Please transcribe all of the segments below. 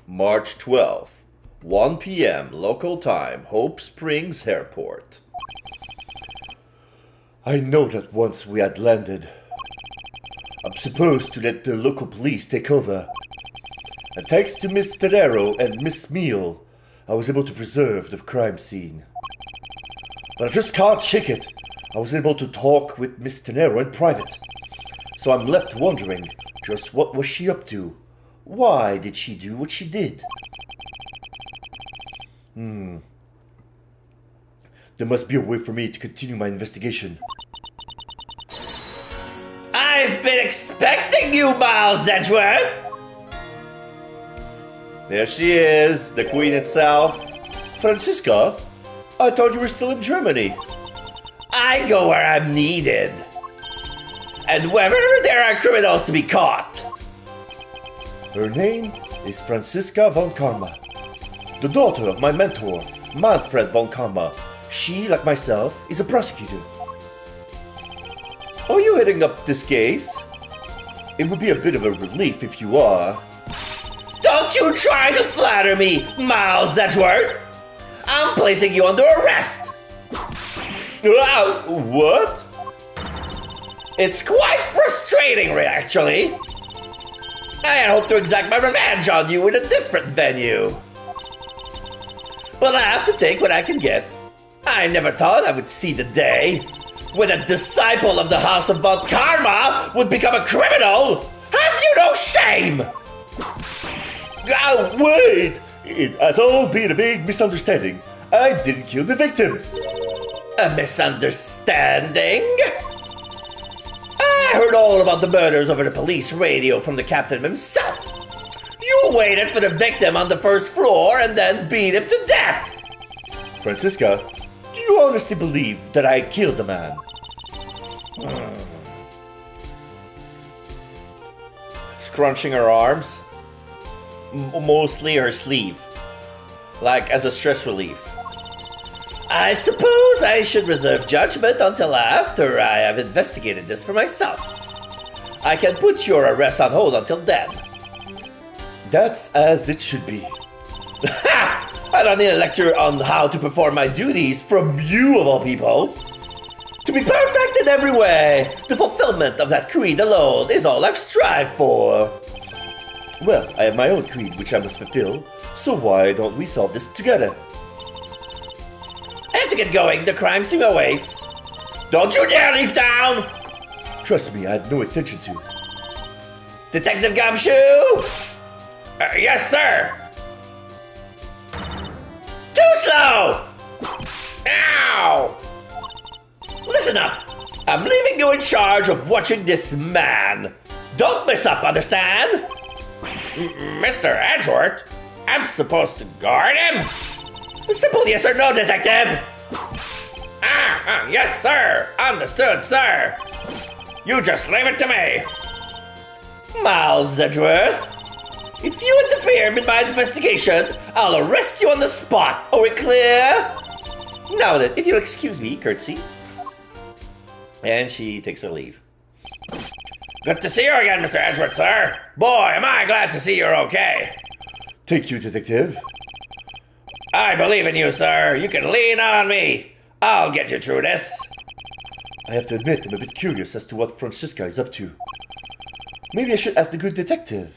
March 12th, 1 p.m. local time, Hope Springs Airport. I know that once we had landed, I'm supposed to let the local police take over. And thanks to Miss Tenero and Miss Meal, I was able to preserve the crime scene. But I just can't shake it. I was able to talk with Miss Tenero in private. So I'm left wondering, just what was she up to? Why did she do what she did? There must be a way for me to continue my investigation. I've been expecting you, Miles Edgeworth! There she is, the queen itself. Franziska, I thought you were still in Germany. I go where I'm needed. And wherever there are criminals to be caught. Her name is Franziska von Karma, the daughter of my mentor, Manfred von Karma. She, like myself, is a prosecutor. Are you heading up this case? It would be a bit of a relief if you are. Don't you try to flatter me, Miles Edgeworth! I'm placing you under arrest! What? It's quite frustrating, actually. I had hoped to exact my revenge on you in a different venue. But I have to take what I can get. I never thought I would see the day when a disciple of the House of Von Karma would become a criminal. Have you no shame? Wait! It has all been a big misunderstanding. I didn't kill the victim. A misunderstanding? I heard all about the murders over the police radio from the captain himself. You waited for the victim on the first floor and then beat him to death. Franziska, do you honestly believe that I killed the man? Scrunching her arms. Mostly her sleeve. Like as a stress relief. I suppose I should reserve judgment until after I have investigated this for myself. I can put your arrest on hold until then. That's as it should be. Ha! I don't need a lecture on how to perform my duties from you, of all people. To be perfect in every way, the fulfillment of that creed alone is all I've strived for. Well, I have my own creed which I must fulfill, so why don't we solve this together? I have to get going. The crime scene awaits. Don't you dare leave town! Trust me, I had no intention to. Detective Gumshoe? Yes, sir. Too slow! Ow! Listen up. I'm leaving you in charge of watching this man. Don't mess up, understand? Mr. Edgeworth? I'm supposed to guard him? A simple yes or no, detective. Yes, sir. Understood, sir. You just leave it to me. Miles Edgeworth, if you interfere in my investigation, I'll arrest you on the spot. Are we clear? Now then, if you'll excuse me, curtsy. And she takes her leave. Good to see you again, Mr. Edgeworth, sir. Boy, am I glad to see you're okay. Thank you, detective. I believe in you, sir. You can lean on me. I'll get you through this. I have to admit, I'm a bit curious as to what Franziska is up to. Maybe I should ask the good detective.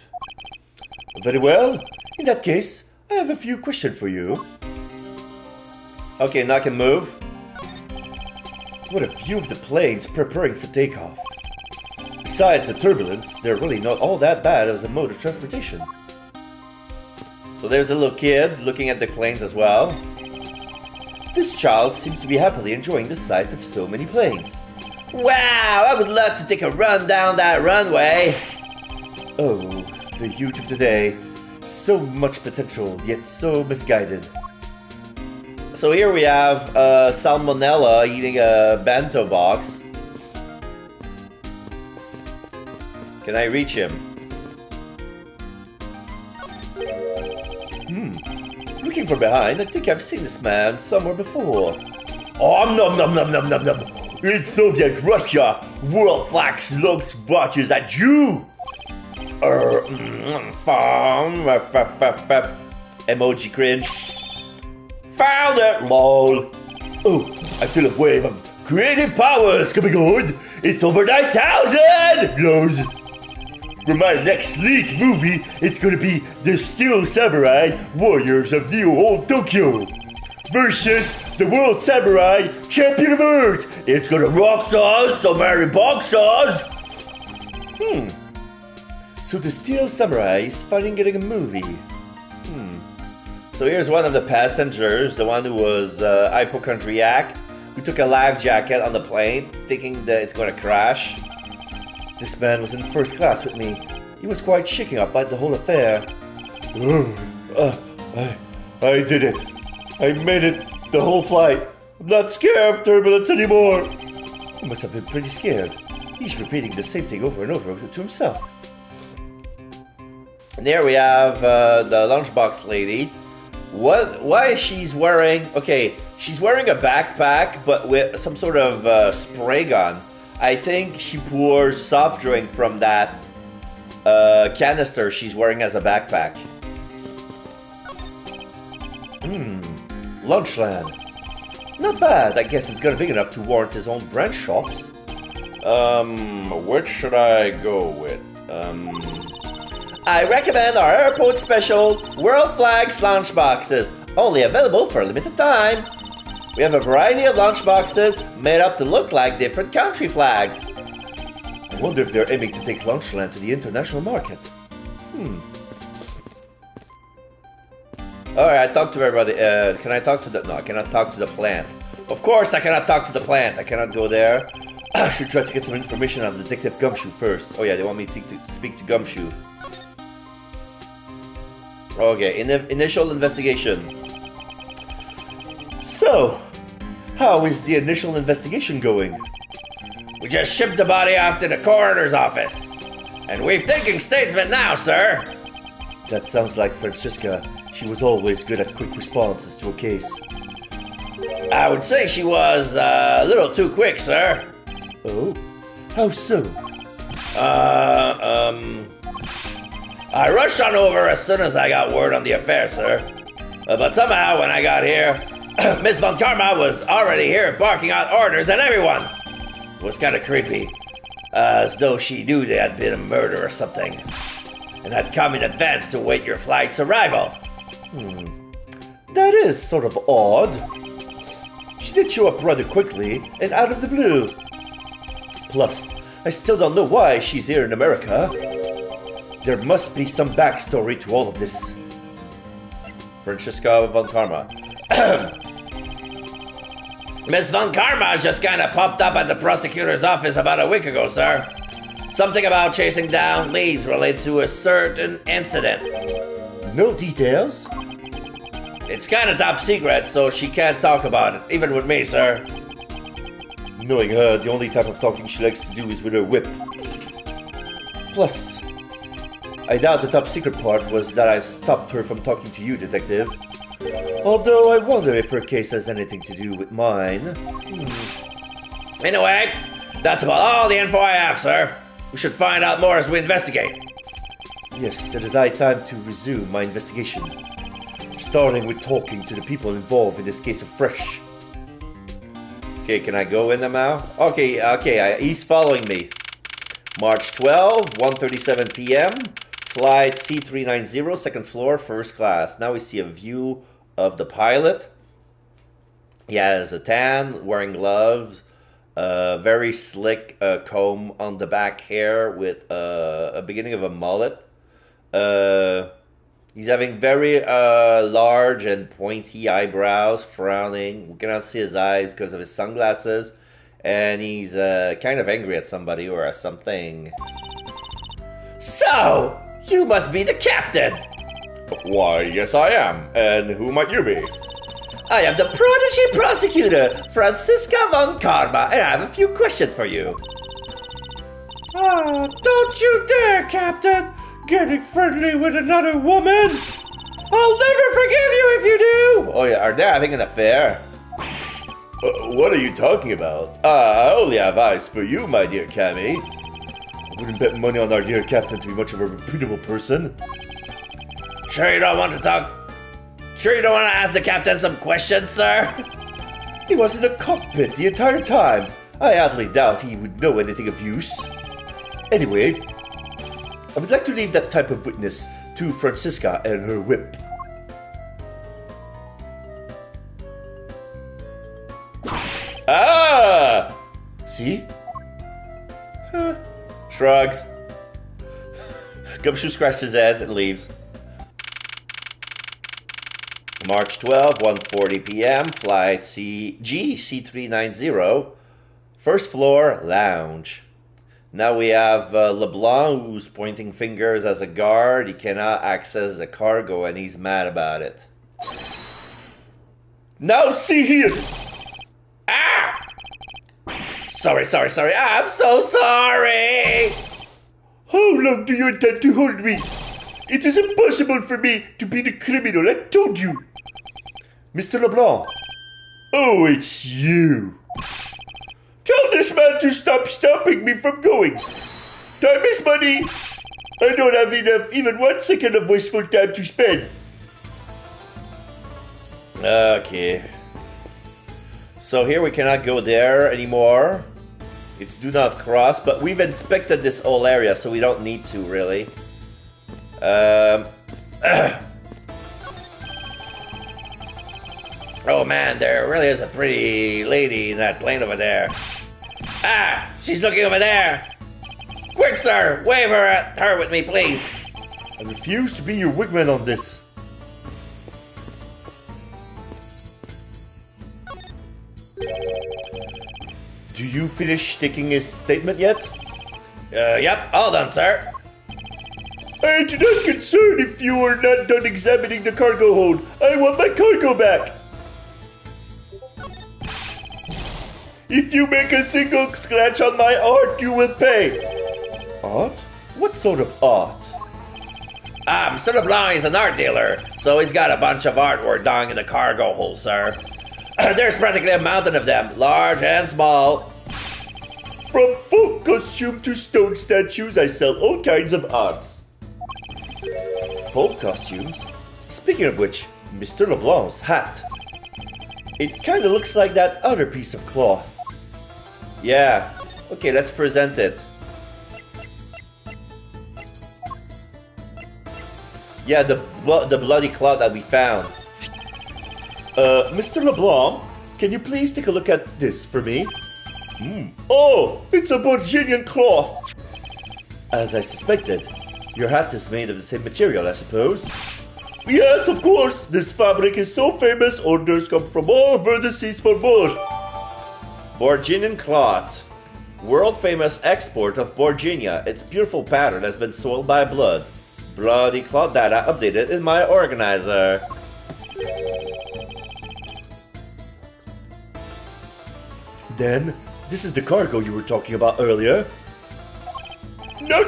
Very well. In that case, I have a few questions for you. Okay, now I can move. What a view of the planes preparing for takeoff. Besides the turbulence, they're really not all that bad as a mode of transportation. So there's a little kid looking at the planes as well. This child seems to be happily enjoying the sight of so many planes. Wow, I would love to take a run down that runway. Oh, the youth of today. So much potential, yet so misguided. So here we have Salmonella eating a bento box. Can I reach him? Looking from behind, I think I've seen this man somewhere before. Oh, nom nom nom nom nom nom. It's Soviet Russia. World flag slugs watches at you. Emoji cringe. Found it, lol. Oh, I feel a wave of creative powers coming on. It's over 9,000! Blows. For my next lead movie, it's gonna be the Steel Samurai Warriors of Neo Old Tokyo versus the World Samurai Champion of Earth. It's gonna rock us, so Mary boxers. So the Steel Samurai is finally getting a movie. So here's one of the passengers, the one who was hypochondriac, who took a life jacket on the plane, thinking that it's going to crash. This man was in first class with me. He was quite shaken up by the whole affair. I did it. I made it the whole flight. I'm not scared of turbulence anymore. He must have been pretty scared. He's repeating the same thing over and over to himself. And there we have the lunchbox lady. Why is she's wearing... Okay, she's wearing a backpack, but with some sort of spray gun. I think she pours soft drink from that canister she's wearing as a backpack. Lunchland. Not bad. I guess it's got big enough to warrant his own branch shops. Which should I go with? I recommend our airport special World Flags lunchboxes, only available for a limited time. We have a variety of lunchboxes made up to look like different country flags. I wonder if they're aiming to take Lunchland to the international market. Alright, I talked to everybody. Can I talk to the... No, I cannot talk to the plant. Of course I cannot talk to the plant. I cannot go there. I should try to get some information on Detective Gumshoe first. Oh yeah, they want me to speak to Gumshoe. Okay, initial investigation. So, how is the initial investigation going? We just shipped the body off to the coroner's office. And we've taken statement now, sir. That sounds like Francisca. She was always good at quick responses to a case. I would say she was a little too quick, sir. Oh? How so? I rushed on over as soon as I got word on the affair, sir. But somehow, when I got here, Miss Von Karma was already here barking out orders at everyone. It was kind of creepy. As though she knew there had been a murder or something. And had come in advance to await your flight's arrival. That is sort of odd. She did show up rather quickly and out of the blue. Plus, I still don't know why she's here in America. There must be some backstory to all of this. Francisca Von Karma. Miss Von Karma just kind of popped up at the prosecutor's office about a week ago, sir. Something about chasing down leads related to a certain incident. No details? It's kind of top secret, so she can't talk about it, even with me, sir. Knowing her, the only type of talking she likes to do is with her whip. Plus, I doubt the top secret part was that I stopped her from talking to you, Detective. Although I wonder if her case has anything to do with mine. Anyway, that's about all the info I have, sir. We should find out more as we investigate. Yes, it is high time to resume my investigation. Starting with talking to the people involved in this case of Fresh. Okay, can I go in now? Okay, he's following me. March 12, 1:37 p.m. Flight C390, second floor, first class. Now we see a view of the pilot. He has a tan, wearing gloves, very slick comb on the back hair with a beginning of a mullet. He's having very large and pointy eyebrows, frowning. We cannot see his eyes because of his sunglasses. And he's kind of angry at somebody or at something. So, you must be the captain. Why, yes I am. And who might you be? I am the prodigy prosecutor, Francisca Von Karma, and I have a few questions for you. Don't you dare, Captain! Getting friendly with another woman! I'll never forgive you if you do! Oh yeah, are they having an affair? What are you talking about? I only have eyes for you, my dear Cammy. wouldn't bet money on our dear captain to be much of a reputable person. Sure you don't want to talk? Sure you don't want to ask the captain some questions, sir? He was in the cockpit the entire time. I hardly doubt he would know anything of use. Anyway, I would like to leave that type of witness to Francisca and her whip. Ah! See? Shrugs. Gumshoe scratches his head and leaves. March 12, 1:40 p.m. Flight GC390. First floor, lounge. Now we have LeBlanc, who's pointing fingers as a guard. He cannot access the cargo, and he's mad about it. Now see here! Ah! Sorry. I'm so sorry! How long do you intend to hold me? It is impossible for me to be the criminal, I told you. Mr. LeBlanc. Oh, it's you. Tell this man to stop stopping me from going. Time is money. I don't have enough, even 1 second of wasteful time to spend. Okay. So here we cannot go there anymore. It's do not cross, but we've inspected this whole area, so we don't need to, really. Oh man, there really is a pretty lady in that plane over there. Ah, she's looking over there. Quick, sir, wave her at her with me, please. I refuse to be your wigman on this. Do you finish taking his statement yet? Yep, all done, sir. I am not concerned if you are not done examining the cargo hold. I want my cargo back. If you make a single scratch on my art, you will pay. Art? What sort of art? Mr. LeBlanc is an art dealer, so he's got a bunch of artwork down in the cargo hold, sir. There's practically a mountain of them, large and small. From folk costume to stone statues, I sell all kinds of arts. Folk costumes? Speaking of which, Mr. LeBlanc's hat. It kinda looks like that other piece of cloth. Yeah. Okay, let's present it. Yeah, the bloody cloth that we found. Mr. LeBlanc, can you please take a look at this for me? Oh, it's a Borginian cloth! As I suspected, your hat is made of the same material, I suppose? Yes, of course! This fabric is so famous, orders come from all over the seas for more. Borginian cloth. World famous export of Borginia. Its beautiful pattern has been soiled by blood. Bloody cloth data updated in my organizer. Then, this is the cargo you were talking about earlier? No.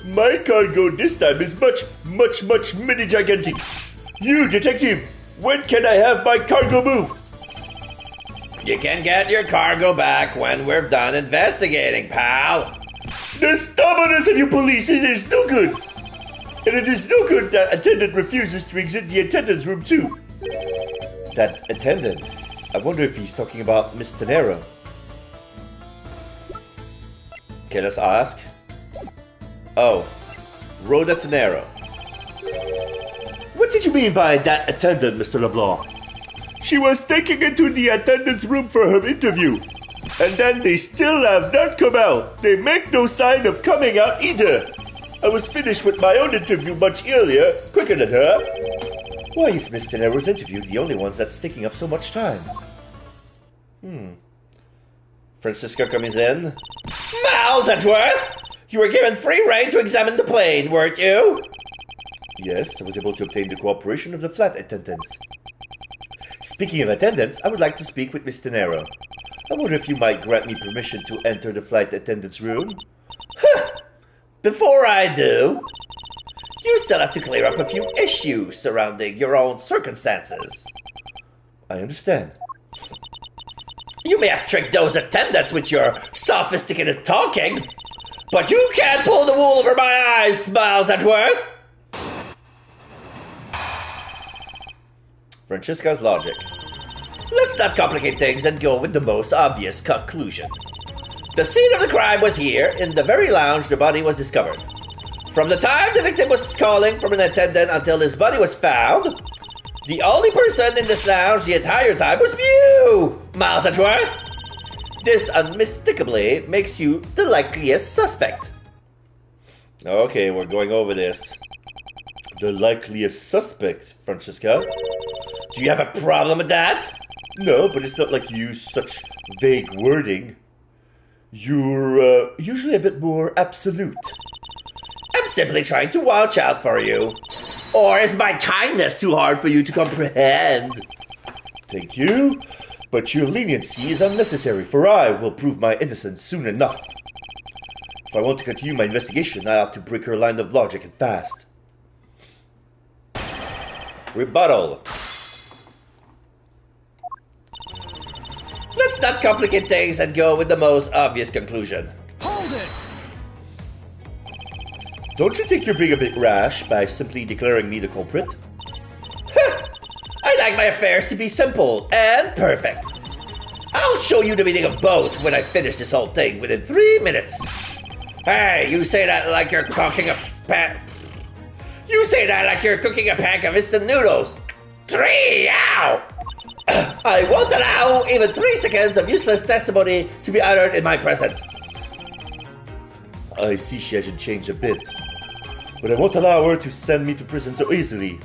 My cargo this time is much mini gigantic. You, detective, when can I have my cargo moved? You can get your cargo back when we're done investigating, pal. The stubbornness of you police, it is no good. And it is no good that attendant refuses to exit the attendant's room too. That attendant? I wonder if he's talking about Miss Tenero. Okay, let's ask. Oh, Rhoda Tenero. What did you mean by that attendant, Mr. LeBlanc? She was taken into the attendant's room for her interview. And then they still have not come out. They make no sign of coming out either. I was finished with my own interview much earlier, quicker than her. Why is Miss Tenero's interview the only one that's taking up so much time? Francisca comes in. Miles Edgeworth! You were given free rein to examine the plane, weren't you? Yes, I was able to obtain the cooperation of the flight attendants. Speaking of attendants, I would like to speak with Miss Tenero. I wonder if you might grant me permission to enter the flight attendant's room? Before I do, you still have to clear up a few issues surrounding your own circumstances. I understand. You may have tricked those attendants with your sophisticated talking, But you can't pull the wool over my eyes, Miles Edgeworth! Francesca's logic. Let's not complicate things and go with the most obvious conclusion. The scene of the crime was here, in the very lounge the body was discovered. From the time the victim was calling for an attendant until his body was found, the only person in this lounge the entire time was you, Miles Edgeworth. This unmistakably makes you the likeliest suspect. Okay, we're going over this. The likeliest suspect, Francesca? Do you have a problem with that? No, but it's not like you use such vague wording. You're usually a bit more absolute. I'm simply trying to watch out for you. Or is my kindness too hard for you to comprehend? Thank you, but your leniency is unnecessary, for I will prove my innocence soon enough. If I want to continue my investigation, I have to break her line of logic and fast. Rebuttal. Let's not complicate things and go with the most obvious conclusion. Hold it! Don't you think you're being a bit rash by simply declaring me the culprit? I like my affairs to be simple and perfect. I'll show you the meaning of both when I finish this whole thing within 3 minutes. Hey, you say that like you're cooking a pan. You say that like you're cooking a pack of instant noodles. 3, ow! I won't allow even 3 seconds of useless testimony to be uttered in my presence. I see she hasn't changed a bit, but I won't allow her to send me to prison so easily.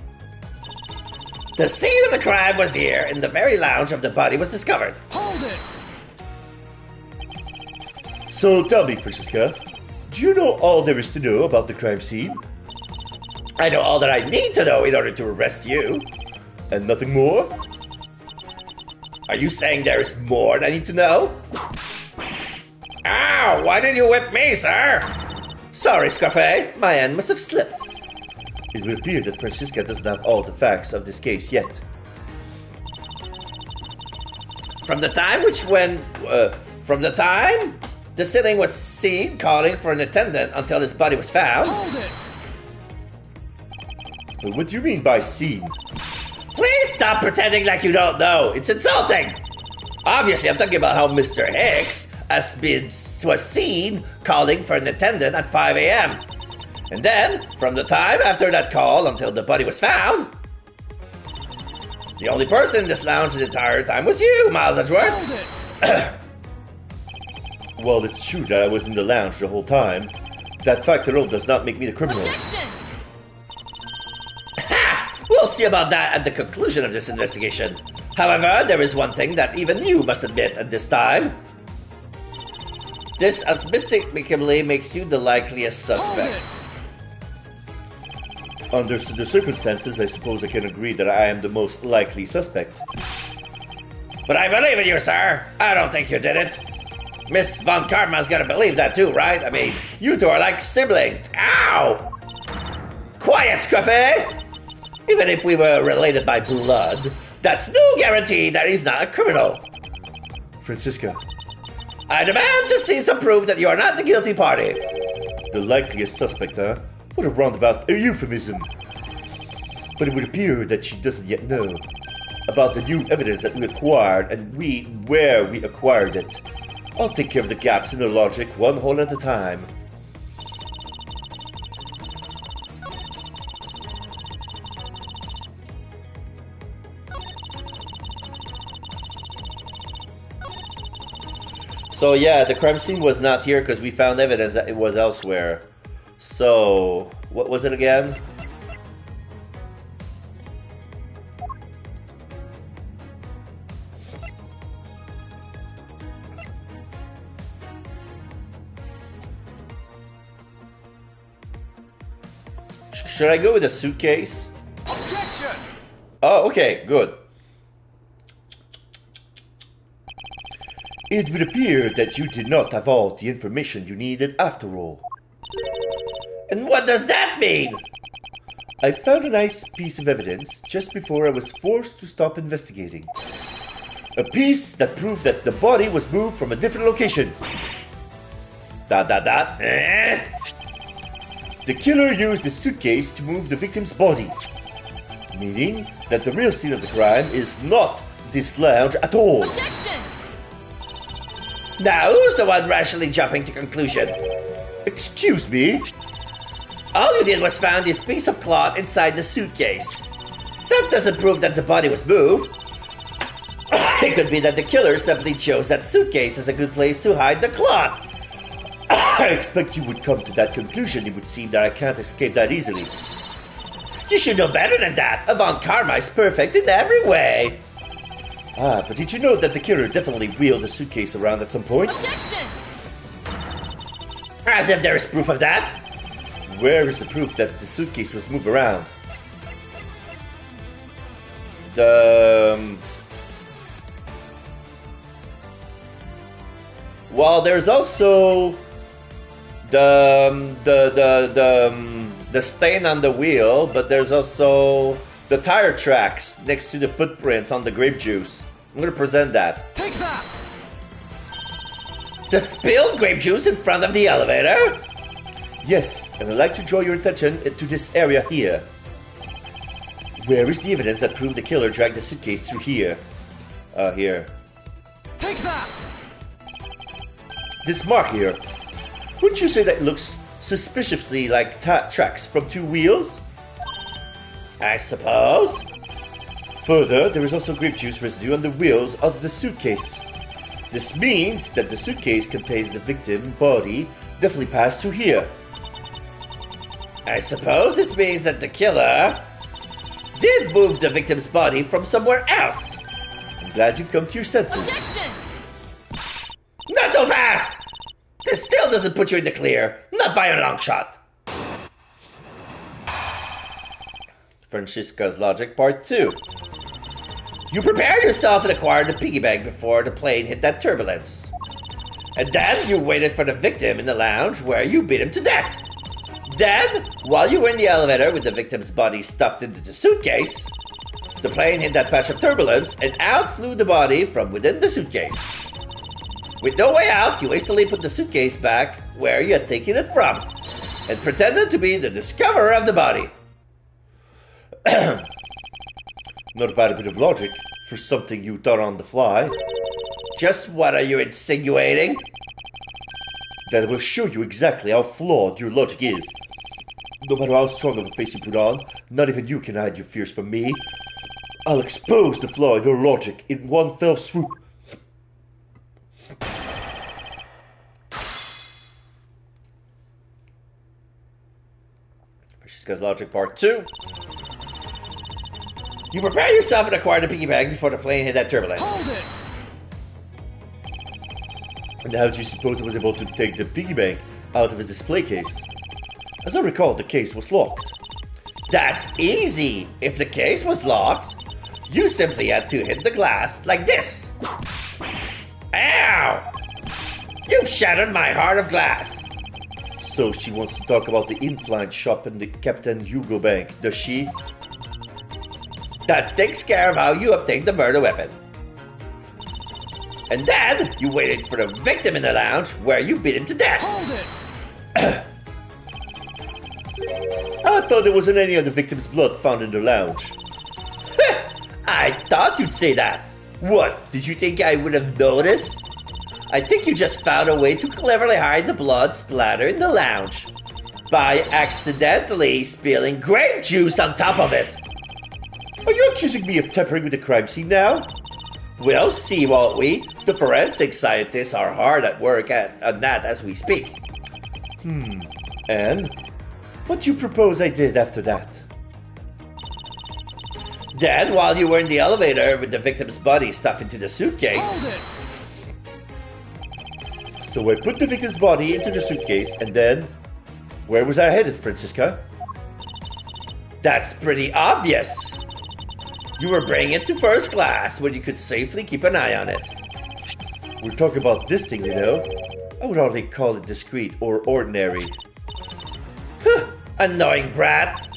The scene of the crime was here, in the very lounge of the body was discovered. Hold it! So tell me, Francesca, do you know all there is to know about the crime scene? I know all that I need to know in order to arrest you. And nothing more? Are you saying there is more I need to know? Ow! Why did you whip me, sir? Sorry, Scarfe. My hand must have slipped. It would appear that Francesca doesn't have all the facts of this case yet. From the time the ceiling was seen calling for an attendant until his body was found. Hold it! But what do you mean by seen? Please stop pretending like you don't know. It's insulting. Obviously, I'm talking about how Mr. Hicks was seen calling for an attendant at 5 a.m. And then, from the time after that call until the body was found, the only person in this lounge the entire time was you, Miles Edgeworth. Hold it! Well, it's true that I was in the lounge the whole time. That fact alone does not make me the criminal. Objection! We'll see about that at the conclusion of this investigation. However, there is one thing that even you must admit at this time. This unmistakably makes you the likeliest suspect. Under the circumstances, I suppose I can agree that I am the most likely suspect. But I believe in you, sir. I don't think you did it. Miss Von Karma's gotta believe that too, right? I mean, you two are like siblings. Ow! Quiet, Scruffy! Even if we were related by blood, that's no guarantee that he's not a criminal. Francisca. I demand to see some proof that you are not the guilty party. The likeliest suspect, huh? What a roundabout euphemism. But it would appear that she doesn't yet know about the new evidence that we acquired and where we acquired it. I'll take care of the gaps in the logic one hole at a time. So yeah, the crime scene was not here because we found evidence that it was elsewhere. So, what was it again? Should I go with a suitcase? Objection! Oh, okay, good. It would appear that you did not have all the information you needed after all. And what does that mean? I found a nice piece of evidence just before I was forced to stop investigating. A piece that proved that the body was moved from a different location. The killer used the suitcase to move the victim's body, meaning that the real scene of the crime is not this lounge at all. Objection! Now, who's the one rationally jumping to conclusion? Excuse me? All you did was found this piece of cloth inside the suitcase. That doesn't prove that the body was moved. It could be that the killer simply chose that suitcase as a good place to hide the cloth. I expect you would come to that conclusion. It would seem that I can't escape that easily. You should know better than that. Avant Karma is perfect in every way. Ah, but did you know that the killer definitely wheeled the suitcase around at some point? Objection! As if there is proof of that. Where is the proof that the suitcase was moved around? Well, there's also the stain on the wheel, but there's also the tire tracks next to the footprints on the grape juice. I'm gonna present that. Take that! The spilled grape juice in front of the elevator? Yes, and I'd like to draw your attention to this area here. Where is the evidence that proved the killer dragged the suitcase through here? Here. Take that! This mark here. Wouldn't you say that it looks suspiciously like tracks from two wheels? I suppose. Further, there is also grape juice residue on the wheels of the suitcase. This means that the suitcase contains the victim's body definitely passed through here. I suppose this means that the killer did move the victim's body from somewhere else. I'm glad you've come to your senses. Objection! Not so fast! This still doesn't put you in the clear. Not by a long shot. Francisca's logic part 2. You prepared yourself and acquired the piggy bank before the plane hit that turbulence. And then you waited for the victim in the lounge where you beat him to death. Then, while you were in the elevator with the victim's body stuffed into the suitcase, the plane hit that patch of turbulence and out flew the body from within the suitcase. With no way out, you hastily put the suitcase back where you had taken it from and pretended to be the discoverer of the body. Not a bad bit of logic for something you thought on the fly. Just what are you insinuating? That will show you exactly how flawed your logic is. No matter how strong of a face you put on, not even you can hide your fears from me. I'll expose the flaw in your logic in one fell swoop. Francisca's logic part 2. You prepare yourself and acquire the piggy bank before the plane hit that turbulence. Hold it! And how do you suppose I was able to take the piggy bank out of his display case? As I recall, the case was locked. That's easy. If the case was locked, you simply had to hit the glass like this. Ow! You've shattered my heart of glass. So she wants to talk about the in-flight shop in the Captain Hugo Bank, does she? That takes care of how you obtained the murder weapon. And then you waited for the victim in the lounge where you beat him to death. Hold it! I thought there wasn't any of the victim's blood found in the lounge. I thought you'd say that. What, did you think I would have noticed? I think you just found a way to cleverly hide the blood splatter in the lounge by accidentally spilling grape juice on top of it. Are you accusing me of tampering with the crime scene now? We'll see, won't we? The forensic scientists are hard at work on that as we speak. And? What do you propose I did after that? Then, while you were in the elevator with the victim's body stuffed into the suitcase... Hold it! So I put the victim's body into the suitcase, and then... Where was I headed, Francisca? That's pretty obvious. You were bringing it to first class, where you could safely keep an eye on it. We're talking about this thing, you know. I would hardly call it discreet or ordinary. Annoying brat.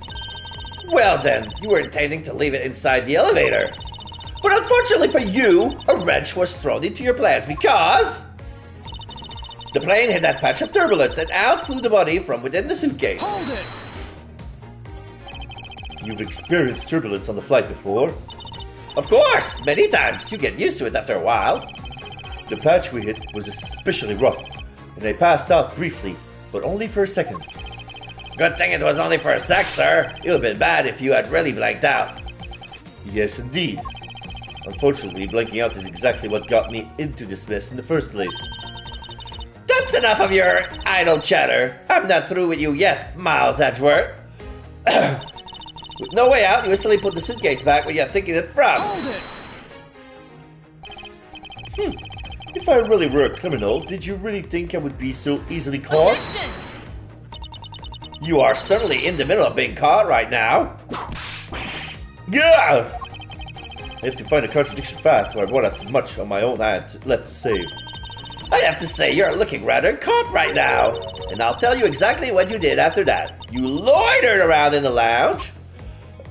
Well then, you were intending to leave it inside the elevator. But unfortunately for you, a wrench was thrown into your plans because... The plane hit that patch of turbulence and out flew the body from within the suitcase. Hold it! You've experienced turbulence on the flight before. Of course, many times. You get used to it after a while. The patch we hit was especially rough, and I passed out briefly, but only for a second. Good thing it was only for a sec, sir. It would have been bad if you had really blanked out. Yes, indeed. Unfortunately, blanking out is exactly what got me into this mess in the first place. That's enough of your idle chatter. I'm not through with you yet, Miles Edgeworth. With no way out, you instantly put the suitcase back where you're thinking it from. Hold it! If I really were a criminal, did you really think I would be so easily caught? Objection! You are certainly in the middle of being caught right now. Yeah! I have to find a contradiction fast, so I won't have much on my own hand left to save. I have to say, you're looking rather caught right now. And I'll tell you exactly what you did after that. You loitered around in the lounge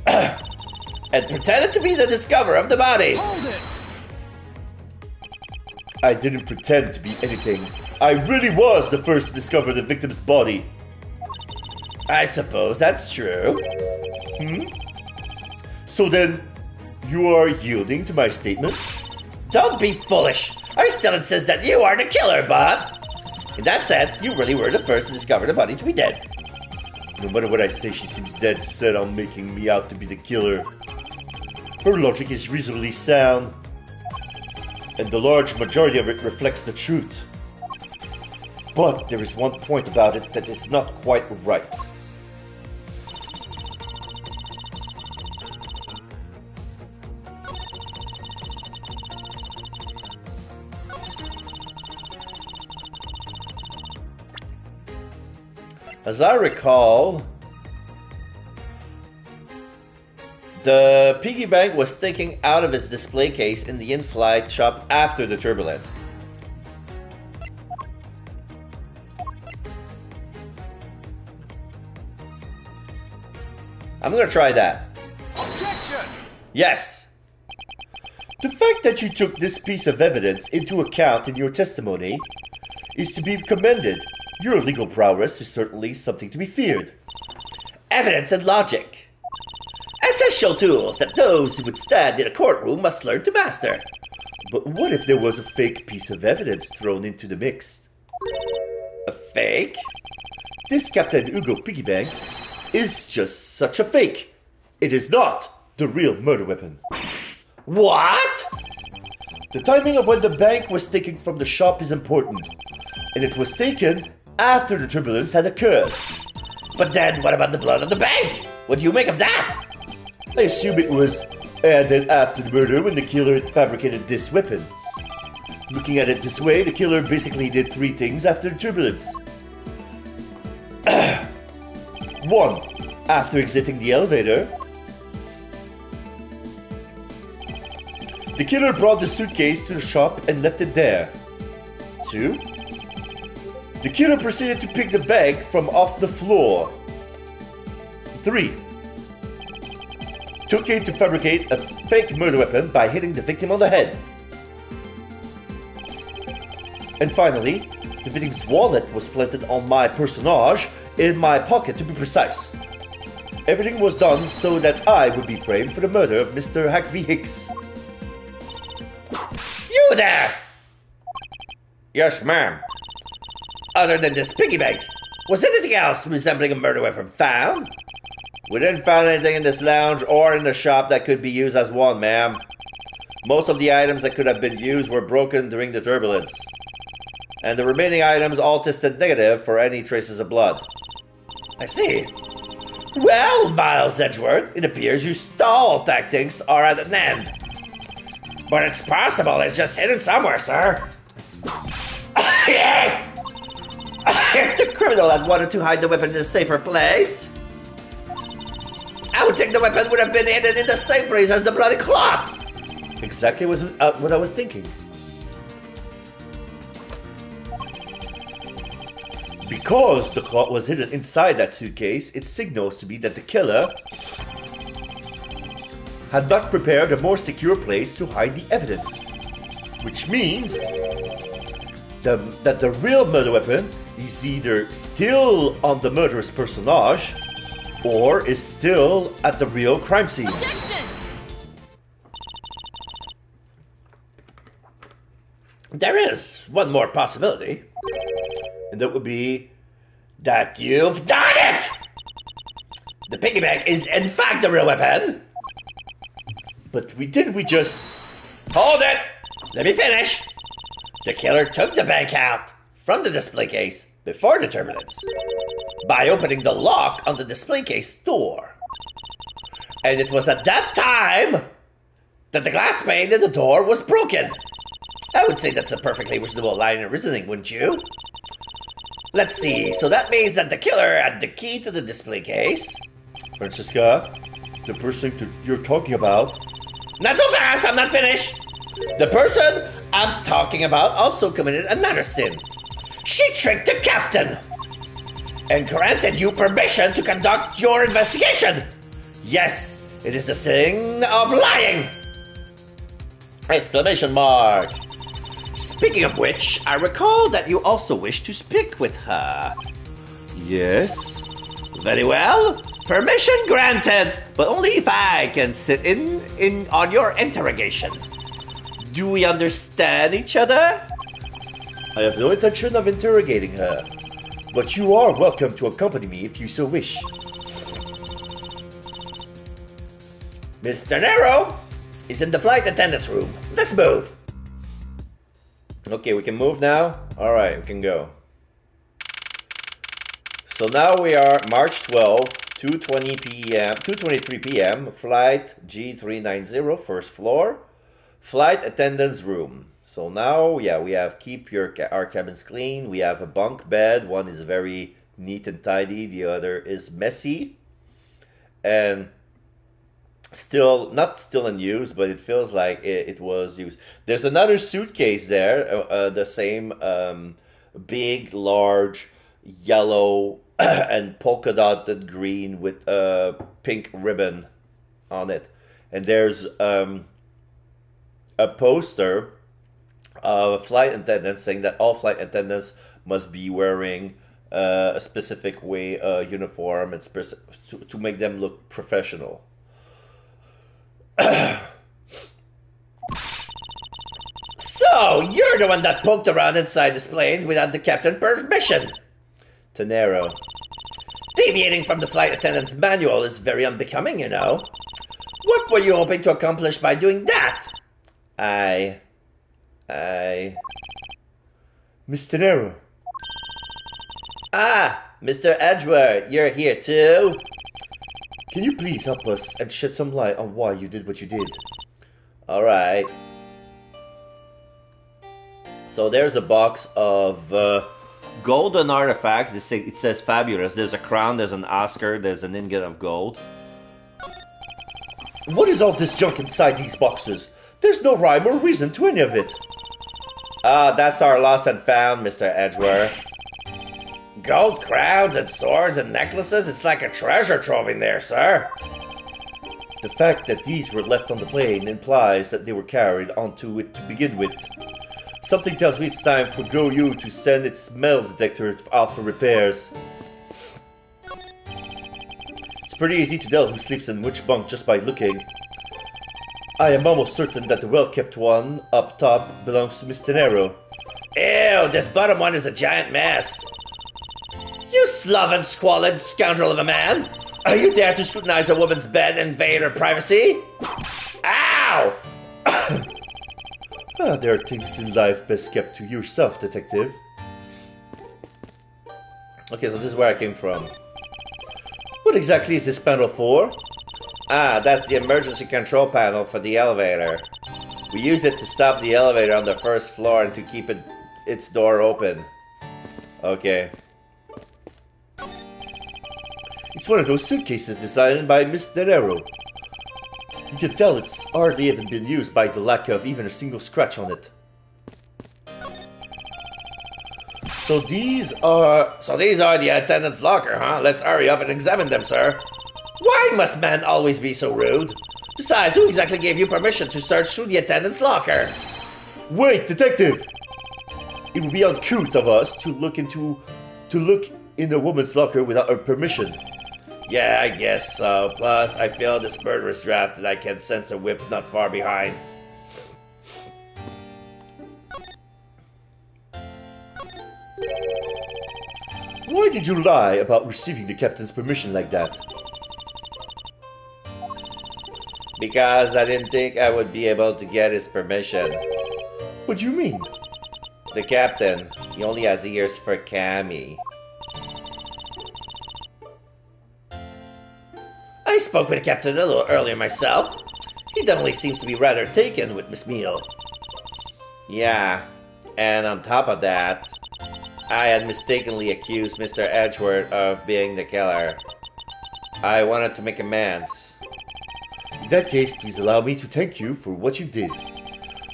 and pretended to be the discoverer of the body. Hold it! I didn't pretend to be anything. I really was the first to discover the victim's body. I suppose that's true. So then, you are yielding to my statement? Don't be foolish. I still insist that you are the killer, Bob. In that sense, you really were the first to discover the body to be dead. No matter what I say, she seems dead set on making me out to be the killer. Her logic is reasonably sound, and the large majority of it reflects the truth. But there is one point about it that is not quite right. As I recall, the piggy bank was taken out of its display case in the in-flight shop after the turbulence. I'm gonna try that. Objection! Yes. The fact that you took this piece of evidence into account in your testimony is to be commended. Your legal prowess is certainly something to be feared. Evidence and logic. Essential tools that those who would stand in a courtroom must learn to master. But what if there was a fake piece of evidence thrown into the mix? A fake? This Captain Hugo piggy bank is just such a fake. It is not the real murder weapon. What? The timing of when the bank was taken from the shop is important, and it was taken after the turbulence had occurred. But then what about the blood on the bank? What do you make of that? I assume it was added after the murder when the killer fabricated this weapon. Looking at it this way, the killer basically did three things after the turbulence. 1. After exiting the elevator, the killer brought the suitcase to the shop and left it there. 2. The killer proceeded to pick the bag from off the floor. 3. Took it to fabricate a fake murder weapon by hitting the victim on the head. And finally, the victim's wallet was planted on my personage, in my pocket to be precise. Everything was done so that I would be framed for the murder of Mr. Hackby Hicks. You there! Yes, ma'am. Other than this piggy bank, was anything else resembling a murder weapon found? We didn't find anything in this lounge or in the shop that could be used as one, ma'am. Most of the items that could have been used were broken during the turbulence. And the remaining items all tested negative for any traces of blood. I see. Well, Miles Edgeworth, it appears your stall tactics are at an end. But it's possible it's just hidden somewhere, sir. If the criminal had wanted to hide the weapon in a safer place, I would think the weapon would have been hidden in the same place as the bloody cloth. Exactly what I was thinking. Because the cloth was hidden inside that suitcase, it signals to me that the killer had not prepared a more secure place to hide the evidence. Which means that the real murder weapon is either still on the murderous personage or is still at the real crime scene. Objection! There is one more possibility. And that would be... That you've done it! The piggy bank is in fact the real weapon. But we just... Hold it! Let me finish. The killer took the bank out from the display case before the turbulence by opening the lock on the display case door. And it was at that time that the glass pane in the door was broken. I would say that's a perfectly reasonable line of reasoning, wouldn't you? Let's see, so that means that the killer had the key to the display case. Francisca, the person you're talking about... Not so fast, I'm not finished. The person I'm talking about also committed another sin. She tricked the captain and granted you permission to conduct your investigation. Yes, it is a sin of lying! Exclamation mark. Speaking of which, I recall that you also wish to speak with her. Yes? Very well. Permission granted, but only if I can sit in on your interrogation. Do we understand each other? I have no intention of interrogating her, but you are welcome to accompany me if you so wish. Mr. Nero is in the flight attendant's room. Let's move. Okay, we can move now? Alright, we can go. So now we are March 12th, 2:23 p.m., flight G390, first floor, flight attendant's room. So now, yeah, we have keep our cabins clean. We have a bunk bed. One is very neat and tidy. The other is messy. And not still in use, but it feels like it was used. There's another suitcase there, the same big, large, yellow and polka dotted green with a pink ribbon on it. And there's a poster of a flight attendant saying that all flight attendants must be wearing a specific way uniform and to make them look professional. So, you're the one that poked around inside this plane without the captain's permission. Tenero. Deviating from the flight attendant's manual is very unbecoming, you know. What were you hoping to accomplish by doing that? Mr. Nero. Ah, Mr. Edgeworth, you're here too? Can you please help us and shed some light on why you did what you did? Alright. So there's a box of golden artifacts. It says fabulous. There's a crown, there's an Oscar, there's an ingot of gold. What is all this junk inside these boxes? There's no rhyme or reason to any of it. Ah, that's our lost and found, Mr. Edgeworth. Gold crowns and swords and necklaces, it's like a treasure trove in there, sir. The fact that these were left on the plane implies that they were carried onto it to begin with. Something tells me it's time for Go-You to send its metal detector out for repairs. It's pretty easy to tell who sleeps in which bunk just by looking. I am almost certain that the well-kept one up top belongs to Mr. Nero. Ew, this bottom one is a giant mess. You sloven, squalid scoundrel of a man! Are you dare to scrutinize a woman's bed and invade her privacy? Ow! There are things in life best kept to yourself, detective. Okay, so this is where I came from. What exactly is this panel for? Ah, that's the emergency control panel for the elevator. We use it to stop the elevator on the first floor and to keep its door open. Okay. It's one of those suitcases designed by Mr. Nero. You can tell it's hardly even been used by the lack of even a single scratch on it. So these are the attendant's locker, huh? Let's hurry up and examine them, sir. Why must men always be so rude? Besides, who exactly gave you permission to search through the attendant's locker? Wait, detective! It would be uncouth of us to look in a woman's locker without her permission. Yeah, I guess so. Plus, I feel this murderous draft and I can sense a whip not far behind. Why did you lie about receiving the captain's permission like that? Because I didn't think I would be able to get his permission. What do you mean? The captain, he only has ears for Cammy. I spoke with the captain a little earlier myself. He definitely seems to be rather taken with Miss Meal. Yeah, and on top of that, I had mistakenly accused Mr. Edgeworth of being the killer. I wanted to make amends. In that case, please allow me to thank you for what you did.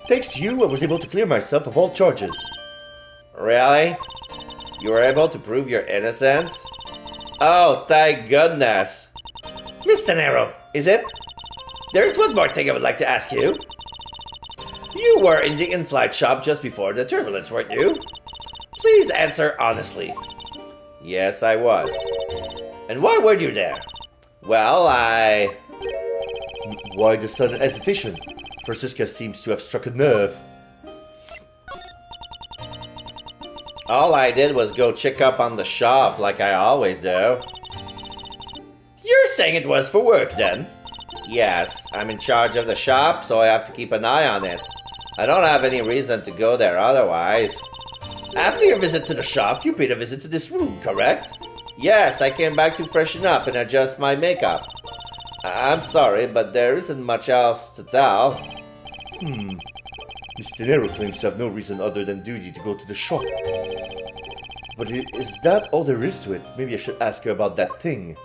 Thanks to you, I was able to clear myself of all charges. Really? You were able to prove your innocence? Oh, thank goodness. Mr. Nero, is it? There's one more thing I would like to ask you. You were in the in-flight shop just before the turbulence, weren't you? Please answer honestly. Yes, I was. And why were you there? Well, Why the sudden hesitation? Francisca seems to have struck a nerve. All I did was go check up on the shop like I always do. You're saying it was for work then? Yes, I'm in charge of the shop, so I have to keep an eye on it. I don't have any reason to go there otherwise. After your visit to the shop, you paid a visit to this room, correct? Yes, I came back to freshen up and adjust my makeup. I'm sorry, but there isn't much else to tell. Mr. Nero claims to have no reason other than duty to go to the shop. But is that all there is to it? Maybe I should ask her about that thing.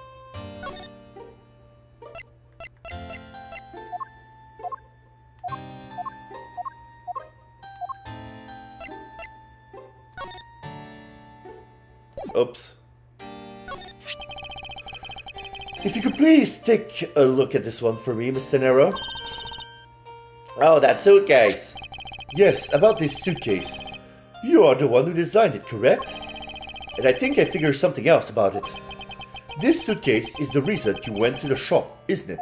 Oops. If you could please take a look at this one for me, Mr. Nero. Oh, that suitcase. Yes, about this suitcase. You are the one who designed it, correct? And I think I figured something else about it. This suitcase is the reason you went to the shop, isn't it?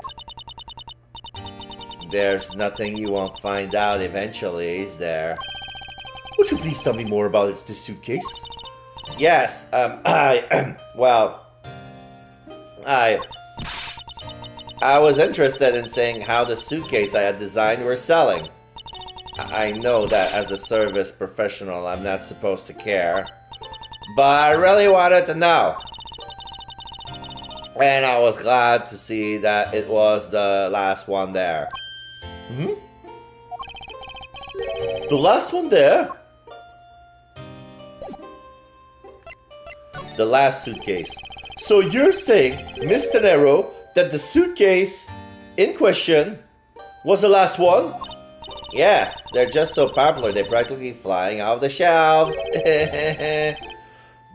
There's nothing you won't find out eventually, is there? Would you please tell me more about this suitcase? Yes, I was interested in seeing how the suitcase I had designed were selling. I know that as a service professional I'm not supposed to care, but I really wanted to know. And I was glad to see that it was the last one there. The last one there? The last suitcase. So you're saying, Mr. Nero, that the suitcase in question was the last one? Yes, they're just so popular they're practically flying off the shelves.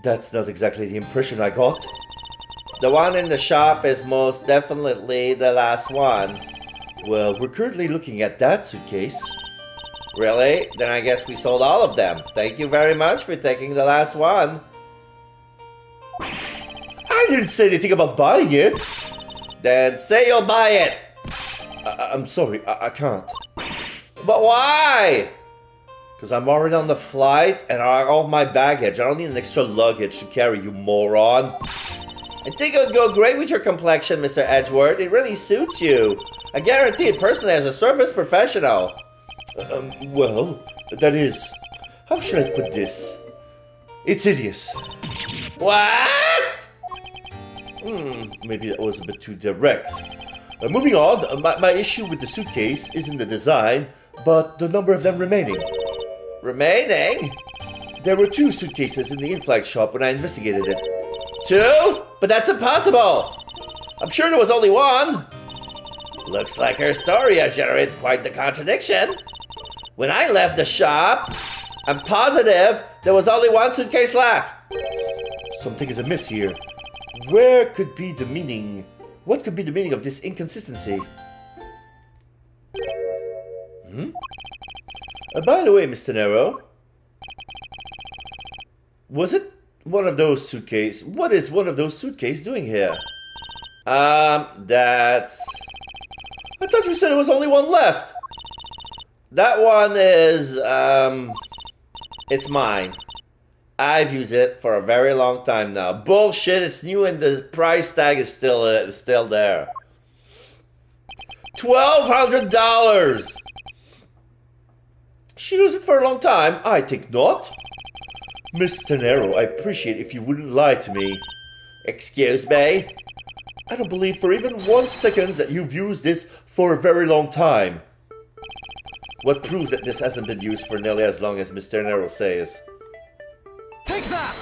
That's not exactly the impression I got. The one in the shop is most definitely the last one. Well, we're currently looking at that suitcase. Really? Then I guess we sold all of them. Thank you very much for taking the last one. I didn't say anything about buying it. Then say you'll buy it. I'm sorry, I can't. But why? Because I'm already on the flight and I have all my baggage. I don't need an extra luggage to carry, you moron. I think it would go great with your complexion, Mr. Edgeworth. It really suits you. I guarantee it personally as a service professional. Well, that is... How should I put this? It's hideous. What? Maybe that was a bit too direct. Moving on, my issue with the suitcase isn't the design, but the number of them remaining. Remaining? There were 2 suitcases in the in-flight shop when I investigated it. 2? But that's impossible! I'm sure there was only one. Looks like her story has generated quite the contradiction. When I left the shop, I'm positive there was only one suitcase left. Something is amiss here. Where could be the meaning? What could be the meaning of this inconsistency? By the way, Mr. Nero, Was it one of those suitcases? What is one of those suitcases doing here? That's... I thought you said there was only one left. That one is, it's mine. I've used it for a very long time now. Bullshit, it's new and the price tag is still there. $1,200! She used it for a long time? I think not. Miss Tenero, I appreciate if you wouldn't lie to me. Excuse me? I don't believe for even 1 second that you've used this for a very long time. What proves that this hasn't been used for nearly as long as Mr. Nero says? Take that!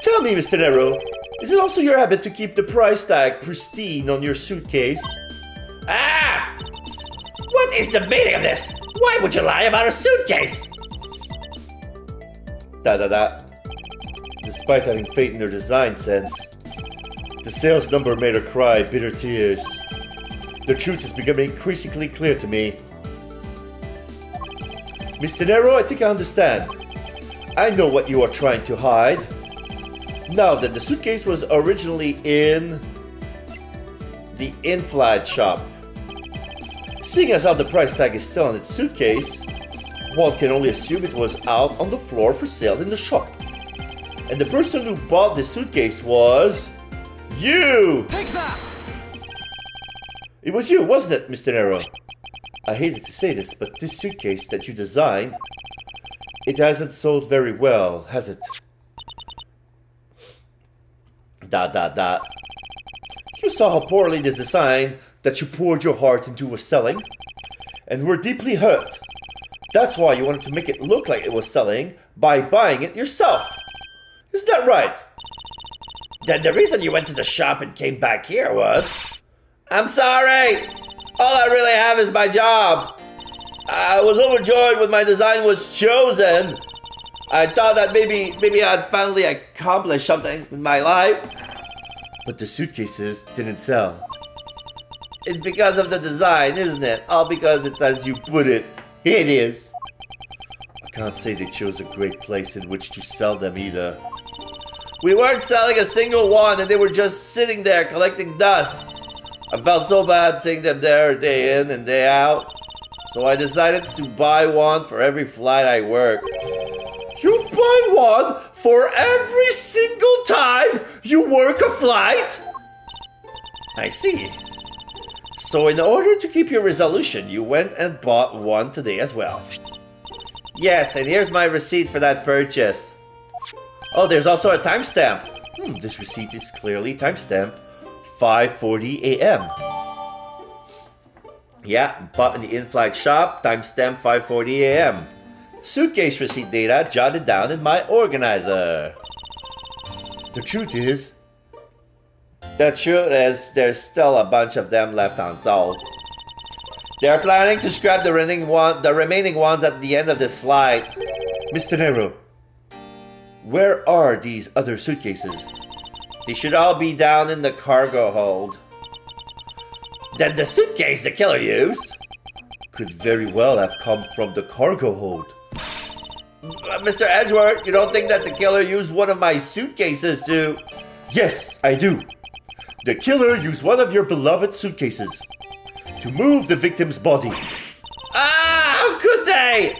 Tell me, Mr. Nero, is it also your habit to keep the price tag pristine on your suitcase? Ah! What is the meaning of this? Why would you lie about a suitcase? Despite having faith in her design sense, the sales number made her cry bitter tears. The truth is becoming increasingly clear to me. Mr. Nero, I think I understand. I know what you are trying to hide. Now that the suitcase was originally in the in-flight shop. Seeing as how the price tag is still on its suitcase, one can only assume it was out on the floor for sale in the shop. And the person who bought this suitcase was... you! Take that! It was you, wasn't it, Mr. Nero? I hated to say this, but this suitcase that you designed, it hasn't sold very well, has it? ... You saw how poorly this design that you poured your heart into was selling, and were deeply hurt. That's why you wanted to make it look like it was selling by buying it yourself. Isn't that right? Then the reason you went to the shop and came back here was... I'm sorry! All I really have is my job. I was overjoyed when my design was chosen. I thought that maybe I'd finally accomplish something in my life. But the suitcases didn't sell. It's because of the design, isn't it? All because it's as you put it. It is. I can't say they chose a great place in which to sell them either. We weren't selling a single one and they were just sitting there collecting dust. I felt so bad seeing them there day in and day out. So I decided to buy one for every flight I work. You buy one for every single time you work a flight? I see. So in order to keep your resolution, you went and bought one today as well. Yes, and here's my receipt for that purchase. Oh, there's also a timestamp. This receipt is clearly timestamped 5:40 a.m. Yeah, bought in the in-flight shop, timestamp 5:40 a.m. Suitcase receipt data jotted down in my organizer. The truth is, there's still a bunch of them left unsold. They're planning to scrap the remaining ones at the end of this flight. Mr. Nero, where are these other suitcases? They should all be down in the cargo hold. Then the suitcase the killer used could very well have come from the cargo hold. Mr. Edgeworth, you don't think that the killer used one of my suitcases to... Yes, I do. The killer used one of your beloved suitcases to move the victim's body. Ah, how could they?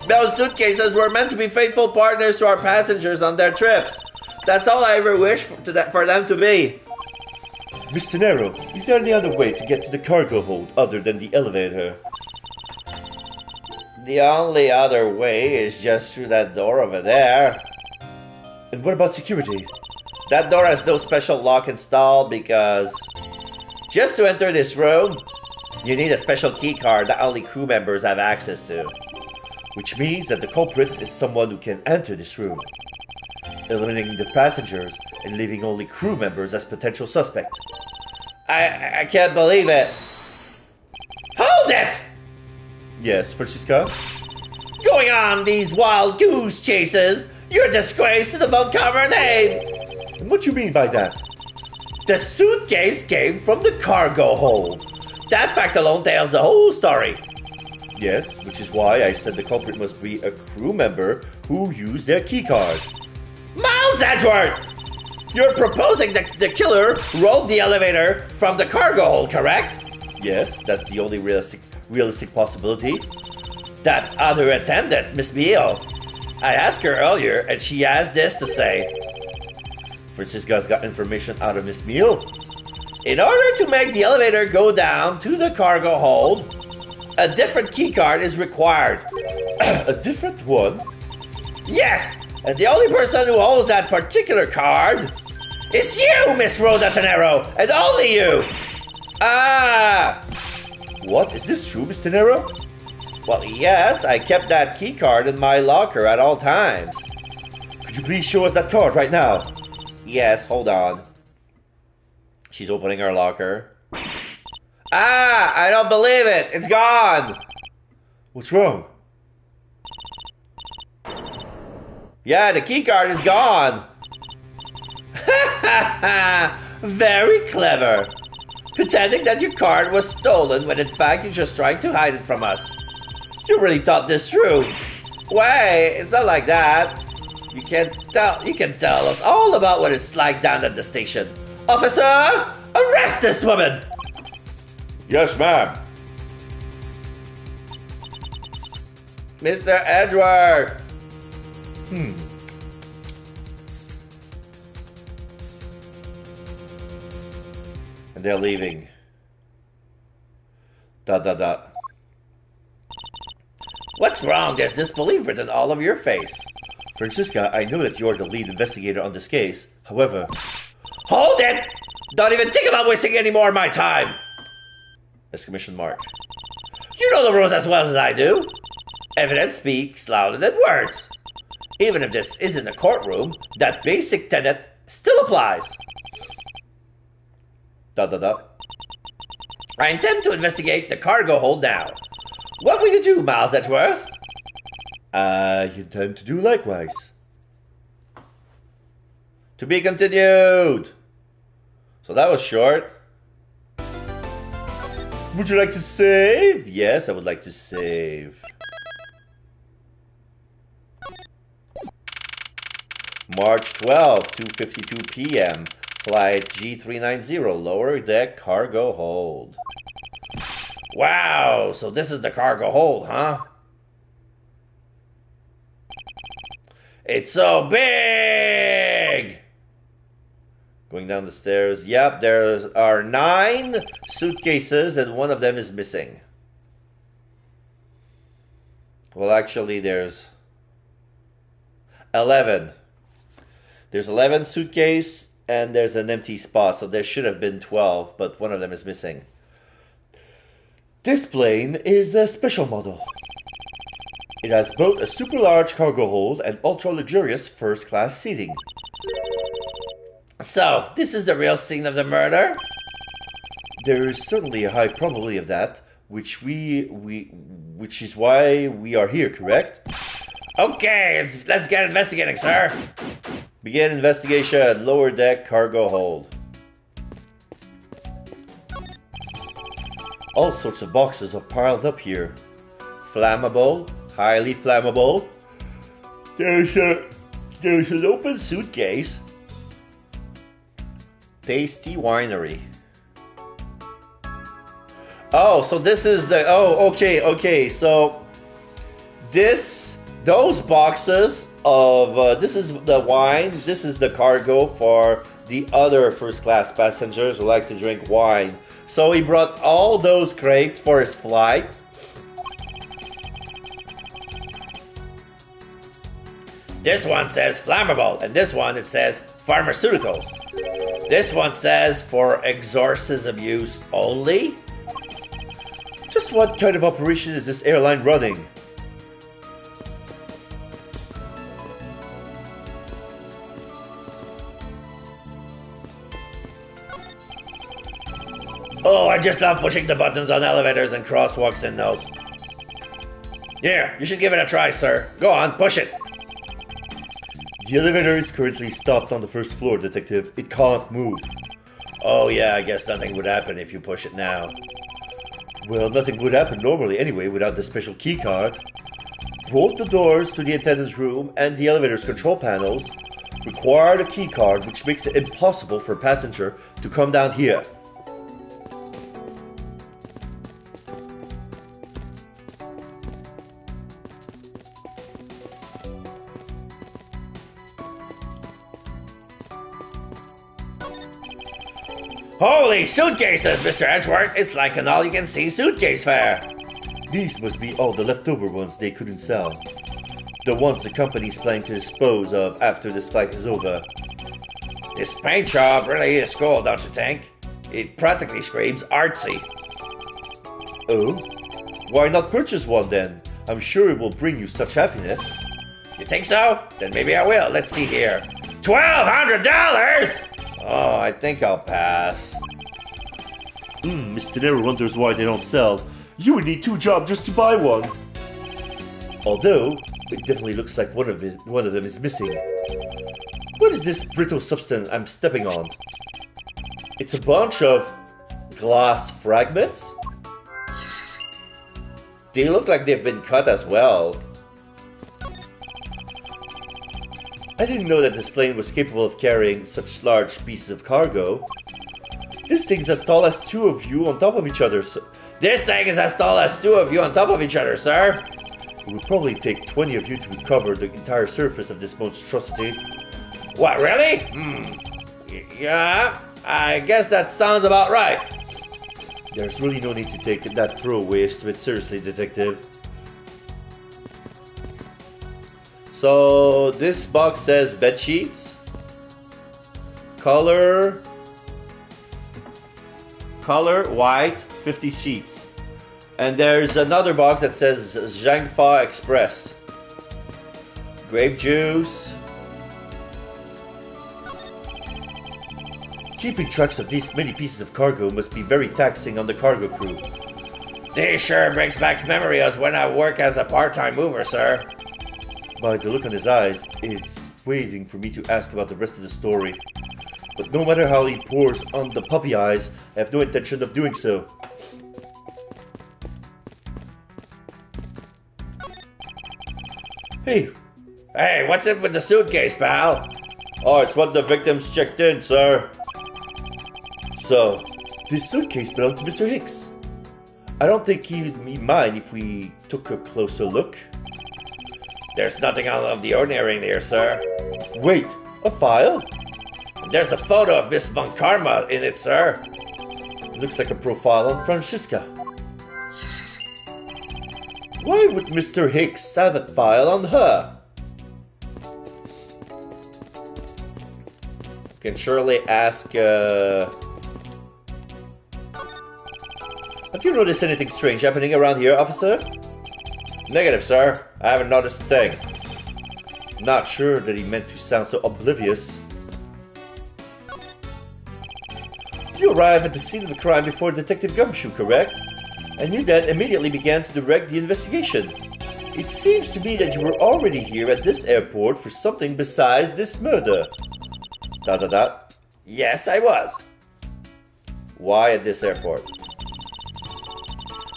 Those suitcases were meant to be faithful partners to our passengers on their trips. That's all I ever wished for them to be. Mr. Nero, is there any other way to get to the cargo hold other than the elevator? The only other way is just through that door over there. And what about security? That door has no special lock installed because just to enter this room, you need a special key card that only crew members have access to. Which means that the culprit is someone who can enter this room, eliminating the passengers and leaving only crew members as potential suspects. I can't believe it. Hold it! Yes, Francisca? Going on these wild goose chases, you're a disgrace to the Volcover name. And what do you mean by that? The suitcase came from the cargo hold. That fact alone tells the whole story. Yes, which is why I said the culprit must be a crew member who used their keycard. Miles Edgeworth! You're proposing that the killer rolled the elevator from the cargo hold, correct? Yes, that's the only realistic possibility. That other attendant, Miss Beale. I asked her earlier, and she has this to say. Francisca's got information out of Miss Meal. In order to make the elevator go down to the cargo hold, a different keycard is required. A different one? Yes, and the only person who holds that particular card is you, Miss Rhoda Tenero, and only you. Ah! What? Is this true, Mr. Nero? Well, yes, I kept that keycard in my locker at all times. Could you please show us that card right now? Yes, hold on. She's opening her locker. Ah, I don't believe it. It's gone. What's wrong? Yeah, the keycard is gone. Very clever. Pretending that your card was stolen when in fact you're just trying to hide it from us. You really thought this through. Wait, it's not like that. You can tell us all about what it's like down at the station. Officer, arrest this woman! Yes, ma'am. Mr. Edgeworth! And they're leaving. ... What's wrong? There's disbelief written all over your face. Francisca, I know that you're the lead investigator on this case. However... Hold it! Don't even think about wasting any more of my time! Exclamation mark. You know the rules as well as I do. Evidence speaks louder than words. Even if this isn't a courtroom, that basic tenet still applies. ... I intend to investigate the cargo hold now. What will you do, Miles Edgeworth? I intend to do likewise. To be continued. So that was short. Would you like to save? Yes, I would like to save. March 12th, 2:52 p.m. Flight G390, lower deck cargo hold. Wow, so this is the cargo hold, huh? It's so big! Going down the stairs. Yep, there are 9 suitcases and one of them is missing. Well, actually, there's 11. There's 11 suitcases and there's an empty spot, so there should have been 12, but one of them is missing. This plane is a special model. It has both a super large cargo hold and ultra luxurious first class seating. So, this is the real scene of the murder? There is certainly a high probability of that, which is why we are here, correct? Okay, let's get investigating, sir. Begin investigation, lower deck cargo hold. All sorts of boxes are piled up here. Flammable, highly flammable. There's an open suitcase. Tasty winery. Oh, so this is the... Oh, okay. So, those boxes of... this is the wine. This is the cargo for the other first-class passengers who like to drink wine. So he brought all those crates for his flight. This one says flammable, and this one it says pharmaceuticals. This one says for exorcism use only. Just what kind of operation is this airline running? Oh, I just love pushing the buttons on elevators and crosswalks and those. Here, you should give it a try, sir. Go on, push it. The elevator is currently stopped on the first floor, Detective. It can't move. Oh yeah, I guess nothing would happen if you push it now. Well, nothing would happen normally anyway without the special key card. Both the doors to the attendance room and the elevator's control panels require a key card, which makes it impossible for a passenger to come down here. Holy suitcases, Mr. Edgeworth! It's like an all-you-can-see suitcase fair. These must be all the leftover ones they couldn't sell. The ones the company's planning to dispose of after this flight is over. This paint job really is cool, don't you think? It practically screams artsy. Oh? Why not purchase one then? I'm sure it will bring you such happiness. You think so? Then maybe I will. Let's see here. $1,200?! Oh, I think I'll pass. Mr. Nero wonders why they don't sell. You would need 2 jobs just to buy one. Although, it definitely looks like one of them is missing. What is this brittle substance I'm stepping on? It's a bunch of glass fragments? They look like they've been cut as well. I didn't know that this plane was capable of carrying such large pieces of cargo. This thing's as tall as 2 of you on top of each other, sir. This thing is as tall as 2 of you on top of each other, sir. It would probably take 20 of you to recover the entire surface of this monstrosity. What, really? Yeah, I guess that sounds about right. There's really no need to take that throwaway estimate seriously, Detective. So, this box says bed sheets. Color white, 50 sheets. And there's another box that says Zhangfa Express. Grape juice. Keeping tracks of these many pieces of cargo must be very taxing on the cargo crew. This sure brings back memories of when I work as a part-time mover, sir. By the look on his eyes, it's waiting for me to ask about the rest of the story. But no matter how he pours on the puppy eyes, I have no intention of doing so. Hey, what's it with the suitcase, pal? Oh, it's what the victims checked in, sir. So, this suitcase belonged to Mr. Hicks. I don't think he'd mind if we took a closer look. There's nothing out of the ordinary in there, sir. Wait, a file? There's a photo of Miss Von Karma in it, sir. Looks like a profile on Francisca. Why would Mr. Hicks have a file on her? Can surely ask, Have you noticed anything strange happening around here, officer? Negative, sir. I haven't noticed a thing. Not sure that he meant to sound so oblivious. You arrived at the scene of the crime before Detective Gumshoe, correct? And you then immediately began to direct the investigation. It seems to me that you were already here at this airport for something besides this murder. ... Yes, I was. Why at this airport?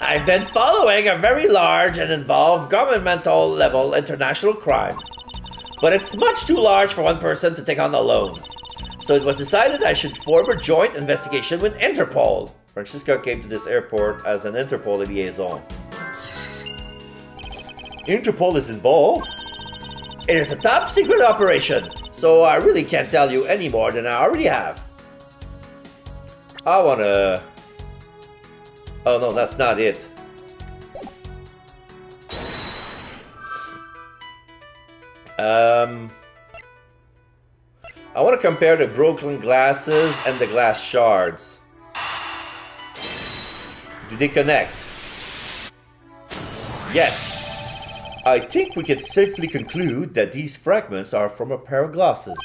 I've been following a very large and involved governmental level international crime. But it's much too large for one person to take on alone. So it was decided I should form a joint investigation with Interpol. Francisca came to this airport as an Interpol liaison. Interpol is involved? It is a top secret operation, so I really can't tell you any more than I already have. I wanna... Oh no, that's not it. I want to compare the broken glasses and the glass shards. Do they connect? Yes. I think we can safely conclude that these fragments are from a pair of glasses.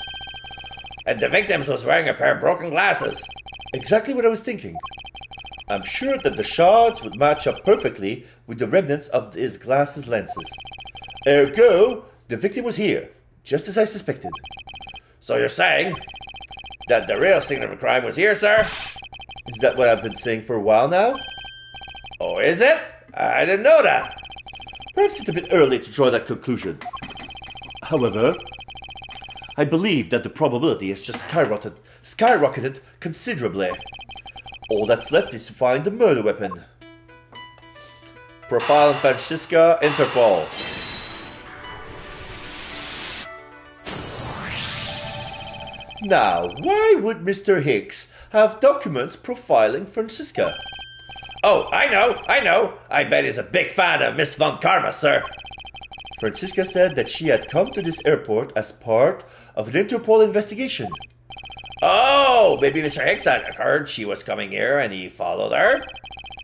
And the victim was wearing a pair of broken glasses. Exactly what I was thinking. I'm sure that the shards would match up perfectly with the remnants of his glasses lenses. Ergo, the victim was here, just as I suspected. So you're saying that the real scene of the crime was here, sir? Is that what I've been saying for a while now? Oh, is it? I didn't know that. Perhaps it's a bit early to draw that conclusion. However, I believe that the probability has just skyrocketed considerably. All that's left is to find the murder weapon. Profile Francisca, Interpol. Now, why would Mr. Hicks have documents profiling Francisca? Oh, I know. I bet he's a big fan of Miss Von Karma, sir. Francisca said that she had come to this airport as part of an Interpol investigation. Oh, maybe Mr. Hicks had heard she was coming here and he followed her?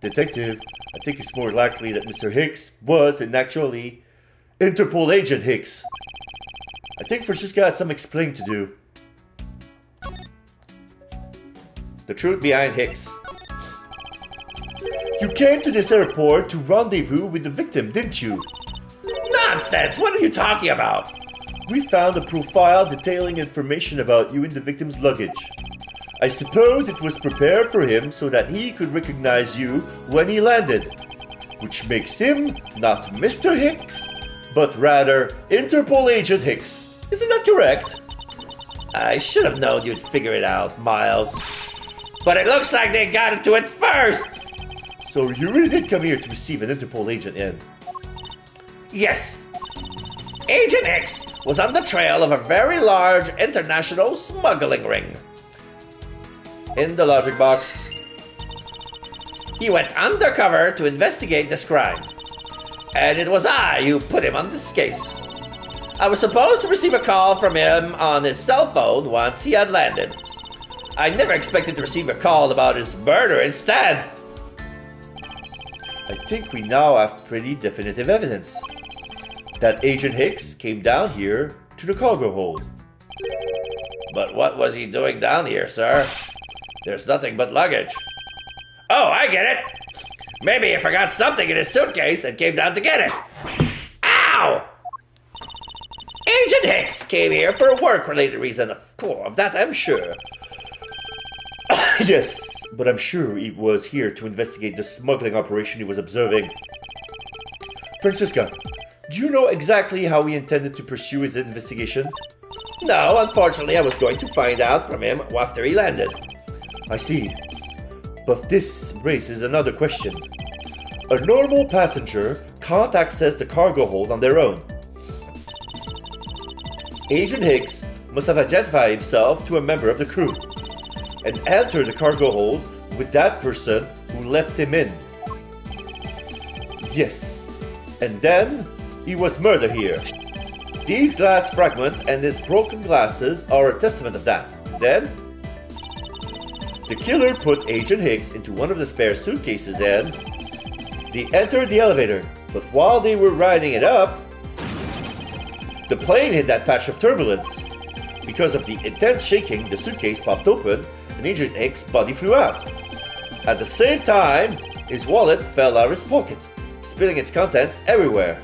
Detective, I think it's more likely that Mr. Hicks was actually Interpol agent Hicks. I think Francisca has some explaining to do. The truth behind Hicks. You came to this airport to rendezvous with the victim, didn't you? Nonsense! What are you talking about? We found a profile detailing information about you in the victim's luggage. I suppose it was prepared for him so that he could recognize you when he landed, which makes him not Mr. Hicks, but rather Interpol agent Hicks. Isn't that correct? I should have known you'd figure it out, Miles. But it looks like they got into it first! So you really did come here to receive an Interpol agent in? Yes. Agent Hicks was on the trail of a very large international smuggling ring. In the logic box. He went undercover to investigate this crime. And it was I who put him on this case. I was supposed to receive a call from him on his cell phone once he had landed. I never expected to receive a call about his murder instead. I think we now have pretty definitive evidence that Agent Hicks came down here to the cargo hold. But what was he doing down here, sir? There's nothing but luggage. Oh, I get it! Maybe he forgot something in his suitcase and came down to get it. Ow! Agent Hicks came here for a work-related reason, of that I'm sure. Yes, but I'm sure he was here to investigate the smuggling operation he was observing. Francisca, do you know exactly how he intended to pursue his investigation? No, unfortunately, I was going to find out from him after he landed. I see. But this raises another question. A normal passenger can't access the cargo hold on their own. Agent Hicks must have identified himself to a member of the crew and entered the cargo hold with that person who left him in. Yes, and then he was murdered here. These glass fragments and his broken glasses are a testament of that. Then, the killer put Agent Hicks into one of the spare suitcases and they entered the elevator. But while they were riding it up, the plane hit that patch of turbulence. Because of the intense shaking, the suitcase popped open and Agent Hicks' body flew out. At the same time, his wallet fell out of his pocket, spilling its contents everywhere.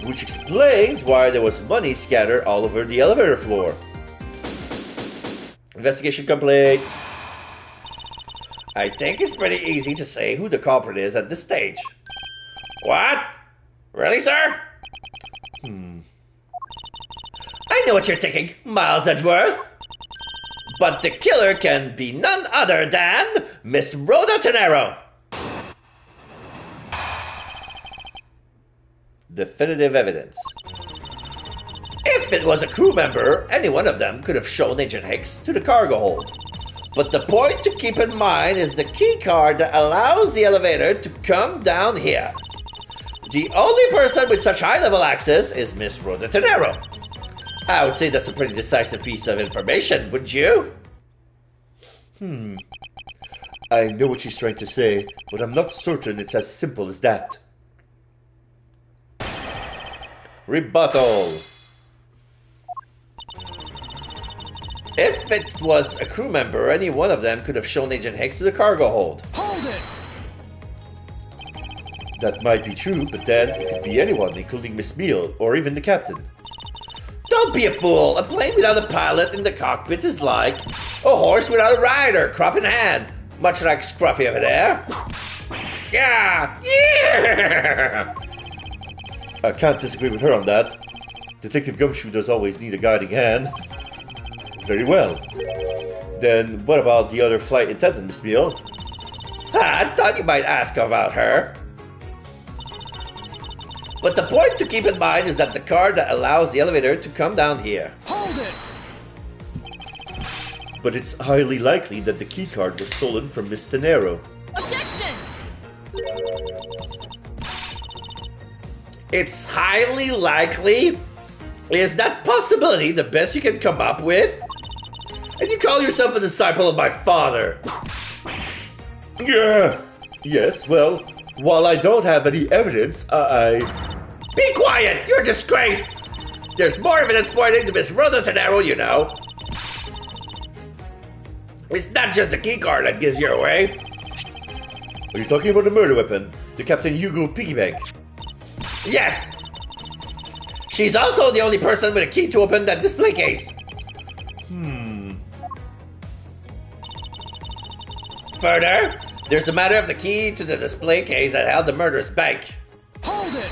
Which explains why there was money scattered all over the elevator floor. Investigation complete. I think it's pretty easy to say who the culprit is at this stage. What? Really, sir? I know what you're thinking, Miles Edgeworth. But the killer can be none other than Miss Rhoda Tenero. Definitive evidence. If it was a crew member, any one of them could have shown Agent Hicks to the cargo hold. But the point to keep in mind is the key card that allows the elevator to come down here. The only person with such high-level access is Miss Rhoda Tenero. I would say that's a pretty decisive piece of information, wouldn't you? I know what she's trying to say, but I'm not certain it's as simple as that. Rebuttal. If it was a crew member, any one of them could have shown Agent Hicks to the cargo hold. Hold it! That might be true, but then it could be anyone, including Miss Beale, or even the captain. Don't be a fool. A plane without a pilot in the cockpit is like a horse without a rider, crop in hand. Much like Scruffy over there. Yeah! Yeah! I can't disagree with her on that. Detective Gumshoe does always need a guiding hand. Very well. Then what about the other flight attendant, Miss Beale? I thought you might ask about her. But the point to keep in mind is that the card that allows the elevator to come down here. Hold it! But it's highly likely that the key card was stolen from Miss Tenero. Objection! It's highly likely? Is that possibility the best you can come up with? And you call yourself a disciple of my father? Yeah. Yes, well, while I don't have any evidence, I... Be quiet! You're a disgrace! There's more evidence pointing to Miss Rhoda Tenero, you know. It's not just the key card that gives you away. Are you talking about the murder weapon? The Captain Hugo piggy bank? Yes! She's also the only person with a key to open that display case. Further, there's the matter of the key to the display case that held the murderous bank. Hold it!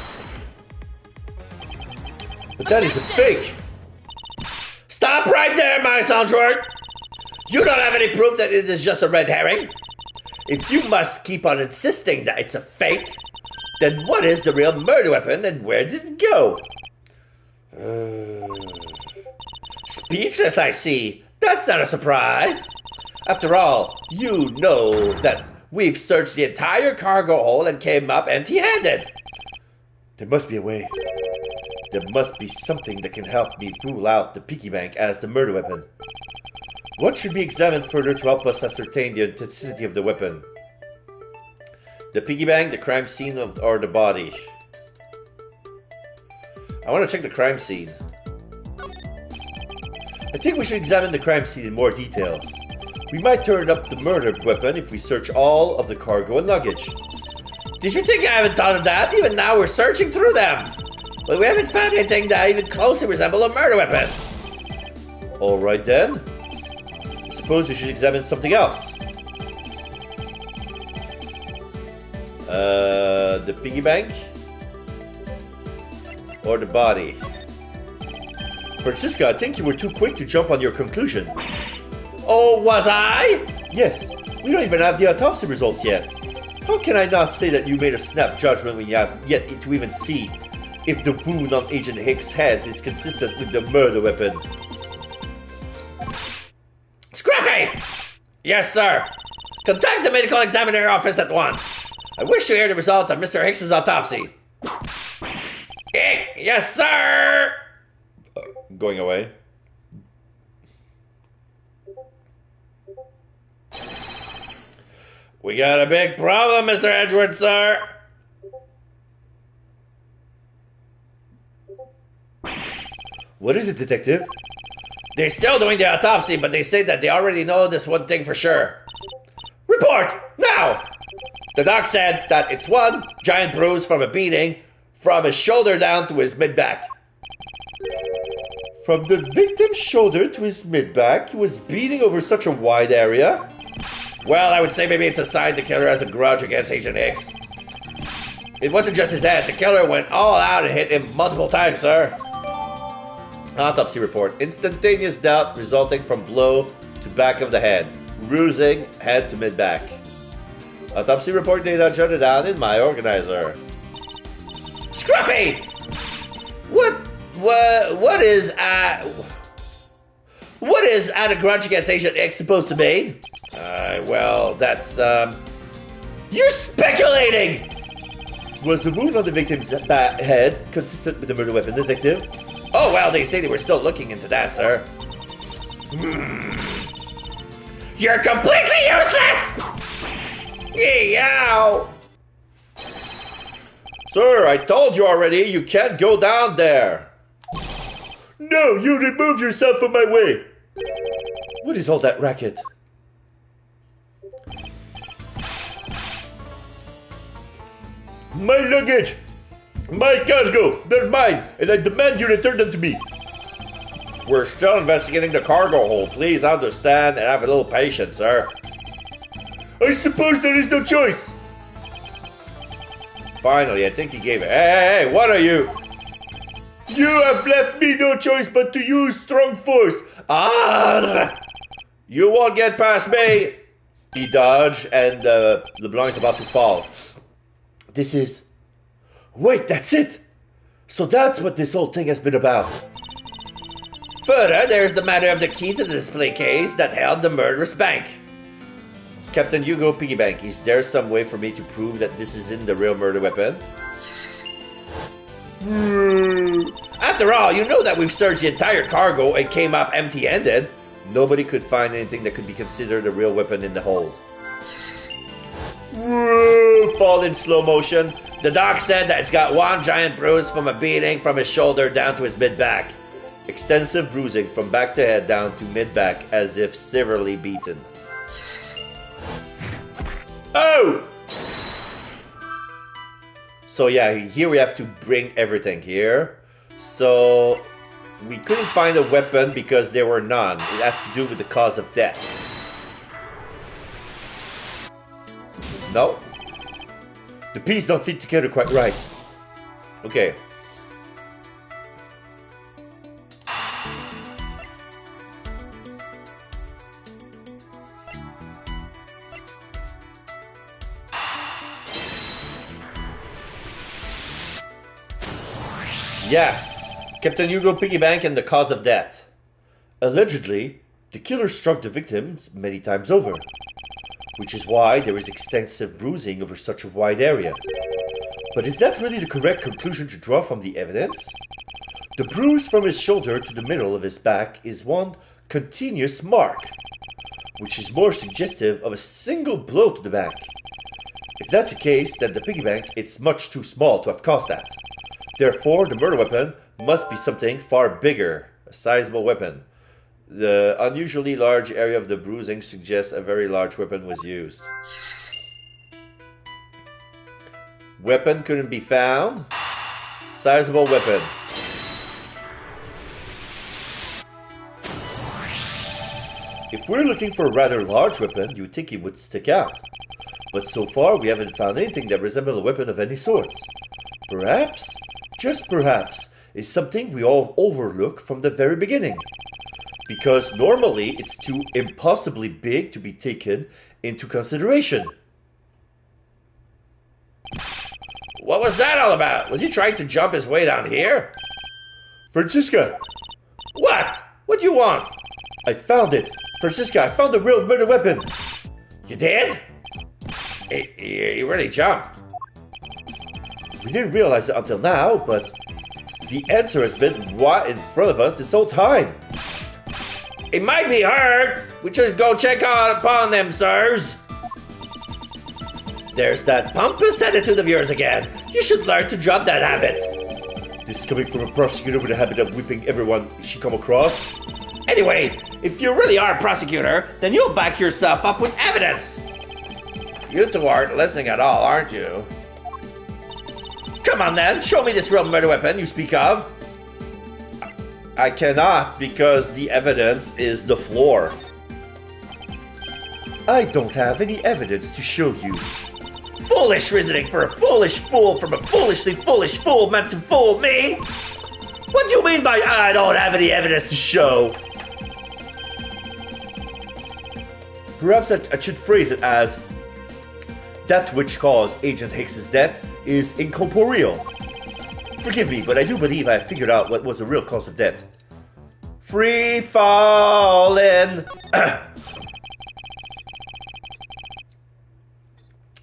But that is a fake! Stop right there, my Soundshort! You don't have any proof that it is just a red herring. If you must keep on insisting that it's a fake, then what is the real murder weapon and where did it go? Speechless, I see. That's not a surprise. After all, you know that we've searched the entire cargo hold and came up empty-handed. There must be a way. There must be something that can help me rule out the piggy bank as the murder weapon. What should be examined further to help us ascertain the authenticity of the weapon? The piggy bank, the crime scene, or the body? I want to check the crime scene. I think we should examine the crime scene in more detail. We might turn up the murder weapon if we search all of the cargo and luggage. Did you think I haven't thought of that? Even now we're searching through them. But we haven't found anything that even closely resembles a murder weapon. Alright then. I suppose we should examine something else. The piggy bank? Or the body? Francisca, I think you were too quick to jump on your conclusion. Oh, was I? Yes, we don't even have the autopsy results yet. How can I not say that you made a snap judgment when you have yet to even see if the wound on Agent Hicks' head is consistent with the murder weapon? Scruffy! Yes, sir. Contact the medical examiner office at once. I wish to hear the result of Mr. Hicks's autopsy. Yes, sir! Going away. We got a big problem, Mr. Edgeworth, sir. What is it, Detective? They're still doing the autopsy, but they say that they already know this one thing for sure. Report, now! The doc said that it's one giant bruise from a beating from his shoulder down to his mid-back. From the victim's shoulder to his mid-back, he was beating over such a wide area? Well, I would say maybe it's a sign the killer has a grudge against Agent Hicks. It wasn't just his head. The killer went all out and hit him multiple times, sir. Autopsy report. Instantaneous doubt resulting from blow to back of the head. Bruising head to mid-back. Autopsy report data jotted down in my organizer. Scruffy! What is at a grudge against Agent X supposed to mean? Well, that's, You're speculating! Was the wound on the victim's head consistent with the murder weapon, Detective? Oh, well, they say they were still looking into that, sir. You're completely useless! Yow! Sir, I told you already, you can't go down there. No, you removed yourself from my way. What is all that racket? My luggage! My cargo! They're mine, and I demand you return them to me. We're still investigating the cargo hold. Please understand and have a little patience, sir. I suppose there is no choice. Finally, I think he gave it. Hey, what are you? You have left me no choice but to use strong force. Ah! You won't get past me! He dodged, and LeBlanc is about to fall. This is... Wait, that's it! So that's what this whole thing has been about. Further, there's the matter of the key to the display case that held the murderous bank. Captain Hugo Piggybank, is there some way for me to prove that this isn't the real murder weapon? After all, you know that we've searched the entire cargo and came up empty-handed. Nobody could find anything that could be considered a real weapon in the hold. Fall in slow motion. The doc said that it's got one giant bruise from a beating from his shoulder down to his mid-back. Extensive bruising from back to head down to mid-back as if severely beaten. Oh! So yeah, here we have to bring everything here. So we couldn't find a weapon because there were none. It has to do with the cause of death. No? The pieces don't fit together quite right. Okay. Yeah, Captain Hugo Piggybank and the cause of death. Allegedly, the killer struck the victims many times over, which is why there is extensive bruising over such a wide area. But is that really the correct conclusion to draw from the evidence? The bruise from his shoulder to the middle of his back is one continuous mark, which is more suggestive of a single blow to the back. If that's the case, then the piggybank is much too small to have caused that. Therefore, the murder weapon must be something far bigger, a sizable weapon. The unusually large area of the bruising suggests a very large weapon was used. Weapon couldn't be found. Sizable weapon. If we're looking for a rather large weapon, you'd think it would stick out. But so far, we haven't found anything that resembles a weapon of any sort. Perhaps, just perhaps, is something we all overlook from the very beginning. Because normally it's too impossibly big to be taken into consideration. What was that all about? Was he trying to jump his way down here? Francisca! What? What do you want? I found it! Francisca, I found the real murder weapon! You did? He really jumped. We didn't realize it until now, but the answer has been right in front of us this whole time. It might be hurt. We should go check out upon them, sirs. There's that pompous attitude of yours again. You should learn to drop that habit. This is coming from a prosecutor with a habit of whipping everyone she come across. Anyway, if you really are a prosecutor, then you'll back yourself up with evidence. You two aren't listening at all, aren't you? Come on then, show me this real murder weapon you speak of. I cannot because the evidence is the floor. I don't have any evidence to show you. Foolish reasoning for a foolish fool from a foolishly foolish fool meant to fool me? What do you mean by I don't have any evidence to show? Perhaps I should phrase it as that which caused Agent Hicks's death is incorporeal. Forgive me, but I do believe I have figured out what was the real cause of death. Free falling!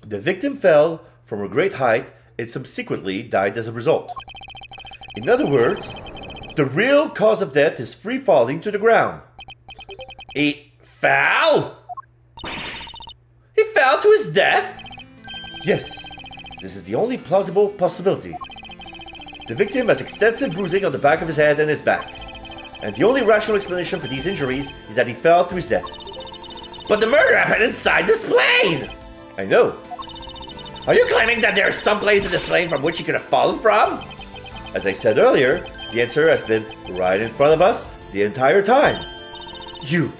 The victim fell from a great height and subsequently died as a result. In other words, the real cause of death is free falling to the ground. He fell? He fell to his death? Yes, this is the only plausible possibility. The victim has extensive bruising on the back of his head and his back. And the only rational explanation for these injuries is that he fell to his death. But the murder happened inside this plane! I know. Are you claiming that there's some place in this plane from which he could have fallen from? As I said earlier, the answer has been right in front of us the entire time. You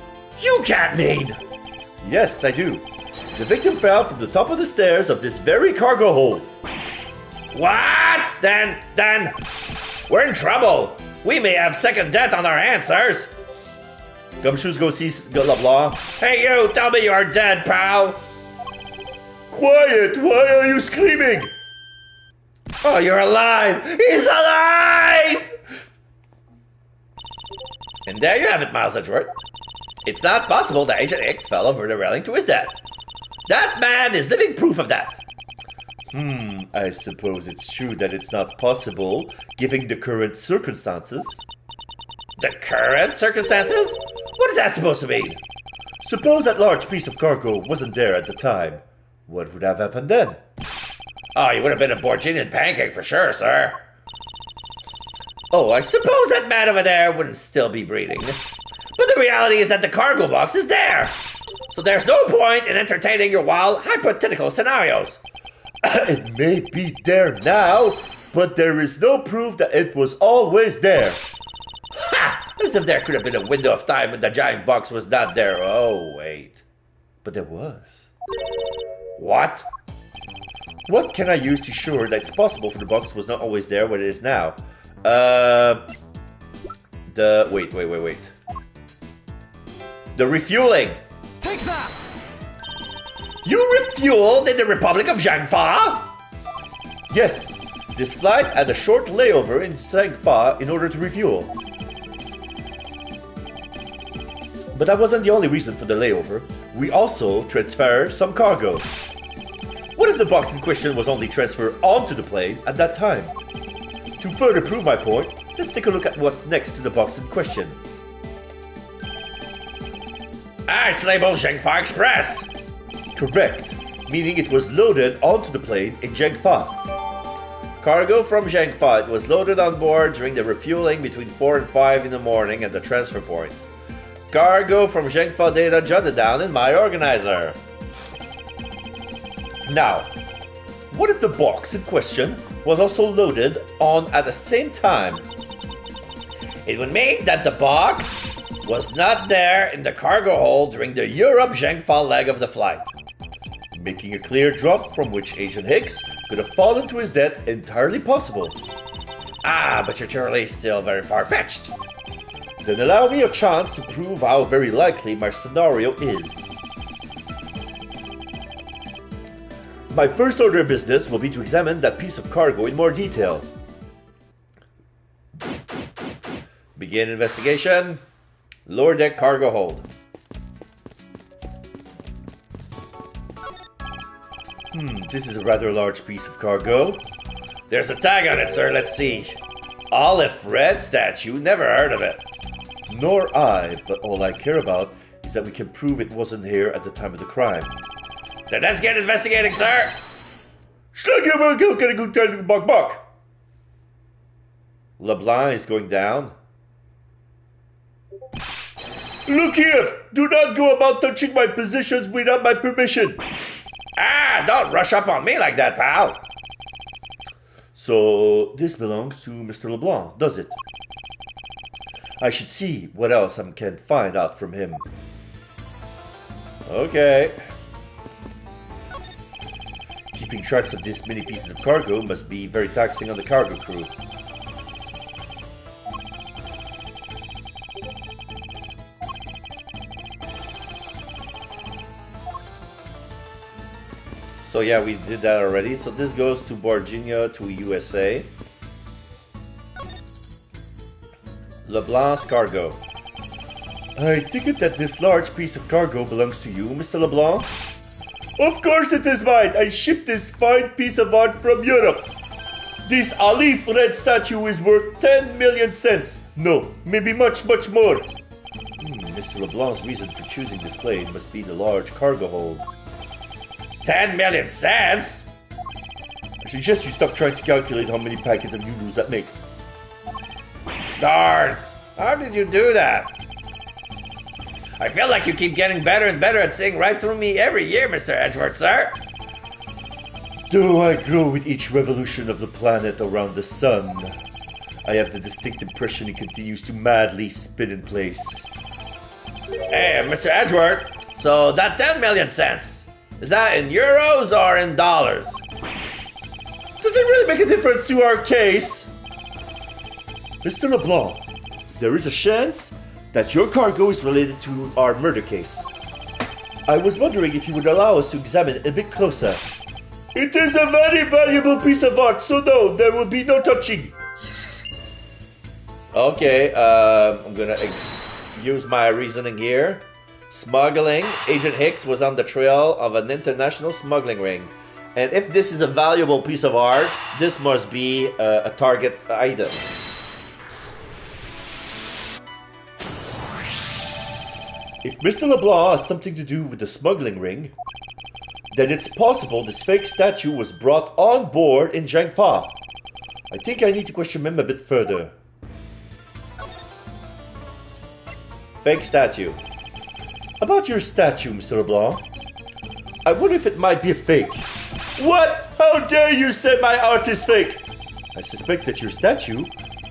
can't mean! Yes, I do. The victim fell from the top of the stairs of this very cargo hold. What? Then, we're in trouble. We may have second death on our hands, sirs. Gumshoes go see LeBlanc. Hey, you, tell me you're dead, pal. Quiet! Why are you screaming? Oh, you're alive. He's alive! And there you have it, Miles Edgeworth. It's not possible that Agent X fell over the railing to his death. That man is living proof of that. I suppose it's true that it's not possible, given the current circumstances. The current circumstances? What is that supposed to mean? Suppose that large piece of cargo wasn't there at the time. What would have happened then? Oh, you would have been a Borginian pancake for sure, sir. Oh, I suppose that man over there wouldn't still be breathing. But the reality is that the cargo box is there. So there's no point in entertaining your wild, hypothetical scenarios. It may be there now, but there is no proof that it was always there. Ha! As if there could have been a window of time when the giant box was not there. Oh, wait. But there was. What? What can I use to assure that it's possible for the box was not always there when it is now? Wait. The refueling. Take that! You refueled in the Republic of Zhangfa? Yes, this flight had a short layover in Zhangfa in order to refuel. But that wasn't the only reason for the layover. We also transferred some cargo. What if the box in question was only transferred onto the plane at that time? To further prove my point, let's take a look at what's next to the box in question. It's labeled Zhangfa Express. Correct, meaning it was loaded onto the plane in Zhangfa. Cargo from Zhangfa was loaded on board during the refueling between 4 and 5 in the morning at the transfer point. Cargo from Zhangfa data jotted down in my organizer. Now, what if the box in question was also loaded on at the same time? It would mean that the box was not there in the cargo hold during the Europe-Zhangfa leg of the flight. Making a clear drop from which Agent Hicks could have fallen to his death entirely possible. But your theory is still very far-fetched. Then allow me a chance to prove how very likely my scenario is. My first order of business will be to examine that piece of cargo in more detail. Begin investigation. Lower deck cargo hold. This is a rather large piece of cargo. There's a tag on it, sir. Let's see. Olive Red statue. Never heard of it. Nor I, but all I care about is that we can prove it wasn't here at the time of the crime. Then let's get investigating, sir. LeBlanc is going down. Look here! Do not go about touching my positions without my permission! Don't rush up on me like that, pal. So, this belongs to Mr. LeBlanc, does it? I should see what else I can find out from him. Okay. Keeping tracks of this many pieces of cargo must be very taxing on the cargo crew. So yeah, we did that already. So this goes to Virginia to USA. LeBlanc's cargo. I take it that this large piece of cargo belongs to you, Mr. LeBlanc? Of course it is mine! I shipped this fine piece of art from Europe! This Olive Red statue is worth 10 million cents! No, maybe much, much more! Mr. LeBlanc's reason for choosing this plane must be the large cargo hold. 10 million cents? I suggest you stop trying to calculate how many packets of noodles that makes. Darn! How did you do that? I feel like you keep getting better and better at seeing right through me every year, Mr. Edgeworth, sir. Do I grow with each revolution of the planet around the sun? I have the distinct impression it continues to madly spin in place. Hey, Mr. Edgeworth, so that 10 million cents, is that in euros or in dollars? The Does it really make a difference to our case? Mr. LeBlanc, there is a chance that your cargo is related to our murder case. I was wondering if you would allow us to examine it a bit closer. It is a very valuable piece of art, so no, there will be no touching. Okay, I'm gonna use my reasoning here. Smuggling. Agent Hicks was on the trail of an international smuggling ring. And if this is a valuable piece of art, this must be a target item. If Mr. LeBlanc has something to do with the smuggling ring, then it's possible this fake statue was brought on board in Jiangfa. I think I need to question him a bit further. Fake statue. About your statue, Mr. LeBlanc, I wonder if it might be a fake. What? How dare you say my art is fake? I suspect that your statue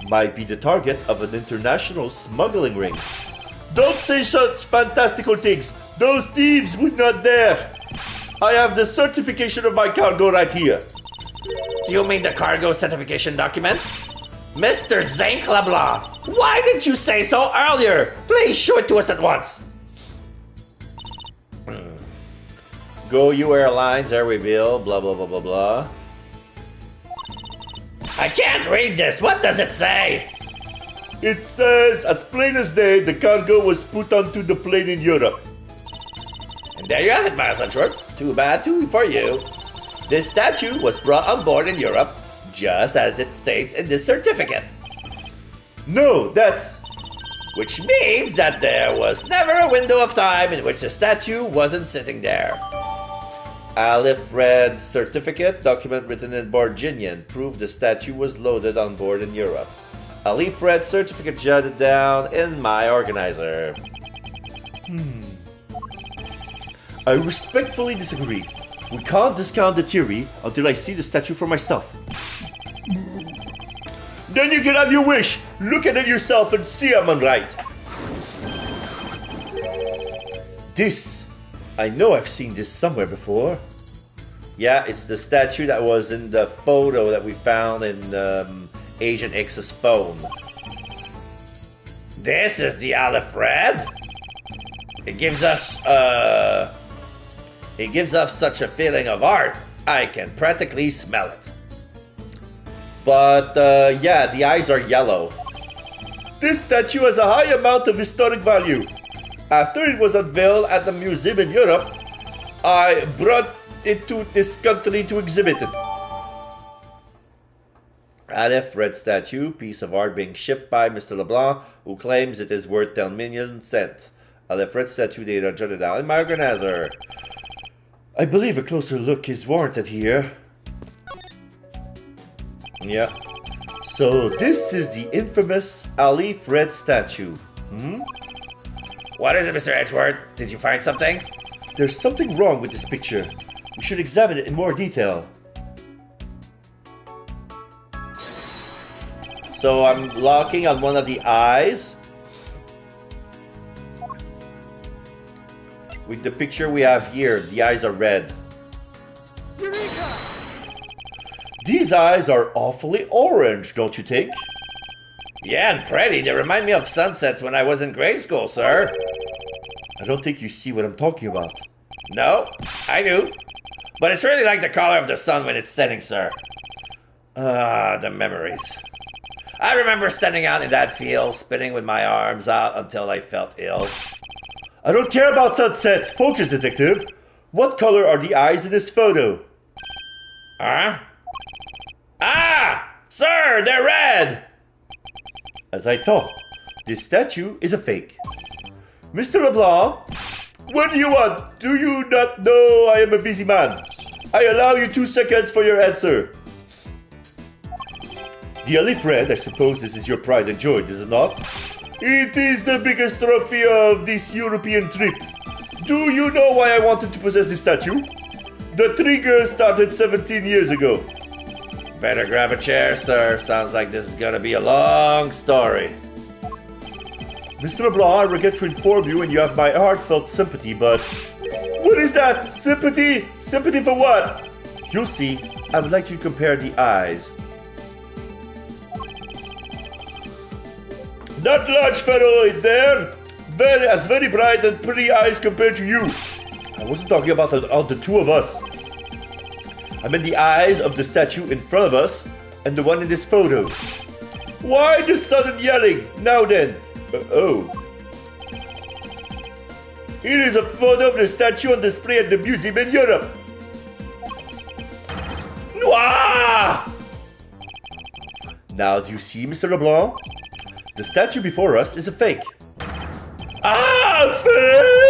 might be the target of an international smuggling ring. Don't say such fantastical things. Those thieves would not dare. I have the certification of my cargo right here. Do you mean the cargo certification document? Mr. Zinc LeBlanc, why didn't you say so earlier? Please show it to us at once. Go U Airlines, Air Reveal, blah blah blah blah blah. I can't read this. What does it say? It says, as plain as day, the cargo was put onto the plane in Europe. And there you have it, Miles Edgeworth. Too bad for you. This statue was brought on board in Europe, just as it states in this certificate. No, that's... Which means that there was never a window of time in which the statue wasn't sitting there. Aleph read certificate, document written in Borginian, proved the statue was loaded on board in Europe. Aleph read certificate jotted down in my organizer. I respectfully disagree. We can't discount the theory until I see the statue for myself. Then you can have your wish. Look at it yourself and see I'm right. This, I know I've seen this somewhere before. Yeah, it's the statue that was in the photo that we found in Agent X's phone. This is the Aleph Red. It gives us such a feeling of art. I can practically smell it. But yeah, the eyes are yellow. This statue has a high amount of historic value. After it was unveiled at the museum in Europe, I brought it to this country to exhibit it. Aleph Red statue, piece of art being shipped by Mr. LeBlanc, who claims it is worth 10 million cents. Aleph Red statue data jotted down in my organizer. I believe a closer look is warranted here. Yeah. So this is the infamous Aleph Red statue. What is it, Mr. Edgeworth? Did you find something? There's something wrong with this picture. We should examine it in more detail. So I'm locking on one of the eyes. With the picture we have here, the eyes are red. Eureka! These eyes are awfully orange, don't you think? Yeah, and pretty. They remind me of sunsets when I was in grade school, sir. I don't think you see what I'm talking about. No, I do. But it's really like the color of the sun when it's setting, sir. Ah, the memories. I remember standing out in that field, spinning with my arms out until I felt ill. I don't care about sunsets. Focus, detective. What color are the eyes in this photo? Huh? Ah! Sir, they're red! As I thought, this statue is a fake. Mr. LeBlanc, what do you want? Do you not know I am a busy man? I allow you 2 seconds for your answer. The Aleph Red, I suppose this is your pride and joy, is it not? It is the biggest trophy of this European trip. Do you know why I wanted to possess this statue? The trigger started 17 years ago. Better grab a chair, sir. Sounds like this is gonna be a long story. Mr. LeBlanc, I regret to inform you and you have my heartfelt sympathy, but... What is that? Sympathy? Sympathy for what? You'll see. I would like you to compare the eyes. That large fellow in there has very bright and pretty eyes compared to you. I wasn't talking about the two of us. I meant the eyes of the statue in front of us and the one in this photo. Why the sudden yelling? Now then. Oh. Here is a photo of the statue on display at the museum in Europe. Noir! Now, do you see, Mr. LeBlanc? The statue before us is a fake. Ah, fake!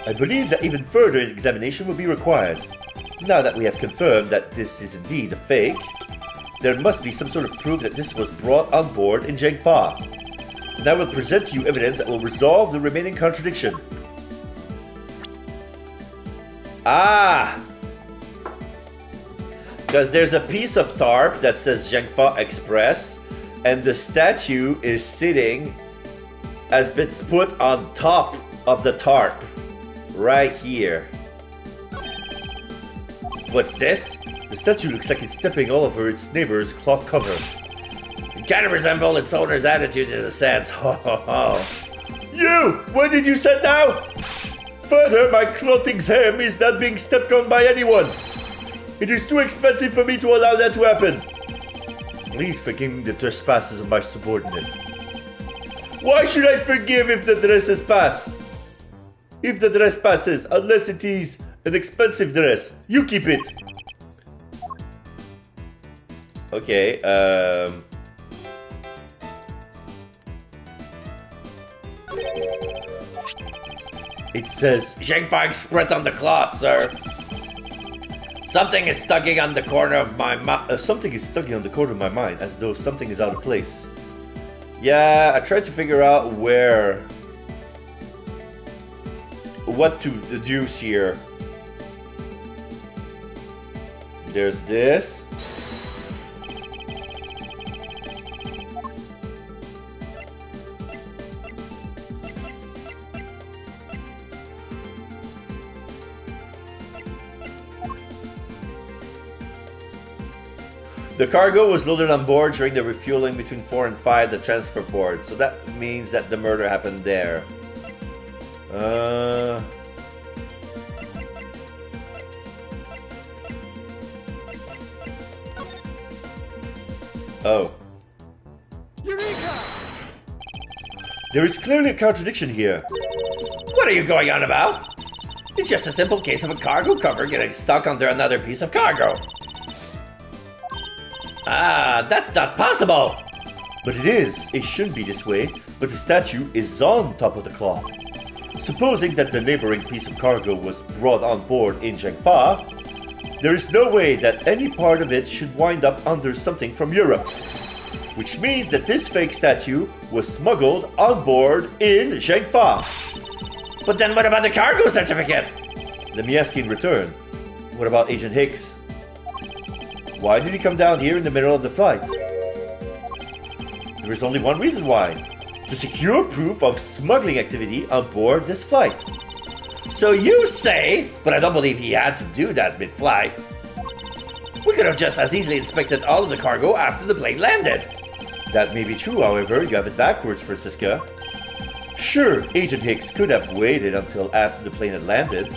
I believe that even further examination will be required. Now that we have confirmed that this is indeed a fake, there must be some sort of proof that this was brought on board in Zhengfa. And I will present to you evidence that will resolve the remaining contradiction. Ah! Because there's a piece of tarp that says Zhengfa Express, and the statue is sitting as it's put on top of the tarp. Right here. What's this? The statue looks like it's stepping all over its neighbor's cloth cover. It kind of resembles its owner's attitude in a sense. Ho ho ho. You! What did you say now? Further, my clothing's hem is not being stepped on by anyone. It is too expensive for me to allow that to happen. Please forgive me the trespasses of my subordinate. Why should I forgive if the dress is passed? If the dress passes, unless it is an expensive dress, you keep it. Okay, it says Zhengfa Express on the cloth, sir. Something is stuck on the corner of my something is stuck on the corner of my mind, as though something is out of place. Yeah, I tried to figure out what to deduce here. There's this. The cargo was loaded on board during the refueling between 4 and 5, the transfer port. So that means that the murder happened there. Oh. Eureka! There is clearly a contradiction here. What are you going on about? It's just a simple case of a cargo cover getting stuck under another piece of cargo. Ah, that's not possible! But it is. It shouldn't be this way, but the statue is on top of the cloth. Supposing that the neighboring piece of cargo was brought on board in Zhengfa, there is no way that any part of it should wind up under something from Europe. Which means that this fake statue was smuggled on board in Zhengfa. But then what about the cargo certificate? Let me ask you in return. What about Agent Hicks? Why did he come down here in the middle of the flight? There is only one reason why. To secure proof of smuggling activity on board this flight. So you say, but I don't believe he had to do that mid-flight. We could have just as easily inspected all of the cargo after the plane landed. That may be true, however, you have it backwards, Francisca. Sure, Agent Hicks could have waited until after the plane had landed,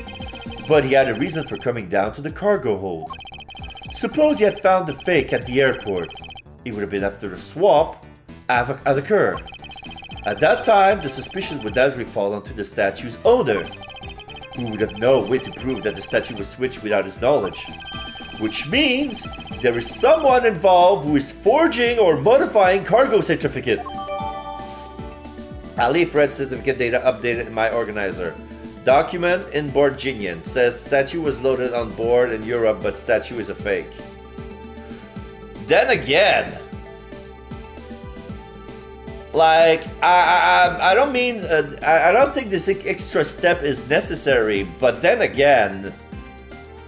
but he had a reason for coming down to the cargo hold. Suppose he had found the fake at the airport. It would have been after the swap had occurred. At that time, the suspicion would naturally fall onto the statue's owner, who would have no way to prove that the statue was switched without his knowledge. Which means there is someone involved who is forging or modifying cargo certificate. I'll leave red certificate data updated in my organizer. Document in board Jinian says statue was loaded on board in Europe, but statue is a fake. Then again, like I don't mean I don't think this extra step is necessary. But then again,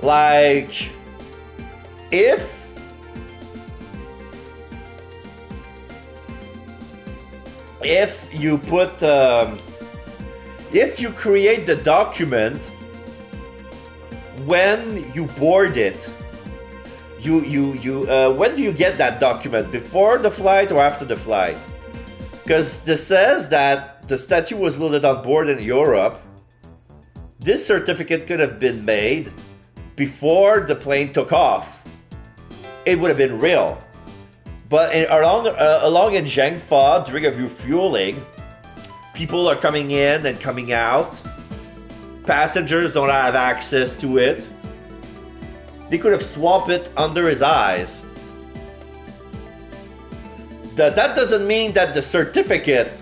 like if you put if you create the document when you board it, when do you get that document? Before the flight or after the flight? Because this says that the statue was loaded on board in Europe. This certificate could have been made before the plane took off. It would have been real. But along in Zhengfa, during a refueling, people are coming in and coming out. Passengers don't have access to it. They could have swapped it under his eyes. That doesn't mean that the certificate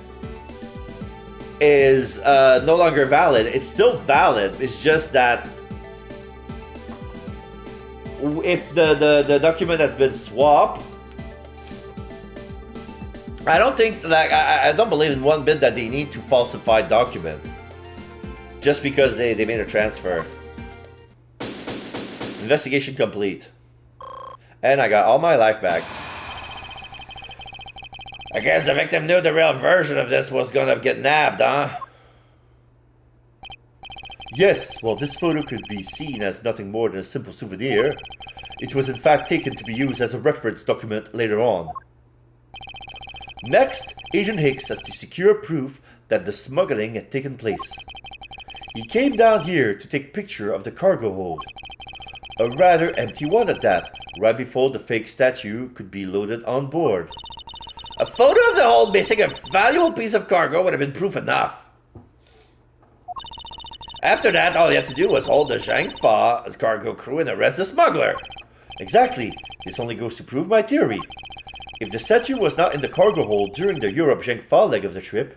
is no longer valid. It's still valid. It's just that if the document has been swapped, I don't think that I don't believe in one bit that they need to falsify documents just because they made a transfer. Investigation complete. And I got all my life back. I guess the victim knew the real version of this was gonna get nabbed, huh? Yes, while this photo could be seen as nothing more than a simple souvenir, it was in fact taken to be used as a reference document later on. Next, Agent Hicks has to secure proof that the smuggling had taken place. He came down here to take a picture of the cargo hold. A rather empty one at that, right before the fake statue could be loaded on board. A photo of the hold missing a valuable piece of cargo would have been proof enough. After that, all you had to do was hold the Zhangfa cargo crew and arrest the smuggler. Exactly. This only goes to prove my theory. If the statue was not in the cargo hold during the Europe-Zhangfa leg of the trip,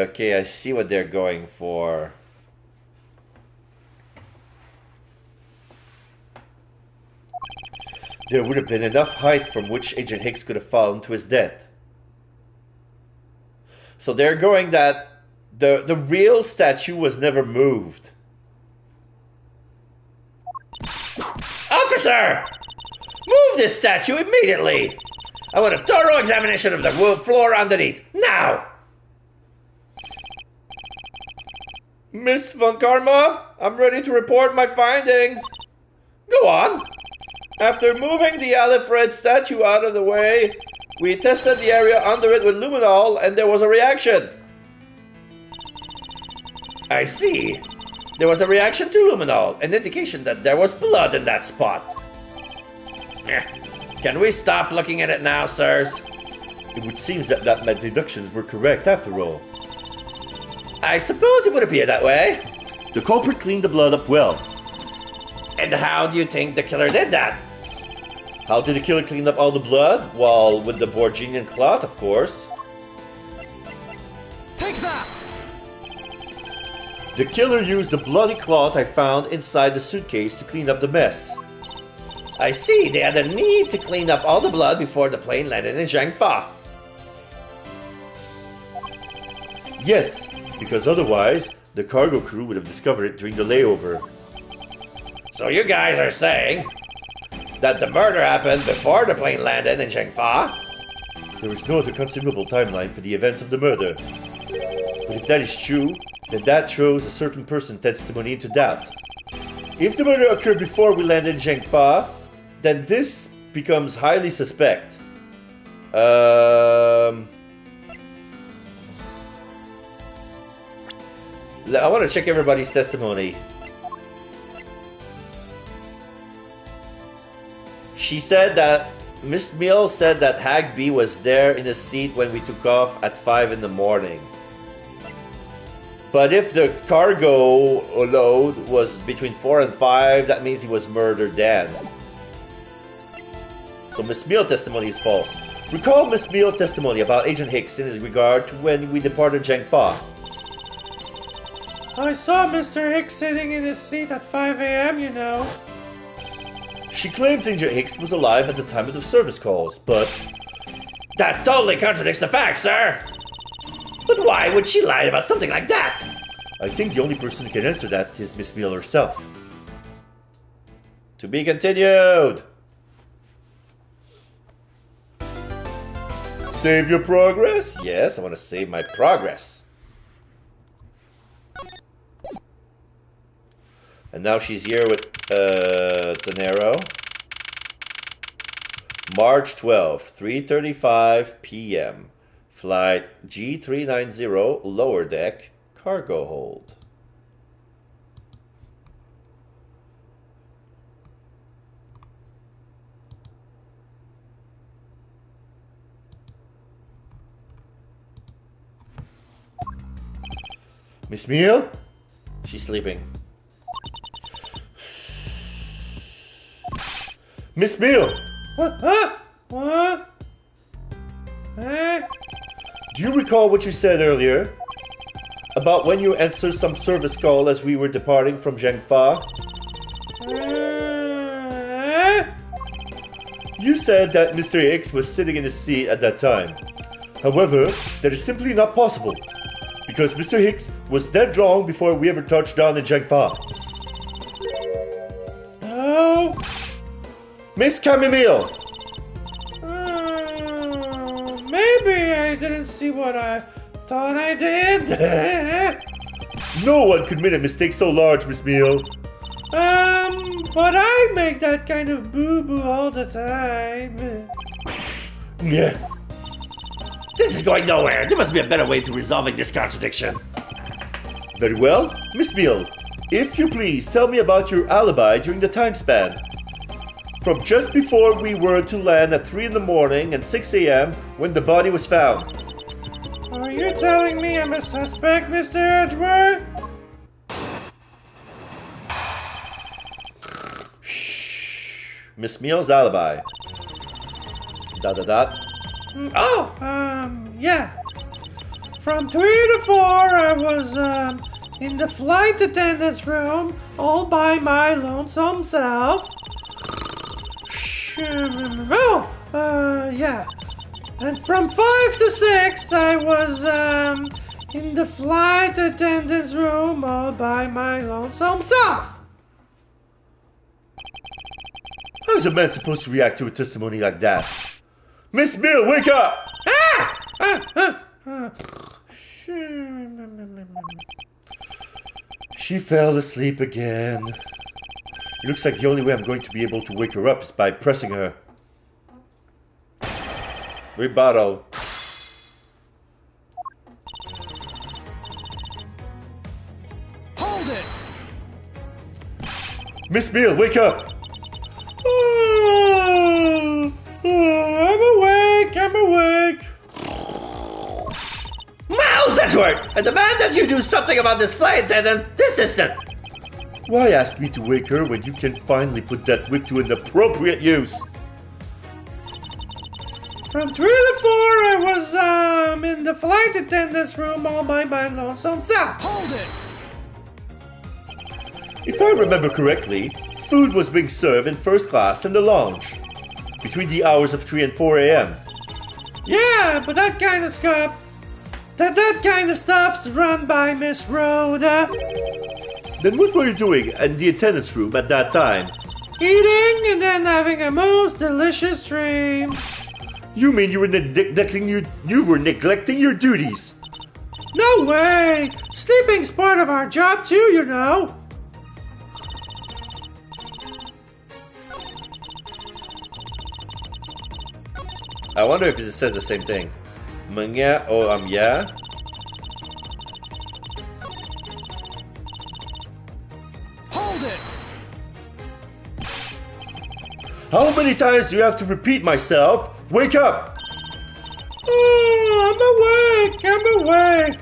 Okay, I see what they're going for. there would have been enough height from which Agent Hicks could have fallen to his death. So they're going that the real statue was never moved. Officer! Move this statue immediately! I want a thorough examination of the wood floor underneath. Now! Miss Von Karma, I'm ready to report my findings. Go on. After moving the Alfred statue out of the way, we tested the area under it with luminol and there was a reaction. I see. There was a reaction to luminol, an indication that there was blood in that spot. Can we stop looking at it now, sirs? It would seem that my deductions were correct after all. I suppose it would appear that way. The culprit cleaned the blood up well. And how do you think the killer did that? How did the killer clean up all the blood? Well, with the Borginian cloth, of course. Take that! The killer used the bloody cloth I found inside the suitcase to clean up the mess. I see. They had a need to clean up all the blood before the plane landed in Zhangfa. Yes, because otherwise, the cargo crew would have discovered it during the layover. So you guys are saying that the murder happened before the plane landed in Zhangfa? There is no other conceivable timeline for the events of the murder. But if that is true, then that throws a certain person's testimony into doubt. If the murder occurred before we landed in Zhangfa, then this becomes highly suspect. I want to check everybody's testimony. She said that Miss Mills said that Hagby was there in his seat when we took off at 5 in the morning. But if the cargo load was between 4 and 5, that means he was murdered then. So Miss Mills' testimony is false. Recall Miss Mills' testimony about Agent Hicks in his regard to when we departed Zhangfa. I saw Mr. Hicks sitting in his seat at 5 a.m., you know. She claims Agent Hicks was alive at the time of the service calls, but... That totally contradicts the facts, sir! But why would she lie about something like that? I think the only person who can answer that is Miss Mills herself. To be continued! save your progress? Yes, I want to save my progress. And now she's here with Dinero. March 12th, 3:35 p.m. Flight G390, lower deck, cargo hold. Miss Meal? She's sleeping. Miss Meal! What? Do you recall what you said earlier? About when you answered some service call as we were departing from Zhengfa? You said that Mr. X was sitting in his seat at that time. However, that is simply not possible, because Mr. Hicks was dead long before we ever touched down in Zhengfa. Oh. Miss Camille! Maybe I didn't see what I thought I did. No one could commit a mistake so large, Miss Meal. But I make that kind of boo-boo all the time. Yeah. This is going nowhere. There must be a better way to resolving this contradiction. Very well. Miss Meal, if you please, tell me about your alibi during the time span. From just before we were to land at 3 in the morning and 6 a.m. when the body was found. Are you telling me I'm a suspect, Mr. Edgeworth? Shh. Miss Meal's alibi. ... Yeah. From 3 to 4, I was, in the flight attendant's room all by my lonesome self. Yeah. And from 5 to 6, I was, in the flight attendant's room all by my lonesome self. How is a man supposed to react to a testimony like that? Miss Meal, wake up! She fell asleep again. It looks like the only way I'm going to be able to wake her up is by pressing her. Rebuttal. Hold it! Miss Meal, wake up! I'm awake. Miles Edgeworth! I demand that you do something about this flight attendant this instant! Why ask me to wake her when you can finally put that wig to an appropriate use? From 3 to 4, I was, in the flight attendant's room all by my lonesome self. Hold it! If I remember correctly, food was being served in first class in the lounge between the hours of 3 and 4 a.m. Yeah, but that kind of stuff's run by Miss Rhoda. Then what were you doing in the attendance room at that time? Eating and then having a most delicious dream. You mean you were neglecting your duties? No way! Sleeping's part of our job too, you know. I wonder if it says the same thing. Manya o amya? Hold it! How many times do you have to repeat myself? Wake up! Oh, I'm awake.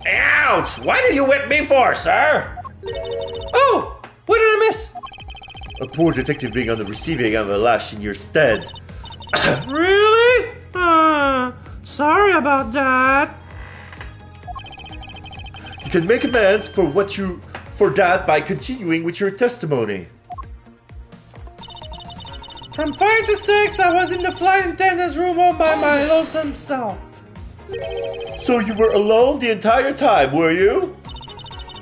Ouch! Why did you whip me for, sir? Oh, what did I miss? A poor detective being on the receiving end of a lash in your stead. Really? Sorry about that. You can make amends for that by continuing with your testimony. From 5 to 6, I was in the flight attendant's room all by my lonesome self. So you were alone the entire time, were you?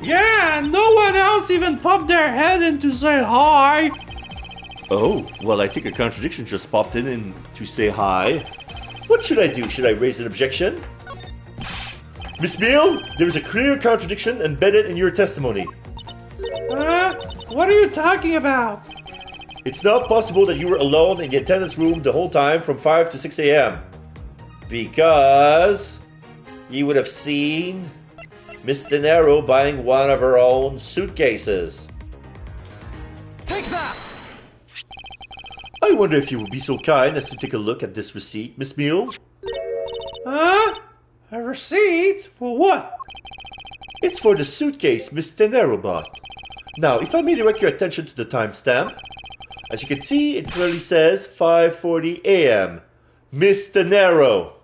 Yeah, no one else even popped their head in to say hi. Oh, well, I think a contradiction just popped in to say hi. What should I do? Should I raise an objection? Miss Beale, there is a clear contradiction embedded in your testimony. What are you talking about? It's not possible that you were alone in the attendance room the whole time from 5 to 6 a.m. Because you would have seen Miss Dinero buying one of her own suitcases. Take that! I wonder if you would be so kind as to take a look at this receipt, Miss Beale. A receipt? For what? It's for the suitcase Miss Dinero bought. Now, if I may direct your attention to the timestamp, as you can see, it clearly says 5:40 a.m. Miss Dinero.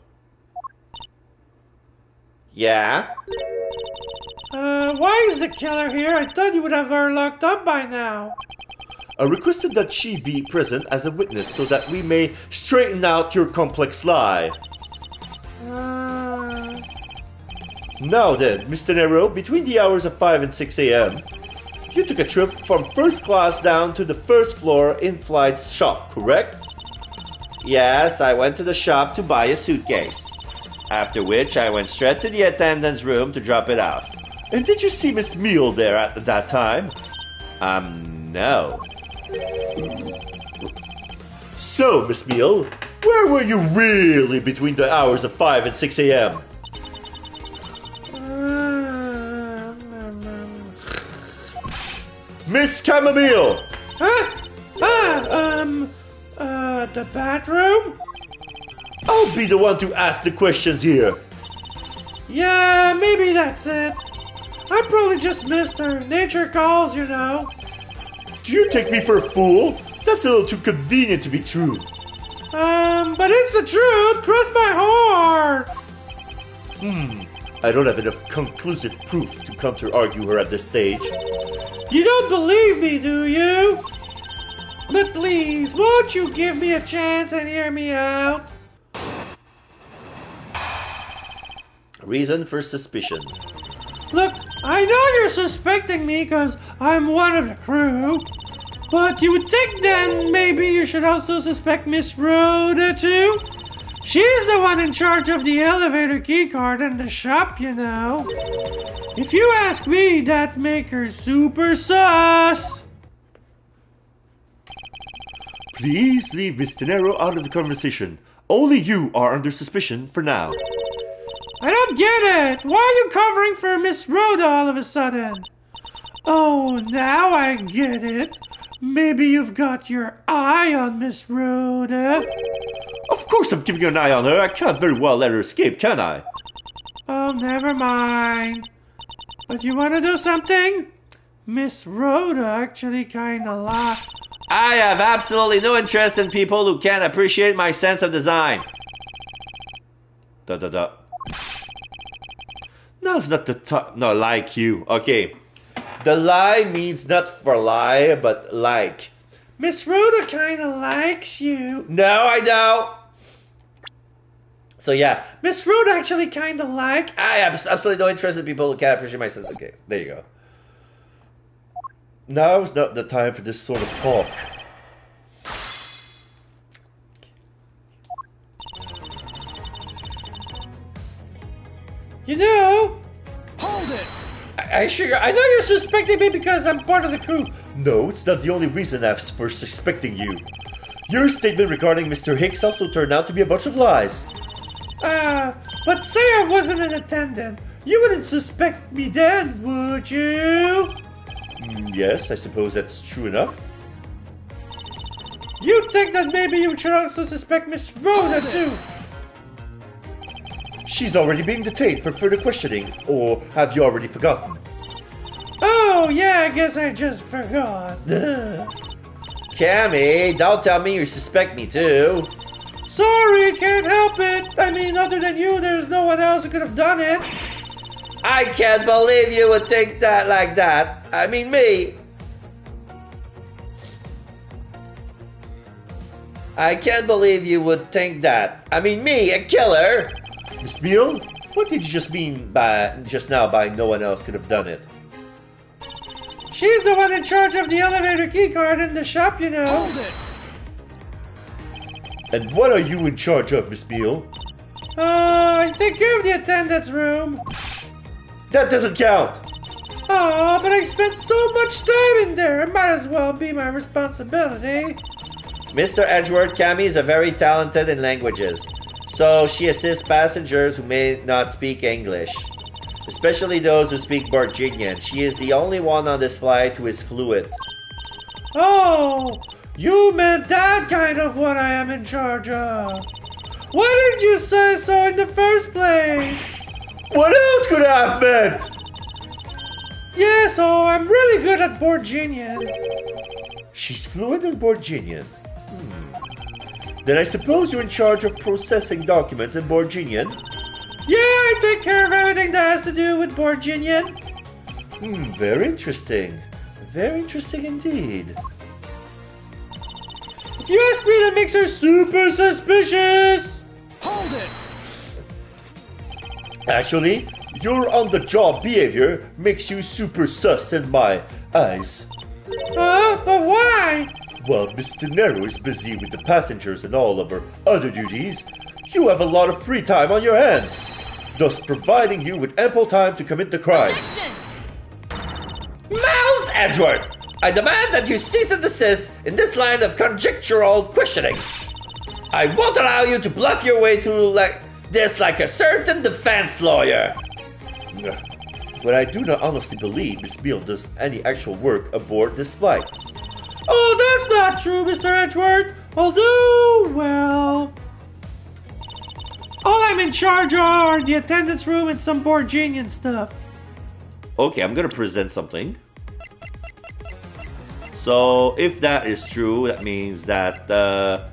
Yeah? Why is the killer here? I thought you would have her locked up by now. I requested that she be present as a witness so that we may straighten out your complex lie. Now then, Mr. Nero, between the hours of 5 and 6 a.m., you took a trip from first class down to the first floor in-flight's shop, correct? Yes, I went to the shop to buy a suitcase. After which, I went straight to the attendant's room to drop it off. And did you see Miss Meal there at that time? No. So, Miss Meal, where were you really between the hours of 5 and 6 a.m.? Miss Chamomile! The bathroom? I'll be the one to ask the questions here. Yeah, maybe that's it. I probably just missed her. Nature calls, you know. Do you take me for a fool? That's a little too convenient to be true. But it's the truth. Cross my heart. I don't have enough conclusive proof to counter-argue her at this stage. You don't believe me, do you? But please, won't you give me a chance and hear me out? Reason for suspicion. Look, I know you're suspecting me because I'm one of the crew. But you would think then maybe you should also suspect Miss Rhoda too? She's the one in charge of the elevator keycard in the shop, you know. If you ask me, that makes her super sus. Please leave Miss Dinero out of the conversation. Only you are under suspicion for now. I don't get it. Why are you covering for Miss Rhoda all of a sudden? Oh, now I get it. Maybe you've got your eye on Miss Rhoda. Of course I'm keeping an eye on her. I can't very well let her escape, can I? Oh, never mind. But you want to do something? Miss Rhoda actually kind of lied. I have absolutely no interest in people who can't appreciate my sense of design. Now's not the time. No, like you. Okay. The lie means not for lie, but like. Miss Rhoda kind of likes you. No, I don't. So yeah, Miss Rhoda actually kind of I have absolutely no interest in people who can't appreciate my sense of design. There you go. Now's not the time for this sort of talk. You know, Hold it! I know you're suspecting me because I'm part of the crew. No, it's not the only reason I'm for suspecting you. Your statement regarding Mr. Hicks also turned out to be a bunch of lies. But say I wasn't an attendant. You wouldn't suspect me then, would you? Yes, I suppose that's true enough. You think that maybe you should also suspect Miss Rhoda too? She's already being detained for further questioning, or have you already forgotten? Oh, yeah, I guess I just forgot. Cammy, don't tell me you suspect me too. Sorry, can't help it. I mean, other than you, there's no one else who could have done it. I can't believe you would think that like that. I mean, me. I can't believe you would think that. I mean, me, a killer. Miss Beale, what did you just mean by just now by no one else could have done it? She's the one in charge of the elevator keycard in the shop, you know. Hold it! And what are you in charge of, Miss Beale? I take care of the attendance room. That doesn't count! Oh, but I spent so much time in there. It might as well be my responsibility. Mr. Edgeworth, Cammy is very talented in languages, so she assists passengers who may not speak English, especially those who speak Borginian. She is the only one on this flight who is fluent. Oh, you meant that kind of what I am in charge of. Why didn't you say so in the first place? What else could I have meant? Yeah, so I'm really good at Borginian. She's fluent in Borginian. Then I suppose you're in charge of processing documents in Borginian? Yeah, I take care of everything that has to do with Borginian. Very interesting. Very interesting indeed. If you ask me, that makes her super suspicious. Hold it! Actually, your on-the-job behavior makes you super sus in my eyes. But why? While Miss De Niro is busy with the passengers and all of her other duties, you have a lot of free time on your hands, thus providing you with ample time to commit the crime. Mouse Edgeworth! I demand that you cease and desist in this line of conjectural questioning. I won't allow you to bluff your way through like a certain defense lawyer. But I do not honestly believe Miss Beale does any actual work aboard this flight. Oh, that's not true, Mr. Edgeworth. Although, well, all I'm in charge of are the attendance room and some Borginian stuff. Okay, I'm gonna present something. So, if that is true, that means that the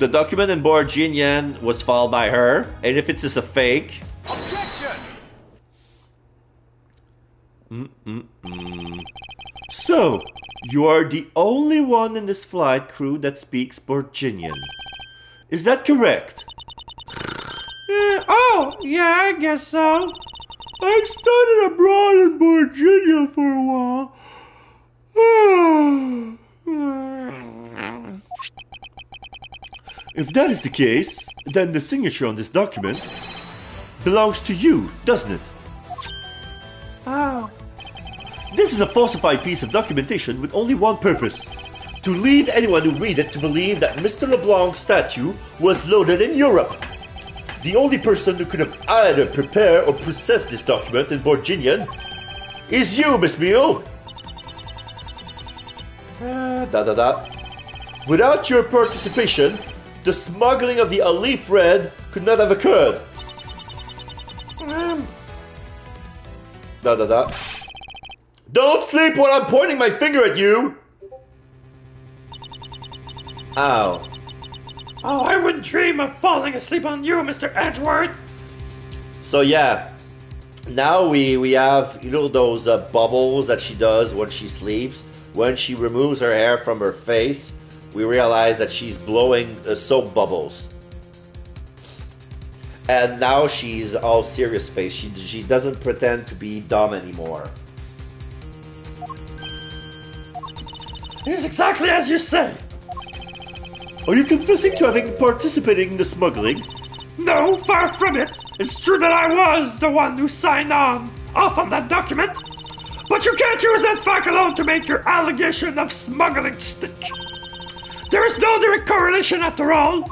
document in Borginian was filed by her, and if it's just a fake... Objection! So, you are the only one in this flight crew that speaks Borginian. Is that correct? Yeah, I guess so. I studied abroad in Virginia for a while. If that is the case, then the signature on this document belongs to you, doesn't it? Oh. This is a falsified piece of documentation with only one purpose: to lead anyone who read it to believe that Mr. LeBlanc's statue was loaded in Europe. The only person who could have either prepared or processed this document in Borginian is you, Miss Beale. Without your participation, the smuggling of the Alif Red could not have occurred. Don't sleep while I'm pointing my finger at you! Ow. Oh, I wouldn't dream of falling asleep on you, Mr. Edgeworth. So yeah, now we have, you know, those bubbles that she does when she sleeps. When she removes her hair from her face, we realize that she's blowing soap bubbles. And now she's all serious face. She doesn't pretend to be dumb anymore. It is exactly as you say. Are you confessing to having participated in the smuggling? No, far from it. It's true that I was the one who signed off on that document. But you can't use that fact alone to make your allegation of smuggling stick. There is no direct correlation after all.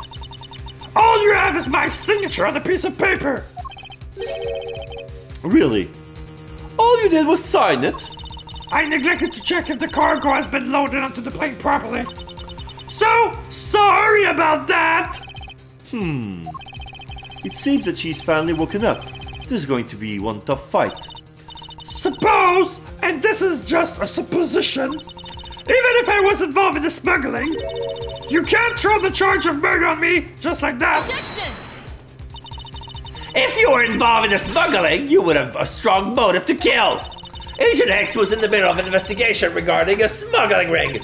All you have is my signature on a piece of paper. Really? All you did was sign it? I neglected to check if the cargo has been loaded onto the plane properly. So, sorry about that. It seems that she's finally woken up. This is going to be one tough fight. Suppose, and this is just a supposition, even if I was involved in the smuggling, you can't throw the charge of murder on me just like that. Objection! If you were involved in the smuggling, you would have a strong motive to kill. Agent X was in the middle of an investigation regarding a smuggling ring.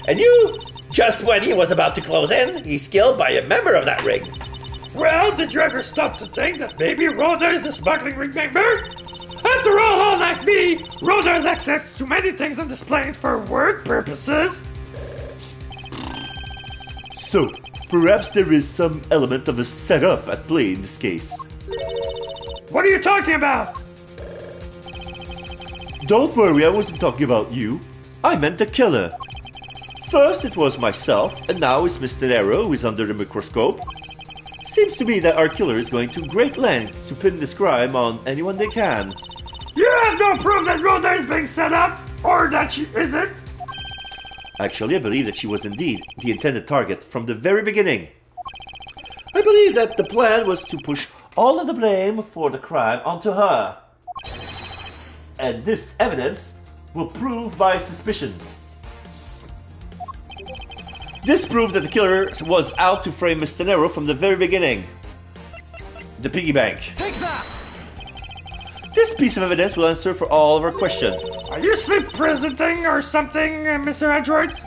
And you, just when he was about to close in, he's killed by a member of that ring. Well, did you ever stop to think that maybe Rhoda is a smuggling ring member? After all, like me, Rhoda has access to many things on this plane for work purposes. So, perhaps there is some element of a setup at play in this case. What are you talking about? Don't worry, I wasn't talking about you. I meant the killer. First it was myself, and now it's Mr. Nero who is under the microscope. Seems to me that our killer is going to great lengths to pin this crime on anyone they can. You have no proof that Rhoda is being set up, or that she isn't? Actually, I believe that she was indeed the intended target from the very beginning. I believe that the plan was to push all of the blame for the crime onto her. And this evidence will prove my suspicions. This proved that the killer was out to frame Mr. Nero from the very beginning. The piggy bank. Take that! This piece of evidence will answer for all of our questions. Are you sleep presenting or something, Mr. Edgeworth?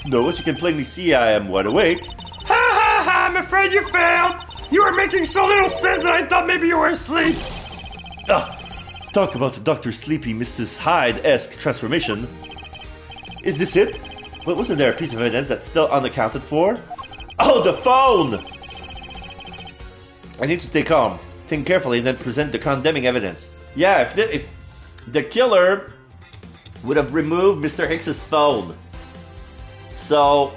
No, as you can plainly see, I am wide awake. Ha ha ha! I'm afraid you failed. You were making so little sense that I thought maybe you were asleep. Talk about Dr. Sleepy Mrs. Hyde-esque transformation. Is this it? But wasn't there a piece of evidence that's still unaccounted for? Oh, the phone! I need to stay calm, think carefully, and then present the condemning evidence. Yeah, if the killer would have removed Mr. Hicks's phone. So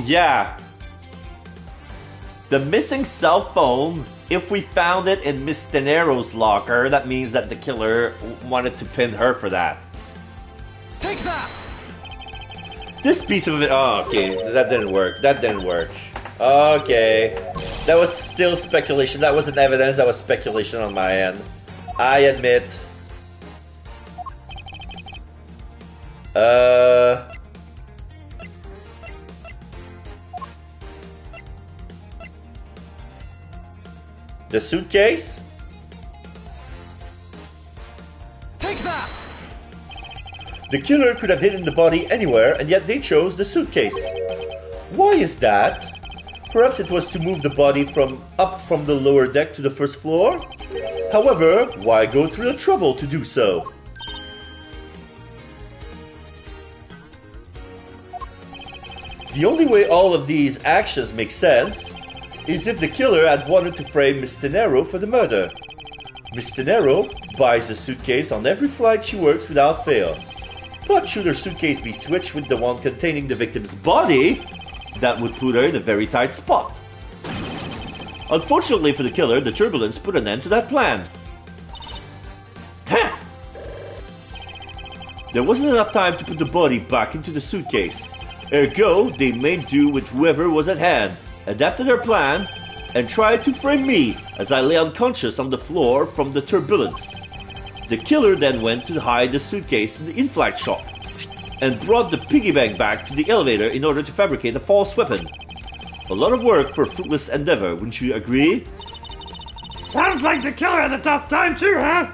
yeah. The missing cell phone, if we found it in Miss De Niro's locker, that means that the killer wanted to pin her for that. Take that! This piece of it... Oh, okay, that didn't work. That didn't work. Okay. That was still speculation. That wasn't evidence. That was speculation on my end. I admit. The suitcase? Take that! The killer could have hidden the body anywhere, and yet they chose the suitcase. Why is that? Perhaps it was to move the body up from the lower deck to the first floor? However, why go through the trouble to do so? The only way all of these actions make sense is if the killer had wanted to frame Miss De Niro for the murder. Miss De Niro buys a suitcase on every flight she works without fail. But should her suitcase be switched with the one containing the victim's body, that would put her in a very tight spot. Unfortunately for the killer, the turbulence put an end to that plan. There wasn't enough time to put the body back into the suitcase. Ergo, they made do with whoever was at hand, adapted their plan, and tried to frame me as I lay unconscious on the floor from the turbulence. The killer then went to hide the suitcase in the in-flight shop and brought the piggy bank back to the elevator in order to fabricate a false weapon. A lot of work for a fruitless endeavor, wouldn't you agree? Sounds like the killer had a tough time too, huh?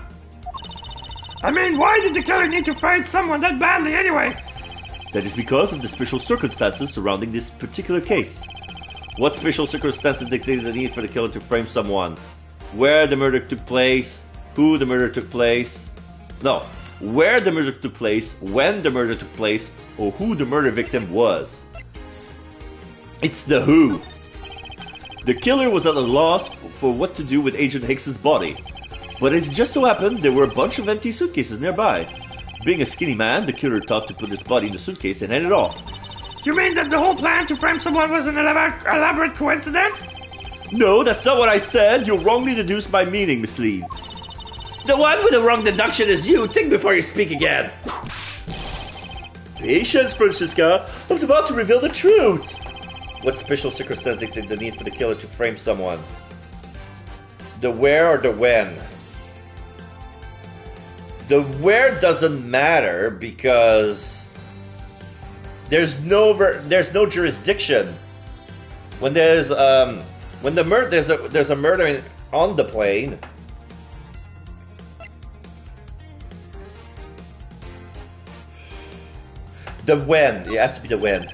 I mean, why did the killer need to fight someone that badly anyway? That is because of the special circumstances surrounding this particular case. What special circumstances dictated the need for the killer to frame someone? Where the murder took place? Who the murder took place? No, where the murder took place, when the murder took place, or who the murder victim was. It's the who. The killer was at a loss for what to do with Agent Hicks's body. But as it just so happened, there were a bunch of empty suitcases nearby. Being a skinny man, the killer thought to put his body in the suitcase and hand it off. You mean that the whole plan to frame someone was an elaborate coincidence? No, that's not what I said. You wrongly deduced my meaning, Miss Lee. The one with the wrong deduction is you. Think before you speak again. Patience, Francisca. I was about to reveal the truth. What special circumstance dictated the need for the killer to frame someone? The where or the when? The where doesn't matter because there's no jurisdiction. When there's a murder on the plane. The when, it has to be the when.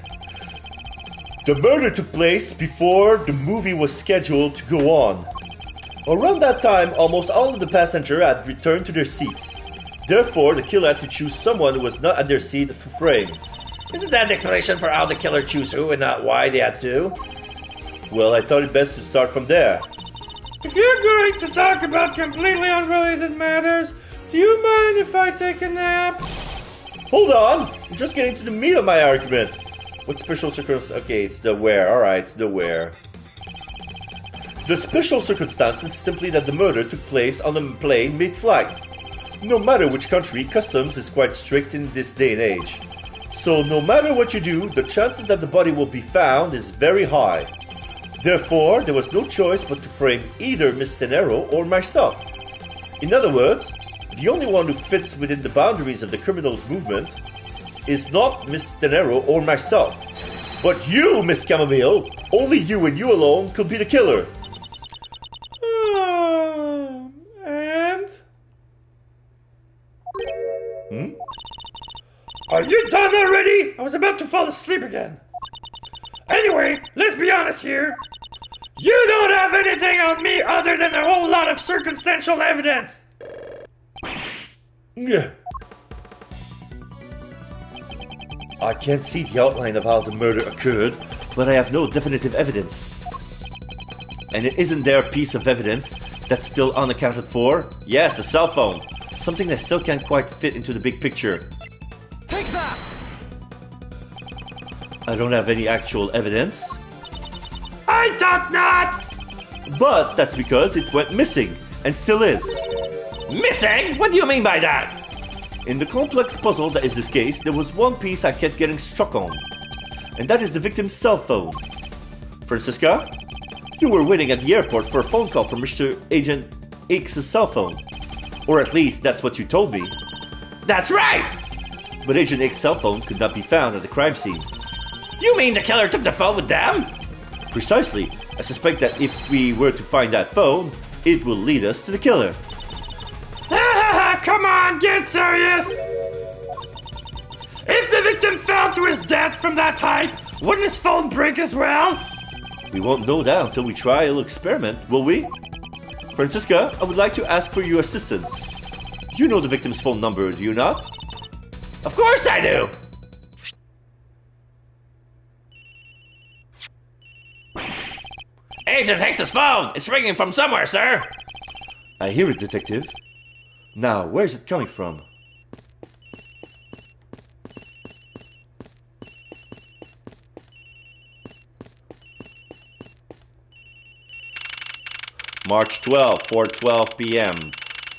The murder took place before the movie was scheduled to go on. Around that time, almost all of the passengers had returned to their seats. Therefore, the killer had to choose someone who was not at their seat for frame. Isn't that an explanation for how the killer chose who and not why they had to? Well, I thought it best to start from there. If you're going to talk about completely unrelated matters, do you mind if I take a nap? Hold on! I'm just getting to the meat of my argument. What special circumstances? Okay, it's the where. Alright, it's the where. The special circumstance is simply that the murder took place on a plane mid-flight. No matter which country, customs is quite strict in this day and age. So no matter what you do, the chances that the body will be found is very high. Therefore, there was no choice but to frame either Miss Tenero or myself. In other words, the only one who fits within the boundaries of the criminal's movement is not Miss Tenero or myself, but you, Miss Chamomile. Only you and you alone could be the killer. And? Are you done already? I was about to fall asleep again. Anyway, let's be honest here. You don't have anything on me other than a whole lot of circumstantial evidence. Yeah. I can't see the outline of how the murder occurred, but I have no definitive evidence. And it isn't there a piece of evidence that's still unaccounted for? Yes, a cell phone. Something that still can't quite fit into the big picture. Take that! I don't have any actual evidence. I thought not! But that's because it went missing, and still is. Missing? What do you mean by that? In the complex puzzle that is this case, there was one piece I kept getting struck on. And that is the victim's cell phone. Francisca, you were waiting at the airport for a phone call from Mr. Agent X's cell phone. Or at least that's what you told me. That's right! But Agent X's cell phone could not be found at the crime scene. You mean the killer took the phone with them? Precisely. I suspect that if we were to find that phone, it will lead us to the killer. Come on, get serious! If the victim fell to his death from that height, wouldn't his phone break as well? We won't know that until we try a little experiment, will we? Francisca, I would like to ask for your assistance. You know the victim's phone number, do you not? Of course I do! Agent takes his phone! It's ringing from somewhere, sir! I hear it, detective. Now, where is it coming from? March 12, 4:12 p.m.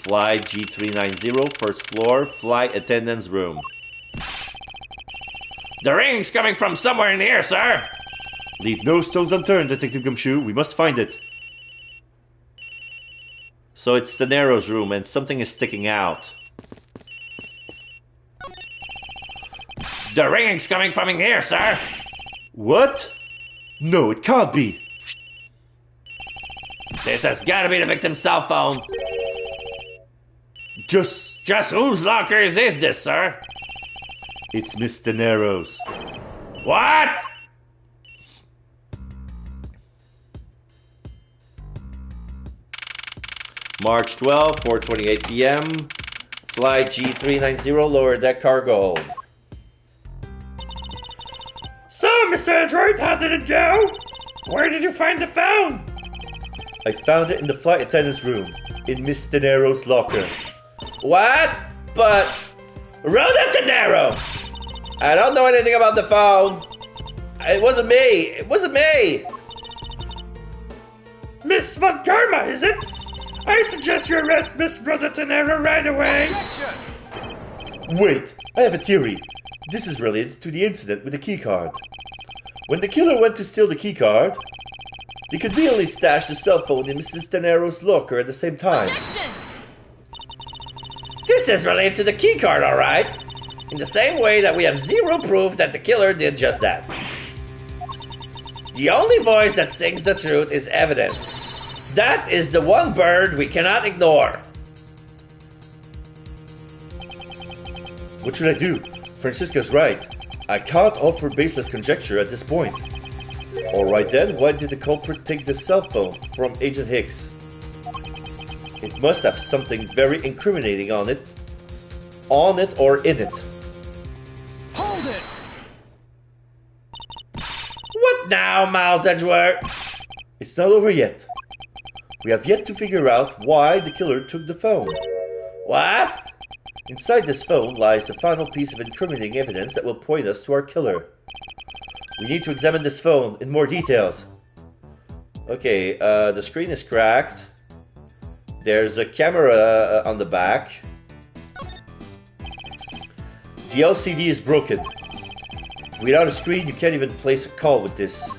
Flight G390, first floor, flight attendant's room. The ring's coming from somewhere in here, sir! Leave no stones unturned, Detective Gumshoe. We must find it. So it's the Nero's room and something is sticking out. The ringing's coming from in here, sir! What? No, it can't be. This has gotta be the victim's cell phone. Just whose lockers is this, sir? It's Mr. Nero's. What? March 12, 4:28 p.m. Flight G390, lower deck cargo hold. So, Mr. Android, how did it go? Where did you find the phone? I found it in the flight attendant's room, in Mr. Nero's locker. What? But... Rhoda Tenero! I don't know anything about the phone. It wasn't me. It wasn't me. Miss Von Karma, is it? I suggest you arrest Miss Rhoda Tenero right away. Wait, I have a theory. This is related to the incident with the keycard. When the killer went to steal the keycard, they could really stash the cell phone in Mrs. Tenero's locker at the same time. This is related to the keycard, alright? In the same way that we have zero proof that the killer did just that. The only voice that sings the truth is evidence. That is the one bird we cannot ignore. What should I do? Francisca's right. I can't offer baseless conjecture at this point. Alright then, why did the culprit take the cell phone from Agent Hicks? It must have something very incriminating on it or in it. Hold it! What now, Miles Edgeworth? It's not over yet. We have yet to figure out why the killer took the phone. What? Inside this phone lies the final piece of incriminating evidence that will point us to our killer. We need to examine this phone in more details. Okay, the screen is cracked. There's a camera on the back. The LCD is broken. Without a screen, you can't even place a call with this.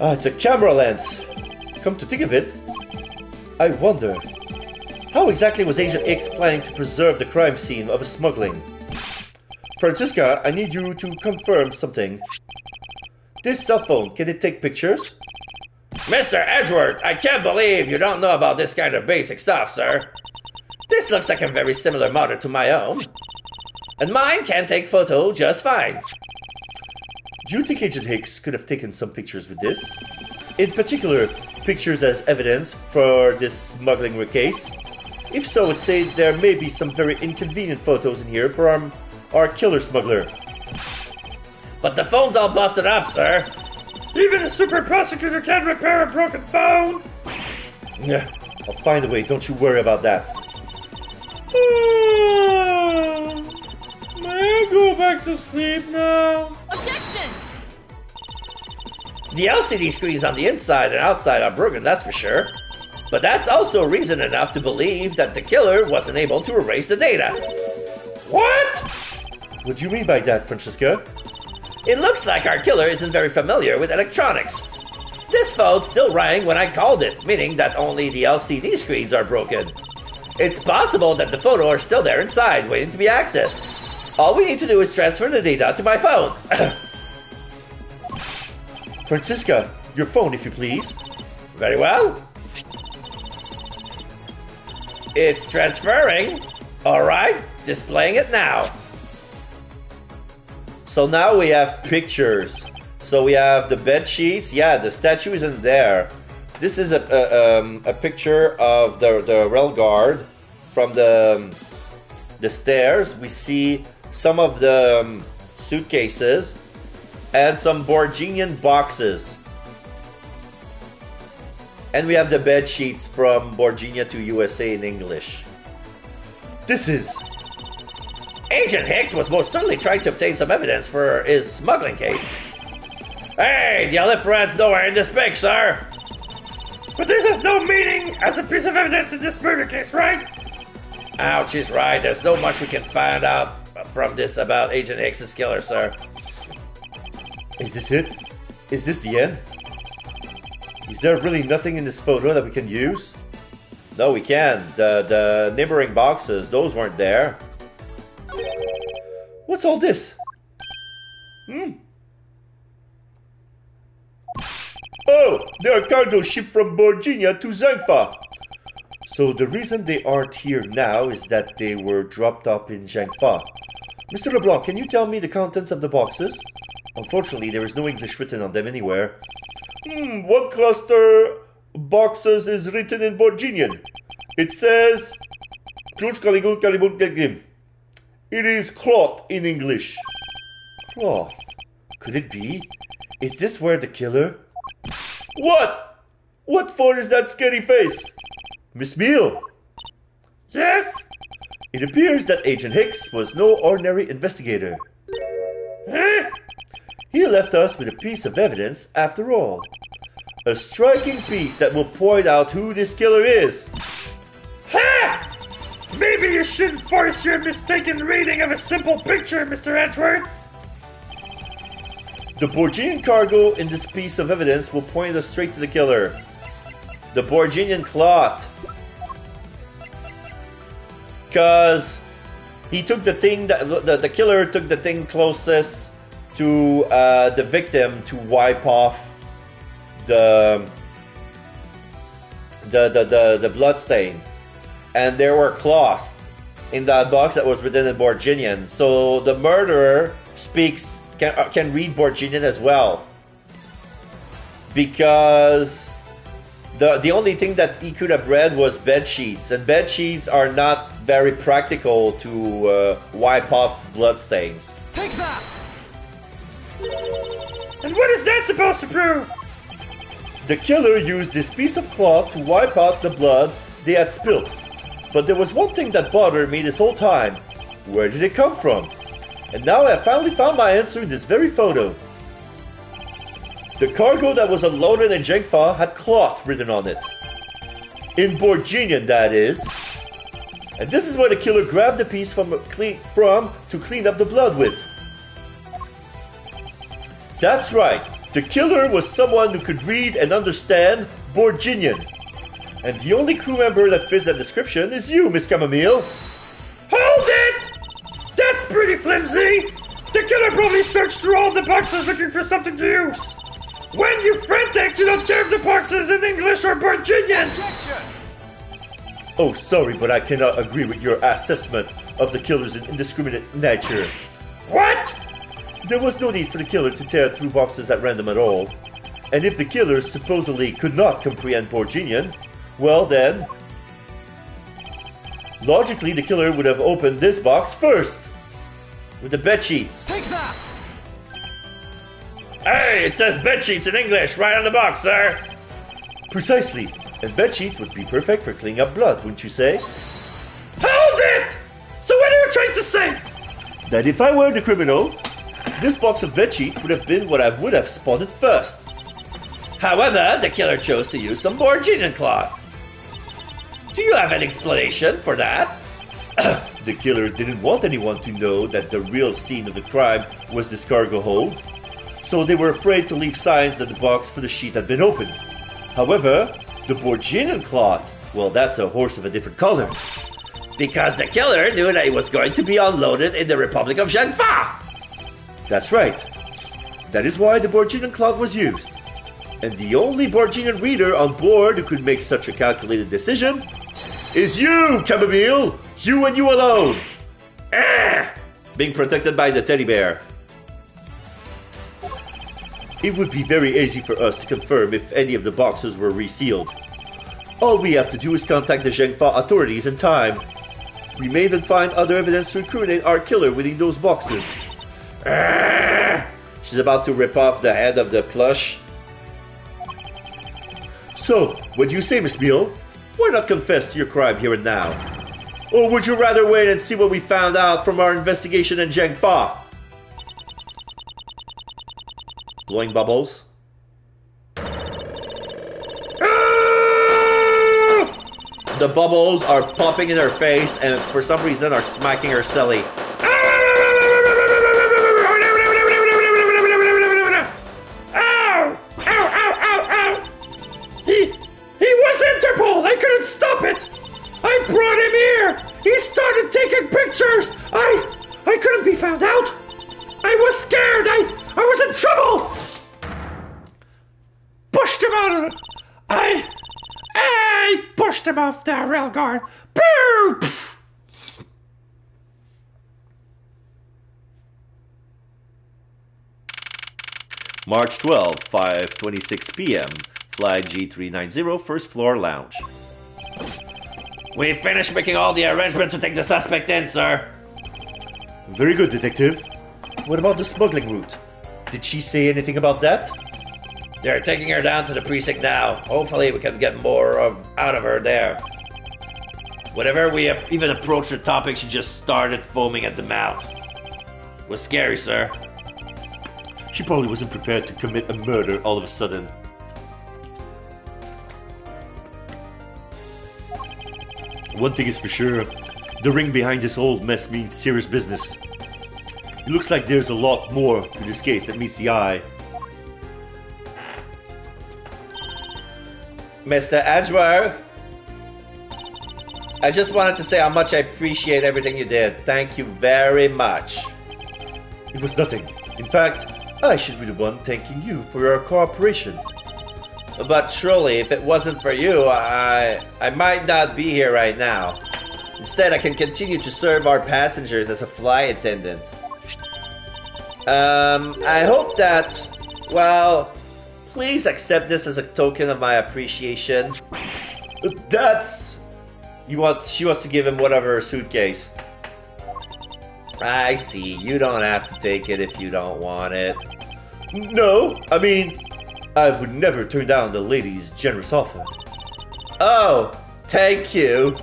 Ah, it's a camera lens. Come to think of it, I wonder, how exactly was Agent X planning to preserve the crime scene of a smuggling? Francisca, I need you to confirm something. This cell phone, can it take pictures? Mr. Edgeworth, I can't believe you don't know about this kind of basic stuff, sir. This looks like a very similar model to my own. And mine can take photo just fine. Do you think Agent Hicks could have taken some pictures with this? In particular, pictures as evidence for this smuggling case? If so, I'd say there may be some very inconvenient photos in here for our killer smuggler. But the phone's all busted up, sir. Even a super prosecutor can't repair a broken phone. Yeah, I'll find a way, don't you worry about that. May I go back to sleep now? Objection! The LCD screens on the inside and outside are broken, that's for sure. But that's also reason enough to believe that the killer wasn't able to erase the data. What? What do you mean by that, Francisca? It looks like our killer isn't very familiar with electronics. This phone still rang when I called it, meaning that only the LCD screens are broken. It's possible that the photos are still there inside, waiting to be accessed. All we need to do is transfer the data to my phone. Francisca, your phone, if you please. Very well. It's transferring. All right, displaying it now. So now we have pictures. So we have the bed sheets. Yeah, the statue isn't there. This is a picture of the rail guard from the stairs. We see some of the suitcases and some Borginian boxes. And we have the bed sheets from Borginia to USA in English. This is... Agent Hicks was most certainly trying to obtain some evidence for his smuggling case. Hey, the elephant's nowhere in this pic, sir. But this has no meaning as a piece of evidence in this murder case, right? Ouch, he's right. There's no much we can find out from this about Agent Hicks's killer, sir. Is this it? Is this the end? Is there really nothing in this photo that we can use? No, we can. The neighboring boxes, those weren't there. What's all this? Oh, they are cargo shipped from Borginia to Zhangfa. So the reason they aren't here now is that they were dropped off in Zhangfa. Mr. LeBlanc, can you tell me the contents of the boxes? Unfortunately, there is no English written on them anywhere. One cluster boxes is written in Borginian. It says... It is cloth in English. Cloth? Could it be? Is this where the killer... What? What for is that scary face? Miss Beale? Yes? It appears that Agent Hicks was no ordinary investigator. Eh? He left us with a piece of evidence after all. A striking piece that will point out who this killer is. Ha! Maybe you shouldn't force your mistaken reading of a simple picture, Mr. Edgeworth. The Borginian cargo in this piece of evidence will point us straight to the killer. The Borginian cloth. Because he took the thing that the killer took the thing closest to the victim to wipe off the blood stain. and there were claws in that box that was written in Borginian. So the murderer can read Borginian as well, because the only thing that he could have read was bed sheets, and bed sheets are not very practical to wipe off bloodstains. Take that! And what is that supposed to prove? The killer used this piece of cloth to wipe out the blood they had spilt. But there was one thing that bothered me this whole time. Where did it come from? And now I have finally found my answer in this very photo. The cargo that was unloaded in Zhengfa had cloth written on it. In Borginian, that is. And this is where the killer grabbed the piece from to clean up the blood with. That's right. The killer was someone who could read and understand Borginian. And the only crew member that fits that description is you, Miss Chamomile. Hold it! That's pretty flimsy! The killer probably searched through all the boxes looking for something to use. When you're frantic, you don't care if the box is in English or Borginian! Objection! Oh, sorry, but I cannot agree with your assessment of the killer's indiscriminate nature. What? There was no need for the killer to tear through boxes at random at all. And if the killer supposedly could not comprehend Borginian, well then, logically the killer would have opened this box first, with the bed sheets. Take that! Hey, it says bed sheets in English right on the box, sir. Precisely, and bed sheets would be perfect for cleaning up blood, wouldn't you say? Hold it! So what are you trying to say? That if I were the criminal, this box of bed sheets would have been what I would have spotted first. However, the killer chose to use some Borginian cloth. Do you have an explanation for that? The killer didn't want anyone to know that the real scene of the crime was this cargo hold, so they were afraid to leave signs that the box for the sheet had been opened. However, the Borginian cloth, well, that's a horse of a different color. Because the killer knew that it was going to be unloaded in the Republic of Zhengfa! That's right. That is why the Borginian cloth was used. And the only Borginian reader on board who could make such a calculated decision is you, Chamomile! You and you alone! Being protected by the teddy bear. It would be very easy for us to confirm if any of the boxes were resealed. All we have to do is contact the Zhengfa authorities in time. We may even find other evidence to incriminate our killer within those boxes. She's about to rip off the head of the plush. So, what do you say, Miss Mille? Why not confess to your crime here and now? Or would you rather wait and see what we found out from our investigation in Zhengfa? Blowing bubbles. The bubbles are popping in her face and for some reason are smacking her silly. I couldn't stop it! I brought him here! He started taking pictures! I couldn't be found out! I was scared! I was in trouble! Pushed him out of it! I pushed him off the rail guard! Pew! March 12, 5:26 p.m. Flight G390, first floor lounge. We finished making all the arrangements to take the suspect in, sir. Very good, Detective. What about the smuggling route? Did she say anything about that? They're taking her down to the precinct now. Hopefully we can get more out of her there. Whenever we even approached the topic, she just started foaming at the mouth. It was scary, sir. She probably wasn't prepared to commit a murder all of a sudden. One thing is for sure, the ring behind this whole mess means serious business. It looks like there's a lot more to this case that meets the eye. Mr. Edgeworth, I just wanted to say how much I appreciate everything you did. Thank you very much. It was nothing. In fact, I should be the one thanking you for your cooperation. But truly, if it wasn't for you, I might not be here right now. Instead, I can continue to serve our passengers as a flight attendant. I hope that, well, please accept this as a token of my appreciation. That's... She wants to give him whatever suitcase. I see. You don't have to take it if you don't want it. No, I mean, I would never turn down the lady's generous offer. Oh, thank you.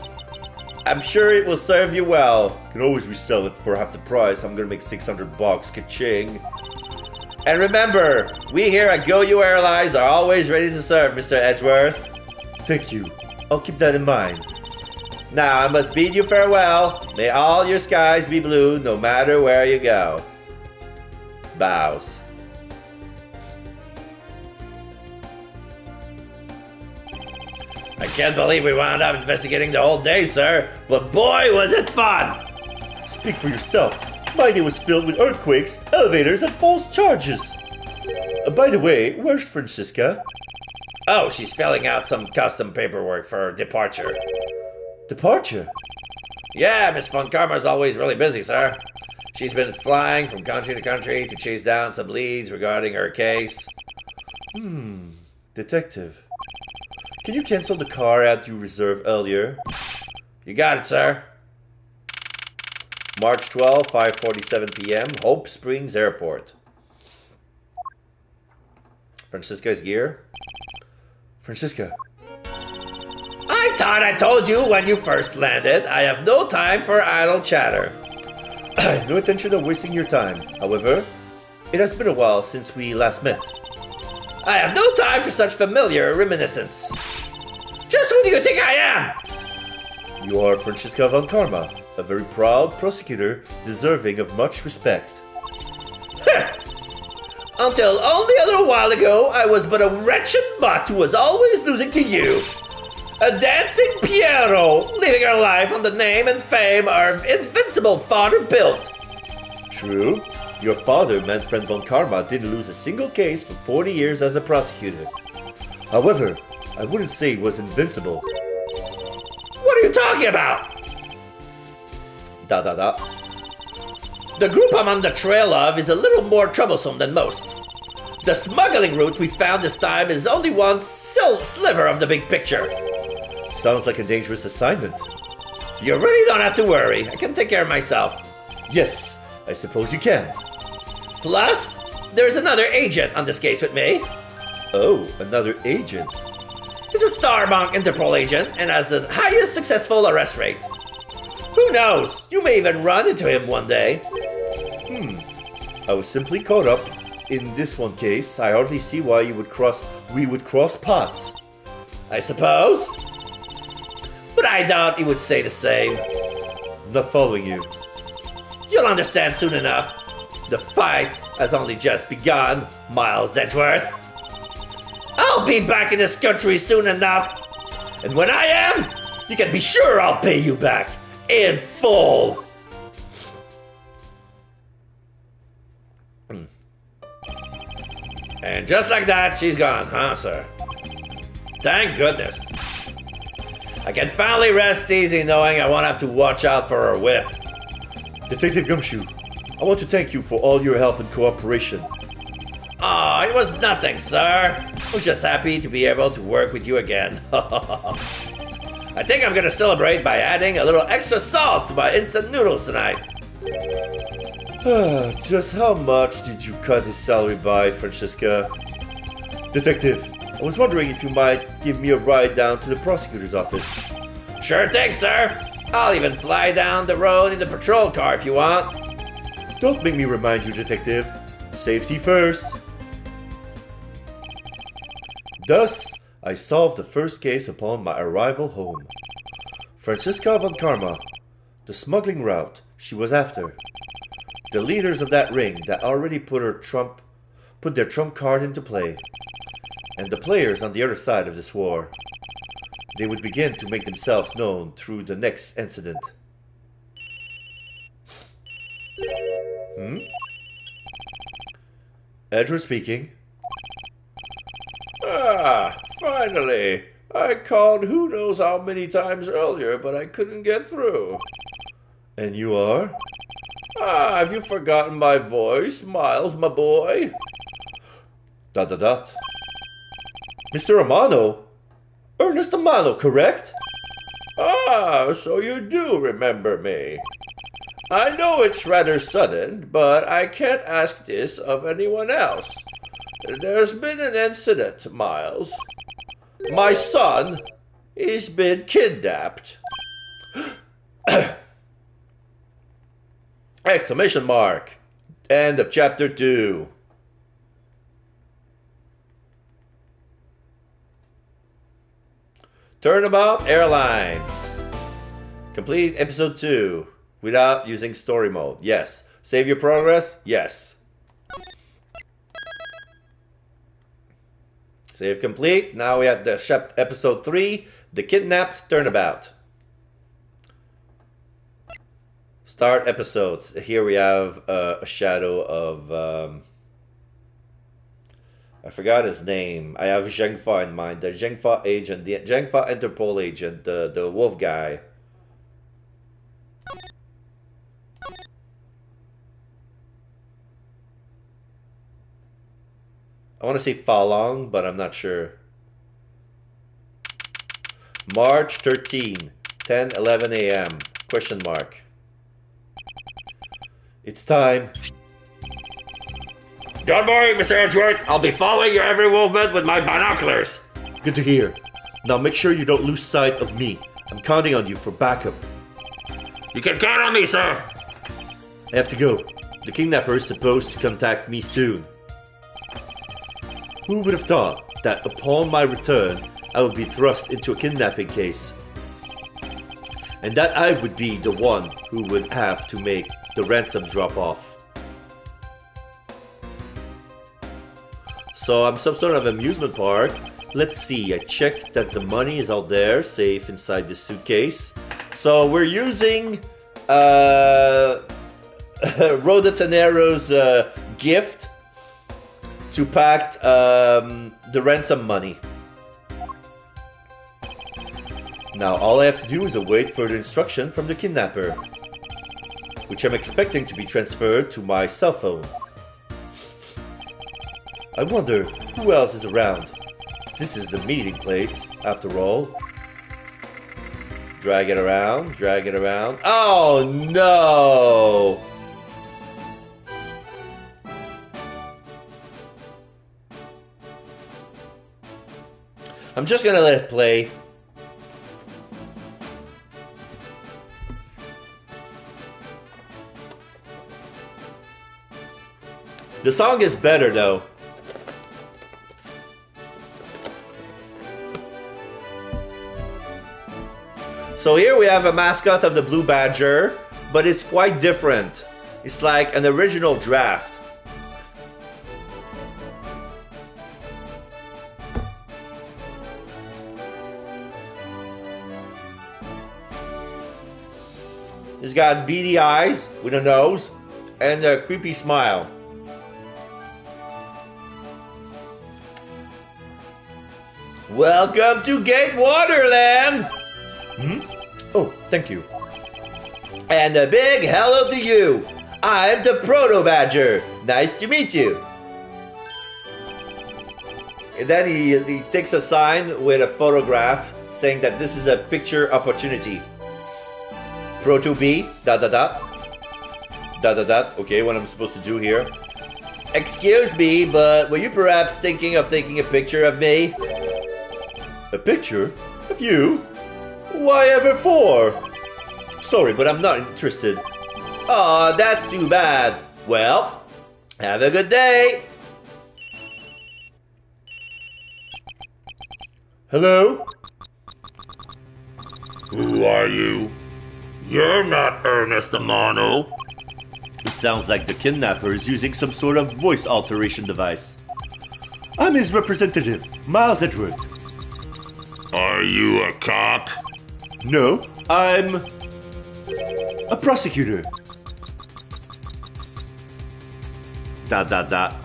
I'm sure it will serve you well. You can always resell it for half the price. I'm gonna make $600 bucks, ka-ching. And remember, we here at GoU Airlines are always ready to serve, Mr. Edgeworth. Thank you. I'll keep that in mind. Now I must bid you farewell. May all your skies be blue, no matter where you go. Bows. I can't believe we wound up investigating the whole day, sir. But boy, was it fun! Speak for yourself. My day was filled with earthquakes, elevators, and false charges. By the way, where's Francisca? Oh, she's filling out some custom paperwork for departure. Departure? Yeah, Miss Von Karma's always really busy, sir. She's been flying from country to country to chase down some leads regarding her case. Detective. Can you cancel the car ad you reserved earlier? You got it, sir. March 12, 5:47 p.m., Hope Springs Airport. Francisca's gear. Francisca. I thought I told you when you first landed. I have no time for idle chatter. I have no intention of wasting your time. However, it has been a while since we last met. I have no time for such familiar reminiscence. Just who do you think I am? You are Francisca Von Karma, a very proud prosecutor deserving of much respect. Until only a little while ago, I was but a wretched mutt who was always losing to you. A dancing Piero, living her life on the name and fame our invincible father built. True. Your father, Manfred Von Karma, didn't lose a single case for 40 years as a prosecutor. However, I wouldn't say he was invincible. What are you talking about? The group I'm on the trail of is a little more troublesome than most. The smuggling route we found this time is only one sliver of the big picture. Sounds like a dangerous assignment. You really don't have to worry. I can take care of myself. Yes, I suppose you can. Plus, there's another agent on this case with me. Oh, another agent. He's a Starbank Interpol agent and has the highest successful arrest rate. Who knows? You may even run into him one day. I was simply caught up in this one case. I hardly see why we would cross paths. I suppose. But I doubt he would say the same. I'm not following you. You'll understand soon enough. The fight has only just begun, Miles Edgeworth. I'll be back in this country soon enough. And when I am, you can be sure I'll pay you back in full. And just like that, she's gone, huh, sir? Thank goodness. I can finally rest easy knowing I won't have to watch out for her whip. Detective Gumshoe, I want to thank you for all your help and cooperation. Aw, it was nothing, sir. I was just happy to be able to work with you again. I think I'm gonna celebrate by adding a little extra salt to my instant noodles tonight. Just how much did you cut his salary by, Francisca? Detective, I was wondering if you might give me a ride down to the prosecutor's office. Sure thing, sir. I'll even fly down the road in the patrol car if you want. Don't make me remind you, Detective. Safety first. Thus, I solved the first case upon my arrival home. Francisca Von Karma, the smuggling route she was after. The leaders of that ring that already put their trump card into play. And the players on the other side of this war. They would begin to make themselves known through the next incident. Edgeworth speaking. Finally! I called who knows how many times earlier, but I couldn't get through. And you are? Ah, have you forgotten my voice, Miles, my boy? Dot dot dot. Mr. Amano? Ernest Amano, correct? Ah, so you do remember me. I know it's rather sudden, but I can't ask this of anyone else. There's been an incident, Miles. My son, he's been kidnapped. Exclamation mark. End of chapter 2. Turnabout Airlines. Complete episode 2 without using story mode. Yes. Save your progress? Yes. Save complete. Now we have the episode 3, The Kidnapped Turnabout. Start episodes. Here we have a shadow of... I forgot his name. I have Zhengfa in mind. The Zhengfa agent, the Zhengfa Interpol agent, the wolf guy. I want to say Falong, but I'm not sure. March 13, 10:11 a.m. Question mark. It's time. Don't worry, Mr. Edgeworth. I'll be following your every movement with my binoculars. Good to hear. Now make sure you don't lose sight of me. I'm counting on you for backup. You can count on me, sir. I have to go. The kidnapper is supposed to contact me soon. Who would have thought that upon my return, I would be thrust into a kidnapping case? And that I would be the one who would have to make the ransom drop off. So I'm some sort of amusement park. Let's see, I checked that the money is out there, safe inside this suitcase. So we're using Rio de Janeiro's gift to pack the ransom money. Now all I have to do is await further instruction from the kidnapper, which I'm expecting to be transferred to my cell phone. I wonder who else is around. This is the meeting place, after all. Drag it around, drag it around. Oh no! I'm just gonna let it play. The song is better though. So here we have a mascot of the Blue Badger, but it's quite different. It's like an original draft. He's got beady eyes with a nose and a creepy smile. Welcome to Gate Waterland! Oh, thank you. And a big hello to you. I'm the Proto Badger. Nice to meet you. And then he takes a sign with a photograph saying that this is a picture opportunity. Proto B, dot dot dot. Dot dot dot. Okay, what I'm supposed to do here. Excuse me, but were you perhaps thinking of taking a picture of me? A picture? Of you? Why ever for? Sorry, but I'm not interested. Aw, that's too bad. Well, have a good day. Hello? Who are you? You're not Ernest Amano. It sounds like the kidnapper is using some sort of voice alteration device. I'm his representative, Miles Edgeworth. Are you a cop? No, I'm a prosecutor. Dot dot dot.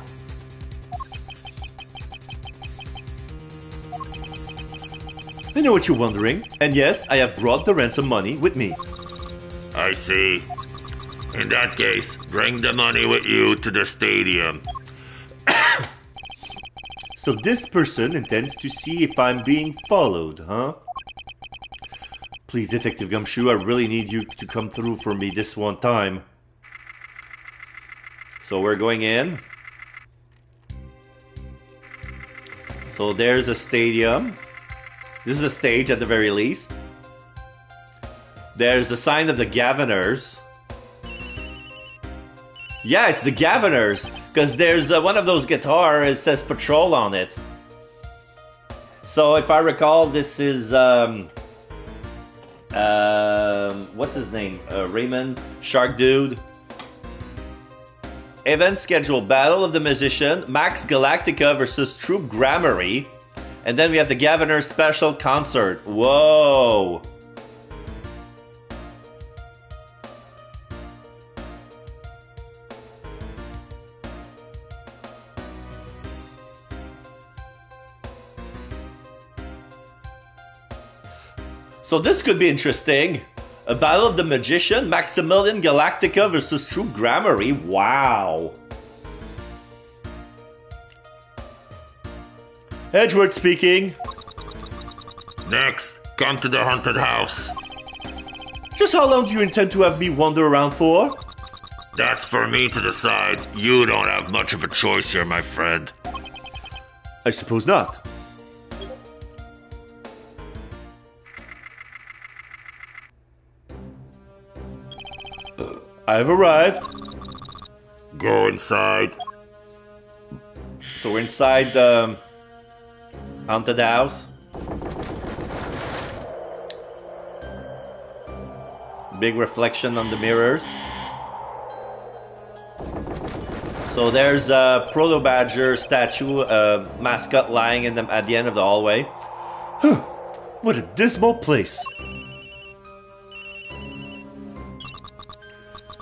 I know what you're wondering, and yes, I have brought the ransom money with me. I see. In that case, bring the money with you to the stadium. So this person intends to see if I'm being followed, huh? Please, Detective Gumshoe, I really need you to come through for me this one time. So we're going in. So there's a stadium. This is a stage at the very least. There's a sign of the Governors. Yeah, it's the Governors. Because there's one of those guitars, it says Patrol on it. So if I recall, this is... what's his name? Raymond? Shark Dude. Event schedule: Battle of the Musician, Max Galactica versus Troop Gramarye. And then we have the Governor Special Concert. Whoa! So this could be interesting. A Battle of the Magician, Maximilian Galactica versus Troop Gramarye. Wow. Edgeworth speaking. Next, come to the haunted house. Just how long do you intend to have me wander around for? That's for me to decide. You don't have much of a choice here, my friend. I suppose not. I've arrived. Go inside. So we're inside the haunted house. Big reflection on the mirrors. So there's a Proto Badger statue, mascot lying at the end of the hallway. What a dismal place.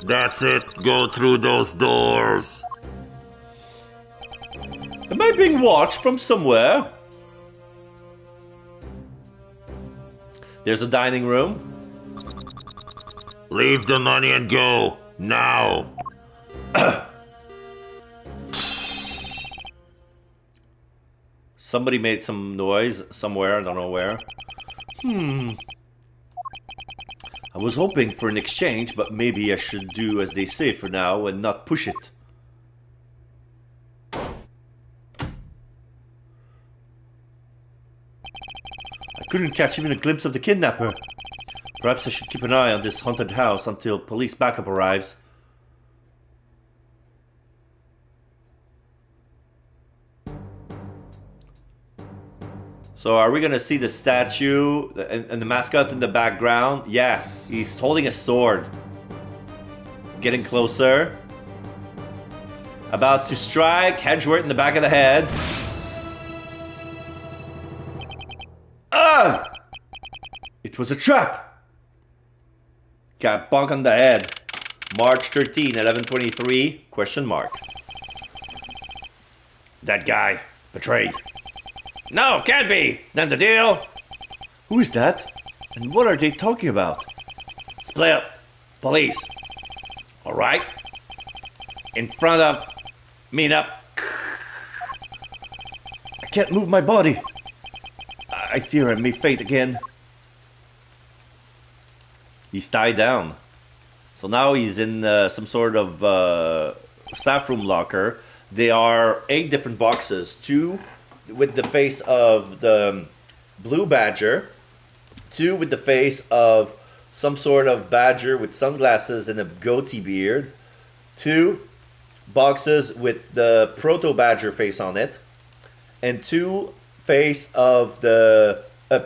That's it. Go through those doors. Am I being watched from somewhere? There's a dining room. Leave the money and go. Now. Somebody made some noise somewhere, I don't know where. I was hoping for an exchange, but maybe I should do as they say for now and not push it. I couldn't catch even a glimpse of the kidnapper. Perhaps I should keep an eye on this haunted house until police backup arrives. So are we going to see the statue and the mascot in the background? Yeah, he's holding a sword. Getting closer. About to strike Edgeworth in the back of the head. Ah! It was a trap. Got bonk on the head. March 13, 11:23, question mark. That guy. Betrayed. No, can't be. Then the deal. Who is that? And what are they talking about? Split. Police. All right. In front of. Meet up. I can't move my body. I fear I may faint again. He's tied down. So now he's in some sort of staff room locker. There are 8 different boxes. 2 with the face of the blue badger, 2 with the face of some sort of badger with sunglasses and a goatee beard, 2 boxes with the proto badger face on it, and 2 face of a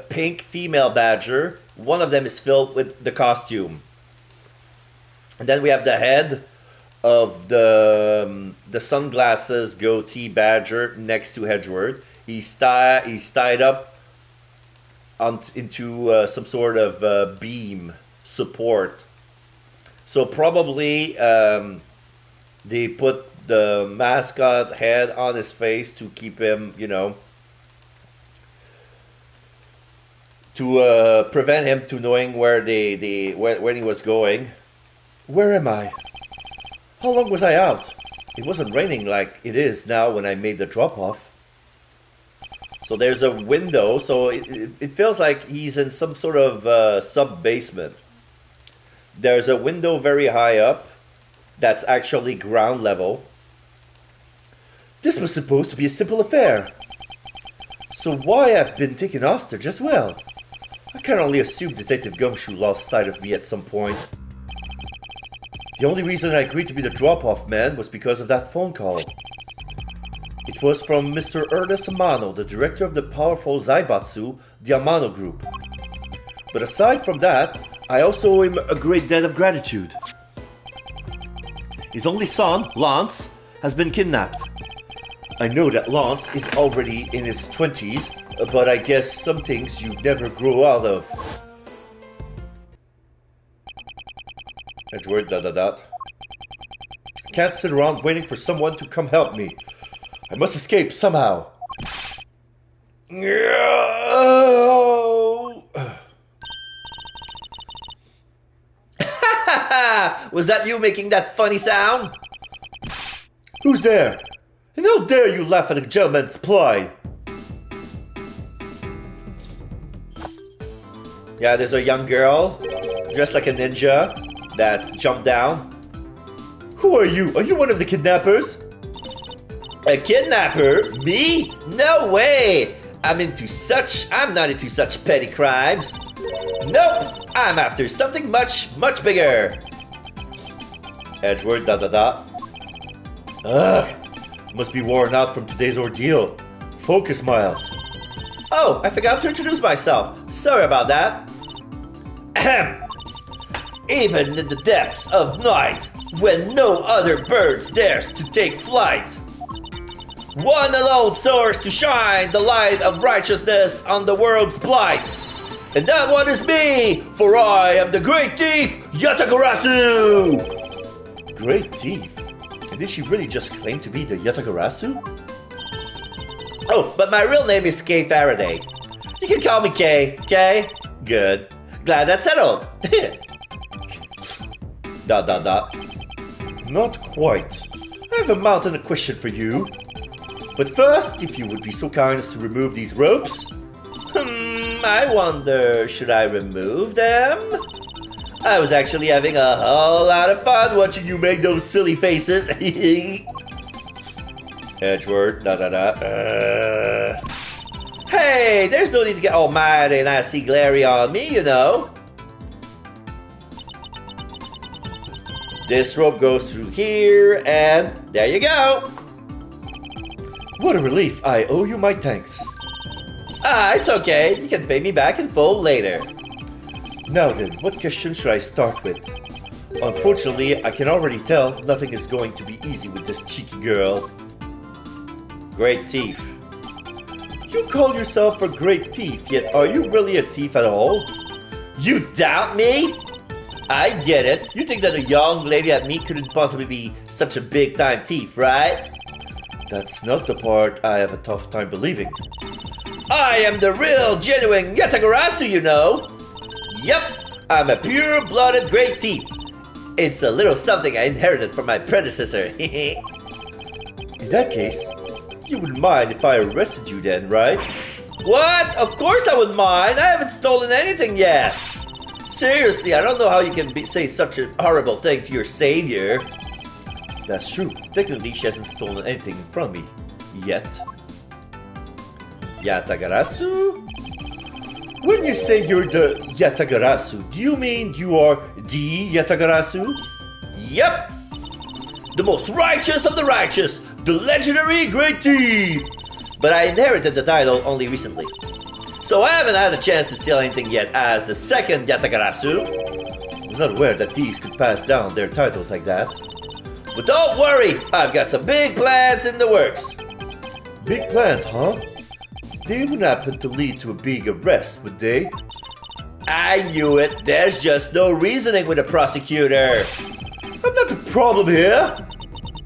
pink female badger. One of them is filled with the costume. And then we have the head of the sunglasses goatee badger next to Edgeworth. He's tied up into some sort of beam support. So probably they put the mascot head on his face to keep him, to prevent him to knowing where when he was going. Where am I? How long was I out? It wasn't raining like it is now when I made the drop-off. So there's a window, so it feels like he's in some sort of sub-basement. There's a window very high up that's actually ground level. This was supposed to be a simple affair. So why I've been taken hostage as well? I can only assume Detective Gumshoe lost sight of me at some point. The only reason I agreed to be the drop-off man was because of that phone call. It was from Mr. Ernest Amano, the director of the powerful Zaibatsu, the Amano Group. But aside from that, I also owe him a great debt of gratitude. His only son, Lance, has been kidnapped. I know that Lance is already in his 20s, but I guess some things you never grow out of. Edgeworth, ... Can't sit around waiting for someone to come help me. I must escape somehow. Was that you making that funny sound? Who's there? And how dare you laugh at a gentleman's pride? Yeah, there's a young girl dressed like a ninja that jumped down. Who are you? Are you one of the kidnappers? A kidnapper? Me? No way! I'm not into such petty crimes. Nope! I'm after something much bigger. Edgeworth, ... Ugh! Must be worn out from today's ordeal. Focus, Miles. Oh, I forgot to introduce myself. Sorry about that. Ahem. Even in the depths of night, when no other birds dares to take flight, one alone soars to shine the light of righteousness on the world's plight. And that one is me, for I am the great thief, Yatagarasu! Great thief? And did she really just claim to be the Yatagarasu? Oh, but my real name is Kay Faraday. You can call me Kay, okay? Good. Glad that's settled. ... Not quite. I have a mountain of question for you. But first, if you would be so kind as to remove these ropes. I wonder, should I remove them? I was actually having a whole lot of fun watching you make those silly faces. Edgeworth, ... Hey, there's no need to get all mad and nasty glary on me, you know. This rope goes through here, and there you go. What a relief. I owe you my thanks. It's okay. You can pay me back in full later. Now then, what question should I start with? Unfortunately, I can already tell nothing is going to be easy with this cheeky girl. Great thief. You call yourself a great thief, yet are you really a thief at all? You doubt me? I get it. You think that a young lady like me couldn't possibly be such a big-time thief, right? That's not the part I have a tough time believing. I am the real, genuine Yatagarasu, you know. Yep, I'm a pure-blooded great thief. It's a little something I inherited from my predecessor. In that case, you wouldn't mind if I arrested you then, right? What? Of course I wouldn't mind. I haven't stolen anything yet. Seriously, I don't know how you can say such a horrible thing to your savior. That's true. Technically, she hasn't stolen anything from me. Yet. Yatagarasu? When you say you're the Yatagarasu, do you mean you are the Yatagarasu? Yep! The most righteous of the righteous! The legendary great thief! But I inherited the title only recently. So I haven't had a chance to steal anything yet as the second Yatagarasu. I was not aware that thieves could pass down their titles like that. But don't worry, I've got some big plans in the works. Big plans, huh? They wouldn't happen to lead to a big arrest, would they? I knew it. There's just no reasoning with a prosecutor. I'm not the problem here.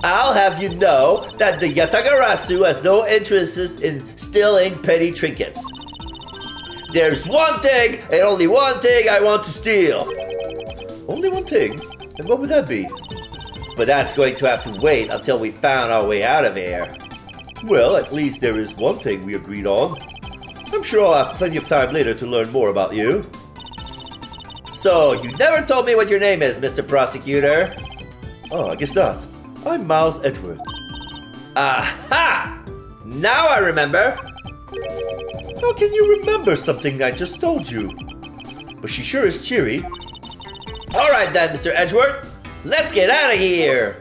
I'll have you know that the Yatagarasu has no interest in stealing petty trinkets. There's one thing, and only one thing I want to steal. Only one thing? And what would that be? But that's going to have to wait until we found our way out of here. Well, at least there is one thing we agreed on. I'm sure I'll have plenty of time later to learn more about you. So, you never told me what your name is, Mr. Prosecutor. Oh, I guess not. I'm Miles Edgeworth. Aha! Now I remember. How can you remember something I just told you? But she sure is cheery. Alright then, Mr. Edgeworth. Let's get out of here.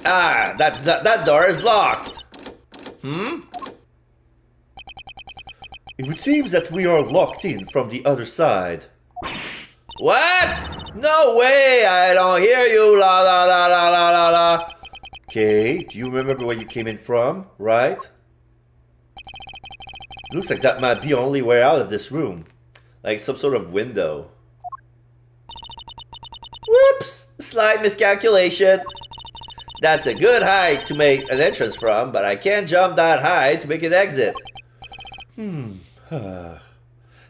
Ah, that door is locked. It would seem that we are locked in from the other side. What? No way, I don't hear you, la la la la la la la. Okay, do you remember where you came in from, right? Looks like that might be the only way out of this room. Like some sort of window. Whoops! Slight miscalculation. That's a good height to make an entrance from, but I can't jump that high to make an exit.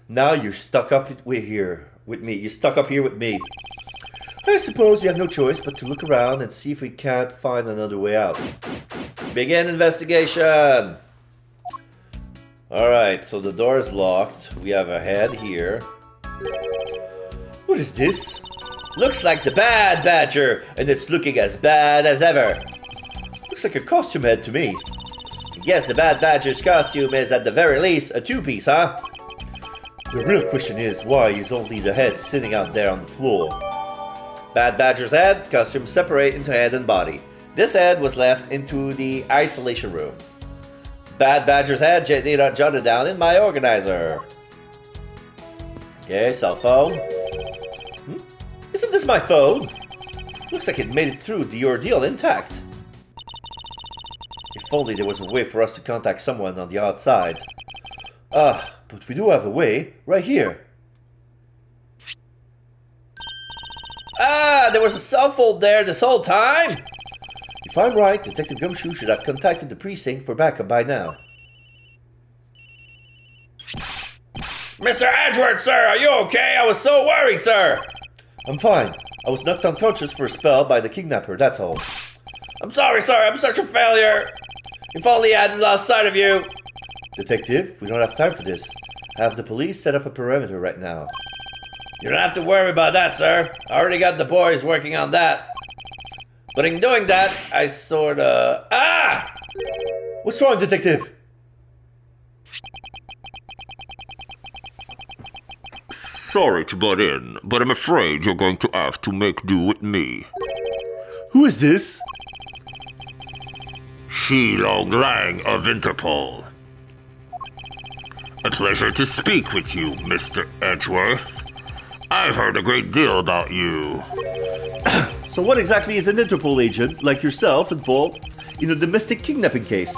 Now you're stuck up here with me. You're stuck up here with me. I suppose we have no choice but to look around and see if we can't find another way out. Begin investigation. Alright, so the door is locked. We have a head here. What is this? Looks like the Bad Badger, and it's looking as bad as ever. Looks like a costume head to me. Yes, the Bad Badger's costume is at the very least a two-piece, huh? The real question is, why is only the head sitting out there on the floor? Bad Badger's head, costume separate into head and body. This head was left into the isolation room. Bad Badger's head gently jotted down in my organizer. Okay, cell phone. Isn't this my phone? Looks like it made it through the ordeal intact. If only there was a way for us to contact someone on the outside. But we do have a way, right here. There was a cell phone there this whole time? If I'm right, Detective Gumshoe should have contacted the precinct for backup by now. Mr. Edgeworth, sir, are you okay? I was so worried, sir. I'm fine. I was knocked unconscious for a spell by the kidnapper, that's all. I'm sorry, sir. I'm such a failure. If only I hadn't lost sight of you. Detective, we don't have time for this. Have the police set up a perimeter right now. You don't have to worry about that, sir. I already got the boys working on that. But in doing that, I sorta... What's wrong, Detective? Sorry to butt in, but I'm afraid you're going to have to make do with me. Who is this? Shilong Lang of Interpol. A pleasure to speak with you, Mr. Edgeworth. I've heard a great deal about you. So what exactly is an Interpol agent, like yourself, involved in a domestic kidnapping case?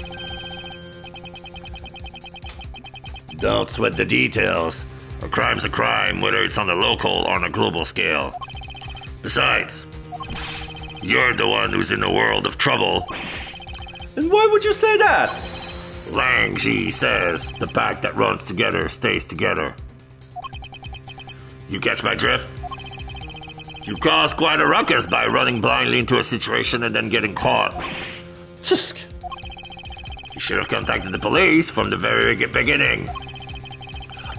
Don't sweat the details. A crime's a crime, whether it's on a local or on a global scale. Besides, you're the one who's in a world of trouble. And why would you say that? Lang Ji says the pack that runs together stays together. You catch my drift? You caused quite a ruckus by running blindly into a situation and then getting caught. Tusk. You should have contacted the police from the very beginning.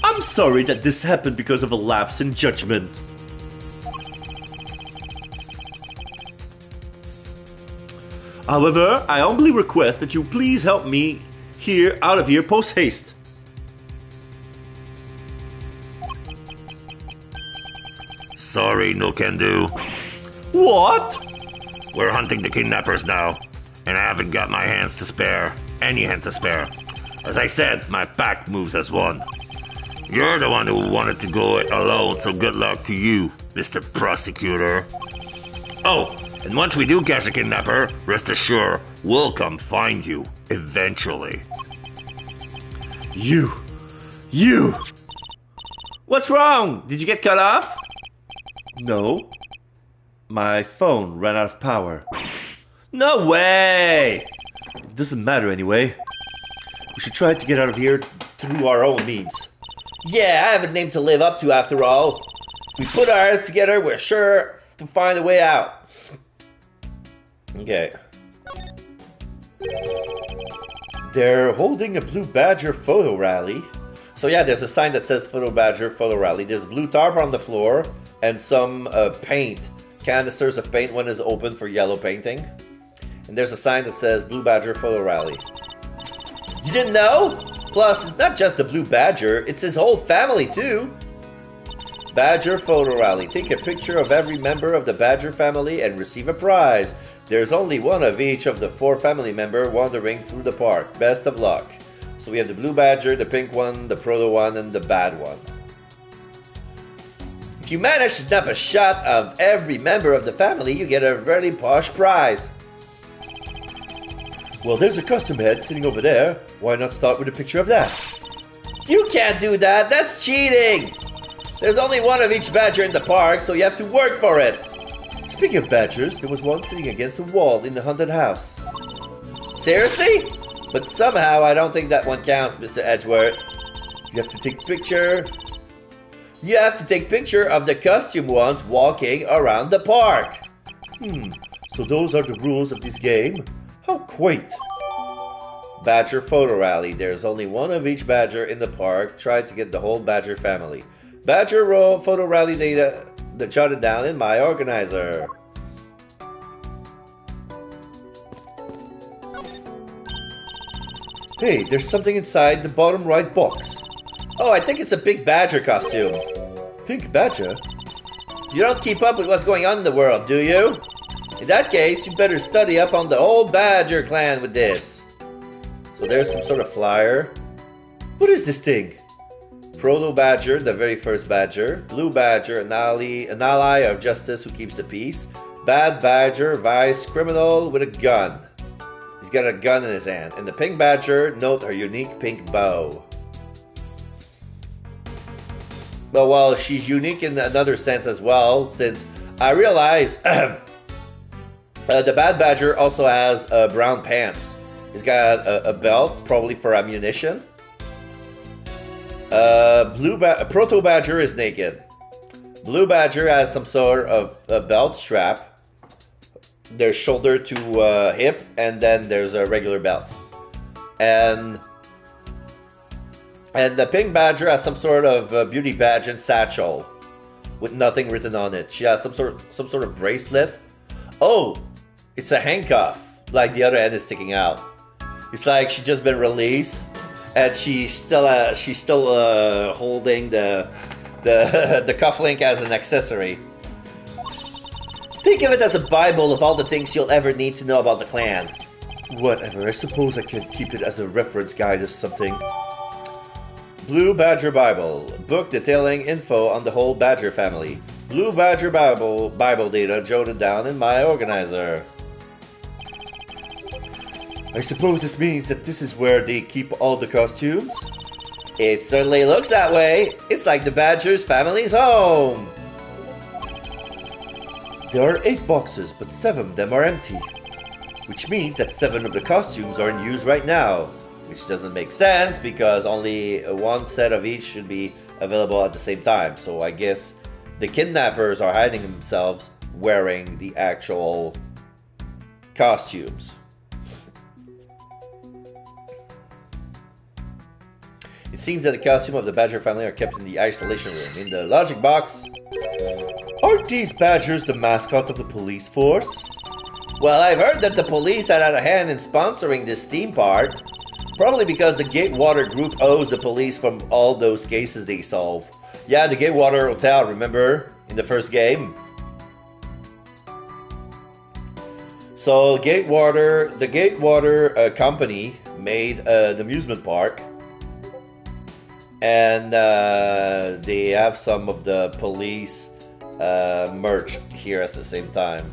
I'm sorry that this happened because of a lapse in judgment. However, I humbly request that you please help me out of here post-haste. Sorry, no can do. What? We're hunting the kidnappers now, and I haven't got my hands to spare. Any hand to spare. As I said, my pack moves as one. You're the one who wanted to go it alone, so good luck to you, Mr. Prosecutor. Oh, and once we do catch a kidnapper, rest assured, we'll come find you, eventually. You! What's wrong? Did you get cut off? No. My phone ran out of power. No way! It doesn't matter anyway. We should try to get out of here through our own means. Yeah, I have a name to live up to after all. If we put our heads together, we're sure to find a way out. Okay. They're holding a Blue Badger photo rally. So yeah, there's a sign that says Photo Badger Photo Rally. There's blue tarp on the floor and some paint. Canisters of paint. One is open for yellow painting. And there's a sign that says Blue Badger Photo Rally. You didn't know? Plus, it's not just the Blue Badger, it's his whole family too. Badger Photo Rally. Take a picture of every member of the Badger family and receive a prize. There's only one of each of the 4 family members wandering through the park. Best of luck. So we have the Blue Badger, the pink one, the proto one, and the bad one. If you manage to snap a shot of every member of the family, you get a very posh prize. Well, there's a custom head sitting over there. Why not start with a picture of that? You can't do that. That's cheating. There's only one of each badger in the park, so you have to work for it. Speaking of badgers, there was one sitting against a wall in the haunted house. Seriously? But somehow I don't think that one counts, Mr. Edgeworth. You have to take a picture. You have to take picture of the costume ones walking around the park. So those are the rules of this game? How quaint. Badger Photo Rally. There's only one of each badger in the park. Try to get the whole badger family. Badger Photo Rally data that jotted down in my organizer. Hey, there's something inside the bottom right box. Oh, I think it's a big badger costume. Pink badger? You don't keep up with what's going on in the world, do you? In that case, you better study up on the whole badger clan with this. So there's some sort of flyer. What is this thing? Proto Badger, the very first badger. Blue Badger, an ally of justice who keeps the peace. Bad Badger, vice criminal with a gun. He's got a gun in his hand. And the Pink Badger, note her unique pink bow. Well, she's unique in another sense as well, since I realize the Bad Badger also has brown pants. He's got a belt, probably for ammunition. Proto Badger is naked. Blue Badger has some sort of a belt strap. There's shoulder to hip, and then there's a regular belt. And the Pink Badger has some sort of beauty badge and satchel with nothing written on it. She has some sort of bracelet. Oh, it's a handcuff, like the other end is sticking out. It's like she just been released, and she's still holding the cufflink as an accessory. Think of it as a Bible of all the things you'll ever need to know about the clan. Whatever, I suppose I can keep it as a reference guide or something. Blue Badger Bible. Book detailing info on the whole Badger family. Blue Badger Bible data jotted down in my organizer. I suppose this means that this is where they keep all the costumes? It certainly looks that way. It's like the Badger's family's home. There are 8 boxes, but 7 of them are empty. Which means that 7 of the costumes are in use right now. Which doesn't make sense because only one set of each should be available at the same time. So I guess the kidnappers are hiding themselves wearing the actual costumes. It seems that the costume of the Badger family are kept in the isolation room. In the logic box. Aren't these Badgers the mascot of the police force? Well, I've heard that the police had a hand in sponsoring this theme park. Probably because the Gatewater group owes the police from all those cases they solve. Yeah, the Gatewater Hotel, remember? In the first game. So, the Gatewater company made an amusement park. And they have some of the police merch here at the same time.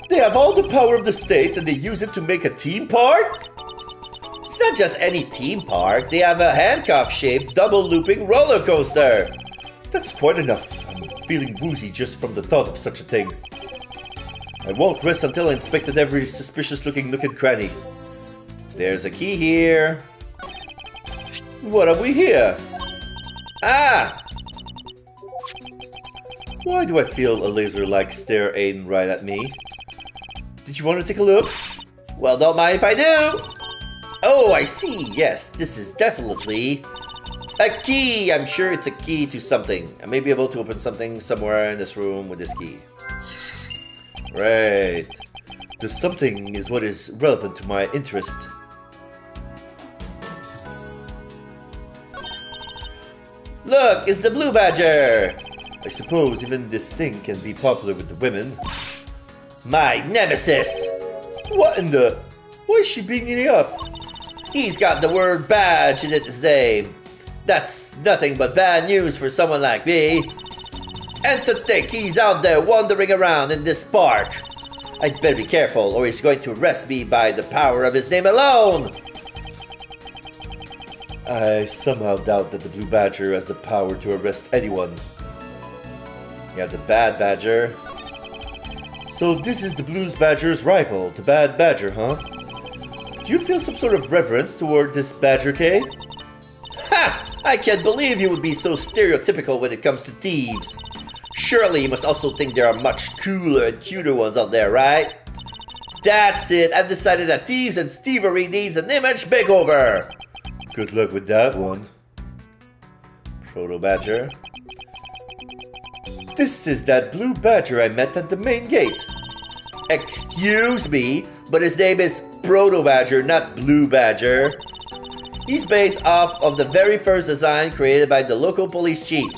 They have all the power of the state and they use it to make a theme park? It's not just any theme park. They have a handcuff-shaped double-looping roller coaster. That's quite enough. I'm feeling woozy just from the thought of such a thing. I won't rest until I inspected every suspicious-looking nook and cranny. There's a key here. What have we here? Ah! Why do I feel a laser-like stare aimed right at me? Did you want to take a look? Well, don't mind if I do. Oh, I see. Yes, this is definitely a key. I'm sure it's a key to something. I may be able to open something somewhere in this room with this key. Right. The something is what is relevant to my interest. Look, it's the Blue Badger. I suppose even this thing can be popular with the women. My nemesis. What in the... Why is she beating me up? He's got the word badge in his name. That's nothing but bad news for someone like me. And to think he's out there wandering around in this park. I'd better be careful or he's going to arrest me by the power of his name alone. I somehow doubt that the Blue Badger has the power to arrest anyone. You have the Bad Badger. So this is the Blue Badger's rival, the Bad Badger, huh? Do you feel some sort of reverence toward this Badger, Kay? Ha! I can't believe you would be so stereotypical when it comes to thieves. Surely you must also think there are much cooler and cuter ones out there, right? That's it. I've decided that thieves and thievery needs an image makeover. Good luck with that one. Proto Badger. This is that Blue Badger I met at the main gate. Excuse me, but his name is Proto Badger, not Blue Badger. He's based off of the very first design created by the local police chief.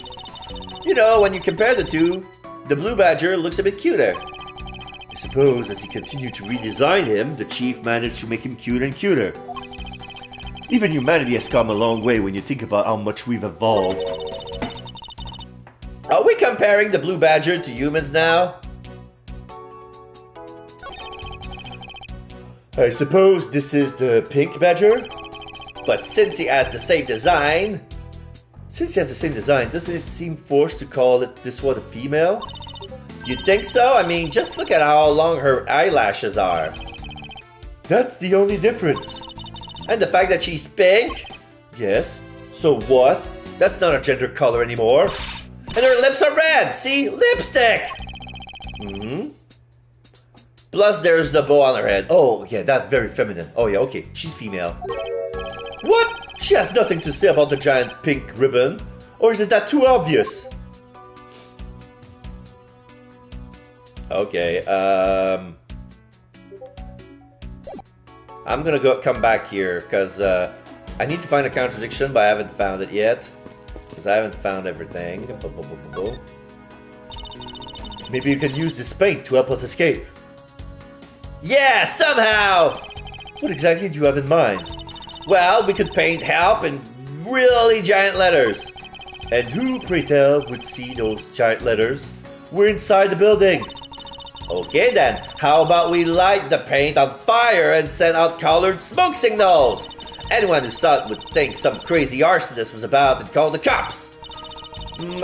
You know, when you compare the two, the Blue Badger looks a bit cuter. I suppose as he continued to redesign him, the chief managed to make him cuter and cuter. Even humanity has come a long way when you think about how much we've evolved. Are we comparing the Blue Badger to humans now? I suppose this is the Pink Badger? But since he has the same design... Since he has the same design, doesn't it seem forced to call it this one a female? You think so? I mean, just look at how long her eyelashes are. That's the only difference. And the fact that she's pink? Yes. So what? That's not a gender color anymore. And her lips are red! See? Lipstick! Mm-hmm. Plus there's the bow on her head. Oh, yeah, that's very feminine. Oh, yeah, okay. She's female. What? She has nothing to say about the giant pink ribbon. Or is it that too obvious? Okay, I'm gonna come back here, because I need to find a contradiction, but I haven't found it yet. Because I haven't found everything. Maybe you can use this paint to help us escape. Yeah, somehow! What exactly do you have in mind? Well, we could paint help in really giant letters. And who, pray tell, would see those giant letters? We're inside the building. Okay then, how about we light the paint on fire and send out colored smoke signals? Anyone who saw it would think some crazy arsonist was about and call the cops.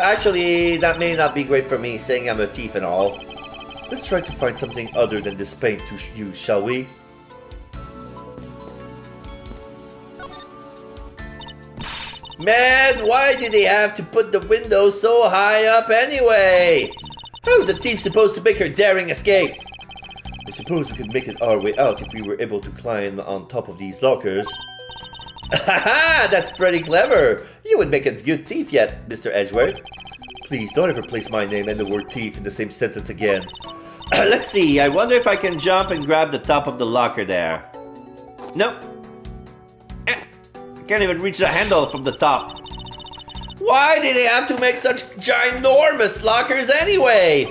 Actually, that may not be great for me, saying I'm a thief and all. Let's try to find something other than this paint to use, shall we? Man, why did they have to put the window so high up anyway? How's a thief supposed to make her daring escape? I suppose we could make it our way out if we were able to climb on top of these lockers. Haha, that's pretty clever. You would make a good thief yet, Mr. Edgeworth. Please, don't ever place my name and the word thief in the same sentence again. Let's see, I wonder if I can jump and grab the top of the locker there. Nope. I can't even reach the handle from the top. Why did they have to make such ginormous lockers anyway?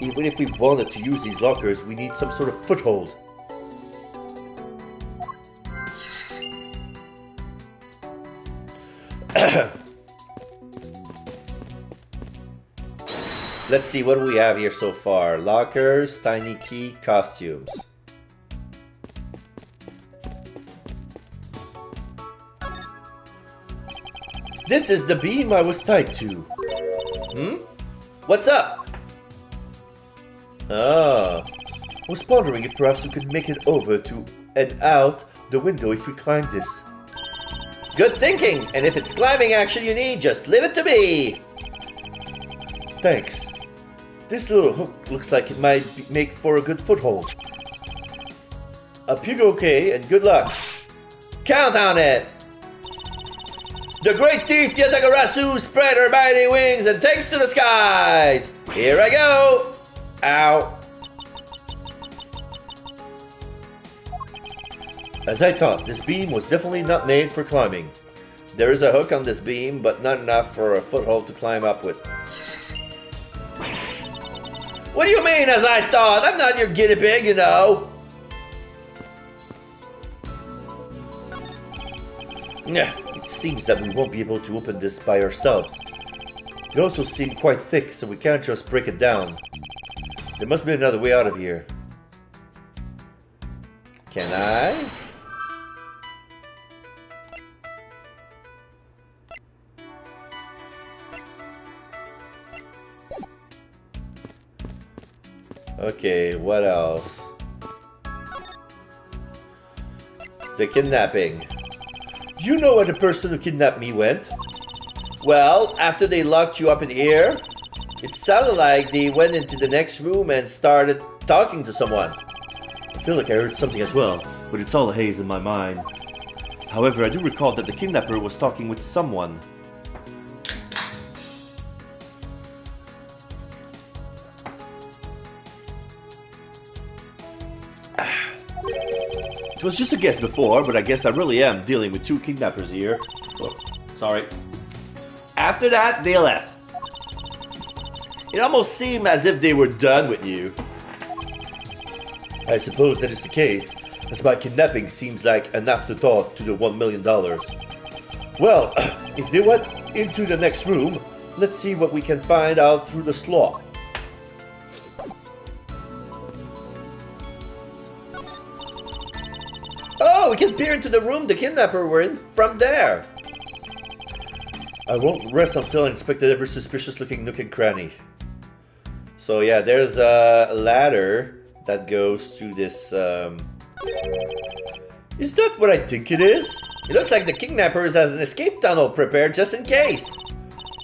Even if we wanted to use these lockers, we need some sort of foothold. Let's see, what do we have here so far? Lockers, tiny key, costumes. This is the beam I was tied to. What's up? Ah, I was wondering if perhaps we could make it over to and out the window if we climb this. Good thinking, and if it's climbing action you need, just leave it to me. Thanks. This little hook looks like it might make for a good foothold. Up you go, okay, and good luck. Count on it. The great thief Yatagarasu spread her mighty wings and takes to the skies. Here I go. Ow. As I thought, this beam was definitely not made for climbing. There is a hook on this beam, but not enough for a foothold to climb up with. What do you mean, as I thought? I'm not your guinea pig, you know. It seems that we won't be able to open this by ourselves. It also seems quite thick, so we can't just break it down. There must be another way out of here. Can I? Okay, what else? The kidnapping. You know where the person who kidnapped me went? Well, after they locked you up in here, it sounded like they went into the next room and started talking to someone. I feel like I heard something as well, but it's all a haze in my mind. However, I do recall that the kidnapper was talking with someone. It was just a guess before, but I guess I really am dealing with two kidnappers here. Oh, sorry. After that, they left. It almost seemed as if they were done with you. I suppose that is the case, as my kidnapping seems like an afterthought to the $1 million. Well, if they went into the next room, let's see what we can find out through the slot. Oh, we can peer into the room the kidnapper were in from there. I won't rest until I inspected every suspicious-looking nook and cranny. So yeah, there's a ladder that goes to this. Is that what I think it is? It looks like the kidnappers has an escape tunnel prepared just in case.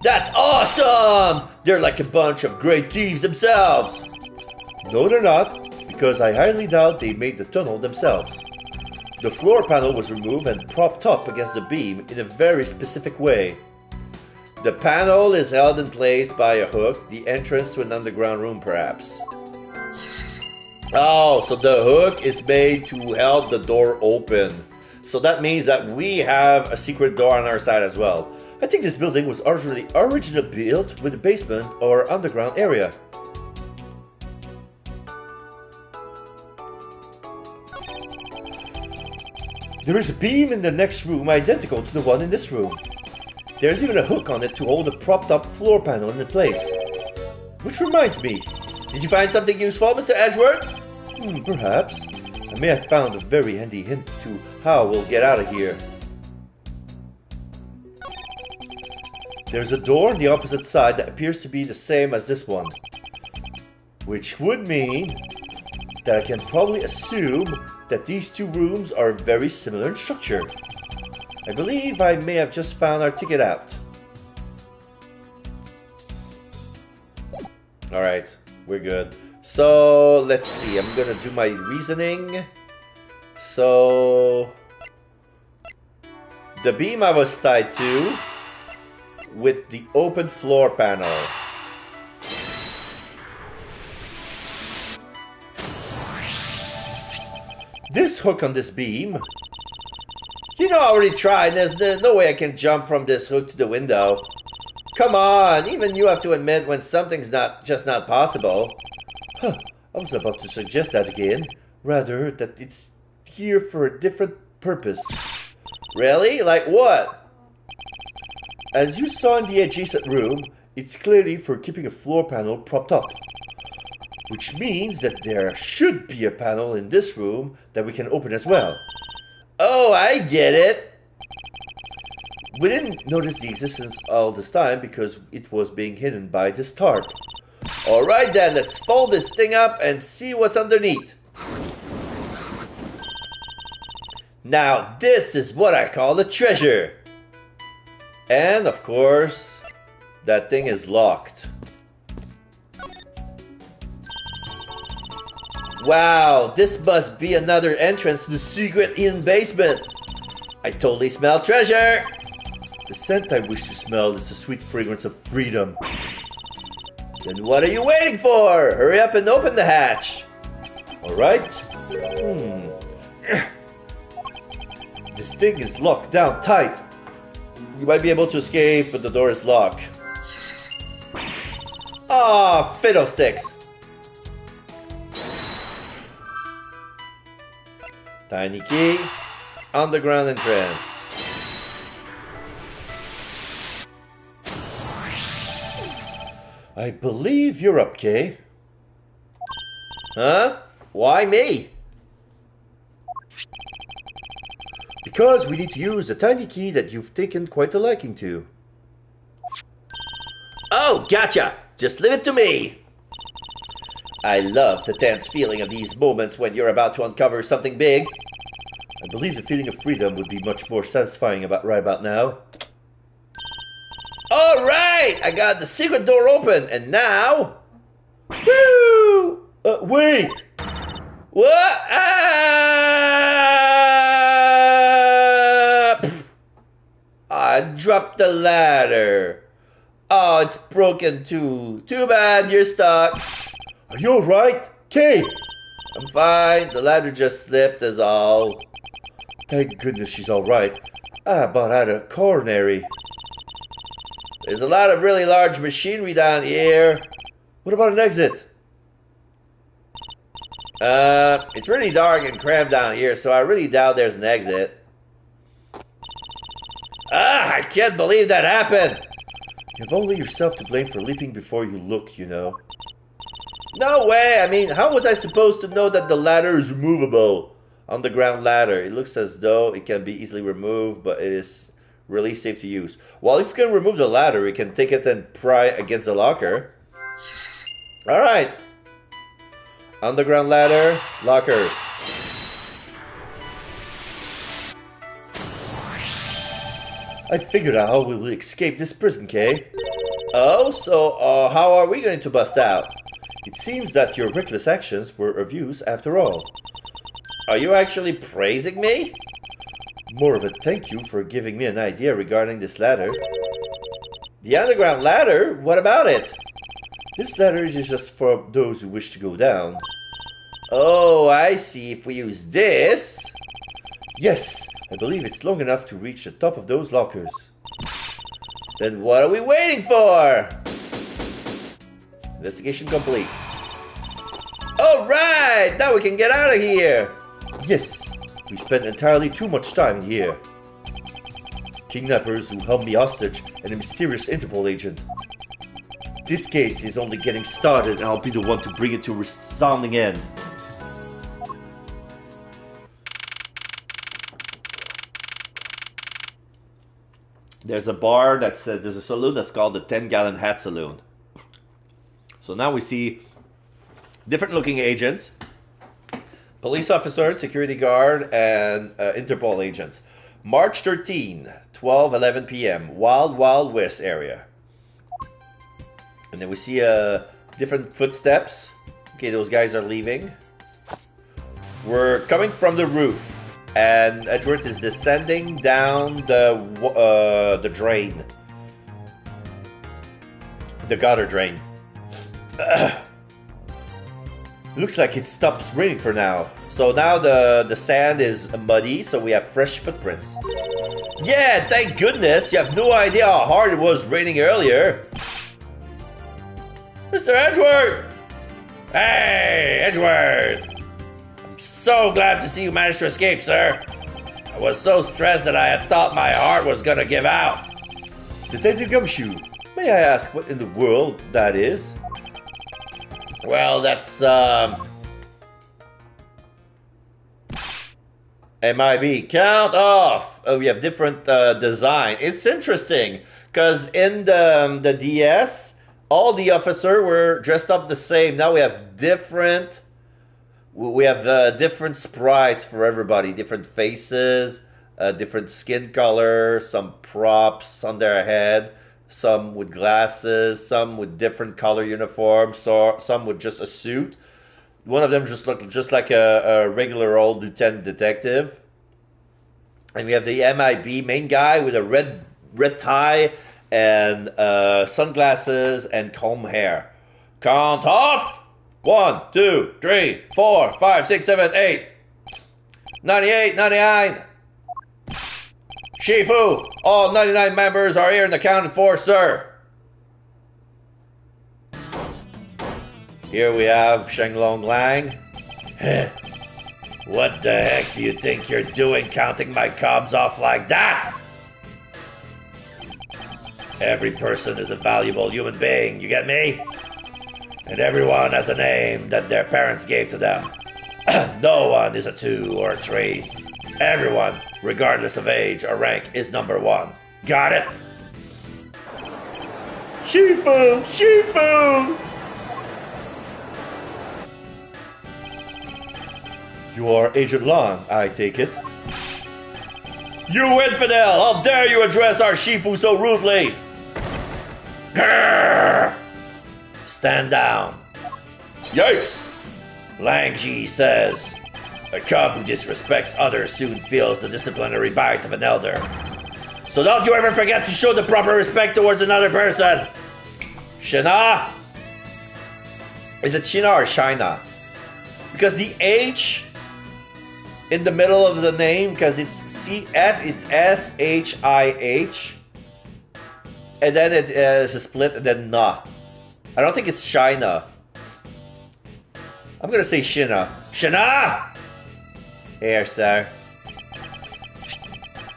That's awesome! They're like a bunch of great thieves themselves. No, they're not, because I highly doubt they made the tunnel themselves. The floor panel was removed and propped up against the beam in a very specific way. The panel is held in place by a hook, the entrance to an underground room perhaps. Oh, so the hook is made to help the door open. So that means that we have a secret door on our side as well. I think this building was originally built with a basement or underground area. There is a beam in the next room identical to the one in this room. There's even a hook on it to hold a propped up floor panel in place. Which reminds me, did you find something useful, Mr. Edgeworth? Perhaps. I may have found a very handy hint to how we'll get out of here. There's a door on the opposite side that appears to be the same as this one. Which would mean that I can probably assume that these two rooms are very similar in structure. I believe I may have just found our ticket out. Alright, we're good. So, let's see, I'm gonna do my reasoning. So, the beam I was tied to with the open floor panel. This hook on this beam. You know, I already tried. There's no way I can jump from this hook to the window. Come on, even you have to admit when something's just not possible. Huh, I was about to suggest that again. Rather, that it's here for a different purpose. Really? Like what? As you saw in the adjacent room, it's clearly for keeping a floor panel propped up. Which means that there should be a panel in this room that we can open as well. Oh, I get it. We didn't notice the existence all this time because it was being hidden by this tarp. Alright then, let's fold this thing up and see what's underneath. Now this is what I call the treasure. And of course, that thing is locked. Wow, this must be another entrance to the secret hidden basement. I totally smell treasure. The scent I wish to smell is the sweet fragrance of freedom. Then what are you waiting for? Hurry up and open the hatch. Alright. This thing is locked down tight. You might be able to escape, but the door is locked. Ah, fiddlesticks. Tiny key. Underground entrance. I believe you're up, Kay. Huh? Why me? Because we need to use the tiny key that you've taken quite a liking to. Oh, gotcha! Just leave it to me! I love the tense feeling of these moments when you're about to uncover something big. I believe the feeling of freedom would be much more satisfying right about now. Alright! I got the secret door open, and now... Woo! Wait! What? I dropped the ladder. Oh, it's broken too. Too bad, you're stuck. Are you alright? Kay! I'm fine. The ladder just slipped is all. Thank goodness she's alright. I about had a coronary. There's a lot of really large machinery down here. What about an exit? It's really dark and cramped down here, so I really doubt there's an exit. I can't believe that happened. You have only yourself to blame for leaping before you look, you know. No way. I mean, how was I supposed to know that the ladder is removable? Underground ladder. It looks as though it can be easily removed, but it is really safe to use. Well, if you can remove the ladder, you can take it and pry against the locker. Alright. Underground ladder, lockers. I figured out how we will escape this prison, Kay. Oh, so how are we going to bust out? It seems that your reckless actions were of use after all. Are you actually praising me? More of a thank you for giving me an idea regarding this ladder. The underground ladder? What about it? This ladder is just for those who wish to go down. Oh, I see. If we use this... Yes, I believe it's long enough to reach the top of those lockers. Then what are we waiting for? Investigation complete. Alright! Now we can get out of here! Yes, we spent entirely too much time here. Kidnappers who held me hostage and a mysterious Interpol agent. This case is only getting started and I'll be the one to bring it to a resounding end. There's a bar there's a saloon that's called the 10-gallon hat saloon. So now we see different looking agents. Police officer, security guard, and Interpol agents. March 13, 12:11 p.m. Wild Wild West area. And then we see different footsteps. Okay, those guys are leaving. We're coming from the roof. And Edgeworth is descending down the drain. The gutter drain. Looks like it stops raining for now. So now the sand is muddy, so we have fresh footprints. Yeah, thank goodness. You have no idea how hard it was raining earlier. Mr. Edgeworth! Hey, Edgeworth! I'm so glad to see you managed to escape, sir. I was so stressed that I had thought my heart was gonna give out. Detective Gumshoe, may I ask what in the world that is? Well, that's, MIB. Count off. Oh, we have different design. It's interesting, because in the DS, all the officers were dressed up the same. Now we have different sprites for everybody, different faces, different skin color, some props on their head, some with glasses, some with different color uniforms, so some with just a suit. One of them just looked just like a regular old lieutenant detective. And we have the MIB main guy with a red tie and sunglasses and comb hair. Count off! 1, 2, 3, 4, 5, 6, 7, 8. 98, 99. Shifu, all 99 members are here and accounted for, sir. Here we have Shenlong Lang. What the heck do you think you're doing counting my cobs off like that? Every person is a valuable human being, you get me? And everyone has a name that their parents gave to them. No one is a 2 or a 3. Everyone, regardless of age or rank, is number 1. Got it? Shifu! Shifu! You are Agent Long, I take it. You infidel! How dare you address our Shifu so rudely? Grrr! Stand down. Yikes! Lang Ji says, a cub who disrespects others soon feels the disciplinary bite of an elder. So don't you ever forget to show the proper respect towards another person. Shina? Is it Shina or Shina? Because the H in the middle of the name, because it's CS is SHIH, and then it's a split, and then Na. I don't think it's Shina. I'm gonna say Shina. Shina! Here, sir.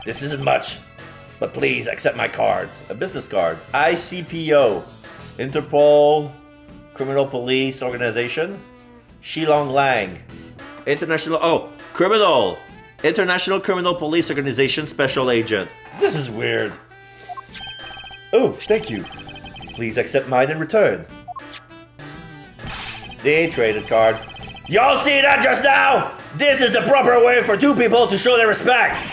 This isn't much, but please accept my card. A business card. ICPO. Interpol. Criminal Police Organization. Shilong Lang. Criminal. International Criminal Police Organization Special Agent. This is weird. Oh, thank you. Please accept mine in return. The A-traded card. Y'all see that just now? This is the proper way for 2 people to show their respect.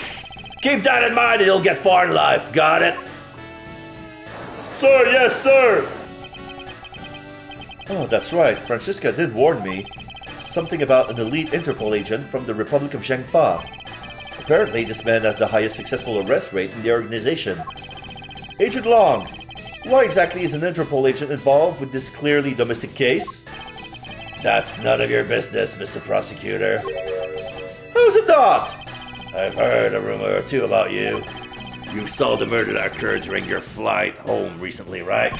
Keep that in mind and you'll get far in life. Got it? Sir, yes, sir. Oh, that's right. Francisca did warn me. Something about an elite Interpol agent from the Republic of Zhengfa. Apparently, this man has the highest successful arrest rate in the organization. Agent Long, why exactly is an Interpol agent involved with this clearly domestic case? That's none of your business, Mr. Prosecutor. How's it not? I've heard a rumor or 2 about you. You saw the murder that occurred during your flight home recently, right?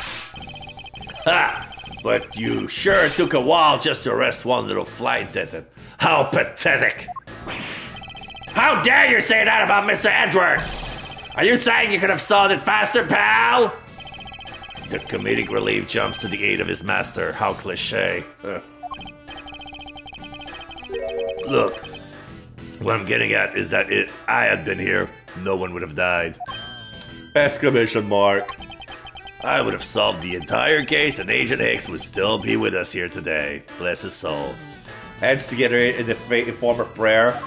Ha! But you sure took a while just to arrest one little flight attendant. How pathetic! How dare you say that about Mr. Edgeworth? Are you saying you could have solved it faster, pal? The comedic relief jumps to the aid of his master. How cliché. Look, what I'm getting at is that if I had been here, no one would have died. Exclamation mark. I would have solved the entire case and Agent Hicks would still be with us here today. Bless his soul. Hands together in the form of prayer.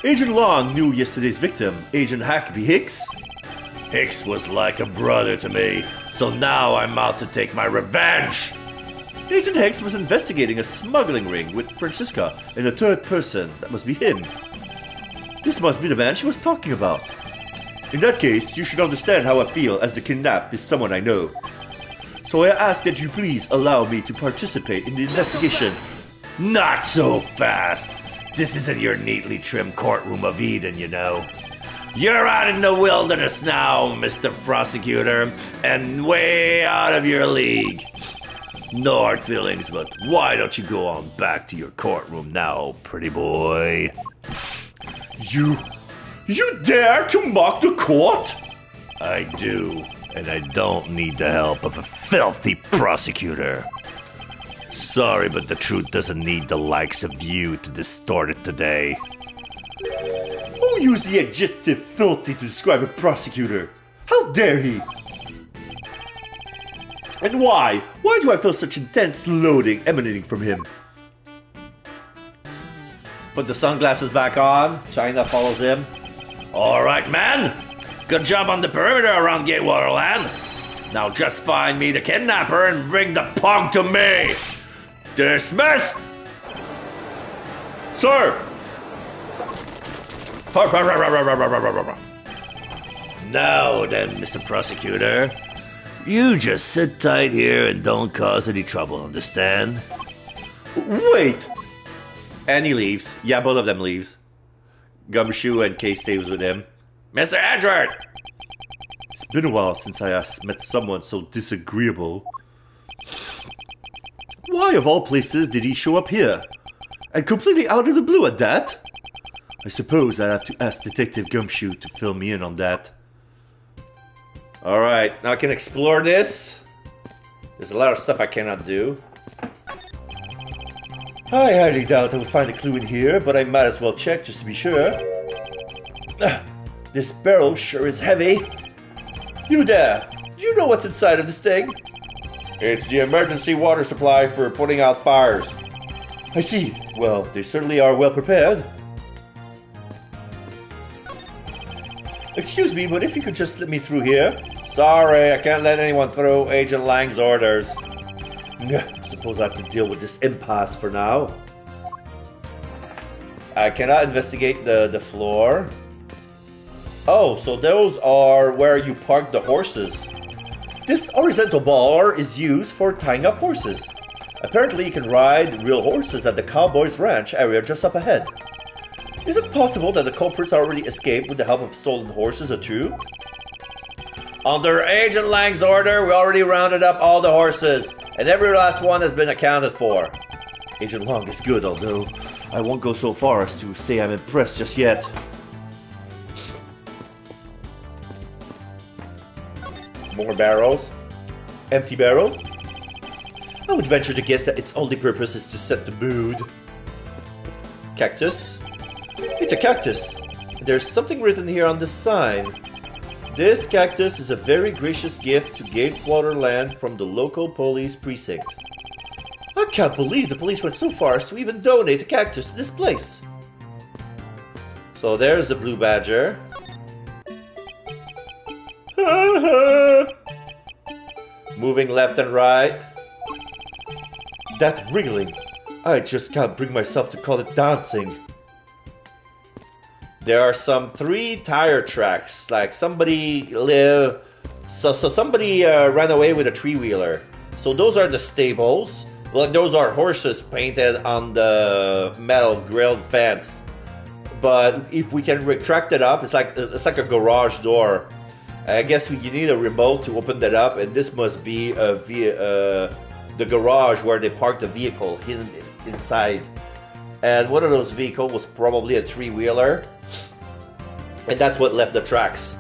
Agent Long knew yesterday's victim, Agent Hackby Hicks. Hicks was like a brother to me, so now I'm out to take my revenge. Agent Hicks was investigating a smuggling ring with Francisca and a third person. That must be him. This must be the man she was talking about. In that case, you should understand how I feel as the kidnapped is someone I know. So I ask that you please allow me to participate in the investigation. Not so fast. This isn't your neatly trimmed courtroom of Eden, you know. You're out in the wilderness now, Mr. Prosecutor, and way out of your league. No hard feelings, but why don't you go on back to your courtroom now, pretty boy? You dare to mock the court? I do, and I don't need the help of a filthy prosecutor. Sorry, but the truth doesn't need the likes of you to distort it today. Who used the adjective filthy to describe a prosecutor? How dare he? And why? Why do I feel such intense loathing emanating from him? Put the sunglasses back on. China follows him. Alright, man. Good job on the perimeter around Gatewater Land. Now just find me the kidnapper and bring the punk to me. Dismissed! Sir! Now then, Mr. Prosecutor, you just sit tight here and don't cause any trouble, understand? Wait! And he leaves. Yeah, both of them leaves. Gumshoe and Kay stays with him. Mr. Edgeworth! It's been a while since I met someone so disagreeable. Why, of all places, did he show up here? And completely out of the blue at that? I suppose I have to ask Detective Gumshoe to fill me in on that. Alright, now I can explore this. There's a lot of stuff I cannot do. I highly doubt I will find a clue in here, but I might as well check just to be sure. This barrel sure is heavy. You there, do you know what's inside of this thing? It's the emergency water supply for putting out fires. I see. Well, they certainly are well prepared. Excuse me, but if you could just let me through here. Sorry, I can't let anyone through. Agent Lang's orders. Suppose I have to deal with this impasse for now. I cannot investigate the floor. Oh, so those are where you park the horses. This horizontal bar is used for tying up horses. Apparently you can ride real horses at the Cowboys Ranch area just up ahead. Is it possible that the culprits already escaped with the help of stolen horses or two? Under Agent Lang's order, we already rounded up all the horses, and every last one has been accounted for. Agent Long is good, although I won't go so far as to say I'm impressed just yet. More barrels. Empty barrel? I would venture to guess that its only purpose is to set the mood. Cactus? It's a cactus. There's something written here on the sign. This cactus is a very gracious gift to Gatewater Land from the local police precinct. I can't believe the police went so far as to even donate a cactus to this place. So there's the blue badger. Moving left and right. That wriggling, I just can't bring myself to call it dancing. There are some 3 tire tracks, like somebody somebody ran away with a 3-wheeler. So those are the stables. Well, those are horses painted on the metal grilled fence. But if we can retract it up, it's like a garage door. I guess you need a remote to open that up, and this must be the garage where they parked the vehicle hidden inside. And one of those vehicles was probably a 3-wheeler, and that's what left the tracks.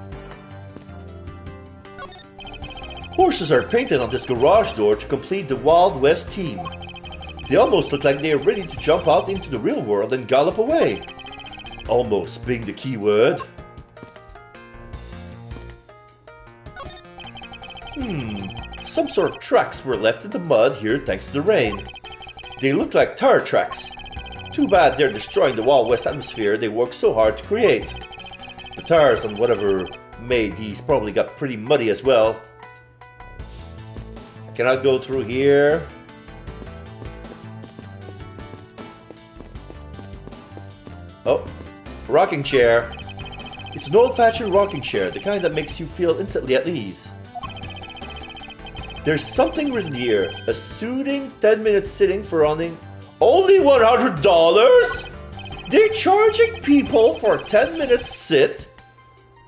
Horses are painted on this garage door to complete the Wild West theme. They almost look like they are ready to jump out into the real world and gallop away. Almost being the key word. Some sort of tracks were left in the mud here thanks to the rain. They look like tire tracks. Too bad they're destroying the Wild West atmosphere they worked so hard to create. The tires on whatever made these probably got pretty muddy as well. I cannot go through here. Oh, rocking chair. It's an old-fashioned rocking chair, the kind that makes you feel instantly at ease. There's something written here. A soothing 10-minute sitting for running. Only $100? They're charging people for a 10-minute sit?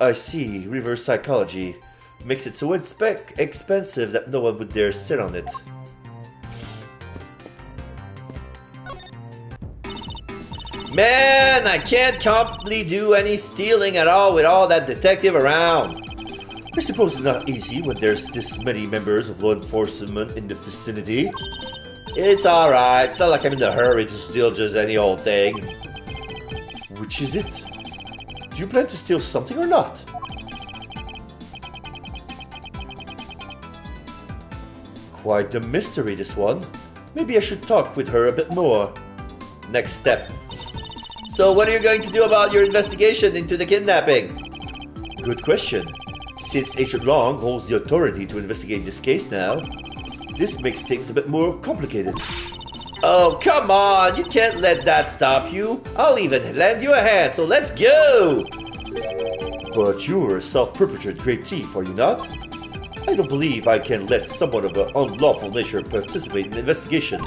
I see. Reverse psychology. Makes it so expensive that no one would dare sit on it. Man, I can't comfortably do any stealing at all with all that detective around. I suppose it's not easy when there's this many members of law enforcement in the vicinity. It's alright. It's not like I'm in a hurry to steal just any old thing. Which is it? Do you plan to steal something or not? Quite the mystery, this one. Maybe I should talk with her a bit more. Next step. So what are you going to do about your investigation into the kidnapping? Good question. Since Agent Long holds the authority to investigate this case now, this makes things a bit more complicated. Oh, come on! You can't let that stop you. I'll even lend you a hand, so let's go! But you're a self-perpetrated great thief, are you not? I don't believe I can let someone of an unlawful nature participate in the investigation.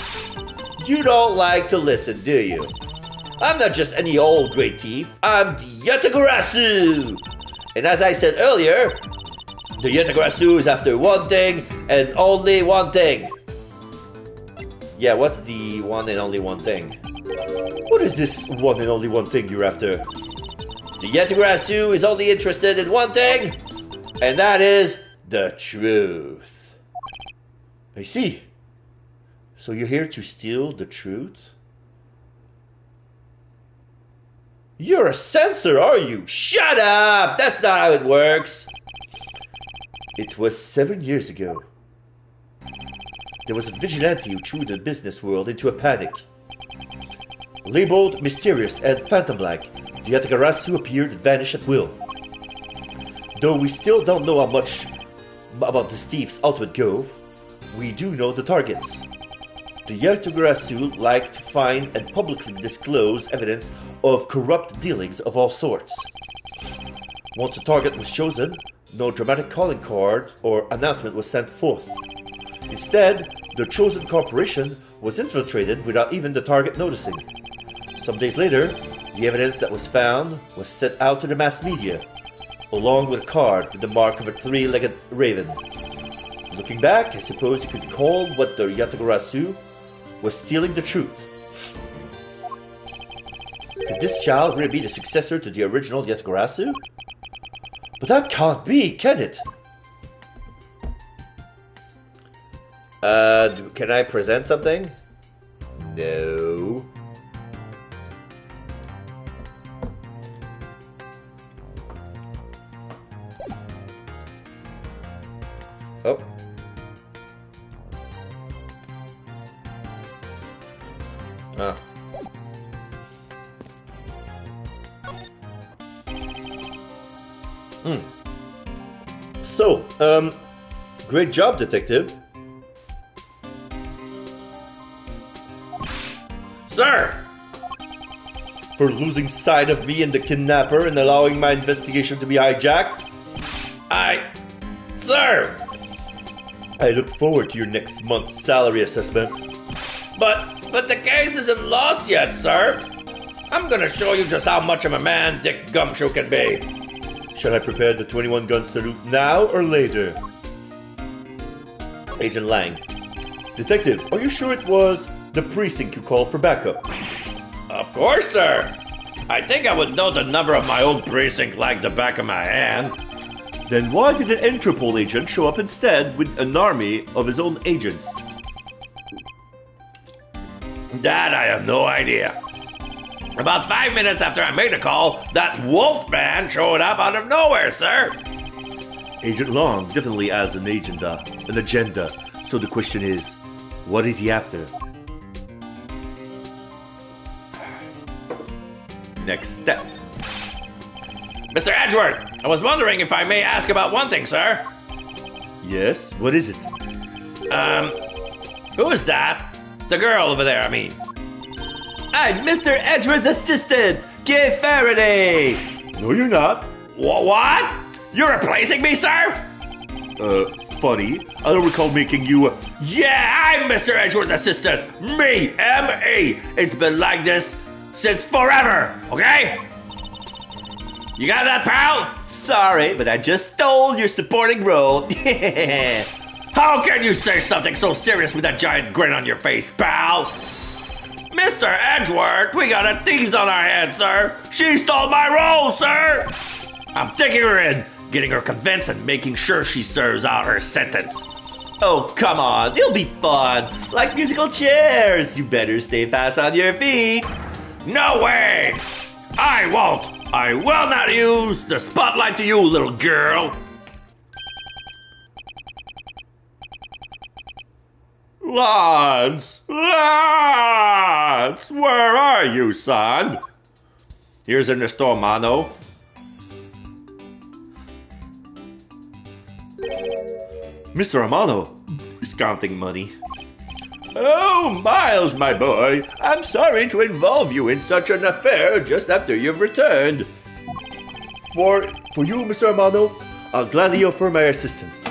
You don't like to listen, do you? I'm not just any old great thief. I'm the Yatagarasu! And as I said earlier, the Yatagarasu is after one thing and only one thing. Yeah, what's the one and only one thing? What is this one and only one thing you're after? The Yatagarasu is only interested in one thing, and that is the truth. I see. So you're here to steal the truth? You're a censor, are you? Shut up! That's not how it works. It was 7 years ago. There was a vigilante who threw the business world into a panic. Labeled mysterious and phantom-like, the Yatagarasu appeared and vanished at will. Though we still don't know how much about this thief's ultimate goal, we do know the targets. The Yatagarasu like to find and publicly disclose evidence of corrupt dealings of all sorts. Once a target was chosen, no dramatic calling card or announcement was sent forth. Instead, the chosen corporation was infiltrated without even the target noticing. Some days later, the evidence that was found was sent out to the mass media, along with a card with the mark of a three-legged raven. Looking back, I suppose you could call what the Yatagarasu was stealing the truth. Could this child really be the successor to the original Yatagarasu? But that can't be, can it? Can I present something? No. Oh. Ah. So, great job, detective. Sir! For losing sight of me and the kidnapper and allowing my investigation to be hijacked. Sir! I look forward to your next month's salary assessment. But the case isn't lost yet, sir. I'm gonna show you just how much of a man Dick Gumshoe can be. Shall I prepare the 21-gun salute now or later? Agent Lang. Detective, are you sure it was the precinct who called for backup? Of course, sir. I think I would know the number of my old precinct like the back of my hand. Then why did an Interpol agent show up instead with an army of his own agents? That I have no idea. About 5 minutes after I made a call, that wolf man showed up out of nowhere, sir. Agent Long definitely has an agenda. So the question is, what is he after? Next step. Mr. Edgeworth, I was wondering if I may ask about one thing, sir. Yes, what is it? Who is that? The girl over there, I mean. I'm Mr. Edgeworth's assistant, Gay Faraday. No, you're not. What? You're replacing me, sir? Funny. I don't recall making you a... Yeah, I'm Mr. Edgeworth's assistant. Me, M.E. It's been like this since forever, okay? You got that, pal? Sorry, but I just stole your supporting role. How can you say something so serious with that giant grin on your face, pal? Mr. Edgeworth, we got a thieves on our hands, sir. She stole my role, sir. I'm taking her in, getting her convinced and making sure she serves out her sentence. Oh, come on. It'll be fun. Like musical chairs. You better stay fast on your feet. No way! I won't. I will not use the spotlight to you, little girl. Lance, where are you, son? Here's in the store, Mano. Mr. Amano is counting money. Oh, Miles, my boy, I'm sorry to involve you in such an affair just after you've returned. For you, Mr. Amano, I'll gladly offer my assistance.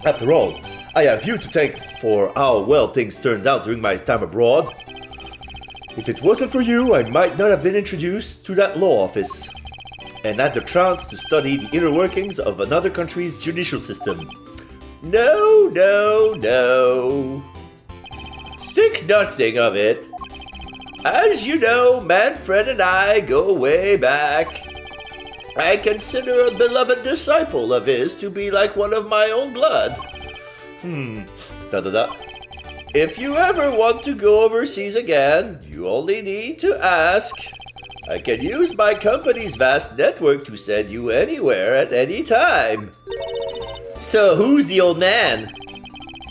After all, I have you to thank for how well things turned out during my time abroad. If it wasn't for you, I might not have been introduced to that law office and had the chance to study the inner workings of another country's judicial system. No, no, no. Think nothing of it. As you know, Manfred and I go way back. I consider a beloved disciple of his to be like one of my own blood. If you ever want to go overseas again, you only need to ask. I can use my company's vast network to send you anywhere at any time. So who's the old man?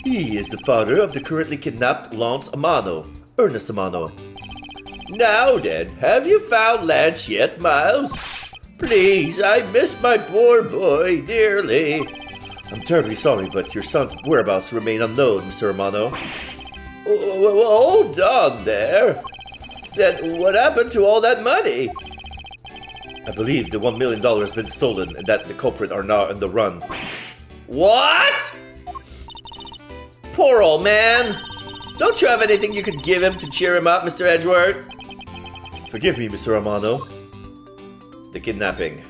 He is the father of the currently kidnapped Lance Amano, Ernest Amano. Now then, have you found Lance yet, Miles? Please, I miss my poor boy dearly. I'm terribly sorry, but your son's whereabouts remain unknown, Mr. Amano. Hold on there. Then what happened to all that money? I believe the $1 million has been stolen and that the culprit are now on the run. What? Poor old man. Don't you have anything you could give him to cheer him up, Mr. Edgeworth? Forgive me, Mr. Amano. The kidnapping.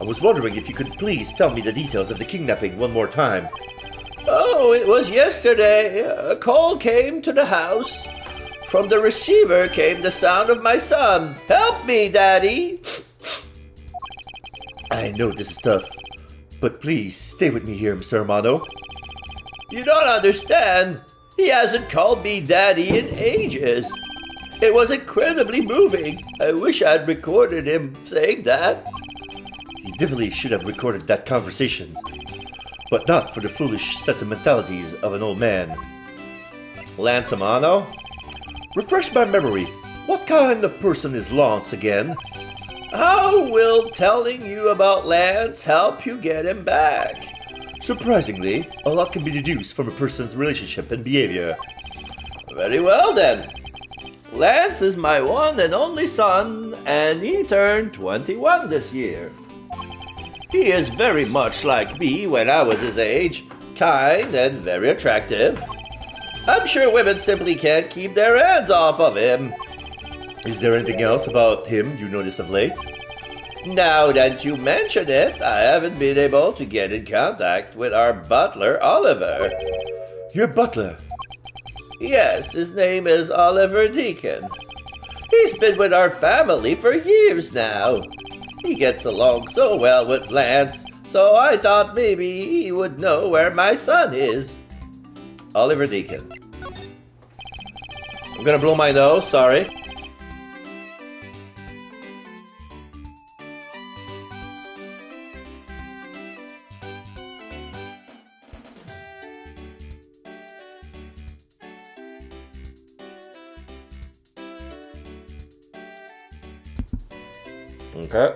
I was wondering if you could please tell me the details of the kidnapping one more time. Oh, it was yesterday. A call came to the house. From the receiver came the sound of my son. Help me, Daddy. I know this is tough, but please stay with me here, Mr. Amano. You don't understand. He hasn't called me Daddy in ages. It was incredibly moving. I wish I'd recorded him saying that. He definitely should have recorded that conversation, but not for the foolish sentimentalities of an old man. Lance Amano? Refresh my memory. What kind of person is Lance again? How will telling you about Lance help you get him back? Surprisingly, a lot can be deduced from a person's relationship and behavior. Very well then. Lance is my one and only son, and he turned 21 this year. He is very much like me when I was his age, kind and very attractive. I'm sure women simply can't keep their hands off of him. Is there anything else about him you notice of late? Now that you mention it, I haven't been able to get in contact with our butler, Oliver. Your butler? Yes, his name is Oliver Deacon. He's been with our family for years now. He gets along so well with Lance, so I thought maybe he would know where my son is. Oliver Deacon. I'm gonna blow my nose, sorry. Okay.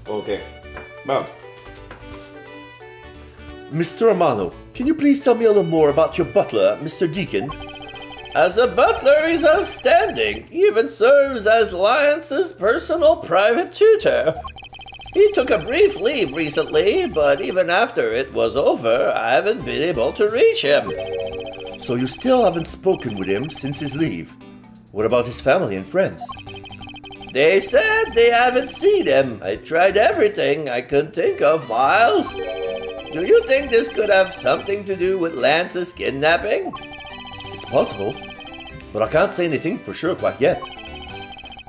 Okay. Mom. Mr. Amano, can you please tell me a little more about your butler, Mr. Deacon? As a butler, he's outstanding. He even serves as Lance's personal private tutor. He took a brief leave recently, but even after it was over, I haven't been able to reach him. So you still haven't spoken with him since his leave? What about his family and friends? They said they haven't seen him. I tried everything I could think of, Miles. Do you think this could have something to do with Lance's kidnapping? It's possible, but I can't say anything for sure quite yet.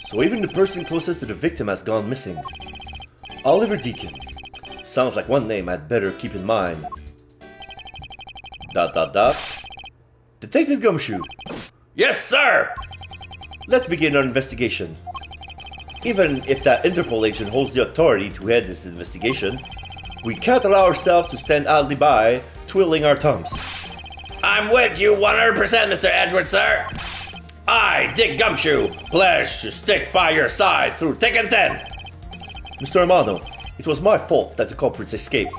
So even the person closest to the victim has gone missing. Oliver Deacon. Sounds like one name I'd better keep in mind. ... Detective Gumshoe. Yes, sir! Let's begin our investigation. Even if that Interpol agent holds the authority to head this investigation, we can't allow ourselves to stand idly by, twiddling our thumbs. I'm with you 100%, Mr. Edgeworth, sir. I, Dick Gumshoe, pledge to stick by your side through thick and thin. Mr. Amano, it was my fault that the culprits escaped.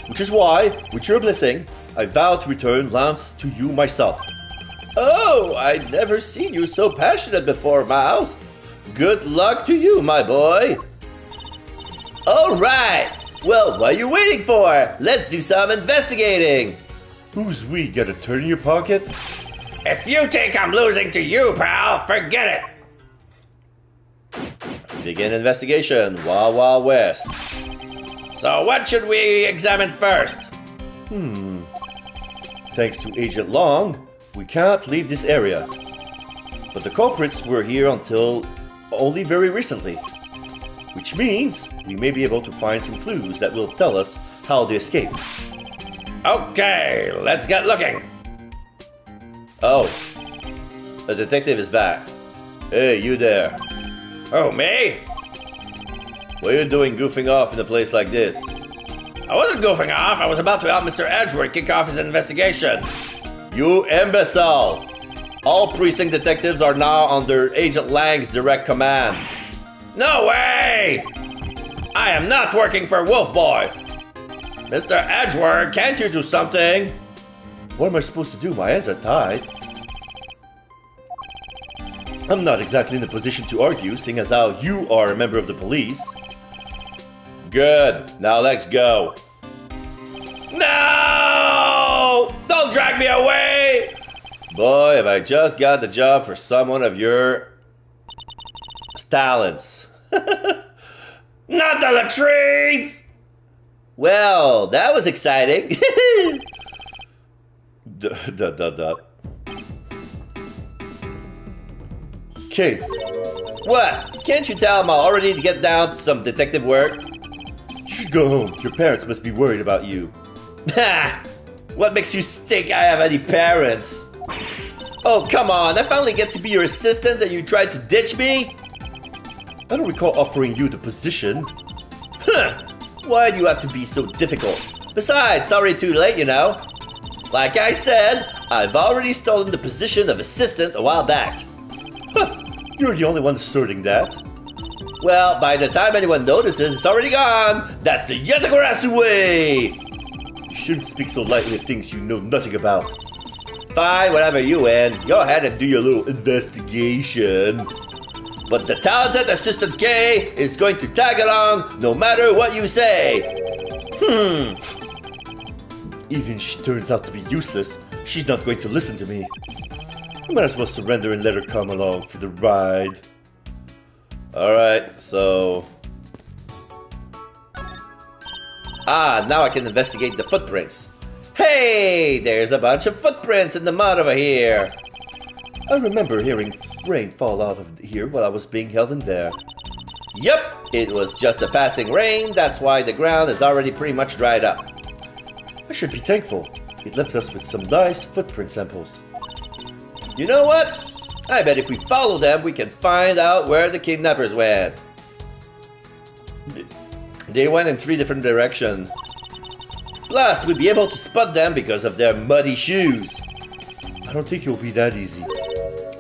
Which is why, with your blessing, I vow to return Lance to you myself. Oh, I'd never seen you so passionate before, Miles. Good luck to you, my boy. All right. Well, what are you waiting for? Let's do some investigating. Who's we? Got a turn in your pocket? If you think I'm losing to you, pal, forget it. Begin investigation. Wild Wild West. So what should we examine first? Thanks to Agent Long, we can't leave this area. But the culprits were here until only very recently. Which means we may be able to find some clues that will tell us how they escaped. Okay, let's get looking. Oh, the detective is back. Hey, you there. Oh, me? What are you doing goofing off in a place like this? I wasn't goofing off. I was about to help Mr. Edgeworth kick off his investigation. You imbecile! All precinct detectives are now under Agent Lang's direct command. No way! I am not working for Wolf Boy. Mr. Edgeworth, can't you do something? What am I supposed to do? My hands are tied. I'm not exactly in a position to argue, seeing as how you are a member of the police. Good. Now let's go. No! Don't drag me away! Boy, have I just got the job for someone of your talents. Not the latrines! Well, that was exciting. Okay. What? Can't you tell I'm all ready to get down to some detective work? You should go home. Your parents must be worried about you. Ha! What makes you think I have any parents? Oh, come on. I finally get to be your assistant and you tried to ditch me? I don't recall offering you the position. Huh. Why do you have to be so difficult? Besides, it's already too late, you know. Like I said, I've already stolen the position of assistant a while back. Huh. You're the only one asserting that. Well, by the time anyone notices, it's already gone. That's the EDGEWORTH way. You shouldn't speak so lightly of things you know nothing about. Fine, whatever you win. Go ahead and do your little investigation. But the talented Assistant K is going to tag along no matter what you say. Even if she turns out to be useless, she's not going to listen to me. I might as well surrender and let her come along for the ride. Alright, so... now I can investigate the footprints. Hey, there's a bunch of footprints in the mud over here. I remember hearing rain fall out of here while I was being held in there. Yep, it was just a passing rain. That's why the ground is already pretty much dried up. I should be thankful. It left us with some nice footprint samples. You know what? I bet if we follow them, we can find out where the kidnappers went. They went in 3 different directions. Plus, we'd be able to spot them because of their muddy shoes. I don't think it will be that easy.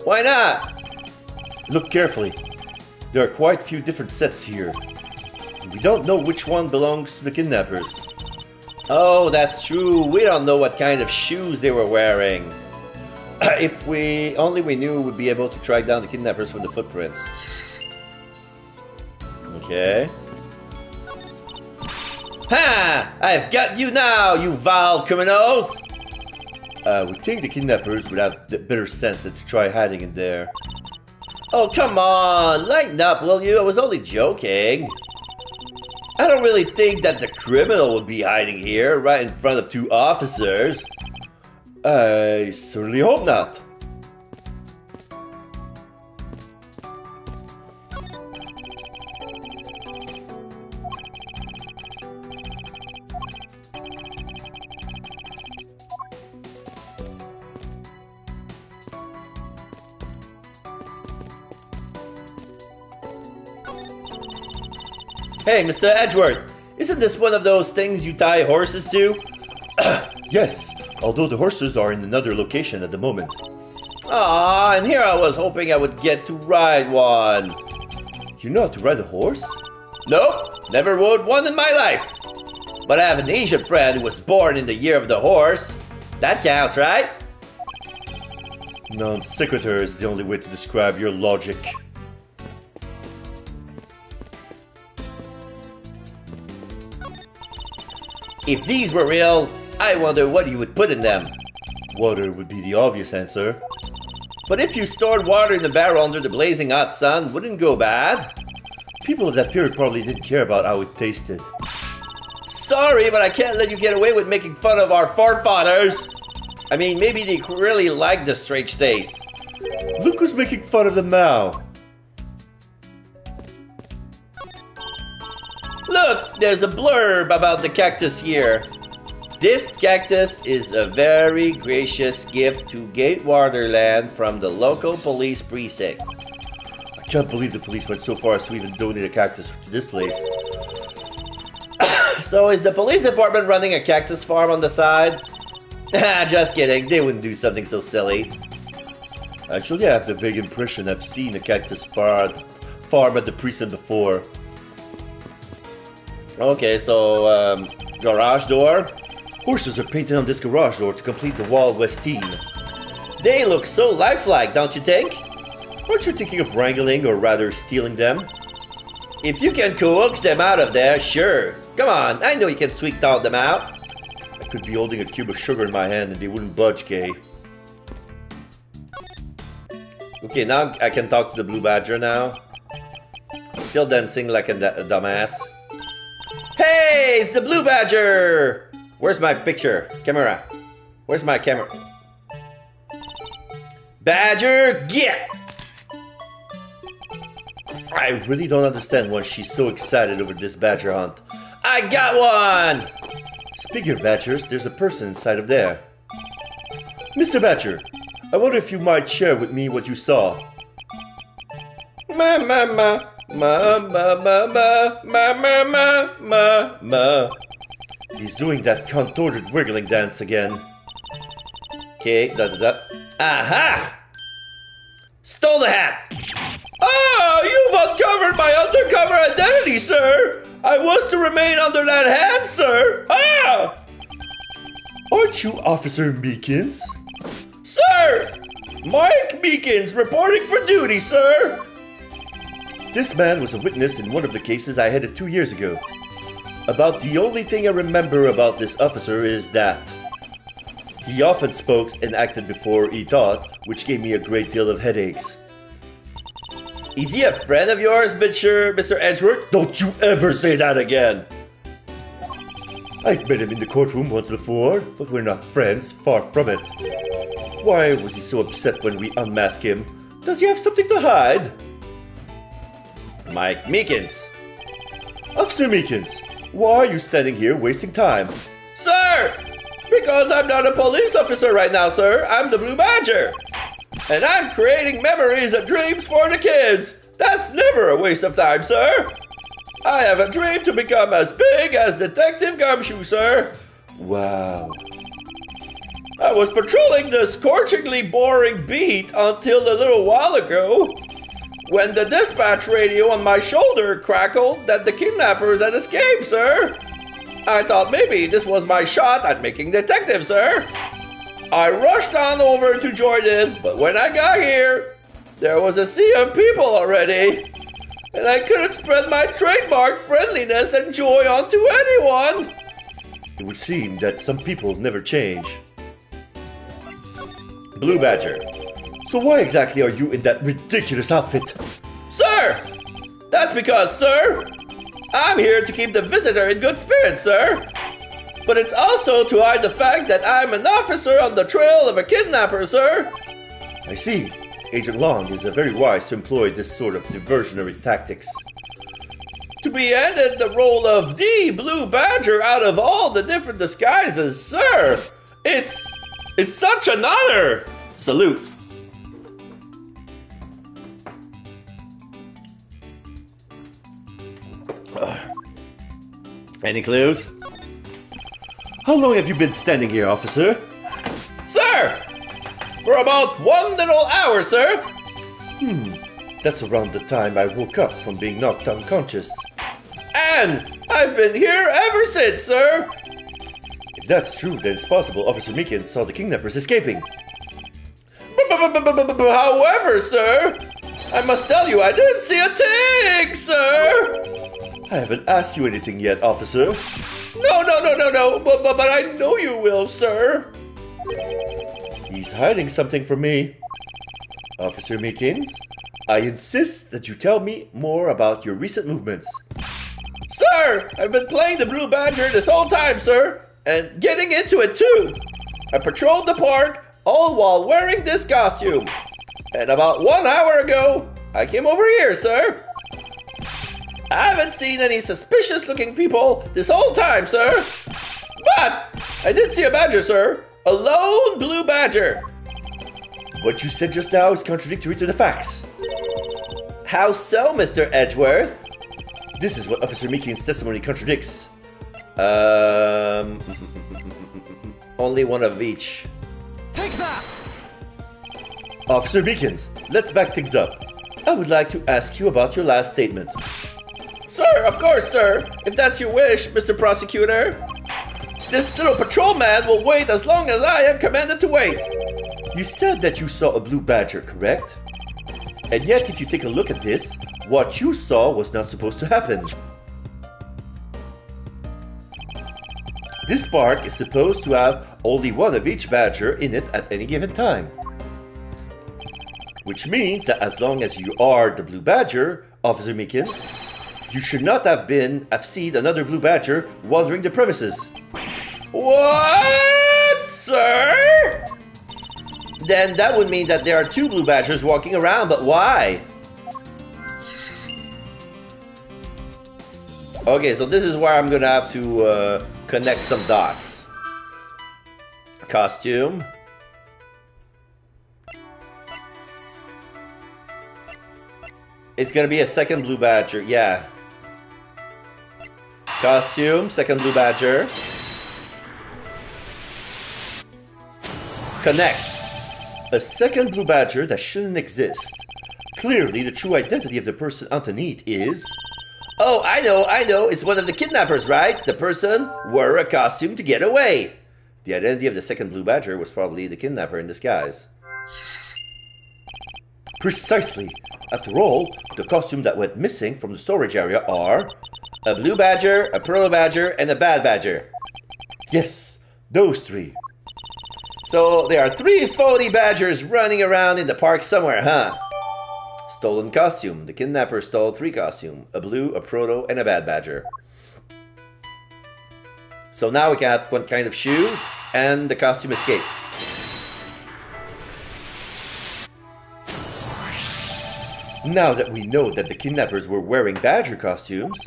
Why not? Look carefully. There are quite a few different sets here. We don't know which one belongs to the kidnappers. Oh, that's true. We don't know what kind of shoes they were wearing. If we knew, we'd be able to track down the kidnappers from the footprints. Okay. Ha! I've got you now, you vile criminals! I would think the kidnappers would have the better sense than to try hiding in there. Oh, come on! Lighten up, will you? I was only joking. I don't really think that the criminal would be hiding here, right in front of 2 officers. I certainly hope not. Hey, Mr. Edgeworth, isn't this one of those things you tie horses to? Yes, although the horses are in another location at the moment. Ah, and here I was hoping I would get to ride one. You know how to ride a horse? Nope, never rode one in my life. But I have an Asian friend who was born in the year of the horse. That counts, right? Non sequitur is the only way to describe your logic. If these were real, I wonder what you would put in them. Water would be the obvious answer. But if you stored water in the barrel under the blazing hot sun, wouldn't go bad. People of that period probably didn't care about how it tasted. Sorry, but I can't let you get away with making fun of our forefathers. I mean, maybe they really like the strange taste. Look who's making fun of them now. Look, there's a blurb about the cactus here. This cactus is a very gracious gift to Gatewaterland from the local police precinct. I can't believe the police went so far as to even donate a cactus to this place. So is the police department running a cactus farm on the side? Just kidding, they wouldn't do something so silly. Actually, I have the vague impression I've seen a cactus farm at the precinct before. Okay, so, garage door? Horses are painted on this garage door to complete the Wild West theme. They look so lifelike, don't you think? Aren't you thinking of wrangling or rather stealing them? If you can coax them out of there, sure. Come on, I know you can sweet talk them out. I could be holding a cube of sugar in my hand and they wouldn't budge, Kay. Okay, now I can talk to the blue badger now. Still dancing like a dumbass. Hey, it's the blue badger! Where's my picture? Camera. Where's my camera? Badger, get! I really don't understand why she's so excited over this badger hunt. I got one! Speaking of badgers, there's a person inside of there. Mr. Badger, I wonder if you might share with me what you saw. Ma ma ma ma ma ma ma ma ma ma ma ma. He's doing that contorted wiggling dance again. Okay, da da da. Aha! Stole the hat! Ah, you've uncovered my undercover identity, sir! I was to remain under that hat, sir! Ah! Aren't you Officer Meekins? Sir! Mike Meekins reporting for duty, sir! This man was a witness in one of the cases I headed 2 years ago. About the only thing I remember about this officer is that he often spoke and acted before he thought, which gave me a great deal of headaches. Is he a friend of yours, Mr. Edgeworth? Don't you ever say that again! I've met him in the courtroom once before, but we're not friends, far from it. Why was he so upset when we unmasked him? Does he have something to hide? Mike Meekins. Officer Meekins, why are you standing here wasting time? Sir! Because I'm not a police officer right now, sir. I'm the Blue Badger. And I'm creating memories and dreams for the kids. That's never a waste of time, sir. I have a dream to become as big as Detective Gumshoe, sir. Wow. I was patrolling the scorchingly boring beat until a little while ago, when the dispatch radio on my shoulder crackled that the kidnappers had escaped, sir. I thought maybe this was my shot at making detective, sir. I rushed on over to join in, but when I got here, there was a sea of people already, and I couldn't spread my trademark friendliness and joy onto anyone. It would seem that some people never change. Blue Badger. So why exactly are you in that ridiculous outfit? Sir! That's because, sir, I'm here to keep the visitor in good spirits, sir. But it's also to hide the fact that I'm an officer on the trail of a kidnapper, sir. I see. Agent Long is very wise to employ this sort of diversionary tactics. To be handed the role of the Blue Badger out of all the different disguises, sir. It's such an honor. Salute. Any clues? How long have you been standing here, officer? Sir! For about 1 little hour, sir. That's around the time I woke up from being knocked unconscious. And I've been here ever since, sir. If that's true, then it's possible Officer Meekins saw the kidnappers escaping. However, sir, I must tell you, I didn't see a thing, sir. I haven't asked you anything yet, officer. No, but I know you will, sir. He's hiding something from me. Officer Meekins, I insist that you tell me more about your recent movements. Sir, I've been playing the Blue Badger this whole time, sir, and getting into it too. I patrolled the park, all while wearing this costume. And about 1 hour ago, I came over here, sir. I haven't seen any suspicious looking people this whole time, sir. But I did see a badger, sir. A lone blue badger. What you said just now is contradictory to the facts. How so, Mr. Edgeworth? This is what Officer Meekins' testimony contradicts. Only one of each. Take that! Officer Meekins, let's back things up. I would like to ask you about your last statement. Sir, of course, sir. If that's your wish, Mr. Prosecutor. This little patrolman will wait as long as I am commanded to wait. You said that you saw a blue badger, correct? And yet, if you take a look at this, what you saw was not supposed to happen. This park is supposed to have only one of each badger in it at any given time. Which means that as long as you are the blue badger, Officer Meekins, you should not have seen another blue badger wandering the premises. What, sir? Then that would mean that there are 2 blue badgers walking around, but why? Okay, so this is where I'm gonna have to connect some dots. Costume. It's gonna be a second blue badger, yeah. Costume, second blue badger. Connect. A second blue badger that shouldn't exist. Clearly, the true identity of the person underneath is... Oh, I know. It's one of the kidnappers, right? The person wore a costume to get away. The identity of the second blue badger was probably the kidnapper in disguise. Precisely. After all, the costume that went missing from the storage area are... a blue badger, a pearl badger, and a bad badger. Yes, those 3. So there are 3 phony badgers running around in the park somewhere, huh? Stolen costume. The kidnapper stole 3 costumes. A blue, a proto, and a bad badger. So now we got what kind of shoes, and the costume escaped. Now that we know that the kidnappers were wearing badger costumes,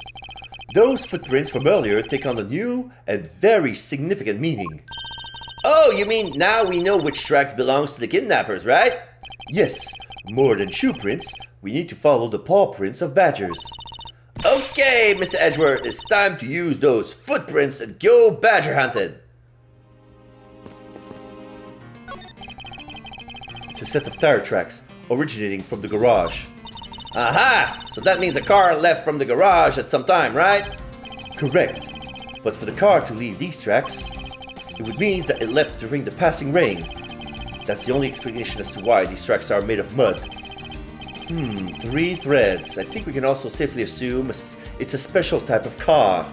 those footprints from earlier take on a new and very significant meaning. Oh, you mean now we know which tracks belongs to the kidnappers, right? Yes, more than shoe prints, we need to follow the paw prints of badgers. Okay, Mr. Edgeworth, it's time to use those footprints and go badger hunting. It's a set of tire tracks originating from the garage. Aha! So that means a car left from the garage at some time, right? Correct. But for the car to leave these tracks, it would mean that it left during the passing rain. That's the only explanation as to why these tracks are made of mud. 3 threads. I think we can also safely assume it's a special type of car.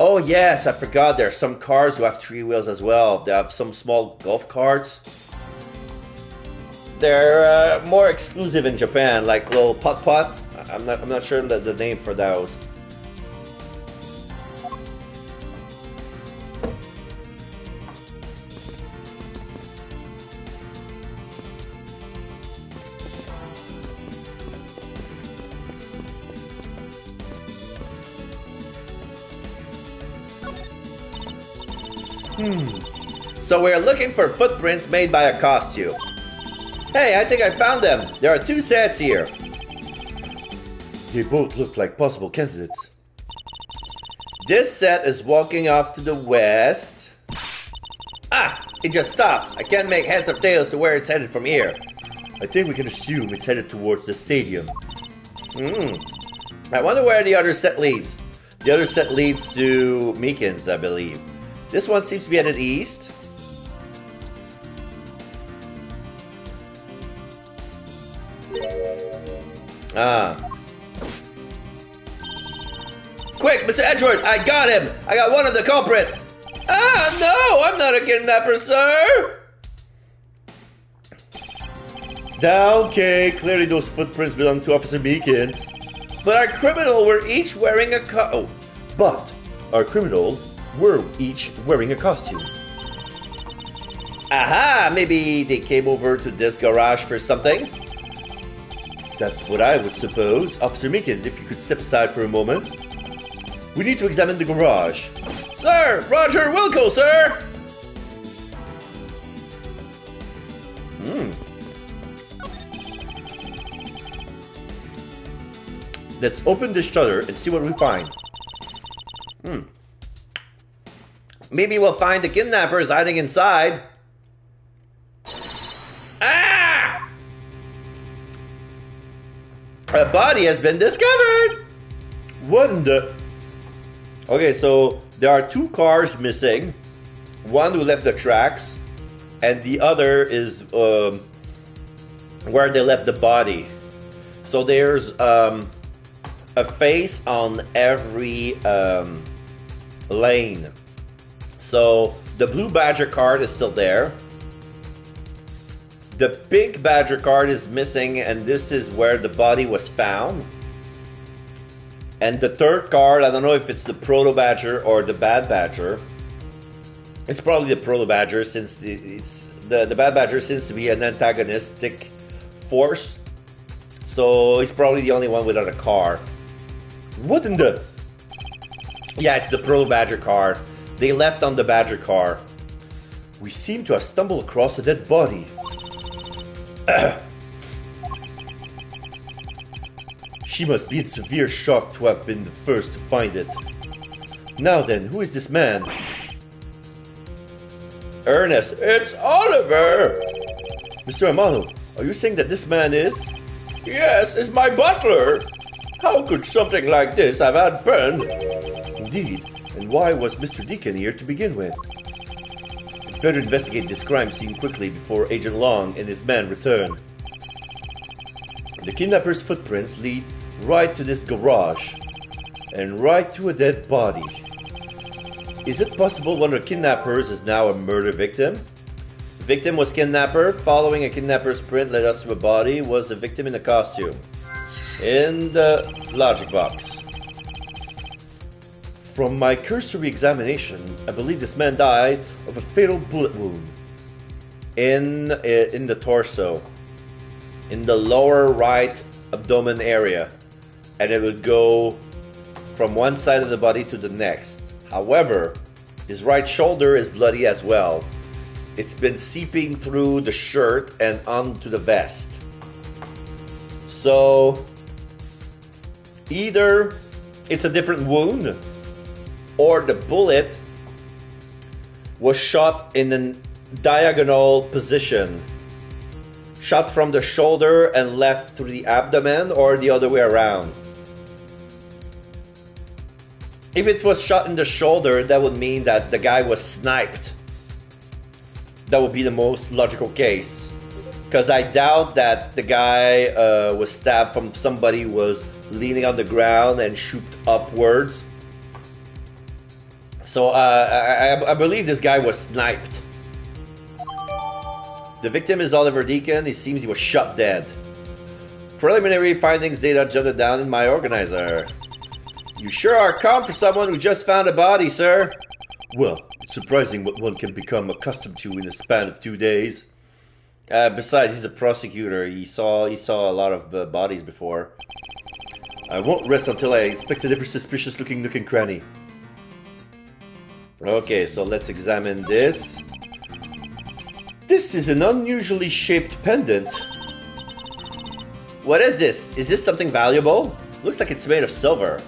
Oh yes, I forgot there are some cars who have 3 wheels as well. They have some small golf carts. They're more exclusive in Japan, like little putt-putt. I'm not sure the name for those. So we're looking for footprints made by a costume. Hey, I think I found them. There are 2 sets here. They both look like possible candidates. This set is walking off to the west. Ah! It just stops. I can't make heads or tails to where it's headed from here. I think we can assume it's headed towards the stadium. I wonder where the other set leads. The other set leads to Meekins, I believe. This one seems to be headed east. Ah. Quick, Mr. Edgeworth, I got him! I got one of the culprits! Ah, no! I'm not a kidnapper, sir! Down, Kay. Clearly those footprints belong to Officer Meekins. But our criminal were each wearing a But our criminal were each wearing a costume. Aha! Maybe they came over to this garage for something? That's what I would suppose. Officer Meekins, if you could step aside for a moment. We need to examine the garage. Sir! Roger Wilco, sir! Let's open this shutter and see what we find. Maybe we'll find the kidnappers hiding inside. Ah! A body has been discovered! What in the... Okay, so there are two cars missing. One who left the tracks, and the other is where they left the body. So there's a face on every lane. So the blue Badger card is still there. The pink Badger card is missing, and this is where the body was found. And the third card, I don't know if it's the Proto Badger or the Bad Badger. It's probably the Proto Badger, since the Bad Badger seems to be an antagonistic force. So he's probably the only one without a car. What in the... Yeah, it's the Proto Badger card. They left on the Badger car. We seem to have stumbled across a dead body. She must be in severe shock to have been the first to find it. Now then, who is this man? Ernest, it's Oliver! Mr. Amano, are you saying that this man is... Yes, it's my butler! How could something like this have happened? Indeed, and why was Mr. Deacon here to begin with? We'd better investigate this crime scene quickly before Agent Long and his men return. The kidnapper's footprints lead right to this garage, and right to a dead body. Is it possible one of the kidnappers is now a murder victim? The victim was kidnapper. Following a kidnapper's print led us to a body. Was the victim in a costume? In the logic box. From my cursory examination, I believe this man died of a fatal bullet wound in the torso, in the lower right abdomen area, and it would go from one side of the body to the next. However, his right shoulder is bloody as well. It's been seeping through the shirt and onto the vest. So either it's a different wound, or the bullet was shot in a diagonal position. Shot from the shoulder and left through the abdomen, or the other way around. If it was shot in the shoulder, that would mean that the guy was sniped. That would be the most logical case. Because I doubt that the guy was stabbed from somebody who was leaning on the ground and shoot upwards. So I believe this guy was sniped. The victim is Oliver Deacon. It seems he was shot dead. Preliminary findings data jotted down in my organizer. You sure are calm for someone who just found a body, sir. Well, it's surprising what one can become accustomed to in the span of 2 days. Besides, he's a prosecutor. He saw a lot of bodies before. I won't rest until I inspected every suspicious-looking nook and cranny. Okay, so let's examine this. This is an unusually shaped pendant. What is this? Is this something valuable? Looks like it's made of silver.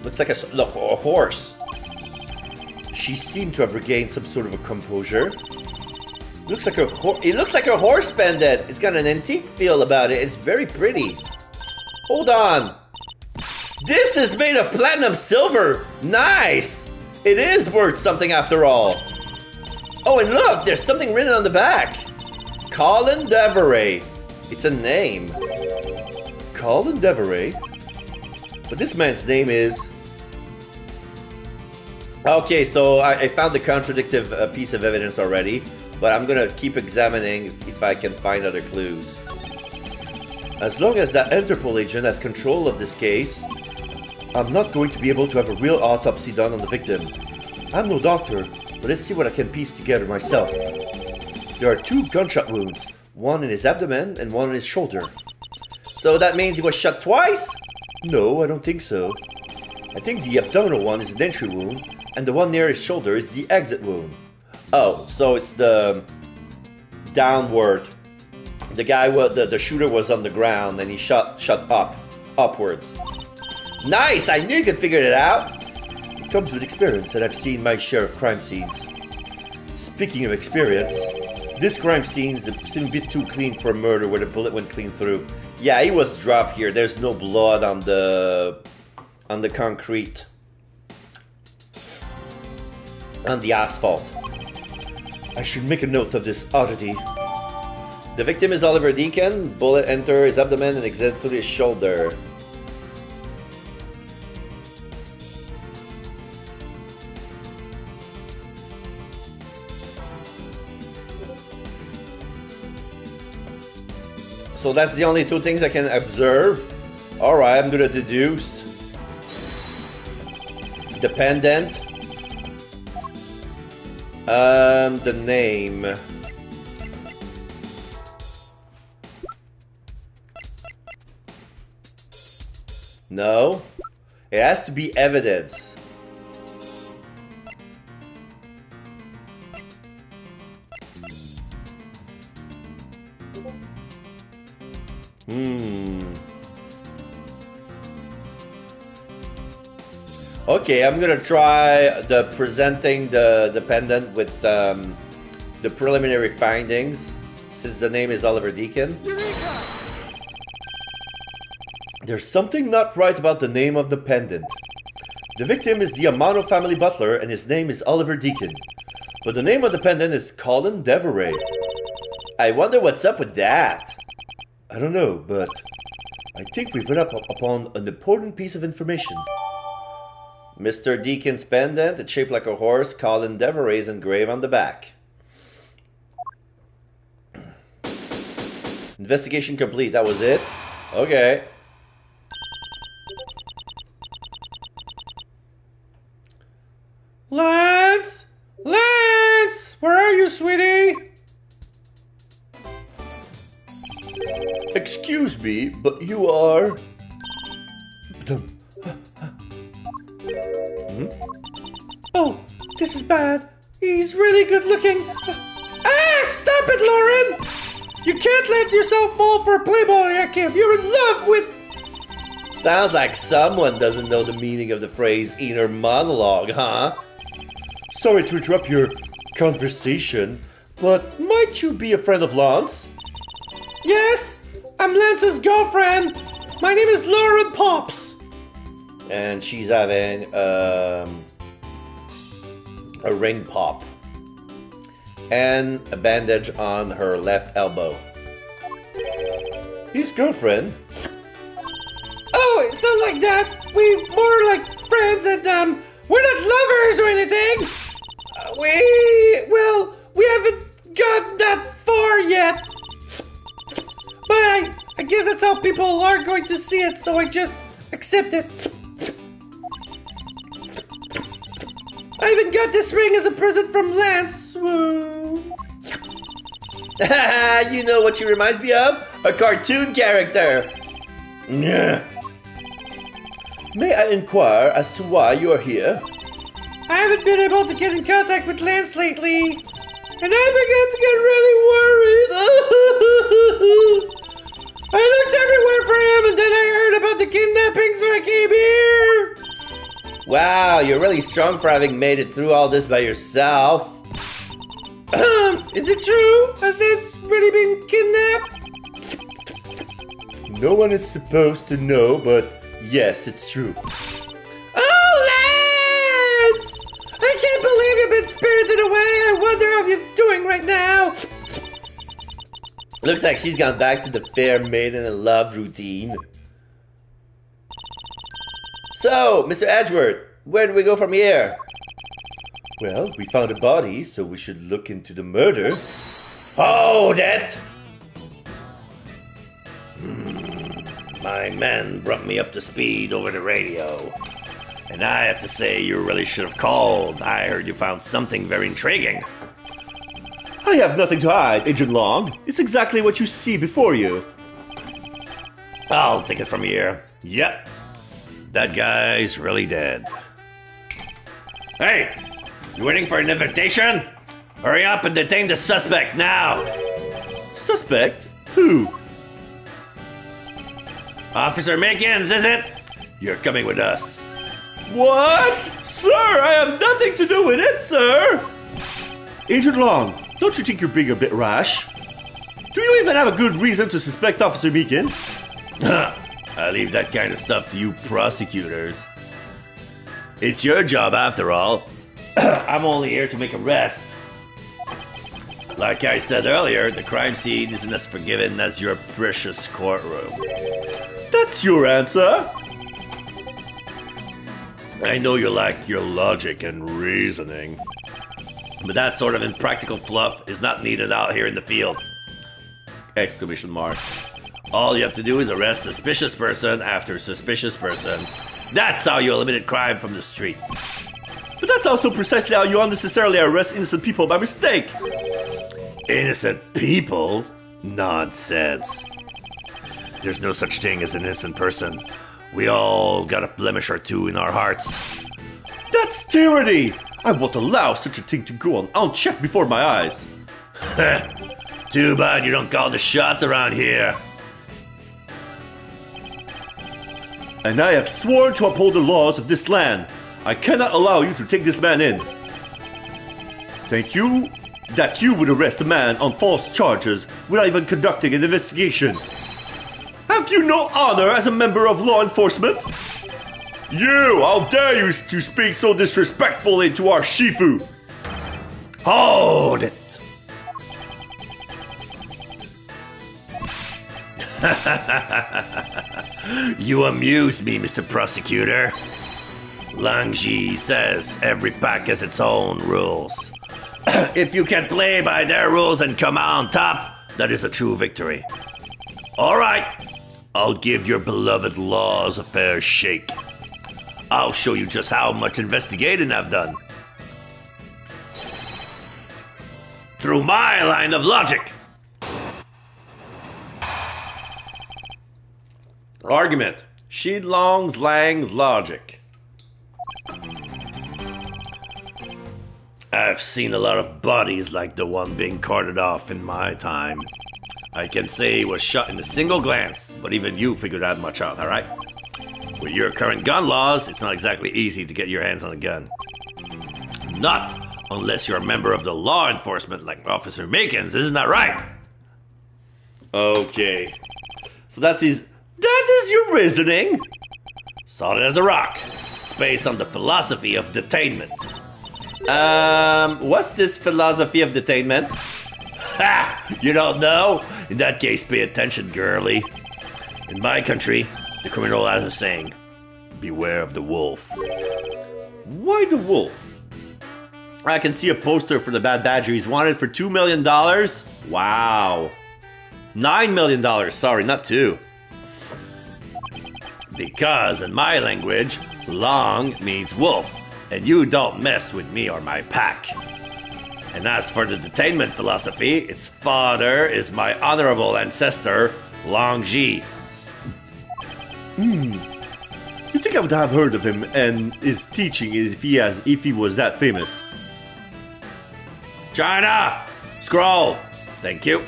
Looks like a horse. She seemed to have regained some sort of a composure. It looks like her horse pendant. It's got an antique feel about it. It's very pretty. Hold on. This is made of platinum silver. Nice. It is worth something after all. Oh, and look, there's something written on the back. Colin Deveray. It's a name. Colin Deveray? But this man's name is... Okay, so I found the contradictive piece of evidence already, but I'm gonna keep examining if I can find other clues. As long as that Interpol agent has control of this case, I'm not going to be able to have a real autopsy done on the victim. I'm no doctor, but let's see what I can piece together myself. There are 2 gunshot wounds, one in his abdomen and one in his shoulder. So that means he was shot twice? No, I don't think so. I think the abdominal one is an entry wound, and the one near his shoulder is the exit wound. Oh, so it's the downward. The guy, the shooter was on the ground and he shot upwards. Nice! I knew you could figure it out. It comes with experience, and I've seen my share of crime scenes. Speaking of experience, this crime scene seems a bit too clean for a murder where the bullet went clean through. Yeah, he was dropped here. There's no blood on the concrete, on the asphalt. I should make a note of this oddity. The victim is Oliver Deacon. Bullet enter his abdomen and exit through his shoulder. So that's the only 2 things I can observe. Alright, I'm gonna deduce. The pendant. The name. No. It has to be evidence. Okay, I'm gonna try presenting the pendant with the preliminary findings, since the name is Oliver Deacon. Eureka! There's something not right about the name of the pendant. The victim is the Amano family butler, and his name is Oliver Deacon. But the name of the pendant is Colin Deveray. I wonder what's up with that. I don't know, but I think we've run upon an important piece of information. Mr. Deacon's pendant, it's shaped like a horse. Colin Deveray is engraved on the back. Investigation complete. That was it? Okay. Lance! Lance! Where are you, sweetie? Excuse me, but you are... Oh, this is bad. He's really good looking. Ah, stop it, Lauren! You can't let yourself fall for a playboy, Kim. You're in love with... Sounds like someone doesn't know the meaning of the phrase inner monologue, huh? Sorry to interrupt your conversation, but might you be a friend of Lance? Yes, I'm Lance's girlfriend. My name is Lauren Pops. And she's having a ring pop and a bandage on her left elbow. His girlfriend? Oh, it's not like that. We're more like friends, and we're not lovers or anything. We haven't gotten that far yet. But I guess that's how people are going to see it, so I just accept it. I even got this ring as a present from Lance. You know what she reminds me of? A cartoon character. May I inquire as to why you are here? I haven't been able to get in contact with Lance lately, and I began to get really worried. I looked everywhere for him, and then I heard about the kidnapping, so I came here. Wow, you're really strong for having made it through all this by yourself. Is it true? Has this really been kidnapped? No one is supposed to know, but yes, it's true. Oh, lads! I can't believe you've been spirited away. I wonder how you're doing right now. Looks like she's gone back to the fair maiden in love routine. So, Mr. Edgeworth, where do we go from here? Well, we found a body, so we should look into the murder. Hold it! My men brought me up to speed over the radio. And I have to say, you really should have called. I heard you found something very intriguing. I have nothing to hide, Agent Long. It's exactly what you see before you. I'll take it from here. Yep. That guy's really dead. Hey! You waiting for an invitation? Hurry up and detain the suspect now! Suspect? Who? Officer Mickens, is it? You're coming with us. What? Sir, I have nothing to do with it, sir! Agent Long, don't you think you're being a bit rash? Do you even have a good reason to suspect Officer Meekins? I leave that kind of stuff to you prosecutors. It's your job after all. I'm only here to make arrests. Like I said earlier, the crime scene isn't as forgiving as your precious courtroom. That's your answer. I know you like your logic and reasoning, but that sort of impractical fluff is not needed out here in the field! Exclamation mark. All you have to do is arrest suspicious person after suspicious person. That's how you eliminate crime from the street. But that's also precisely how you unnecessarily arrest innocent people by mistake. Innocent people? Nonsense. There's no such thing as an innocent person. We all got a blemish or two in our hearts. That's tyranny! I won't allow such a thing to go on unchecked before my eyes. Too bad you don't call the shots around here. And I have sworn to uphold the laws of this land. I cannot allow you to take this man in. Thank you that you would arrest a man on false charges without even conducting an investigation. Have you no honor as a member of law enforcement? You! How dare you to speak so disrespectfully to our Shifu? Hold it! You amuse me, Mr. Prosecutor. Langji says every pack has its own rules. If you can play by their rules and come out on top, that is a true victory. All right, I'll give your beloved laws a fair shake. I'll show you just how much investigating I've done. Through my line of logic. Argument. Shidlong's Lang's logic. I've seen a lot of bodies like the one being carted off in my time. I can say he was shot in a single glance, but even you figured that much out, alright? With your current gun laws, it's not exactly easy to get your hands on a gun. Not unless you're a member of the law enforcement like Officer Makins, isn't that right? Okay. So that is your reasoning? Solid as a rock. It's based on the philosophy of detainment. What's this philosophy of detainment? Ha! You don't know? In that case, pay attention, girlie. In my country, the criminal has a saying, beware of the wolf. Why the wolf? I can see a poster for the Bad Badger. He's wanted for $2 million. Wow. $9 million, sorry, not 2. Because in my language, long means wolf, and you don't mess with me or my pack. And as for the detainment philosophy, its father is my honorable ancestor, Long Ji. You think I would have heard of him and his teaching if he was that famous? China! Scroll! Thank you.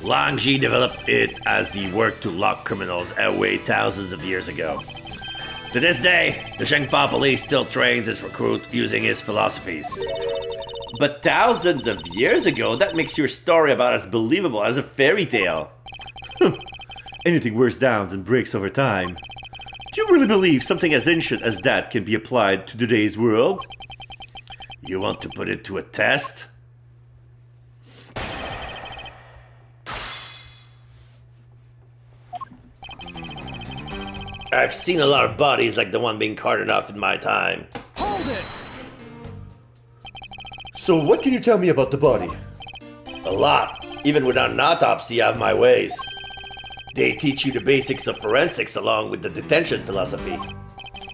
Long Ji developed it as he worked to lock criminals away thousands of years ago. To this day, the Shengpa police still trains its recruit using his philosophies. But thousands of years ago, that makes your story about as believable as a fairy tale. Anything wears down and breaks over time. Do you really believe something as ancient as that can be applied to today's world? You want to put it to a test? I've seen a lot of bodies like the one being carted off in my time. Hold it! So what can you tell me about the body? A lot. Even without an autopsy, I have my ways. They teach you the basics of forensics along with the detention philosophy.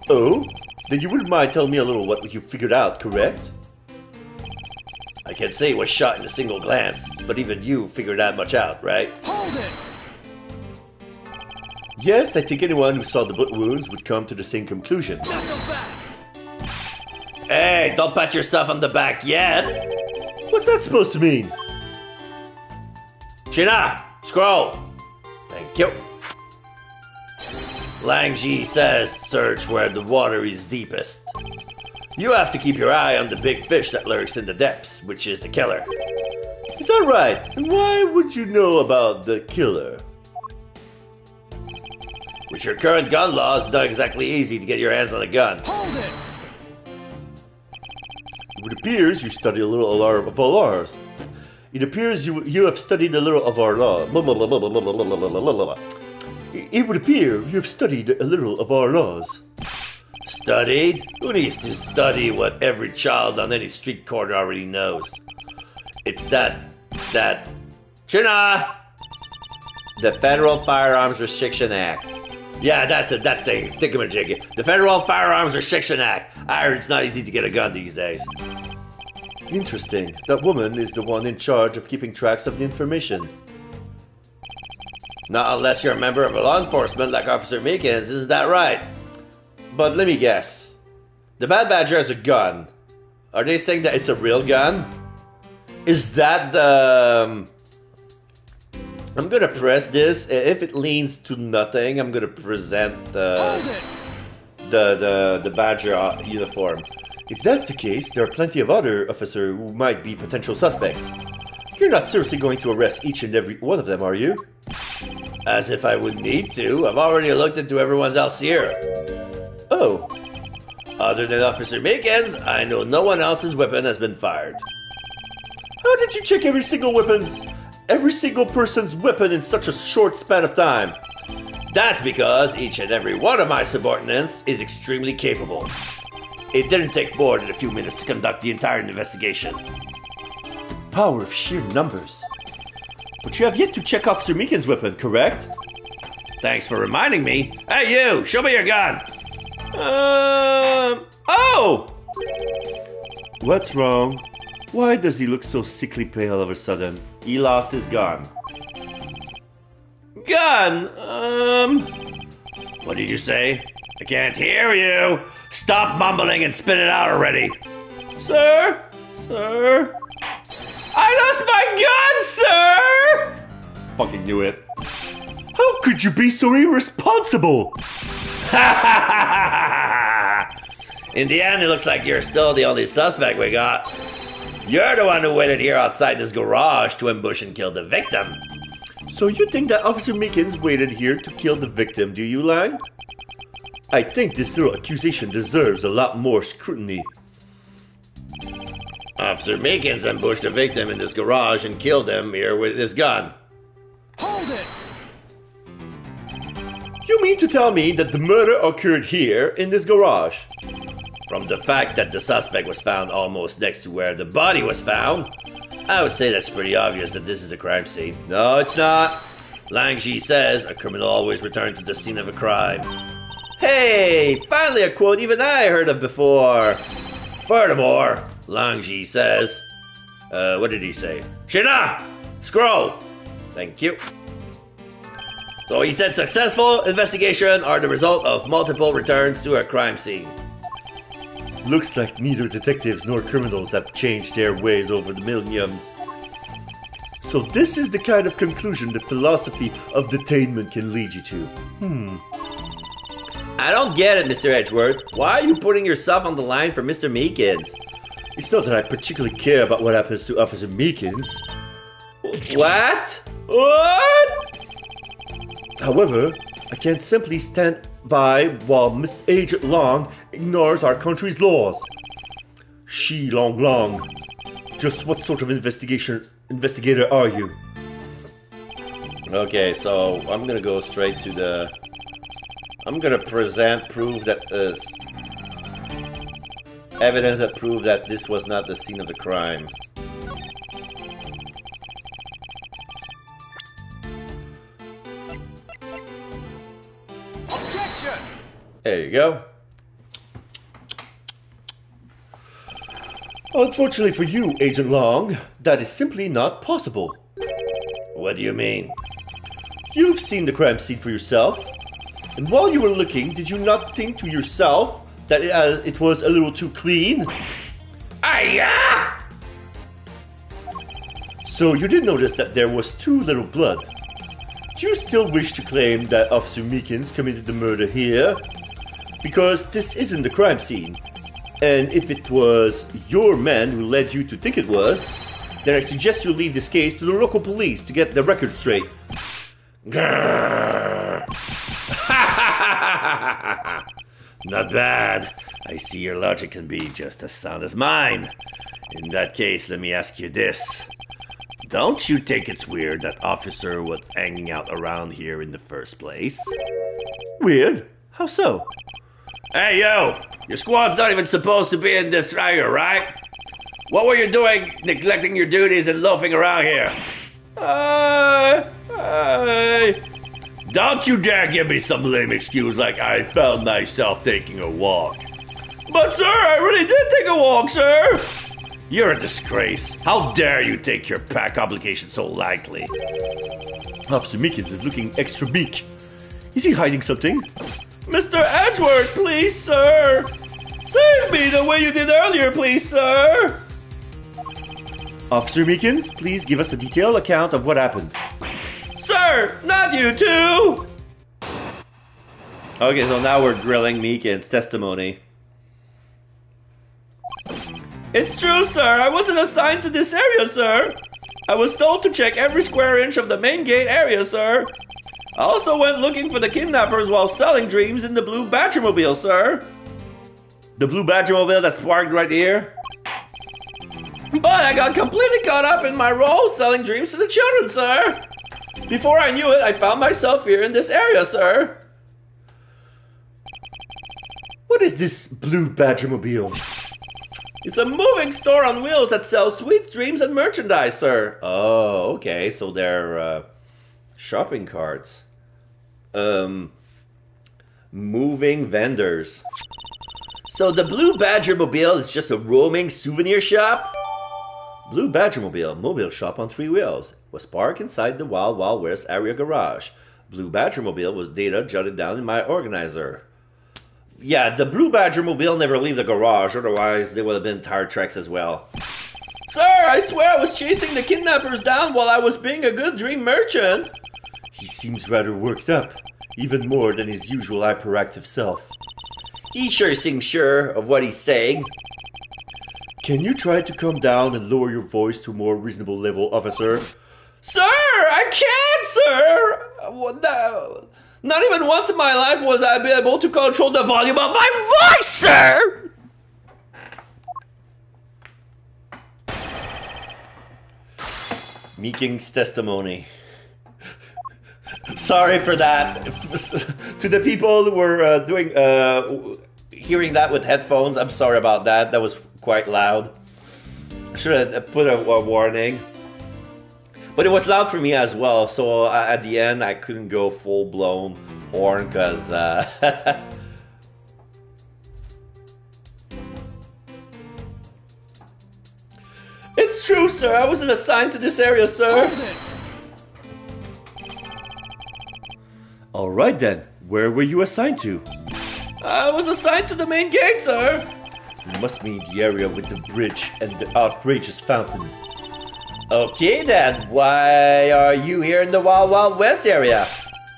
Oh? Then you wouldn't mind telling me a little what you figured out, correct? I can say it was shot in a single glance, but even you figured that much out, right? Hold it! Yes, I think anyone who saw the bullet wounds would come to the same conclusion. Hey, don't pat yourself on the back yet. What's that supposed to mean? China, scroll. Thank you. Lang Ji says search where the water is deepest. You have to keep your eye on the big fish that lurks in the depths, which is the killer. Is that right? And why would you know about the killer? With your current gun laws, it's not exactly easy to get your hands on a gun. Hold it! It appears you study a little of our laws. It appears you have studied a little of our law. It would appear you have studied a little of our laws. Studied? Who needs to study what every child on any street corner already knows? It's that... China! The Federal Firearms Restriction Act. Yeah, that's it, that thing, thingamajig. The Federal Firearms Restriction Act. I heard it's not easy to get a gun these days. Interesting. That woman is the one in charge of keeping tracks of the information. Not unless you're a member of law enforcement like Officer Meekins, isn't that right? But let me guess. The Bad Badger has a gun. Are they saying that it's a real gun? Is that the... I'm gonna press this. If it leans to nothing, I'm gonna present the Badger uniform. If that's the case, there are plenty of other officers who might be potential suspects. You're not seriously going to arrest each and every one of them, are you? As if I would need to. I've already looked into everyone else here. Oh. Other than Officer Meekins, I know no one else's weapon has been fired. How did you check every single person's weapon in such a short span of time? That's because each and every one of my subordinates is extremely capable. It didn't take more than a few minutes to conduct the entire investigation. The power of sheer numbers. But you have yet to check Officer Meekins' weapon, correct? Thanks for reminding me. Hey you, show me your gun. Oh! What's wrong? Why does he look so sickly pale all of a sudden? He lost his gun. Gun? What did you say? I can't hear you. Stop mumbling and spit it out already. Sir? I lost my gun, sir! Fucking knew it. How could you be so irresponsible? In the end, it looks like you're still the only suspect we got. You're the one who waited here outside this garage to ambush and kill the victim. So you think that Officer Meekins waited here to kill the victim, do you, Lang? I think this little accusation deserves a lot more scrutiny. Officer Meekins ambushed the victim in this garage and killed him here with his gun. Hold it! You mean to tell me that the murder occurred here, in this garage? From the fact that the suspect was found almost next to where the body was found, I would say that's pretty obvious that this is a crime scene. No, it's not. Lang Ji says a criminal always returns to the scene of a crime. Hey, finally a quote even I heard of before. Furthermore, Lang Ji says, what did he say? China! Scroll! Thank you. So he said successful investigation are the result of multiple returns to a crime scene. Looks like neither detectives nor criminals have changed their ways over the millenniums. So this is the kind of conclusion the philosophy of detainment can lead you to. I don't get it, Mr. Edgeworth. Why are you putting yourself on the line for Mr. Meekins? It's not that I particularly care about what happens to Officer Meekins. What? What? However, I can't simply stand by while Miss Agent Long ignores our country's laws. She Long Long. Just what sort of investigator are you? Okay, so I'm gonna go straight to the... I'm gonna present proof that evidence that prove that this was not the scene of the crime. Objection! There you go. Unfortunately for you, Agent Long, that is simply not possible. What do you mean? You've seen the crime scene for yourself. And while you were looking, did you not think to yourself that it was a little too clean? Aya! So you did notice that there was too little blood. Do you still wish to claim that Officer Meekins committed the murder here? Because this isn't the crime scene. And if it was your man who led you to think it was, then I suggest you leave this case to the local police to get the record straight. Not bad. I see your logic can be just as sound as mine. In that case, let me ask you this. Don't you think it's weird that officer was hanging out around here in the first place? Weird? How so? Hey, yo! Your squad's not even supposed to be in this area, right? What were you doing neglecting your duties and loafing around here? Don't you dare give me some lame excuse like I found myself taking a walk. But sir, I really did take a walk, sir! You're a disgrace. How dare you take your pack obligation so lightly? Officer Meekins is looking extra meek. Is he hiding something? Mr. Edgeworth, please, sir! Save me the way you did earlier, please, sir! Officer Meekins, please give us a detailed account of what happened. Sir, not you too! Okay, so now we're grilling Meekins' testimony. It's true, sir. I wasn't assigned to this area, sir. I was told to check every square inch of the main gate area, sir. I also went looking for the kidnappers while selling dreams in the blue Badgermobile, sir. The blue Badgermobile that's parked right here. But I got completely caught up in my role selling dreams to the children, sir. Before I knew it, I found myself here in this area, sir. What is this blue Badgermobile? It's a moving store on wheels that sells sweet dreams and merchandise, sir. Oh, okay, so they're shopping carts. Moving vendors. So the Blue Badgermobile is just a roaming souvenir shop? Blue Badgermobile, mobile shop on 3 wheels, was parked inside the Wild Wild West area garage. Blue Badgermobile was data jotted down in my organizer. Yeah, the Blue Badgermobile never leave the garage, otherwise they would have been tire tracks as well. Sir, I swear I was chasing the kidnappers down while I was being a good dream merchant. He seems rather worked up, even more than his usual hyperactive self. He sure seems sure of what he's saying. Can you try to calm down and lower your voice to a more reasonable level, officer? Sir, I can't, sir! Not even once in my life was I able to control the volume of my voice, sir! Meeking's testimony. Sorry for that. To the people who were hearing that with headphones, I'm sorry about that. That was quite loud. I should have put a warning. But it was loud for me as well, so at the end I couldn't go full-blown horn because It's true, sir. I wasn't assigned to this area, sir. Alright then, where were you assigned to? I was assigned to the main gate, sir. You must mean the area with the bridge and the outrageous fountain. Okay then, why are you here in the Wild Wild West area?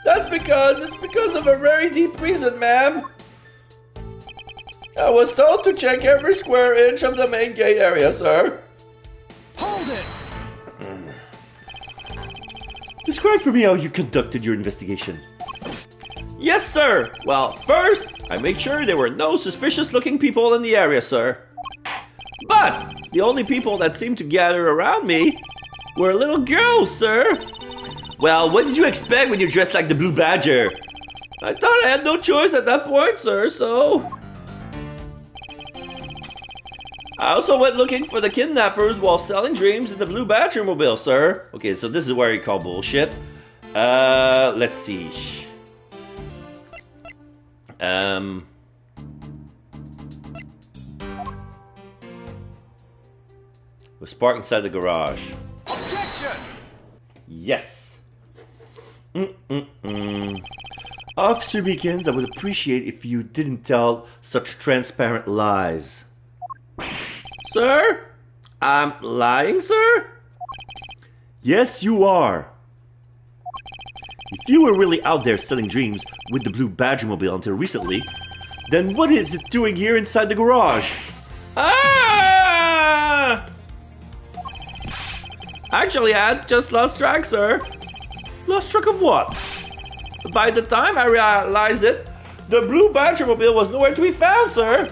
It's because of a very deep reason, ma'am. I was told to check every square inch of the main gate area, sir. Hold it! Describe for me how you conducted your investigation. Yes, sir. Well, first, I made sure there were no suspicious-looking people in the area, sir. But the only people that seemed to gather around me were little girls, sir. Well, what did you expect when you dressed like the Blue Badger? I thought I had no choice at that point, sir, so... I also went looking for the kidnappers while selling dreams in the Blue Badger mobile, sir. Okay, so this is where you call bullshit. Let's see. Was parked inside the garage. Objection! Yes. Officer Meekins, I would appreciate if you didn't tell such transparent lies. Sir? I'm lying, sir? Yes, you are. If you were really out there selling dreams with the Blue Badger mobile until recently, then what is it doing here inside the garage? Ah! Actually, I had just lost track, sir. Lost track of what? By the time I realized it, the Blue Badger mobile was nowhere to be found, sir.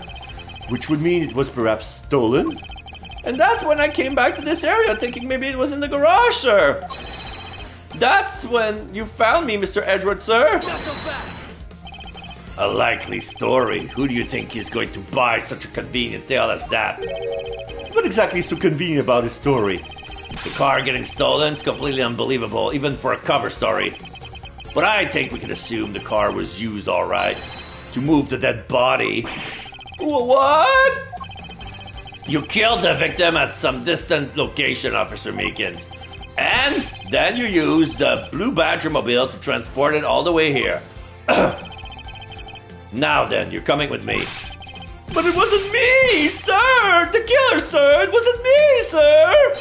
Which would mean it was perhaps stolen? And that's when I came back to this area thinking maybe it was in the garage, sir. That's when you found me, Mr. Edgeworth, sir. Not so fast! A likely story. Who do you think is going to buy such a convenient tale as that? What exactly is so convenient about his story? The car getting stolen is completely unbelievable, even for a cover story. But I think we can assume the car was used all right to move the dead body. What? You killed the victim at some distant location, Officer Meekins. And then you used the Blue Badger mobile to transport it all the way here. Now then, you're coming with me. But it wasn't me, sir! The killer, sir! It wasn't me, sir!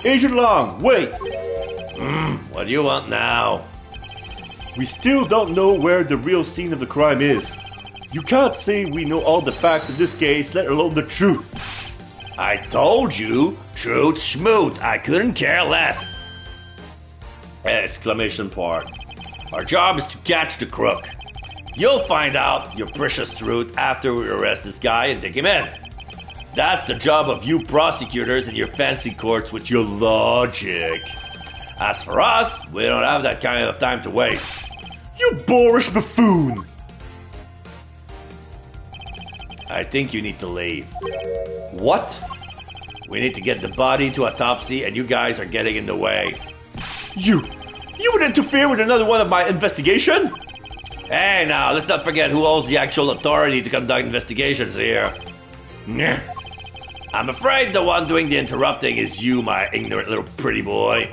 Agent Long, wait! What do you want now? We still don't know where the real scene of the crime is. You can't say we know all the facts of this case, let alone the truth. I told you, truth schmoot. I couldn't care less. Exclamation point. Our job is to catch the crook. You'll find out your precious truth after we arrest this guy and take him in. That's the job of you prosecutors in your fancy courts with your logic. As for us, we don't have that kind of time to waste. You boorish buffoon! I think you need to leave. What? We need to get the body to autopsy and you guys are getting in the way. You would interfere with another one of my investigation? Hey now, let's not forget who holds the actual authority to conduct investigations here. Nyeh. I'm afraid the one doing the interrupting is you, my ignorant little pretty boy.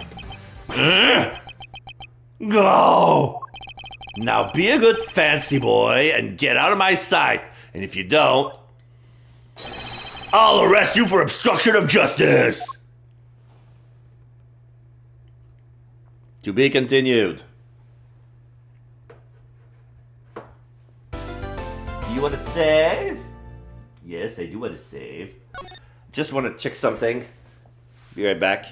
Go! Now be a good fancy boy and get out of my sight. And if you don't, I'll arrest you for obstruction of justice. To be continued. Do you want to save? Yes, I do want to save. Just want to check something. Be right back.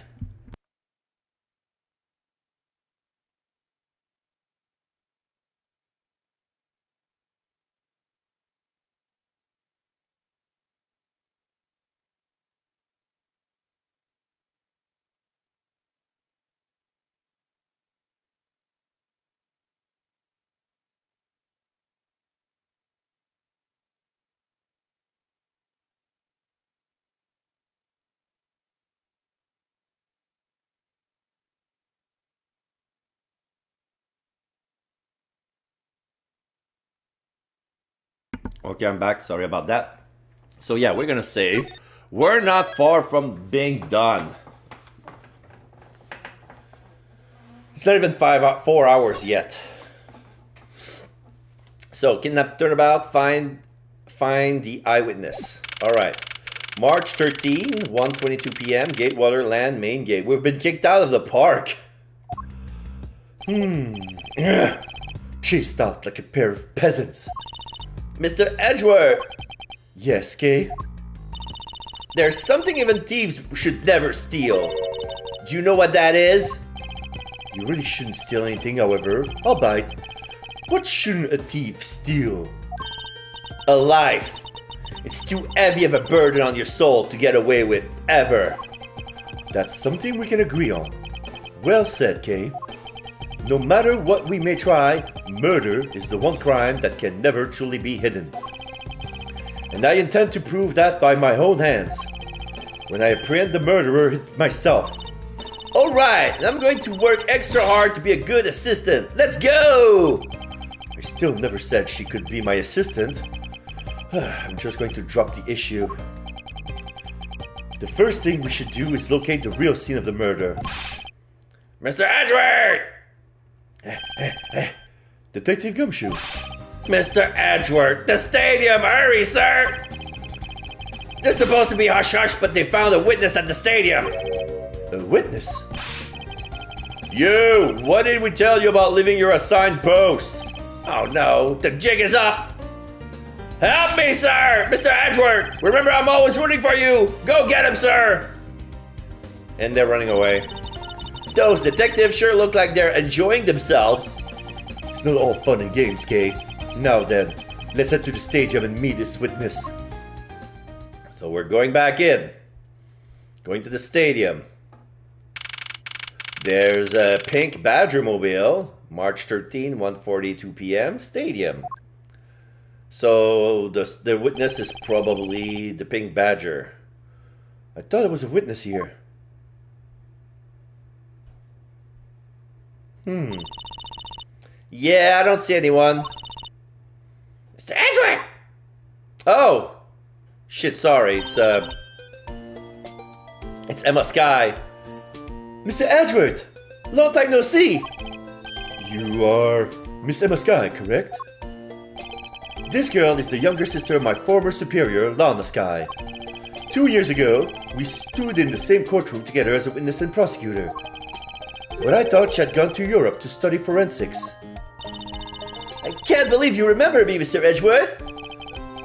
Okay, I'm back. Sorry about that. So yeah, we're gonna save. We're not far from being done. It's not even 4 hours yet. So kidnap, turnabout, find the eyewitness. All right. March 13, 1:22 p.m. Gatewater Land main gate. We've been kicked out of the park. Ugh. Chased out like a pair of peasants. Mr. Edgeworth, Yes, Kay? there's something even thieves should never steal. Do you know what that is? You really shouldn't steal anything, however. I'll bite. What shouldn't a thief steal? A life. It's too heavy of a burden on your soul to get away with, ever. That's something we can agree on. Well said, Kay. No matter what we may try, murder is the one crime that can never truly be hidden. And I intend to prove that by my own hands, when I apprehend the murderer myself. Alright, I'm going to work extra hard to be a good assistant. Let's go! I still never said she could be my assistant. I'm just going to drop the issue. The first thing we should do is locate the real scene of the murder. Mr. Edgeworth! Detective Gumshoe. Mr. Edgeworth, the stadium! Hurry, sir! This is supposed to be hush-hush, but they found a witness at the stadium. A witness? You! What did we tell you about leaving your assigned post? Oh no, the jig is up! Help me, sir! Mr. Edgeworth! Remember, I'm always rooting for you! Go get him, sir! And they're running away. Those detectives sure look like they're enjoying themselves. It's not all fun and games, Kay. Now then, let's head to the stadium and meet this witness. So we're going back in. Going to the stadium. There's a pink Badger mobile. March 13, 1:42 p.m. Stadium. So the witness is probably the pink Badger. I thought there was a witness here. Yeah, I don't see anyone. Mr. Edgeworth! Oh! Shit, sorry. It's Emma Sky. Mr. Edgeworth! Long time no see! You are Miss Emma Sky, correct? This girl is the younger sister of my former superior, Lana Sky. 2 years ago, we stood in the same courtroom together as a witness and prosecutor. But I thought she had gone to Europe to study forensics. I can't believe you remember me, Mr. Edgeworth!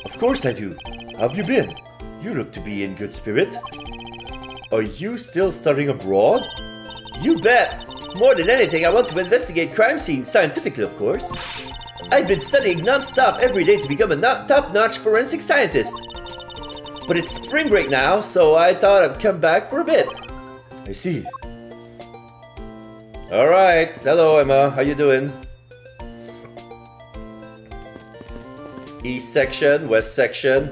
Of course I do. How have you been? You look to be in good spirit. Are you still studying abroad? You bet! More than anything, I want to investigate crime scenes scientifically, of course. I've been studying non-stop every day to become a top-notch forensic scientist. But it's spring break now, so I thought I'd come back for a bit. I see. Alright, hello Emma, how you doing? East section, west section.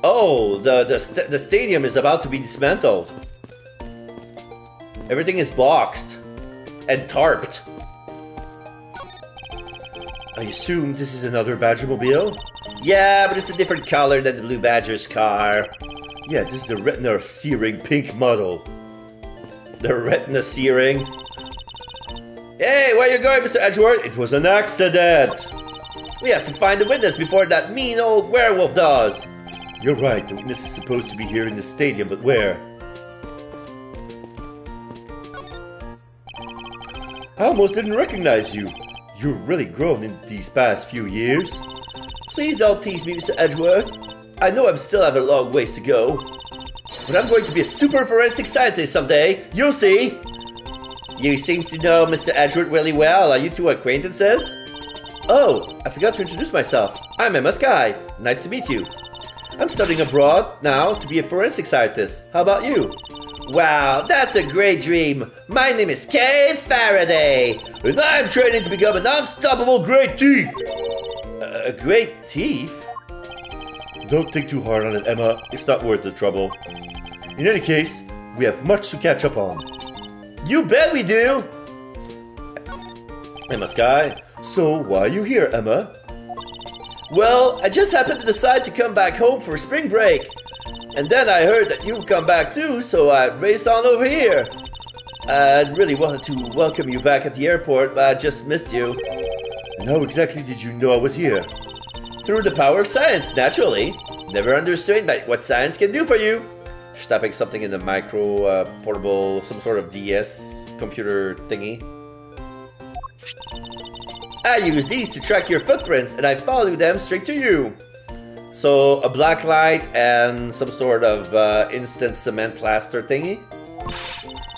Oh, the stadium is about to be dismantled. Everything is boxed and tarped. I assume this is another Badger mobile? Yeah, but it's a different color than the Blue Badger's car. Yeah, this is the retina searing pink model. The retina searing? Hey, where you going, Mr. Edgeworth? It was an accident! We have to find the witness before that mean old werewolf does. You're right, the witness is supposed to be here in the stadium, but where? I almost didn't recognize you. You've really grown in these past few years. Please don't tease me, Mr. Edgeworth. I know I still have a long ways to go. But I'm going to be a super forensic scientist someday. You'll see. You seem to know Mr. Edgeworth really well. Are you two acquaintances? Oh, I forgot to introduce myself. I'm Emma Sky. Nice to meet you. I'm studying abroad now to be a forensic scientist. How about you? Wow, that's a great dream. My name is Kay Faraday, and I'm training to become an unstoppable great thief. A great thief? Don't think too hard on it, Emma. It's not worth the trouble. In any case, we have much to catch up on. You bet we do! Emma Sky. So, why are you here, Emma? Well, I just happened to decide to come back home for spring break. And then I heard that you've come back too, so I raced on over here. I really wanted to welcome you back at the airport, but I just missed you. And how exactly did you know I was here? Through the power of science, naturally. Never underestimate what science can do for you. Just tapping something in the micro, portable, some sort of DS computer thingy. I use these to track your footprints, and I follow them straight to you. So, a black light and some sort of instant cement plaster thingy.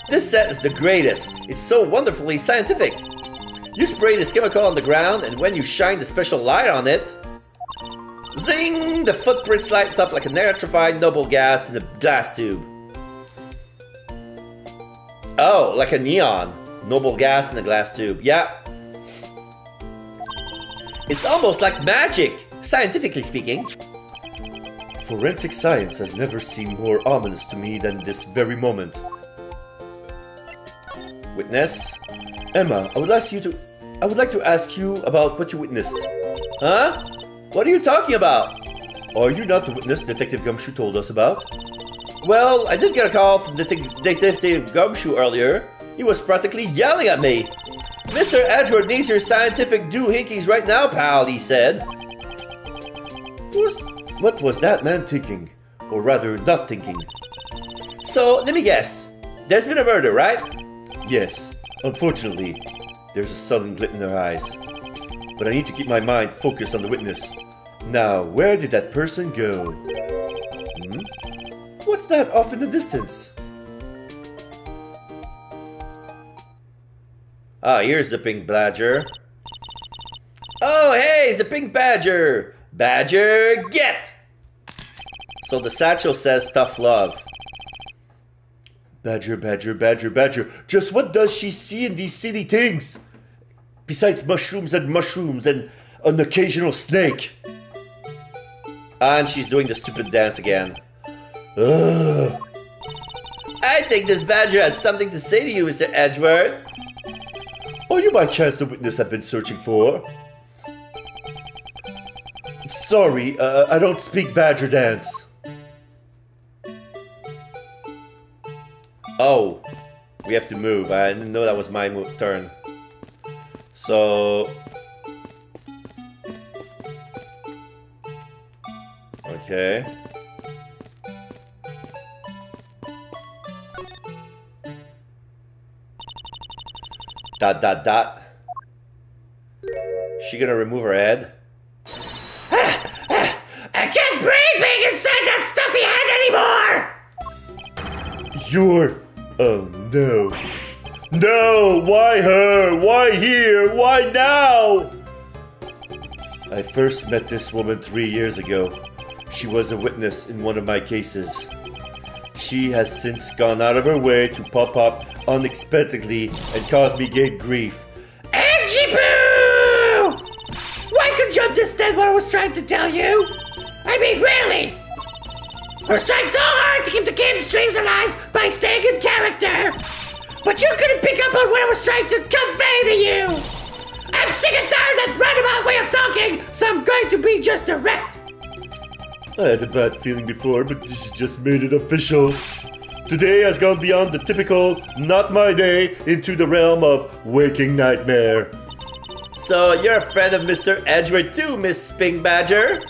This set is the greatest. It's so wonderfully scientific. You spray this chemical on the ground, and when you shine the special light on it, zing! The footprints lights up like an electrified noble gas in a glass tube. Oh, like a neon. Noble gas in a glass tube. Yeah. It's almost like magic, scientifically speaking. Forensic science has never seemed more ominous to me than this very moment. Witness? Emma, I would like to ask you about what you witnessed. Huh? What are you talking about? Are you not the witness Detective Gumshoe told us about? Well, I did get a call from Detective Gumshoe earlier. He was practically yelling at me. Mr. Edgeworth needs your scientific doohickeys right now, pal, he said. What was that man thinking? Or rather, not thinking? So, let me guess. There's been a murder, right? Yes. Unfortunately, there's a sudden glint in her eyes. But I need to keep my mind focused on the witness. Now, where did that person go? What's that off in the distance? Ah, here's the pink badger. Oh, hey, it's the pink badger. Badger, get! So the satchel says tough love. Badger, badger, badger, badger. Just what does she see in these silly things? Besides mushrooms and an occasional snake. And she's doing the stupid dance again. Ugh. I think this badger has something to say to you, Mr. Edgeworth. Are you by chance the witness I've been searching for? Sorry, I don't speak badger dance. Oh, we have to move. I didn't know that was my turn. So... Okay. Dot, dot, dot. She gonna remove her head? I can't breathe being inside that stuffy head anymore! You're... Oh no. No! Why her? Why here? Why now? I first met this woman 3 years ago. She was a witness in one of my cases. She has since gone out of her way to pop up unexpectedly and cause me great grief. EDGEWORTH! Why could you understand what I was trying to tell you? I mean, really? I was trying so hard to keep the game streams alive by staying in character. But you couldn't pick up on what I was trying to convey to you. I'm sick and tired of that roundabout way of talking, so I'm going to be just direct. I had a bad feeling before, but this has just made it official. Today has gone beyond the typical, not my day, into the realm of waking nightmare. So you're a friend of Mr. Edgeworth too, Miss Pink Badger?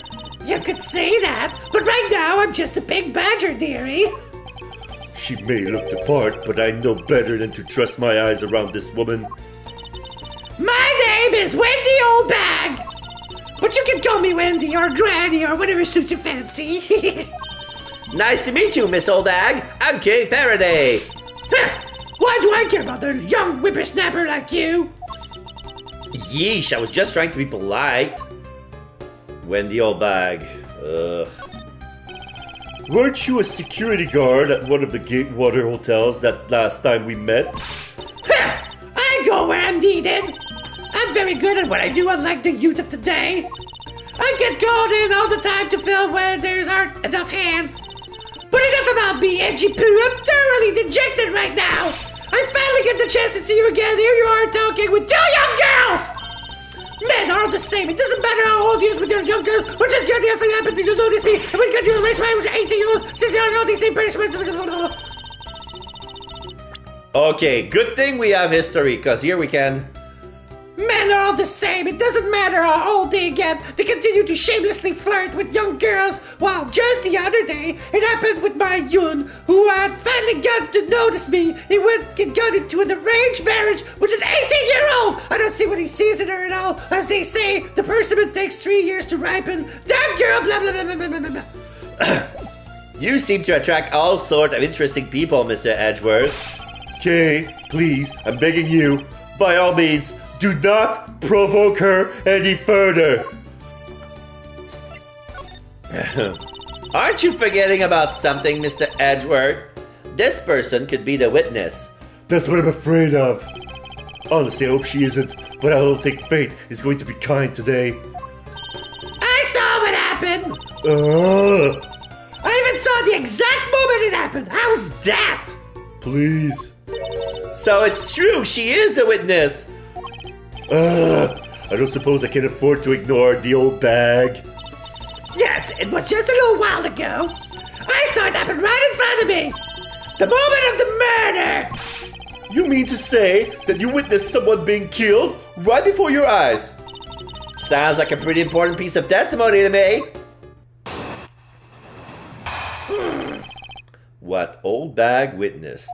You could say that, but right now I'm just a big badger, dearie. She may look the part, but I know better than to trust my eyes around this woman. My name is Wendy Oldbag. But you can call me Wendy or Granny or whatever suits your fancy. Nice to meet you, Miss Oldbag. I'm Kay Faraday. Why do I care about a young whippersnapper like you? Yeesh, I was just trying to be polite. Wendy Oldbag. Ugh. Weren't you a security guard at one of the Gatewater hotels that last time we met? I go where I'm needed. I'm very good at what I do, unlike the youth of today. I get called in all the time to film where there aren't enough hands. But enough about me, Edgy Poo. I'm thoroughly dejected right now. I finally get the chance to see you again. Here you are talking with 2 young girls. Men are all the same. It doesn't matter how old you are with your young girls. What's your journey? If it happened, you notice me. And when you got to erase my 18-year-old, since you know these same punishments. Okay, good thing we have history, because here we can... Men are all the same. It doesn't matter how old they get. They continue to shamelessly flirt with young girls. While just the other day, it happened with my Yun, who had finally got to notice me. He went and got into an arranged marriage with an 18-year-old. I don't see what he sees in her at all. As they say, the persimmon takes 3 years to ripen. That girl, blah, blah, blah, blah, blah, blah, blah. You seem to attract all sorts of interesting people, Mr. Edgeworth. Kay, please, I'm begging you, by all means, do not provoke her any further. Aren't you forgetting about something, Mr. Edgeworth? This person could be the witness. That's what I'm afraid of. Honestly, I hope she isn't, but I don't think fate is going to be kind today. I saw what happened. I even saw the exact moment it happened. How's that? Please. So it's true, she is the witness. I don't suppose I can afford to ignore the old bag. Yes, it was just a little while ago. I saw it happen right in front of me. The moment of the murder. You mean to say that you witnessed someone being killed right before your eyes? Sounds like a pretty important piece of testimony to me. What old bag witnessed?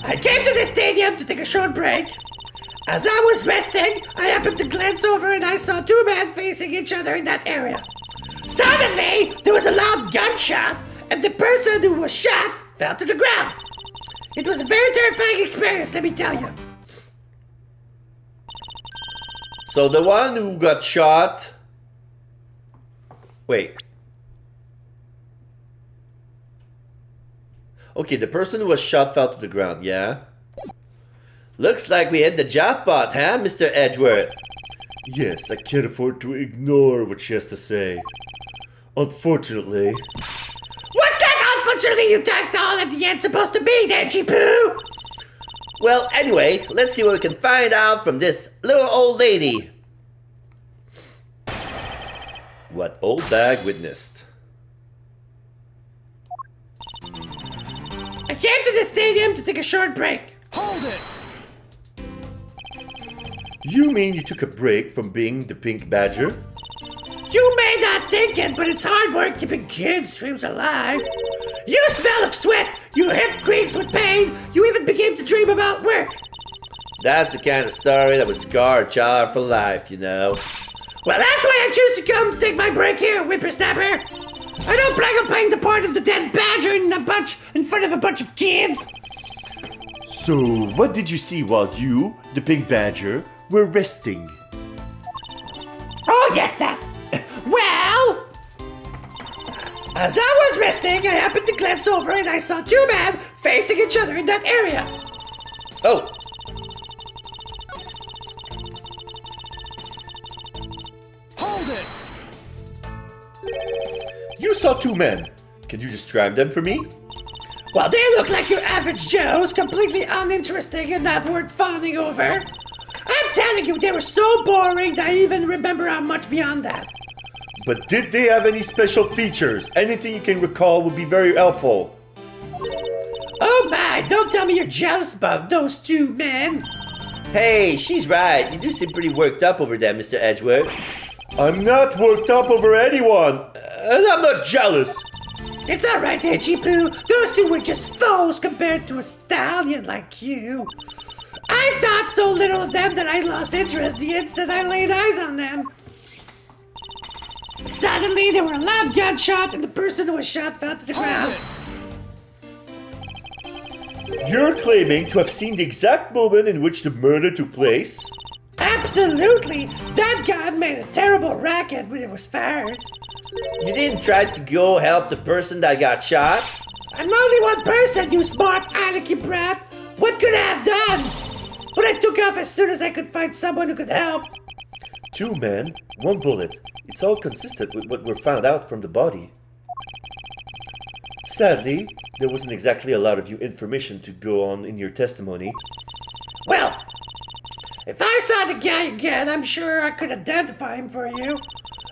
I came to the stadium to take a short break. As I was resting, I happened to glance over and I saw two men facing each other in that area. Suddenly, there was a loud gunshot, and the person who was shot fell to the ground. It was a very terrifying experience, let me tell you. So the one who got shot... Wait. Okay, the person who was shot fell to the ground, yeah? Looks like we hit the jackpot, huh, Mr. Edgeworth? Yes, I can't afford to ignore what she has to say. Unfortunately. What's that unfortunately you tacked on at the end supposed to be, Edgy Poo? Well, anyway, let's see what we can find out from this little old lady. What old bag witnessed? I came to the stadium to take a short break. Hold it! You mean you took a break from being the Pink Badger? You may not think it, but it's hard work keeping kids' dreams alive. You smell of sweat, your hip creaks with pain, you even begin to dream about work. That's the kind of story that would scar a child for life, you know. Well, that's why I choose to come take my break here, whippersnapper. I don't plan on playing the part of the dead badger in front of a bunch of kids. So, what did you see while you, the Pink Badger, were resting? Oh, yes, that. Well, as I was resting, I happened to glance over and I saw two men facing each other in that area. Oh. Hold it! You saw two men. Can you describe them for me? Well, they look like your average Joes, completely uninteresting and not worth fawning over. I'm telling you, they were so boring that I even remember how much beyond that. But did they have any special features? Anything you can recall would be very helpful. Oh my, don't tell me you're jealous about those two men. Hey, she's right. You do seem pretty worked up over there, Mr. Edgeworth. I'm not worked up over anyone, and I'm not jealous. It's alright, Edgy Poo. Those two were just foes compared to a stallion like you. I thought so little of them that I lost interest the instant I laid eyes on them. Suddenly, there were a loud gunshot, and the person who was shot fell to the ground. You're claiming to have seen the exact moment in which the murder took place? Absolutely! That gun made a terrible racket when it was fired. You didn't try to go help the person that got shot? I'm only one person, you smart alecky brat! What could I have done? But I took off as soon as I could find someone who could help. Two men, one bullet. It's all consistent with what were found out from the body. Sadly, there wasn't exactly a lot of information to go on in your testimony. Well, if I saw the guy again, I'm sure I could identify him for you.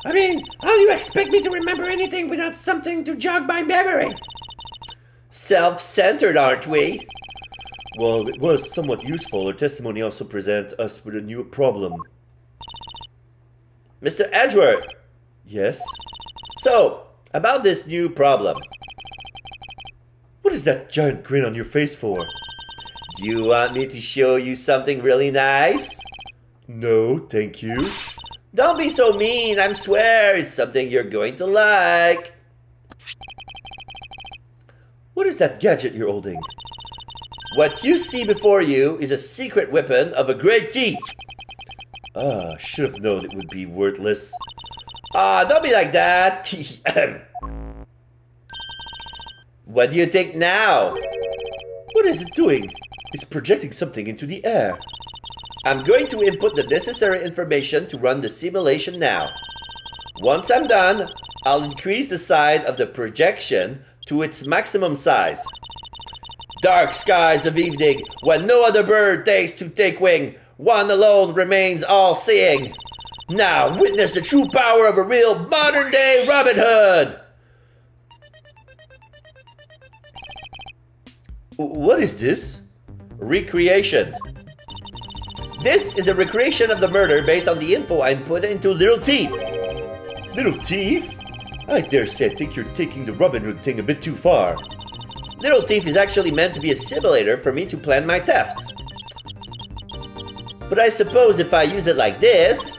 I mean, how do you expect me to remember anything without something to jog my memory? Self-centered, aren't we? While it was somewhat useful, her testimony also presents us with a new problem. Mr. Edgeworth, Yes? so, about this new problem. What is that giant grin on your face for? Do you want me to show you something really nice? No, thank you. Don't be so mean, I swear it's something you're going to like. What is that gadget you're holding? What you see before you is a secret weapon of a great thief. Ah, should have known it would be worthless. Don't be like that. What do you think now? What is it doing? It's projecting something into the air. I'm going to input the necessary information to run the simulation now. Once I'm done, I'll increase the size of the projection to its maximum size. Dark skies of evening, when no other bird takes to take wing, one alone remains all-seeing. Now witness the true power of a real modern-day Robin Hood. What is this? Recreation. This is a recreation of the murder based on the info I put into Little Thief. Little thief? I dare say I think you're taking the Robin Hood thing a bit too far. Little Thief is actually meant to be a simulator for me to plan my theft. But I suppose if I use it like this...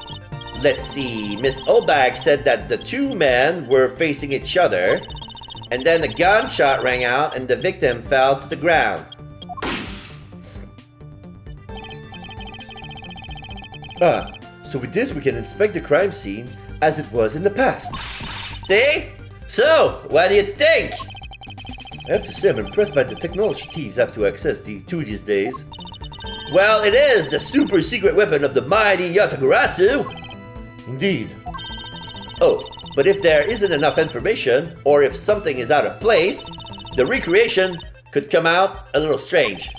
Let's see, Miss Oldbag said that the two men were facing each other, and then a gunshot rang out and the victim fell to the ground. Ah, so with this we can inspect the crime scene as it was in the past. See? So, what do you think? I have to say I'm impressed by the technology thieves have to access to these days. Well, it is the super secret weapon of the mighty Yatagarasu. Indeed. Oh, but if there isn't enough information, or if something is out of place, the recreation could come out a little strange.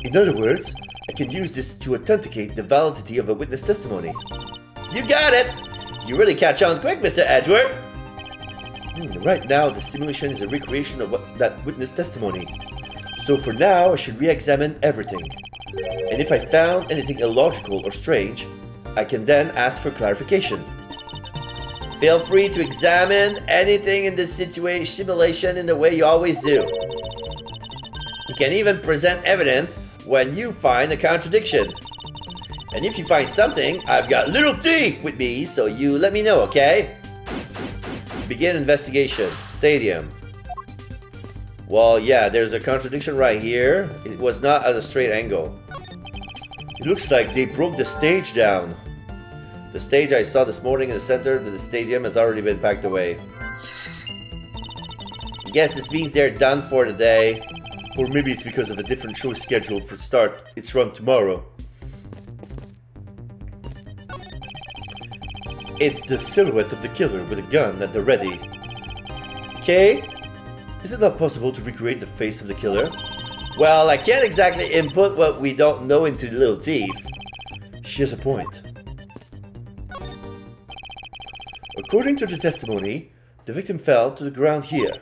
In other words, I can use this to authenticate the validity of a witness testimony. You got it! You really catch on quick, Mr. Edgeworth. Right now, the simulation is a recreation of that witness testimony. So for now, I should re-examine everything. And if I found anything illogical or strange, I can then ask for clarification. Feel free to examine anything in this simulation in the way you always do. You can even present evidence when you find a contradiction. And if you find something, I've got Little Thief with me, so you let me know, okay? Begin investigation. Stadium. Well, yeah, there's a contradiction right here. It was not at a straight angle. It looks like they broke the stage down. The stage I saw this morning in the center of the stadium has already been packed away. Guess this means they're done for the day. Or maybe it's because of a different show schedule for start. It's run tomorrow. It's the silhouette of the killer with a gun at the ready. Okay? Is it not possible to recreate the face of the killer? Well, I can't exactly input what we don't know into the Little Thief. She has a point. According to the testimony, the victim fell to the ground here.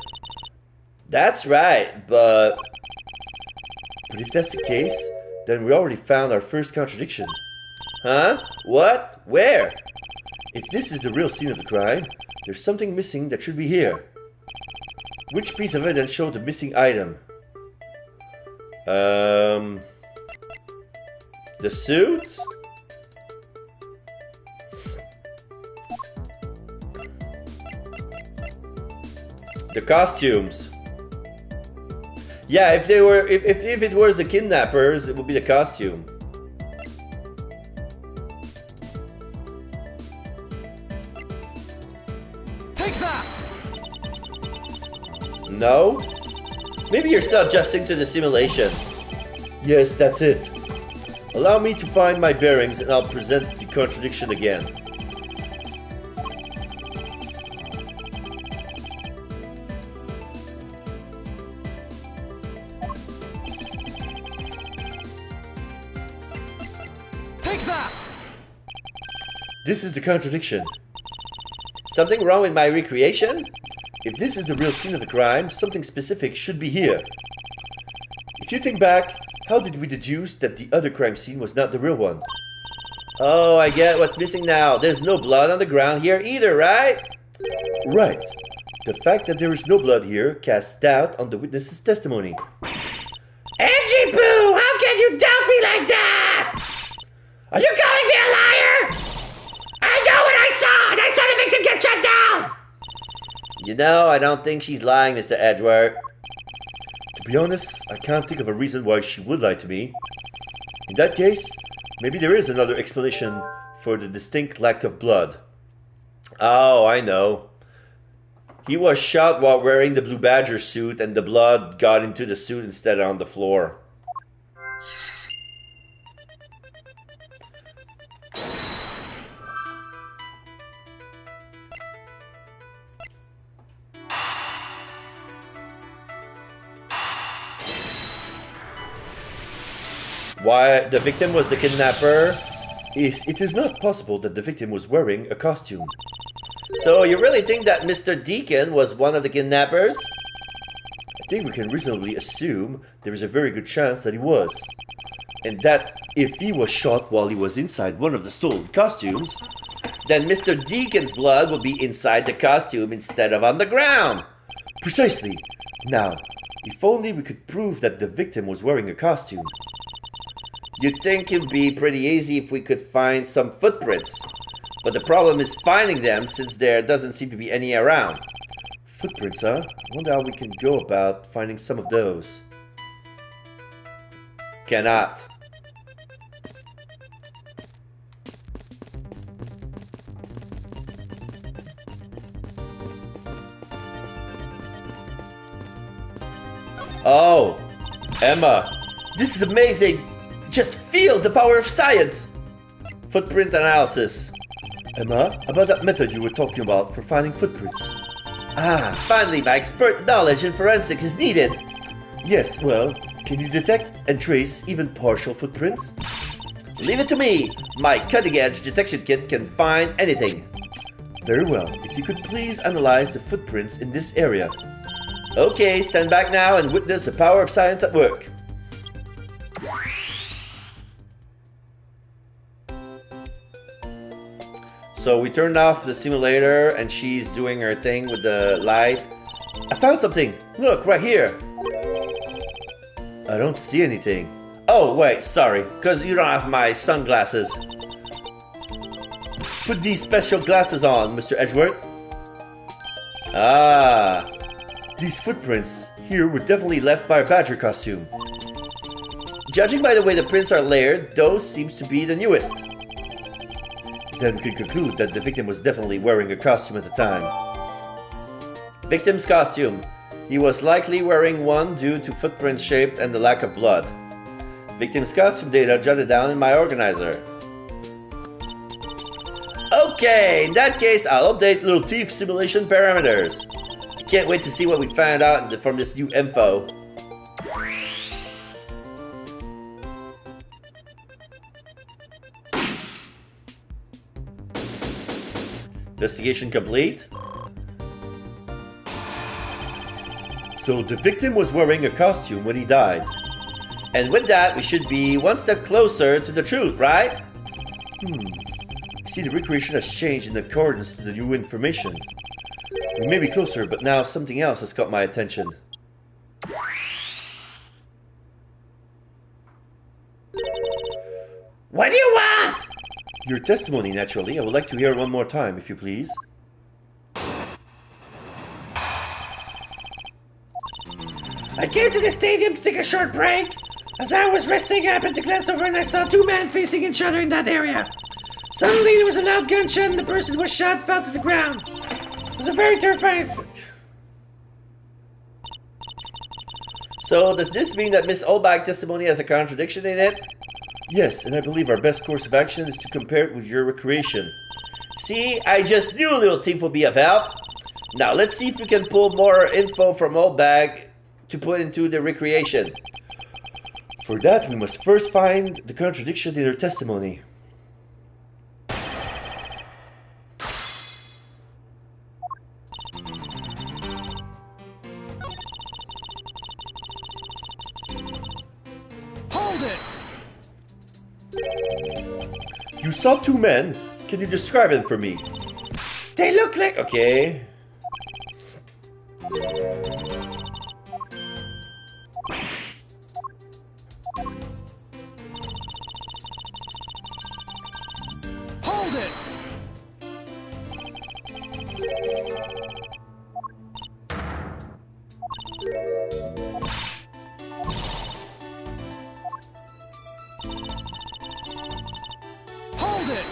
That's right, but if that's the case, then we already found our first contradiction. Huh? What? Where? If this is the real scene of the crime, there's something missing that should be here. Which piece of evidence showed the missing item? The suit? The costumes. Yeah, if it was the kidnappers, it would be the costume. Take that! No? Maybe you're still adjusting to the simulation. Yes, that's it. Allow me to find my bearings and I'll present the contradiction again. Take that! This is the contradiction. Something wrong with my recreation? If this is the real scene of the crime, something specific should be here. If If you think back, how did we deduce that the other crime scene was not the real one? Oh, I get what's missing now. There's no blood on the ground here either, right? Right. The fact that there is no blood here casts doubt on the witness's testimony. Angie Boo, how can you doubt me like that? Are you calling me a liar? I know what I saw, and I saw the victim get shut down! You know, I don't think she's lying, Mr. Edgeworth. To be honest, I can't think of a reason why she would lie to me. In that case, maybe there is another explanation for the distinct lack of blood. Oh, I know. He was shot while wearing the Blue Badger suit, and the blood got into the suit instead of on the floor. Why, the victim was the kidnapper? It is not possible that the victim was wearing a costume. So you really think that Mr. Deacon was one of the kidnappers? I think we can reasonably assume there is a very good chance that he was. And that if he was shot while he was inside one of the stolen costumes, then Mr. Deacon's blood will be inside the costume instead of on the ground. Precisely. Now, if only we could prove that the victim was wearing a costume. You'd think it'd be pretty easy if we could find some footprints. But the problem is finding them since there doesn't seem to be any around. Footprints, huh? I wonder how we can go about finding some of those. Cannot. Oh, Emma, this is amazing. Just feel the power of science. Footprint analysis. Emma, about that method you were talking about for finding footprints. Ah, finally my expert knowledge in forensics is needed. Yes, well, can you detect and trace even partial footprints? Leave it to me. My cutting-edge detection kit can find anything. Very well. If you could please analyze the footprints in this area. Okay, stand back now and witness the power of science at work. So we turned off the simulator and she's doing her thing with the light. I found something. Look, right here. I don't see anything. Oh, wait, sorry. Because you don't have my sunglasses. Put these special glasses on, Mr. Edgeworth. Ah. These footprints here were definitely left by a badger costume. Judging by the way the prints are layered, those seems to be the newest. Then we can conclude that the victim was definitely wearing a costume at the time. Victim's costume. He was likely wearing one due to footprints shaped and the lack of blood. Victim's costume data jotted down in my organizer. Okay, in that case, I'll update Little Thief simulation parameters. I can't wait to see what we found out from this new info. Investigation complete. So the victim was wearing a costume when he died. And with that, we should be one step closer to the truth, right? See, the recreation has changed in accordance to the new information. We may be closer, but now something else has caught my attention. What do you want? Your testimony, naturally. I would like to hear it one more time, if you please. I came to the stadium to take a short break. As I was resting, I happened to glance over and I saw two men facing each other in that area. Suddenly, there was a loud gunshot and the person who was shot fell to the ground. It was a very terrifying... So, does this mean that Miss Olbach's testimony has a contradiction in it? Yes, and I believe our best course of action is to compare it with your recreation. See, I just knew Little Thief would be of help. Now, let's see if we can pull more info from Olbach to put into the recreation. For that, we must first find the contradiction in her testimony. You saw two men. Can you describe them for me? They look like... Okay. Hold it! Hold it!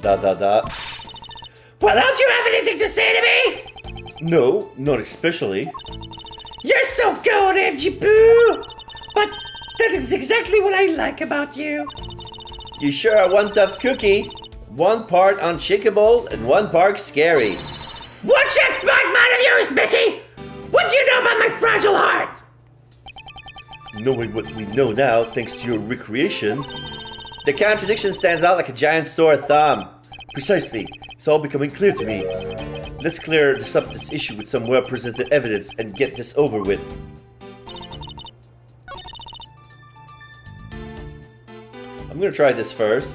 Da. Well, don't you have anything to say to me? No, not especially. You're so good, Edgy-Boo! But that is exactly what I like about you. You sure are one tough cookie. One part unshakable and one part scary. What's that smart mind of yours, Missy? What do you know about my fragile heart? Knowing what we know now, thanks to your recreation. The contradiction stands out like a giant sore thumb. Precisely. It's all becoming clear to me. Let's clear this issue with some well-presented evidence and get this over with. I'm gonna try this first.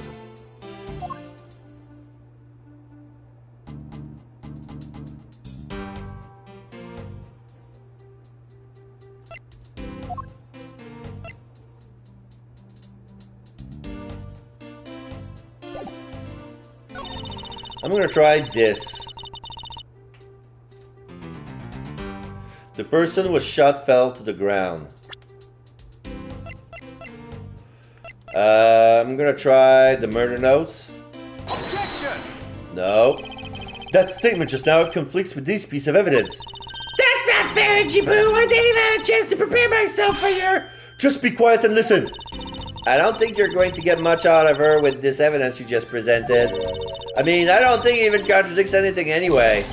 I'm gonna try this. The person who was shot fell to the ground. I'm gonna try the murder notes. Objection! No. That statement just now conflicts with this piece of evidence. That's not fair, Edgy-Boo! I didn't even have a chance to prepare myself for your... Just be quiet and listen. I don't think you're going to get much out of her with this evidence you just presented. I mean, I don't think it even contradicts anything anyway.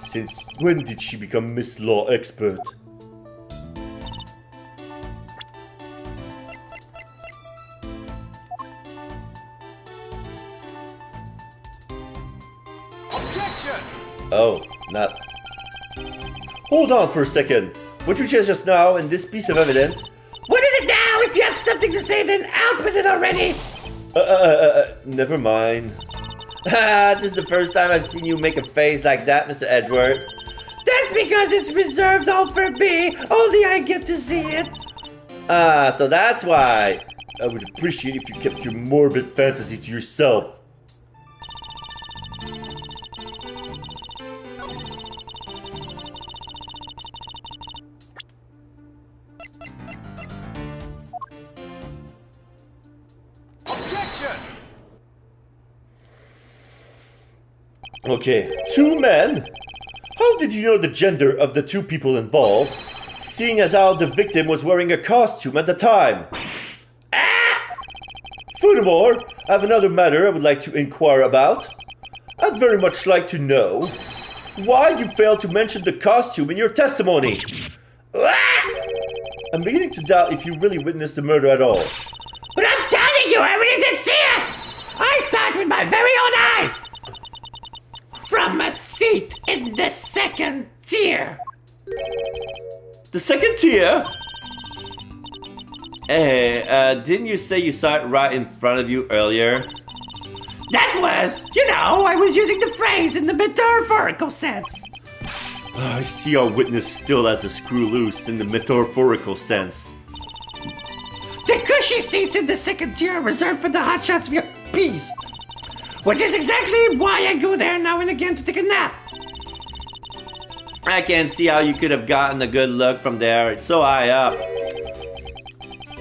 Since when did she become Miss Law Expert? Objection! Oh, not... Hold on for a second. What you said just now in this piece of evidence... What is it now? If you have something to say, then out with it already! Never mind. This is the first time I've seen you make a face like that, Mr. Edgeworth. That's because it's reserved all for me. Only I get to see it. Ah, so that's why. I would appreciate if you kept your morbid fantasies to yourself. Okay, two men? How did you know the gender of the two people involved, seeing as how the victim was wearing a costume at the time? Furthermore, I have another matter I would like to inquire about. I'd very much like to know why you failed to mention the costume in your testimony. I'm beginning to doubt if you really witnessed the murder at all. But I'm telling you, I really did see it! I saw it with my very own eyes! From a seat in the second tier. The second tier? Hey, didn't you say you saw it right in front of you earlier? That was, I was using the phrase in the metaphorical sense. I see our witness still has a screw loose in the metaphorical sense. The cushy seats in the second tier are reserved for the hotshots VIPs. Which is exactly why I go there now and again to take a nap. I can't see how you could have gotten a good look from there. It's so high up.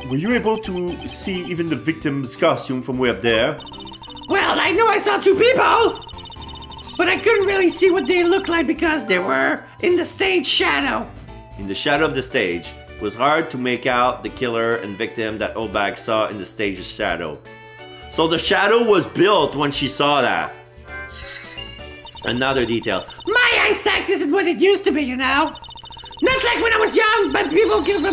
Were you able to see even the victim's costume from way up there? Well, I know I saw two people, but I couldn't really see what they looked like because they were in the stage shadow. In the shadow of the stage, it was hard to make out the killer and victim that Obag saw in the stage's shadow. So the shadow was built when she saw that. Another detail. My eyesight isn't what it used to be, Not like when I was young, but people give...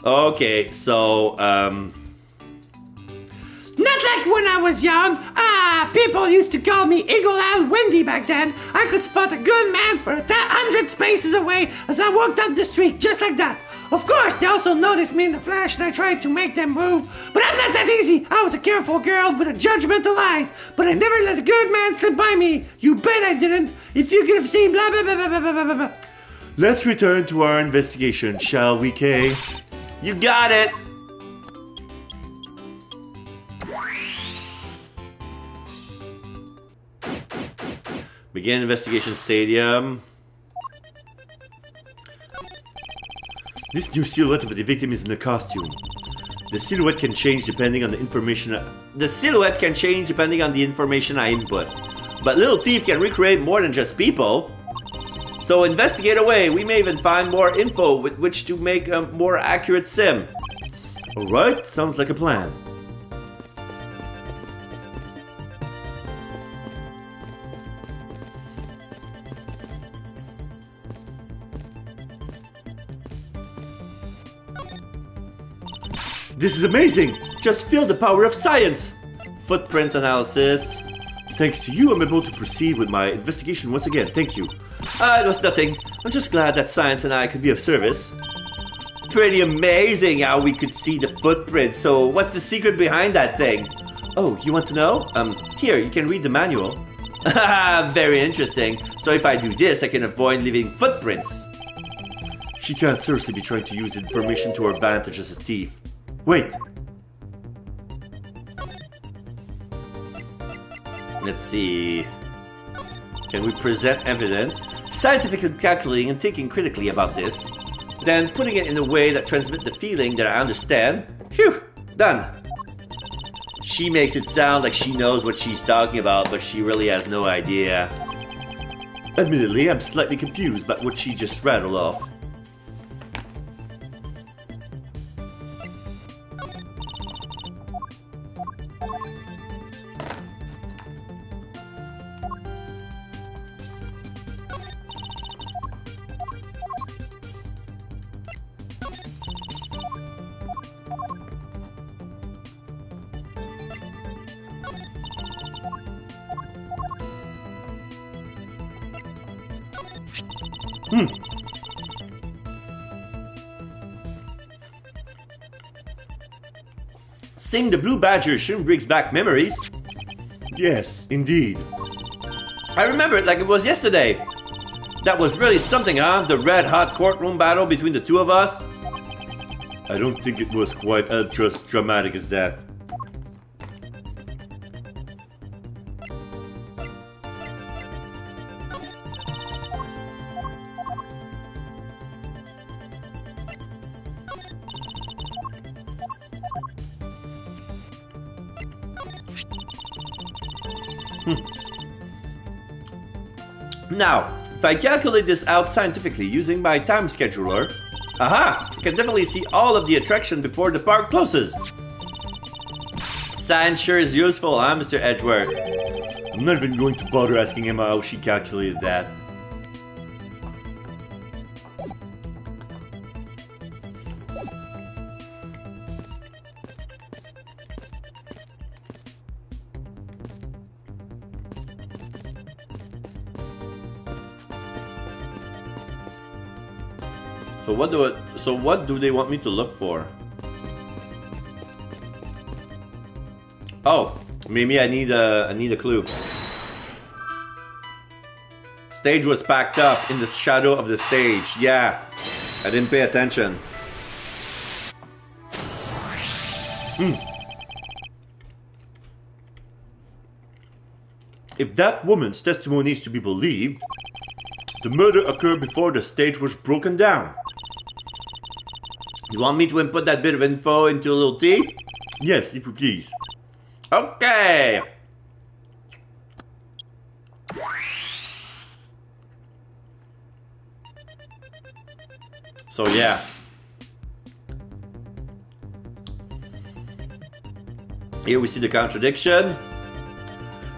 Okay, so, Not like when I was young. People used to call me Eagle Owl Wendy back then. I could spot a good man for 100 spaces away as I walked down the street, just like that. Of course, they also noticed me in the flash and I tried to make them move. But I'm not that easy. I was a careful girl with a judgmental eyes. But I never let a good man slip by me. You bet I didn't. If you could have seen blah blah blah blah blah blah blah blah. Let's return to our investigation, shall we, Kay? You got it. Begin investigation stadium. This new silhouette of the victim is in the costume. The silhouette can change depending on the information. I input. But Little Thief can recreate more than just people. So investigate away. We may even find more info with which to make a more accurate sim. Alright, sounds like a plan. This is amazing! Just feel the power of science! Footprint analysis. Thanks to you, I'm able to proceed with my investigation once again. Thank you. It was nothing. I'm just glad that science and I could be of service. Pretty amazing how we could see the footprint. So what's the secret behind that thing? Oh, you want to know? Here, you can read the manual. Very interesting. So if I do this, I can avoid leaving footprints. She can't seriously be trying to use information to her advantage as a thief. Wait. Let's see. Can we present evidence? Scientifically calculating and thinking critically about this. Then putting it in a way that transmits the feeling that I understand. Phew! Done. She makes it sound like she knows what she's talking about, but she really has no idea. Admittedly, I'm slightly confused by what she just rattled off. Seeing the blue badger sure brings back memories. Yes, indeed. I remember it like it was yesterday. That was really something, huh? The red-hot courtroom battle between the two of us. I don't think it was quite as just dramatic as that. Now, if I calculate this out scientifically using my time scheduler, aha! I can definitely see all of the attraction before the park closes. Science sure is useful, huh, Mr. Edgeworth? I'm not even going to bother asking Emma how she calculated that. So what do they want me to look for? Oh, maybe I need a clue. Stage was packed up in the shadow of the stage. Yeah, I didn't pay attention. If that woman's testimony is to be believed, the murder occurred before the stage was broken down. You want me to input that bit of info into a little T? Yes, if you please. Okay. So yeah. Here we see the contradiction.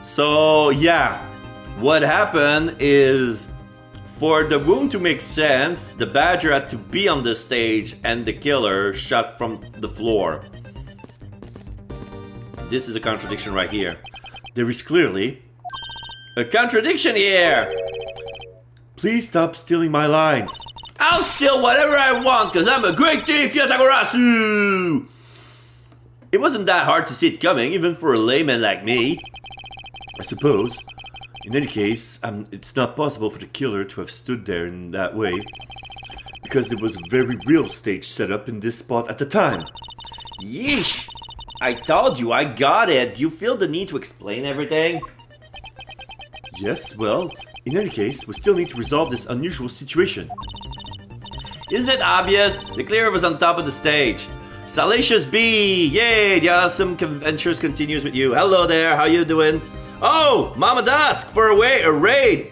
So yeah, what happened is, for the wound to make sense, the badger had to be on the stage and the killer shot from the floor. this is a contradiction right here. There is clearly A contradiction here! Please stop stealing my lines. I'll steal whatever I want, because I'm a great thief, Yatagarasu! It wasn't that hard to see it coming, even for a layman like me. I suppose. In any case, it's not possible for the killer to have stood there in that way, because there was a very real stage set up in this spot at the time. Yeesh! I told you, I got it. Do you feel the need to explain everything? Yes, well, in any case, we still need to resolve this unusual situation. Isn't it obvious? The clearer was on top of the stage. Salacious B! Yay! The awesome adventures continues with you. Hello there, how you doing? Oh! Mama Dusk for a raid!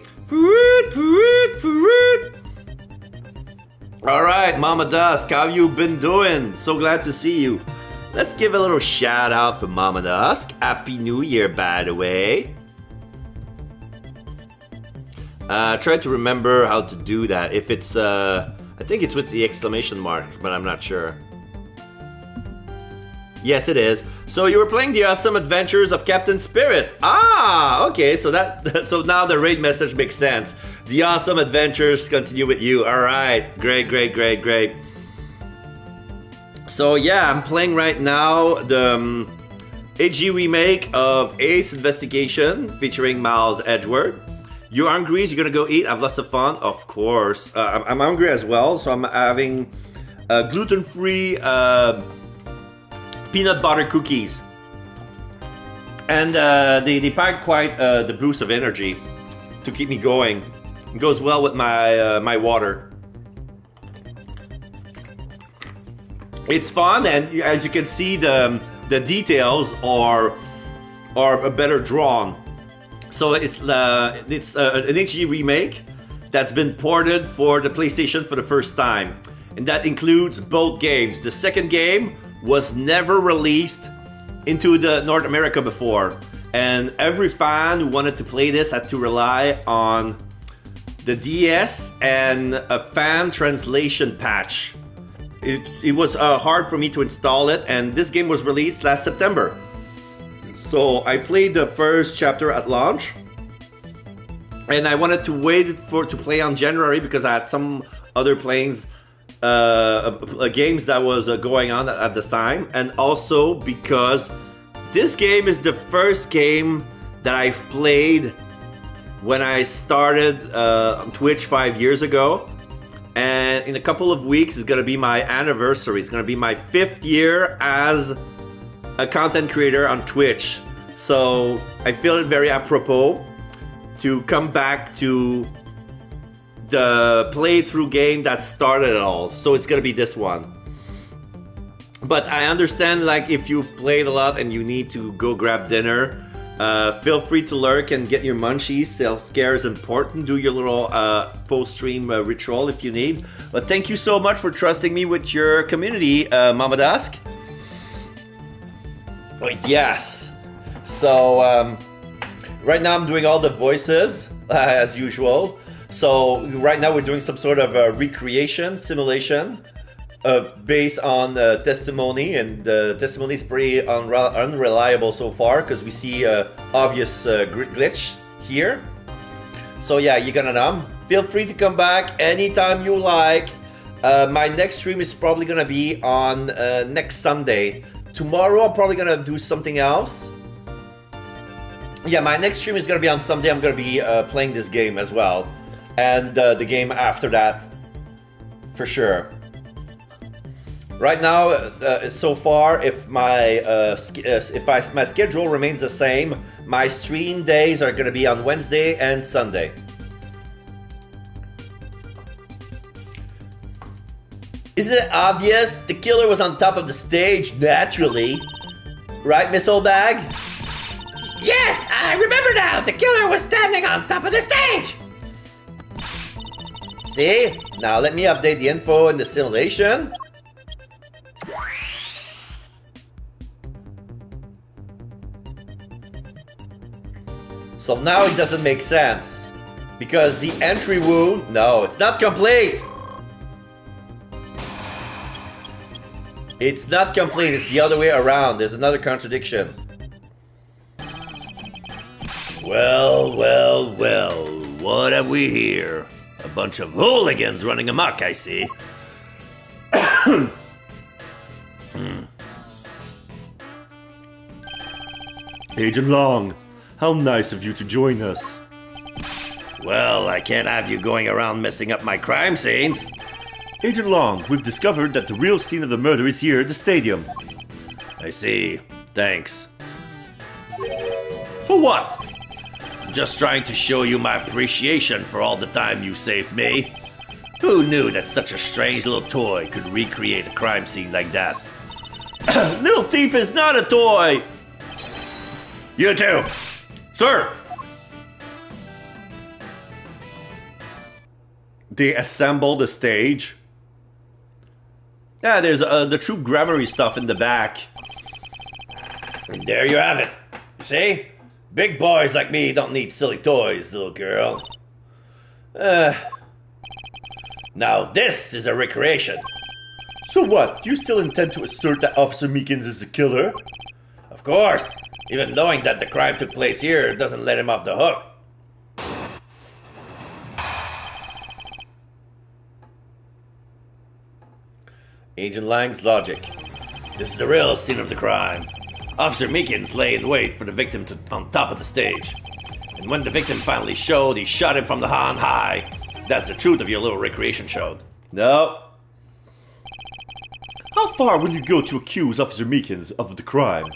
Alright, Mama Dusk, how you been doing? So glad to see you. Let's give a little shout out for Mama Dusk. Happy New Year, by the way. Try to remember how to do that. If it's, I think it's with the exclamation mark, but I'm not sure. Yes, it is. So you were playing the awesome adventures of Captain Spirit. Ah, okay. So so now the raid message makes sense. The awesome adventures continue with you. All right, great. So yeah, I'm playing right now the AG remake of Ace Investigation featuring Miles Edgeworth. You're hungry? You're gonna go eat? Have lots of fun? Of course. I'm hungry as well, so I'm having gluten-free peanut butter cookies, and they pack quite the boost of energy to keep me going. It goes well with my my water. It's fun, and as you can see, the details are better drawn. So it's an HD remake that's been ported for the PlayStation for the first time, and that includes both games. The second game was never released into the North America before, and every fan who wanted to play this had to rely on the DS and a fan translation patch. It was hard for me to install it, and this game was released last September. So I played the first chapter at launch, and I wanted to wait to play on January because I had some other games that was going on at the time, and also because this game is the first game that I've played when I started on Twitch 5 years ago, and in a couple of weeks it's gonna be my anniversary. It's gonna be my 5th year as a content creator on Twitch, so I feel it very apropos to come back to the playthrough game that started it all. So it's gonna be this one. But I understand, like, if you've played a lot and you need to go grab dinner, feel free to lurk and get your munchies. Self-care is important. Do your little post-stream ritual if you need. But thank you so much for trusting me with your community, Mama Dusk. Oh, yes. So right now I'm doing all the voices as usual. So right now we're doing some sort of recreation simulation based on testimony, and the testimony is pretty unreliable so far because we see obvious glitch here. So yeah, you're gonna know. Feel free to come back anytime you like. My next stream is probably gonna be on next Sunday. Tomorrow I'm probably gonna do something else. Yeah, my next stream is gonna be on Sunday. I'm gonna be playing this game as well, and the game after that, for sure. Right now, so far, if my my schedule remains the same, my stream days are gonna be on Wednesday and Sunday. Isn't it obvious? The killer was on top of the stage, naturally. Right, Miss Oldbag? Yes, I remember now. The killer was standing on top of the stage. See? Now let me update the info in the simulation. So now it doesn't make sense, because the entry wound, no, it's not complete. It's not complete, it's the other way around. There's another contradiction. Well, well, well, what have we here? A bunch of hooligans running amok, I see. Agent Long, how nice of you to join us. Well, I can't have you going around messing up my crime scenes. Agent Long, we've discovered that the real scene of the murder is here at the stadium. I see. Thanks. For what? I'm just trying to show you my appreciation for all the time you saved me. Who knew that such a strange little toy could recreate a crime scene like that? Little Thief is not a toy! You too! Sir! They assemble the stage. Yeah, there's the true grammarly stuff in the back. And there you have it. You see? Big boys like me don't need silly toys, little girl. Now this is a recreation. So what? You still intend to assert that Officer Meekins is the killer? Of course. Even knowing that the crime took place here doesn't let him off the hook. Agent Lang's logic. This is the real scene of the crime. Officer Meekins lay in wait for the victim on top of the stage. And when the victim finally showed, he shot him from the on high. That's the truth of your little recreation show. No. How far will you go to accuse Officer Meekins of the crime?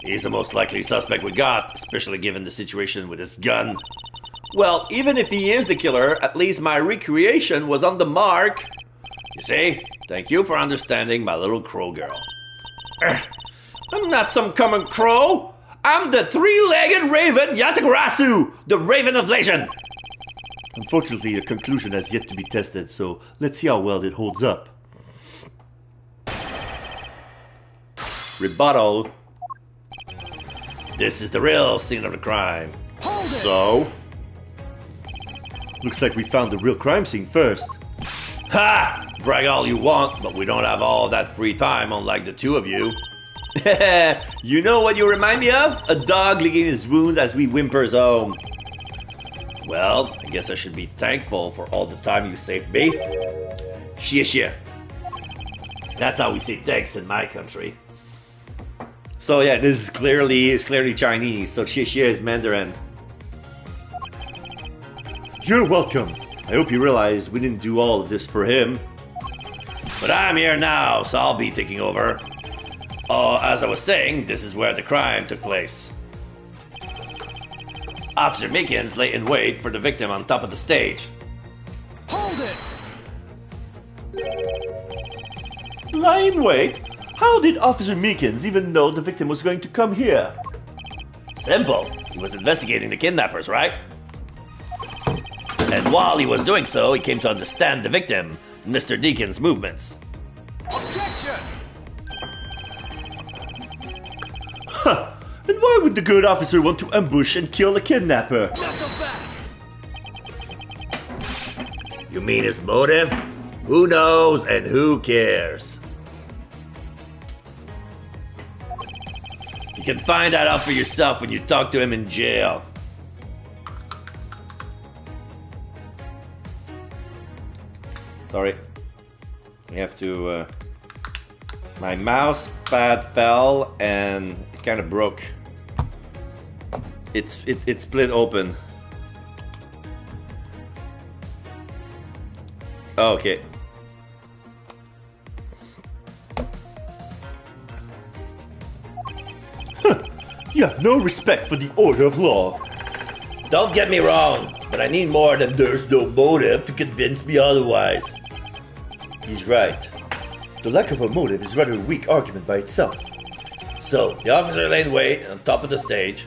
He's the most likely suspect we got, especially given the situation with his gun. Well, even if he is the killer, at least my recreation was on the mark. You see? Thank you for understanding my little crow girl. I'm not some common crow. I'm the three-legged raven Yatagrasu, the Raven of Legend. Unfortunately, the conclusion has yet to be tested, so let's see how well it holds up. Rebuttal. This is the real scene of the crime. So? Looks like we found the real crime scene first. Ha! Brag all you want, but we don't have all that free time, unlike the two of you. You know what you remind me of? A dog licking his wound as we whimpers home. Well, I guess I should be thankful for all the time you saved me. Xie. That's how we say thanks in my country. So yeah, this is clearly Chinese, so xie is Mandarin. You're welcome. I hope you realize we didn't do all of this for him. But I'm here now, so I'll be taking over. As I was saying, this is where the crime took place. Officer Meekins lay in wait for the victim on top of the stage. Hold it! Lie in wait? How did Officer Meekins even know the victim was going to come here? Simple. He was investigating the kidnappers, right? And while he was doing so, he came to understand the victim, Mr. Deacon's movements. Objection! Huh. And why would the good officer want to ambush and kill the kidnapper? Not so fast! You mean his motive? Who knows and who cares? You can find that out for yourself when you talk to him in jail. Sorry. I have to... My mouse pad fell and it kind of broke. It split open. Oh, okay. You have no respect for the order of law. Don't get me wrong, but I need more than there's no motive to convince me otherwise. He's right. The lack of a motive is rather a weak argument by itself. So, the officer lay in wait on top of the stage.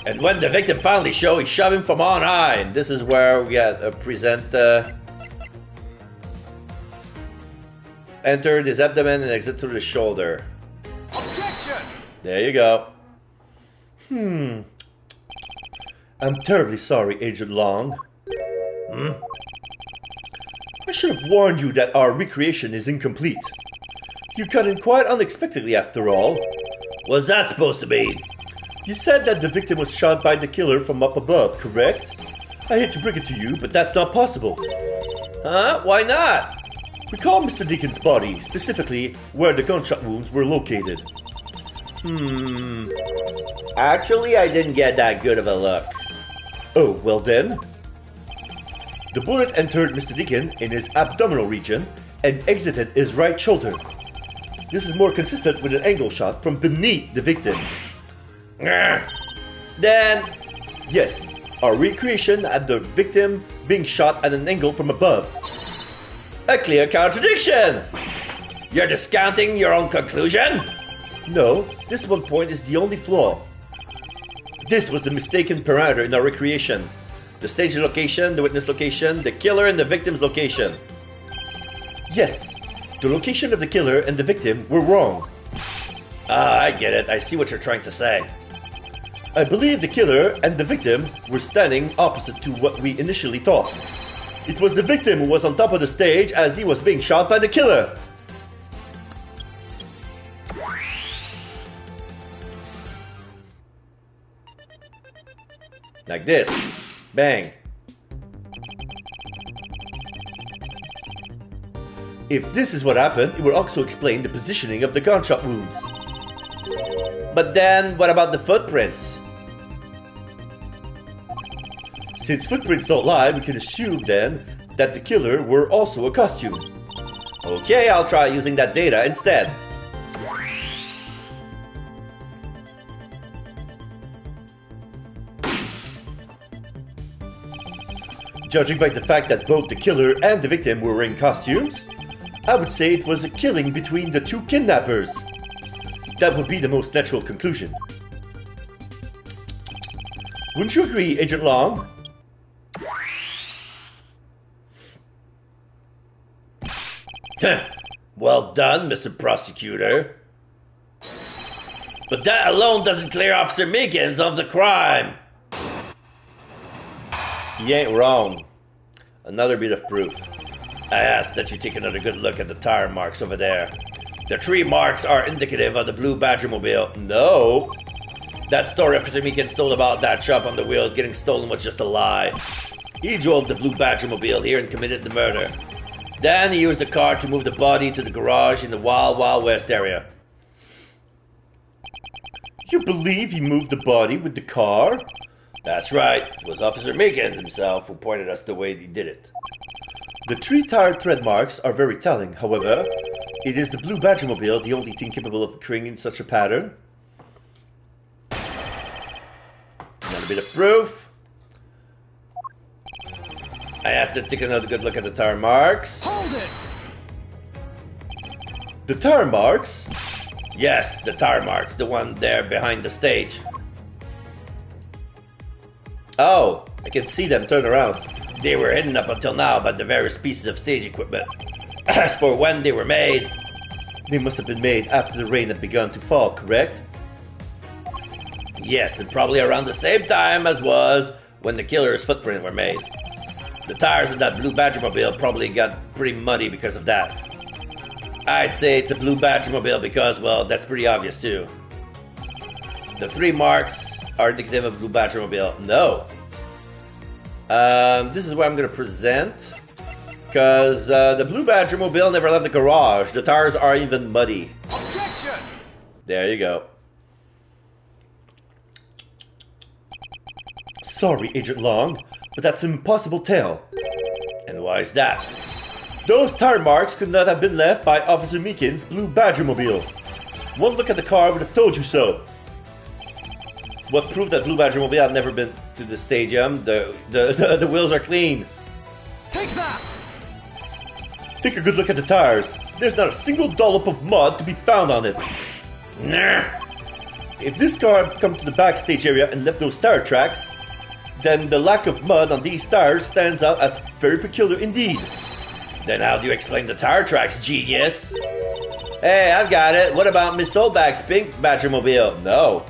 And when the victim finally showed, he shoved him from on high. And this is where we present entered his abdomen and exit through the shoulder. Objection! There you go. I'm terribly sorry, Agent Long. I should have warned you that our recreation is incomplete. You cut in quite unexpectedly after all. What's that supposed to mean? You said that the victim was shot by the killer from up above, correct? I hate to break it to you, but that's not possible. Huh? Why not? Recall Mr. Deacon's body, specifically where the gunshot wounds were located. Actually, I didn't get that good of a look. Oh, well then. The bullet entered Mr. Deacon in his abdominal region and exited his right shoulder. This is more consistent with an angle shot from beneath the victim. Then, yes, our recreation had the victim being shot at an angle from above. a clear contradiction. You're discounting your own conclusion? No, this one point is the only flaw. This was the mistaken parameter in our recreation. The stage location, the witness location, the killer and the victim's location. Yes, the location of the killer and the victim were wrong. Ah, I get it. I see what you're trying to say. I believe the killer and the victim were standing opposite to what we initially thought. It was the victim who was on top of the stage as he was being shot by the killer. Like this. Bang. If this is what happened, it would also explain the positioning of the gunshot wounds. But then, what about the footprints? Since footprints don't lie, we can assume then that the killer were also a costume. Okay, I'll try using that data instead. Judging by the fact that both the killer and the victim were wearing costumes, I would say it was a killing between the two kidnappers. That would be the most natural conclusion. Wouldn't you agree, Agent Long? Well done, Mr. Prosecutor. But that alone doesn't clear Officer Meekins of the crime. You ain't wrong. Another bit of proof. I ask that you take another good look at the tire marks over there. The 3 marks are indicative of the blue Badgermobile. No. That story Officer Meekins told about that shop on the wheels getting stolen was just a lie. He drove the blue Badgermobile here and committed the murder. Then he used the car to move the body to the garage in the Wild Wild West area. You believe he moved the body with the car? That's right. It was Officer Meekins himself who pointed us the way he did it. The 3 tire tread marks are very telling. However, it is the blue Badgermobile the only thing capable of occurring in such a pattern. Another bit of proof. I asked her to take another good look at the tire marks. Hold it! The tire marks? Yes, the tire marks, the one there behind the stage. Oh, I can see them turn around. They were hidden up until now by the various pieces of stage equipment. As for when they were made... They must have been made after the rain had begun to fall, correct? Yes, and probably around the same time as was when the killer's footprints were made. The tires of that blue Badgermobile probably got pretty muddy because of that. I'd say it's a blue Badgermobile because, well, that's pretty obvious too. The 3 marks are indicative of blue Badgermobile. No. This is what I'm going to present. Because the blue Badgermobile never left the garage. The tires are even muddy. Objection! There you go. Sorry, Agent Long, but that's an impossible tale. And why is that? Those tire marks could not have been left by Officer Meekins' blue Badgermobile. One look at the car would have told you so. What proved that blue Badgermobile had never been to the stadium? The wheels are clean. Take that! Take a good look at the tires. There's not a single dollop of mud to be found on it. Nah. If this car had come to the backstage area and left those tire tracks, then the lack of mud on these tires stands out as very peculiar indeed. Then how do you explain the tire tracks, genius? Hey, I've got it. What about Miss Soulback's pink Badgermobile? No.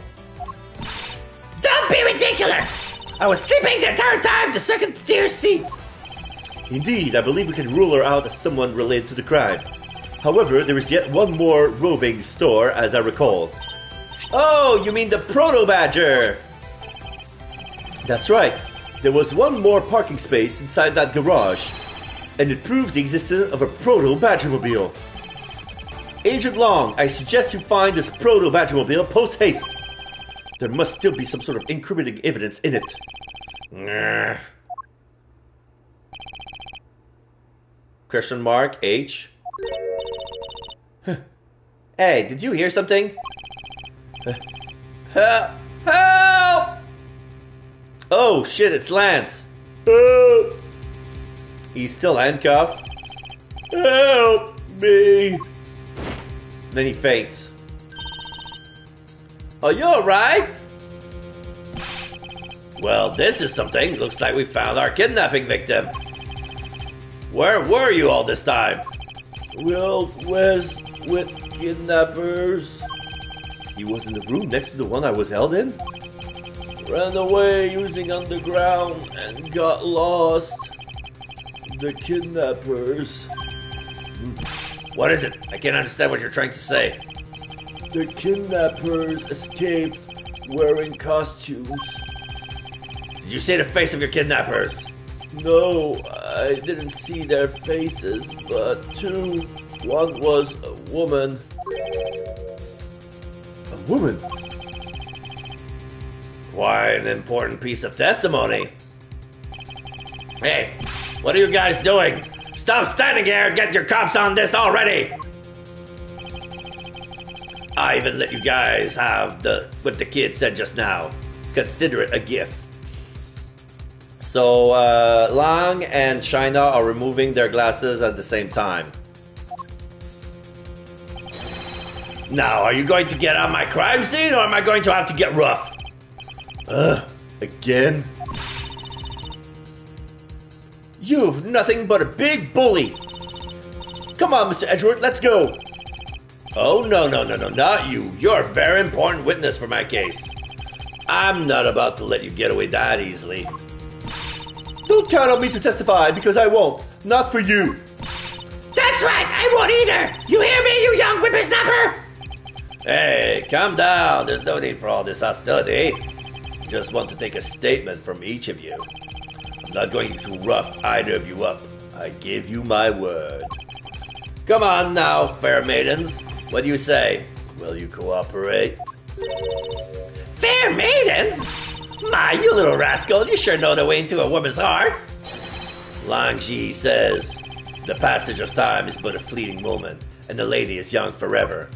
Don't be ridiculous! I was sleeping the entire time, the second steer seat! Indeed, I believe we can rule her out as someone related to the crime. However, there is yet one more roving store, as I recall. Oh, you mean the Proto Badger? That's right. There was one more parking space inside that garage, and it proves the existence of a Proto Badgermobile. Agent Long, I suggest you find this Proto Badgermobile post-haste. There must still be some sort of incriminating evidence in it. Question mark H. Hey, did you hear something? Help! Help! Oh shit, it's Lance. Help! He's still handcuffed. Help me! Then he faints. Are you alright? Well, this is something. Looks like we found our kidnapping victim. Where were you all this time? Well, Wes with kidnappers. He was in the room next to the one I was held in? Ran away using underground and got lost. The kidnappers. What is it? I can't understand what you're trying to say. The kidnappers escaped wearing costumes. Did you see the face of your kidnappers? No, I didn't see their faces, but two. One was a woman. A woman? Quite an important piece of testimony. Hey, what are you guys doing? Stop standing here and get your cops on this already! I even let you guys have what the kid said just now. Consider it a gift. So, Lang and China are removing their glasses at the same time. Now, are you going to get on my crime scene, or am I going to have to get rough? Again? You've nothing but a big bully. Come on, Mr. Edgeworth, let's go. Oh, no, not you. You're a very important witness for my case. I'm not about to let you get away that easily. Don't count on me to testify, because I won't. Not for you. That's right, I won't either. You hear me, you young whippersnapper? Hey, calm down. There's no need for all this hostility. Just want to take a statement from each of you. I'm not going to rough either of you up. I give you my word. Come on now, fair maidens. What do you say? Will you cooperate? Fair maidens? My, you little rascal, you sure know the way into a woman's heart. Langji says, the passage of time is but a fleeting moment, and the lady is young forever.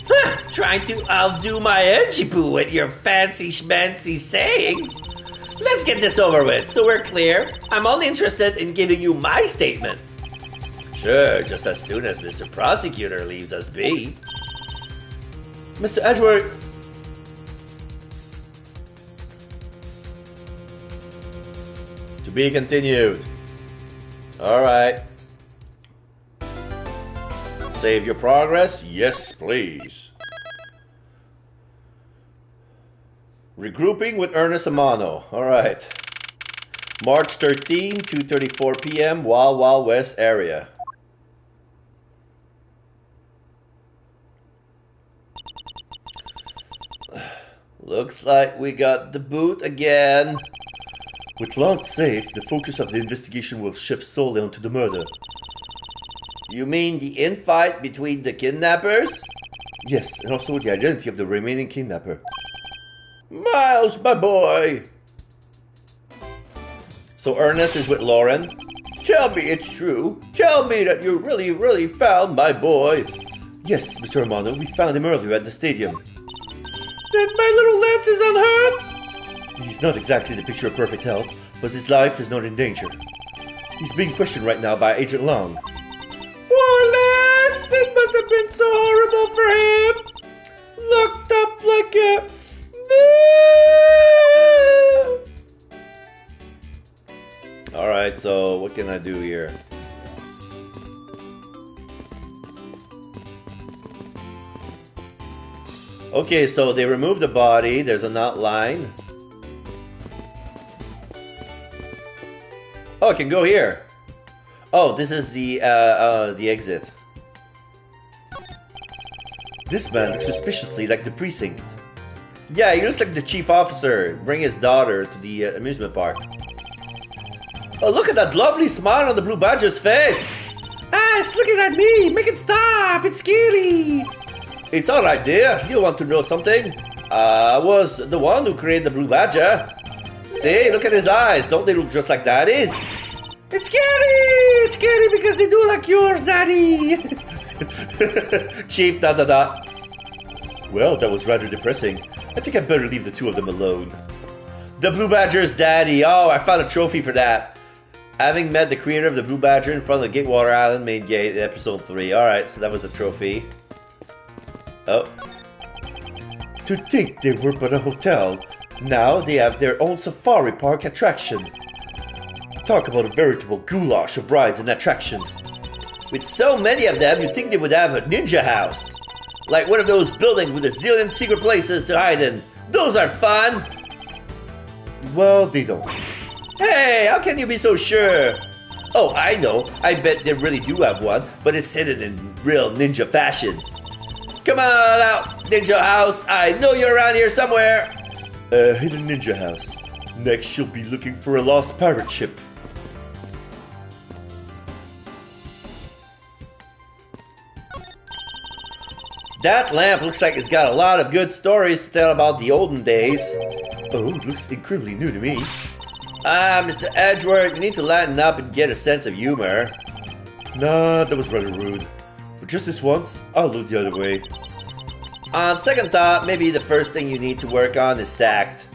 Huh, trying to outdo my edgy-poo with your fancy schmancy sayings. Let's get this over with, so we're clear. I'm only interested in giving you my statement. Sure, just as soon as Mr. Prosecutor leaves us be. Mr. Edgeworth! To be continued. Alright. Save your progress? Yes, please. Regrouping with Ernest Amano. Alright. March 13, 2:34 p.m., Wild Wild West area. Looks like we got the boot again. With Lance safe, the focus of the investigation will shift solely onto the murder. You mean the infight between the kidnappers? Yes, and also the identity of the remaining kidnapper. Miles, my boy! So Ernest is with Lauren. Tell me it's true. Tell me that you really found my boy. Yes, Mr. Romano, we found him earlier at the stadium. Then my little Lance is unhurt? He's not exactly the picture of perfect health, but his life is not in danger. He's being questioned right now by Agent Long. Poor Lance! It must have been so horrible for him! Locked up like a... Alright, so what can I do here? Okay, so they removed the body. There's an outline. Oh, I can go here. Oh, this is the exit. This man looks suspiciously like the precinct. Yeah, he looks like the chief officer. Bring his daughter to the amusement park. Oh, look at that lovely smile on the Blue Badger's face. Ah, it's looking at me. Make it stop. It's scary. It's alright, dear. You want to know something? I was the one who created the Blue Badger. See, look at his eyes. Don't they look just like Daddy's? It's scary. It's scary because they do like yours, Daddy. Chief, da. Well, that was rather depressing. I think I'd better leave the two of them alone. The Blue Badger's daddy. Oh, I found a trophy for that. Having met the creator of the Blue Badger in front of the Gatewater Island main gate in episode 3. Alright, so that was a trophy. Oh. To think they were but a hotel. Now they have their own safari park attraction. Talk about a veritable goulash of rides and attractions. With so many of them, you'd think they would have a ninja house. Like one of those buildings with a zillion secret places to hide in. Those are fun. Well, they don't. Hey, how can you be so sure? Oh, I know. I bet they really do have one, but it's hidden in real ninja fashion. Come on out, Ninja House. I know you're around here somewhere. A hidden ninja house. Next, she'll be looking for a lost pirate ship. That lamp looks like it's got a lot of good stories to tell about the olden days. Oh, looks incredibly new to me. Ah, Mr. Edgeworth, you need to lighten up and get a sense of humor. Nah, that was rather rude. But just this once, I'll look the other way. On second thought, maybe the first thing you need to work on is tact.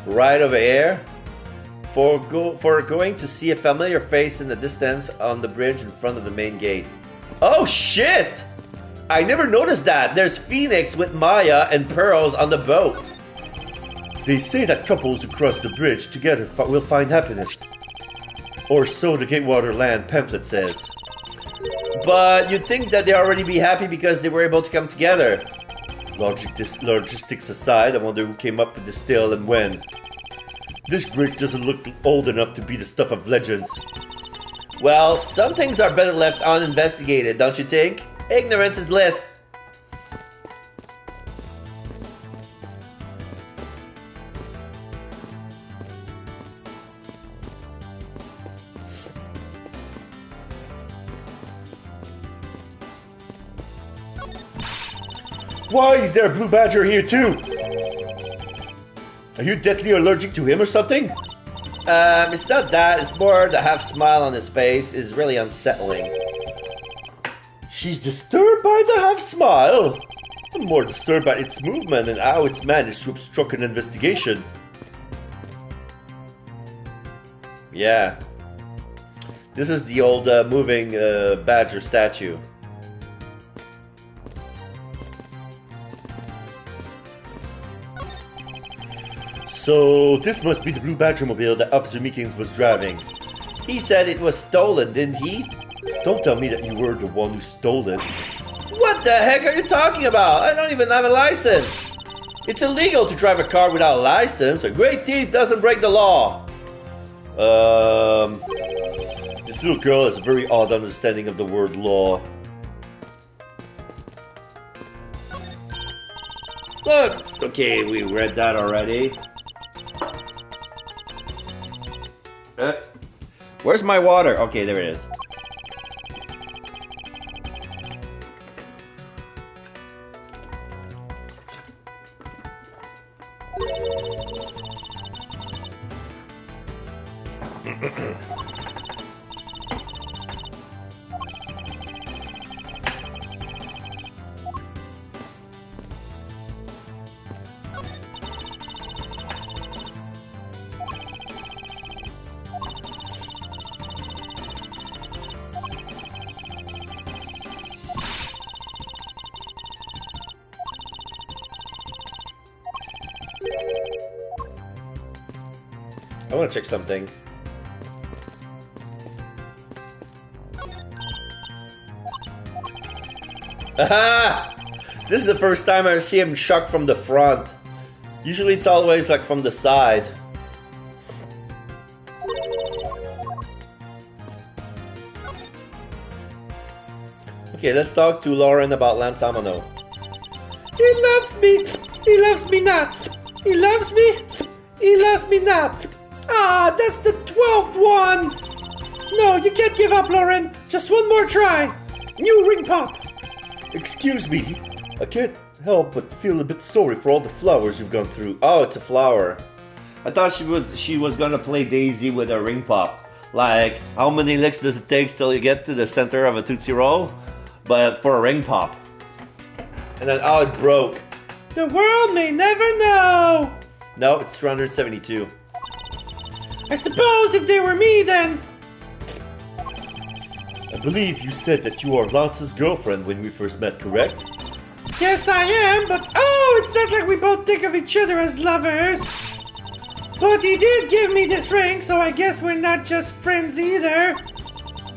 Right over here. For going to see a familiar face in the distance on the bridge in front of the main gate. Oh shit! I never noticed that. There's Phoenix with Maya and Pearls on the boat. They say that couples who cross the bridge together will find happiness. Or so the Gatewater Land pamphlet says. But you'd think that they'd already be happy because they were able to come together. Logistics aside, I wonder who came up with this tale and when. This bridge doesn't look old enough to be the stuff of legends. Well, some things are better left uninvestigated, don't you think? Ignorance is bliss. Why is there a Blue Badger here too? Are you deathly allergic to him or something? It's not that. It's more the half smile on his face is really unsettling. She's disturbed by the half smile. I'm more disturbed by its movement and how it's managed to obstruct an investigation. Yeah. This is the old moving badger statue. So, this must be the Blue Badger mobile that Officer Meekins was driving. He said it was stolen, didn't he? Don't tell me that you were the one who stole it. What the heck are you talking about? I don't even have a license. It's illegal to drive a car without a license. A great thief doesn't break the law. This little girl has a very odd understanding of the word law. Look. Okay, we read that already. Where's my water? Okay, there it is. I want to check something. Aha! This is the first time I see him shot from the front. Usually it's always like from the side. Okay, let's talk to Lauren about Lance Amano. He loves me. He loves me not. He loves me. He loves me not. Ah, that's the 12th one. No, you can't give up, Lauren. Just one more try. New ring pop. Excuse me, I can't help but feel a bit sorry for all the flowers you've gone through. Oh, it's a flower. I thought she was gonna play Daisy with a ring pop. Like, how many licks does it take till you get to the center of a Tootsie Roll? But for a ring pop. And then, oh, it broke. The world may never know. No, it's 372. I suppose if they were me, then. I believe you said that you are Lance's girlfriend when we first met, correct? Yes, I am, but oh, it's not like we both think of each other as lovers. But he did give me this ring, so I guess we're not just friends either.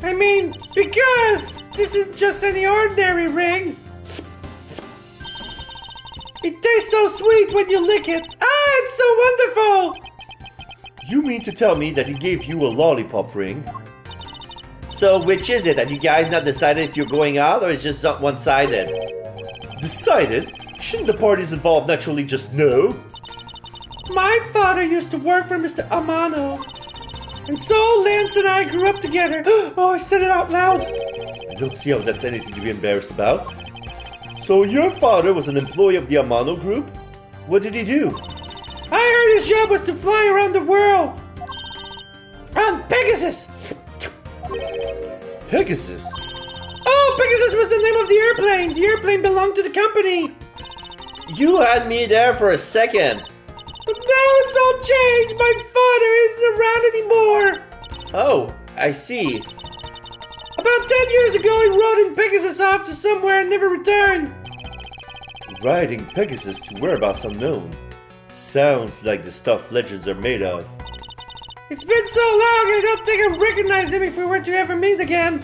I mean, because this isn't just any ordinary ring. It tastes so sweet when you lick it. Ah, it's so wonderful. You mean to tell me that he gave you a lollipop ring? So, which is it? Have you guys not decided if you're going out, or it's just one-sided? Decided? Shouldn't the parties involved naturally just know? My father used to work for Mr. Amano. And so Lance and I grew up together. Oh, I said it out loud. I don't see how that's anything to be embarrassed about. So your father was an employee of the Amano Group? What did he do? I heard his job was to fly around the world. On Pegasus. Pegasus? Oh, Pegasus was the name of the airplane. The airplane belonged to the company. You had me there for a second. But now it's all changed. My father isn't around anymore. Oh, I see. About 10 years ago, he rode in Pegasus off to somewhere and never returned. Riding Pegasus to whereabouts unknown. Sounds like the stuff legends are made of. It's been so long, I don't think I'd recognize him if we were to ever meet again.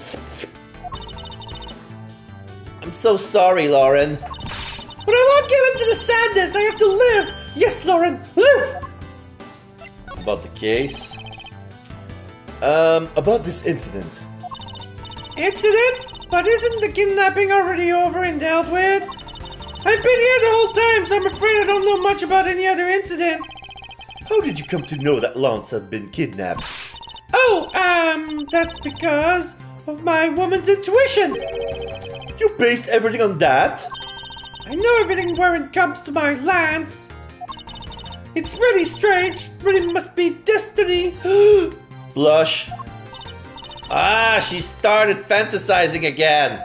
I'm so sorry, Lauren. But I won't give in to the sadness. I have to live. Yes, Lauren, live. About the case? About this incident. Incident? But isn't the kidnapping already over and dealt with? I've been here the whole time, so I'm afraid I don't know much about any other incident. How did you come to know that Lance had been kidnapped? Oh, that's because of my woman's intuition. You based everything on that? I know everything where it comes to my Lance. It's really strange. It really must be destiny. Blush. Ah, she started fantasizing again.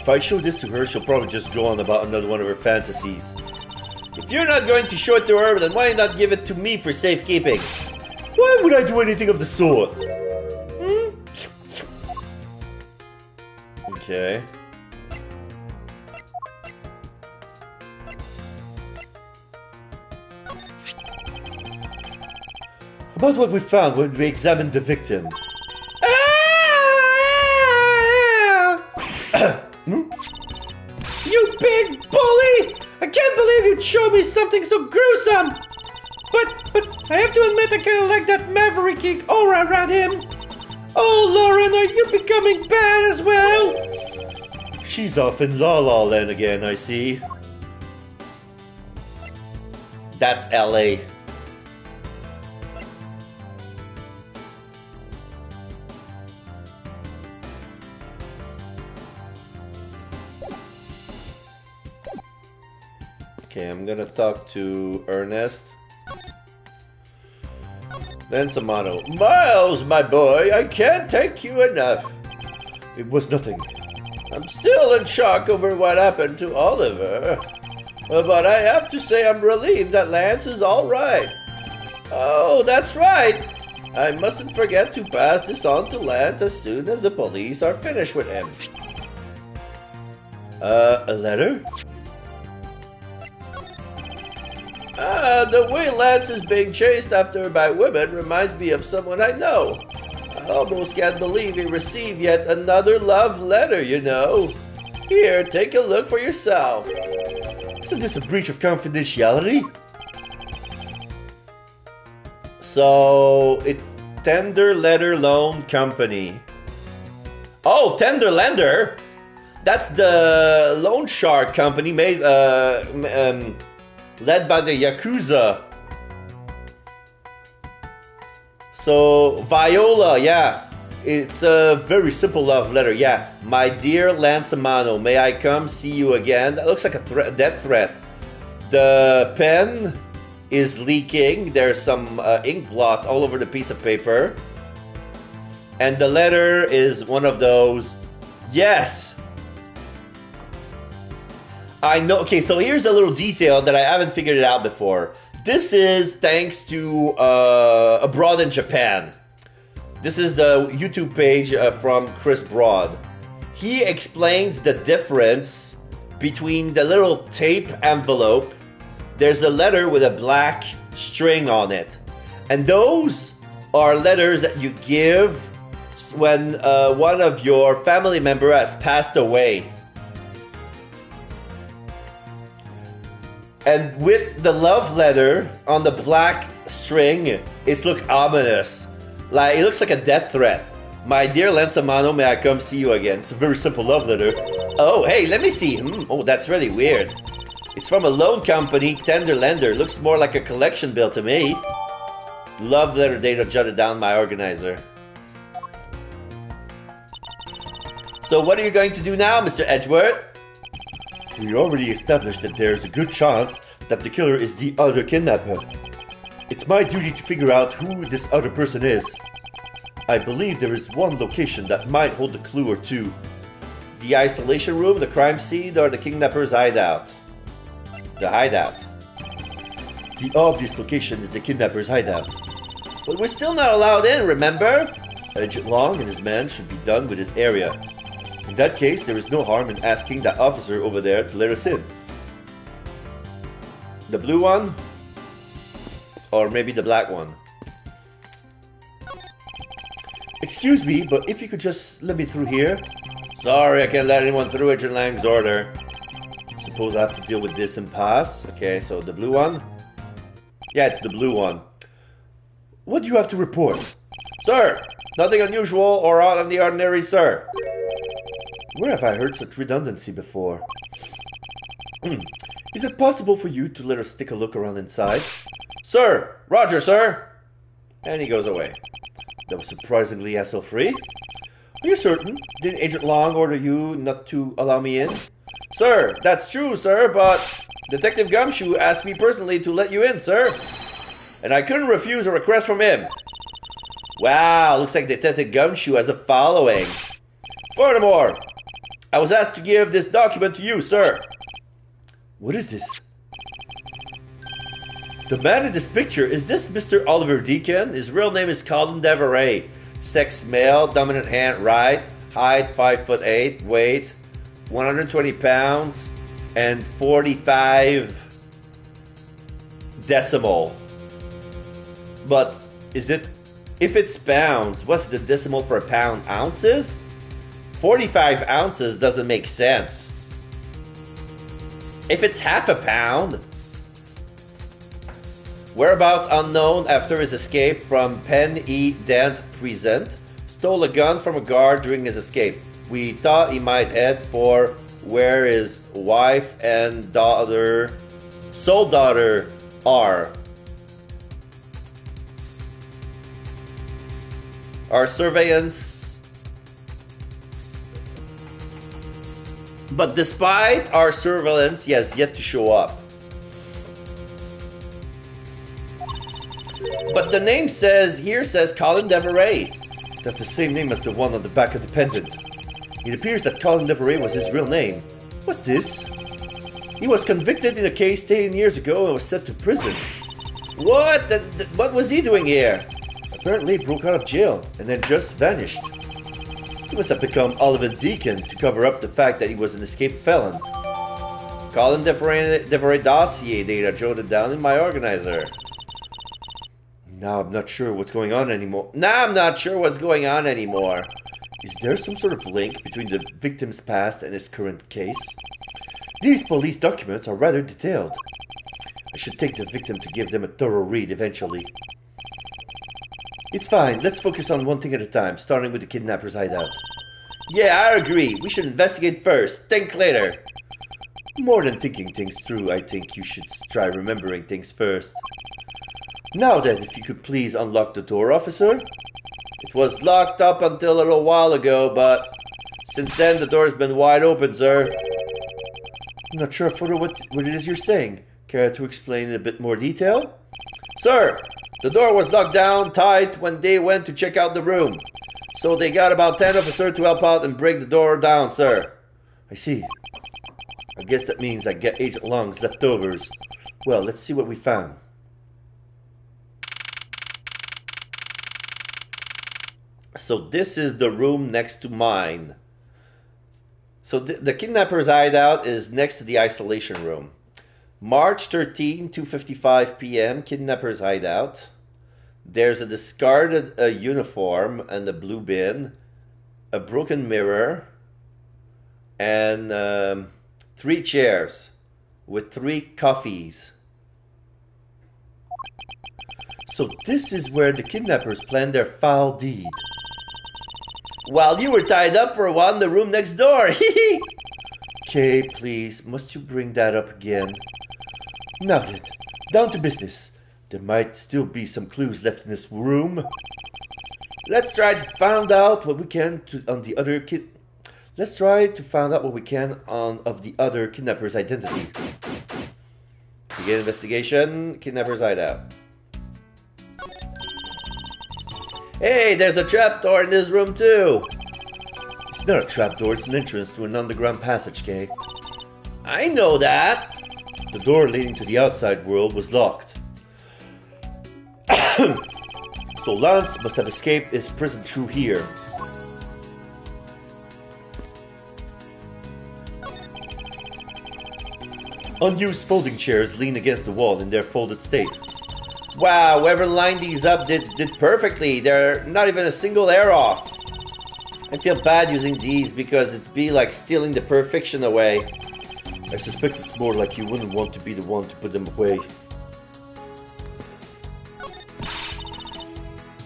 If I show this to her, she'll probably just go on about another one of her fantasies. If you're not going to show it to her, then why not give it to me for safekeeping? Why would I do anything of the sort? Okay. About what we found when we examined the victim. You big bully! I can't believe you'd show me something so gruesome! But I have to admit I kinda like that mavericky aura around him. Oh, Lauren, are you becoming bad as well? She's off in La La Land again, I see. That's LA. Okay, I'm gonna talk to Ernest. Then Samato. Miles, my boy, I can't thank you enough. It was nothing. I'm still in shock over what happened to Oliver. But I have to say I'm relieved that Lance is alright. Oh, that's right. I mustn't forget to pass this on to Lance as soon as the police are finished with him. A letter? The way Lance is being chased after by women reminds me of someone I know. I almost can't believe he received yet another love letter, you know. Here, take a look for yourself. Isn't this a breach of confidentiality? So, Tender Letter Loan Company. Oh, Tender Lender? That's the loan shark company led by the Yakuza. So, Viola, yeah. It's a very simple love letter, yeah. My dear Lansamano, may I come see you again? That looks like a death threat. The pen is leaking. There's some ink blots all over the piece of paper. And the letter is one of those. Yes! I know. Okay, so here's a little detail that I haven't figured it out before. This is thanks to Abroad in Japan. This is the YouTube page from Chris Broad. He explains the difference between the little tape envelope. There's a letter with a black string on it. And those are letters that you give when one of your family member has passed away. And with the love letter on the black string, it's look ominous. Like, it looks like a death threat. My dear Lansamano, may I come see you again? It's a very simple love letter. Oh, hey, let me see. Oh, that's really weird. It's from a loan company, Tender Lender. Looks more like a collection bill to me. Love letter data jotted down my organizer. So what are you going to do now, Mr. Edgeworth? We already established that there's a good chance that the killer is the other kidnapper. It's my duty to figure out who this other person is. I believe there is one location that might hold a clue or two. The isolation room, the crime scene, or the kidnapper's hideout? The hideout. The obvious location is the kidnapper's hideout. But we're still not allowed in, remember? Agent Long and his men should be done with this area. In that case, there is no harm in asking that officer over there to let us in. The blue one? Or maybe the black one? Excuse me, but if you could just let me through here. Sorry, I can't let anyone through. Agent Lang's order. Suppose I have to deal with this and pass. Okay, so the blue one? Yeah, it's the blue one. What do you have to report? Sir, nothing unusual or out of the ordinary, sir. Where have I heard such redundancy before? Is it possible for you to let us take a look around inside? Sir! Roger, sir! And he goes away. That was surprisingly hassle-free. Are you certain? Didn't Agent Long order you not to allow me in? Sir, that's true, sir, but Detective Gumshoe asked me personally to let you in, sir. And I couldn't refuse a request from him. Wow, looks like Detective Gumshoe has a following. Furthermore, I was asked to give this document to you, sir. What is this? The man in this picture, is this Mr. Oliver Deacon? His real name is Colin Deveray. Sex male, dominant hand right, height 5'8", weight 120 pounds, and 45 decimal. But is it, if it's pounds, what's the decimal for a pound? Ounces? 45 ounces doesn't make sense. If it's half a pound. Whereabouts unknown after his escape from Penn E. Dent Prison. Stole a gun from a guard during his escape. We thought he might head for where his wife and sole daughter are. Our surveillance. But despite our surveillance, he has yet to show up. But the name says Colin Deveray. That's the same name as the one on the back of the pendant. It appears that Colin Deveray was his real name. What's this? He was convicted in a case 10 years ago and was sent to prison. What? What was he doing here? Apparently he broke out of jail and then just vanished. He must have become Oliver Deacon to cover up the fact that he was an escaped felon. Colin Deveray dossier data jotted down in my organizer. Now I'm not sure what's going on anymore. Is there some sort of link between the victim's past and his current case? These police documents are rather detailed. I should take the victim to give them a thorough read eventually. It's fine. Let's focus on one thing at a time, starting with the kidnapper's hideout. Yeah, I agree. We should investigate first. Think later. More than thinking things through, I think you should try remembering things first. Now then, if you could please unlock the door, officer. It was locked up until a little while ago, but since then the door's been wide open, sir. I'm not sure further what it is you're saying. Care to explain in a bit more detail? Sir, the door was locked down tight when they went to check out the room. So they got about 10 officers to help out and break the door down, sir. I see. I guess that means I get Agent Long's leftovers. Well, let's see what we found. So this is the room next to mine. So the kidnapper's hideout is next to the isolation room. March 13, 2:55 p.m., kidnapper's hideout. There's a discarded uniform and a blue bin, a broken mirror, and 3 chairs with 3 coffees. So this is where the kidnappers planned their foul deed. While you were tied up for a while in the room next door. Okay, please, must you bring that up again? Now then, down to business. There might still be some clues left in this room. Let's try to find out what we can Let's try to find out what we can of the other kidnapper's identity. Begin investigation. Kidnapper's hideout. Hey, there's a trapdoor in this room too. It's not a trapdoor, it's an entrance to an underground passage, Kay. I know that. The door leading to the outside world was locked. So Lance must have escaped his prison through here. Unused folding chairs lean against the wall in their folded state. Wow, whoever lined these up did perfectly. They're not even a single hair off. I feel bad using these because it's be like stealing the perfection away. I suspect it's more like you wouldn't want to be the one to put them away.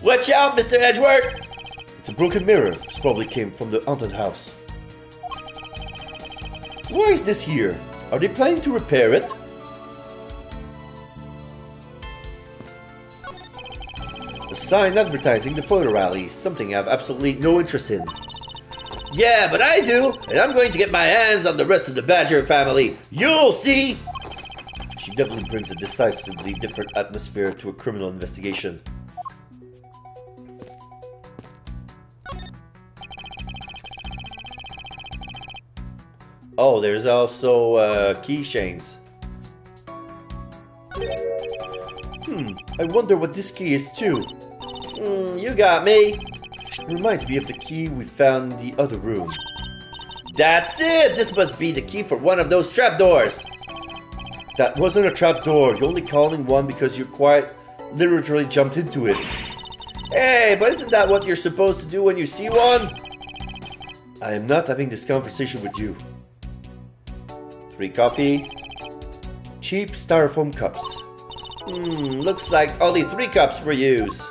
Watch out, Mr. Edgeworth! It's a broken mirror. This probably came from the haunted house. Why is this here? Are they planning to repair it? A sign advertising the photo rally, something I have absolutely no interest in. Yeah, but I do, and I'm going to get my hands on the rest of the Badger family. You'll see! She definitely brings a decisively different atmosphere to a criminal investigation. Oh, there's also keychains. I wonder what this key is too. You got me. It reminds me of the key we found in the other room. That's it! This must be the key for one of those trapdoors. That wasn't a trapdoor. You're only calling one because you quite literally jumped into it. Hey, but isn't that what you're supposed to do when you see one? I am not having this conversation with you. 3 coffee. Cheap styrofoam cups. Looks like only 3 cups were used.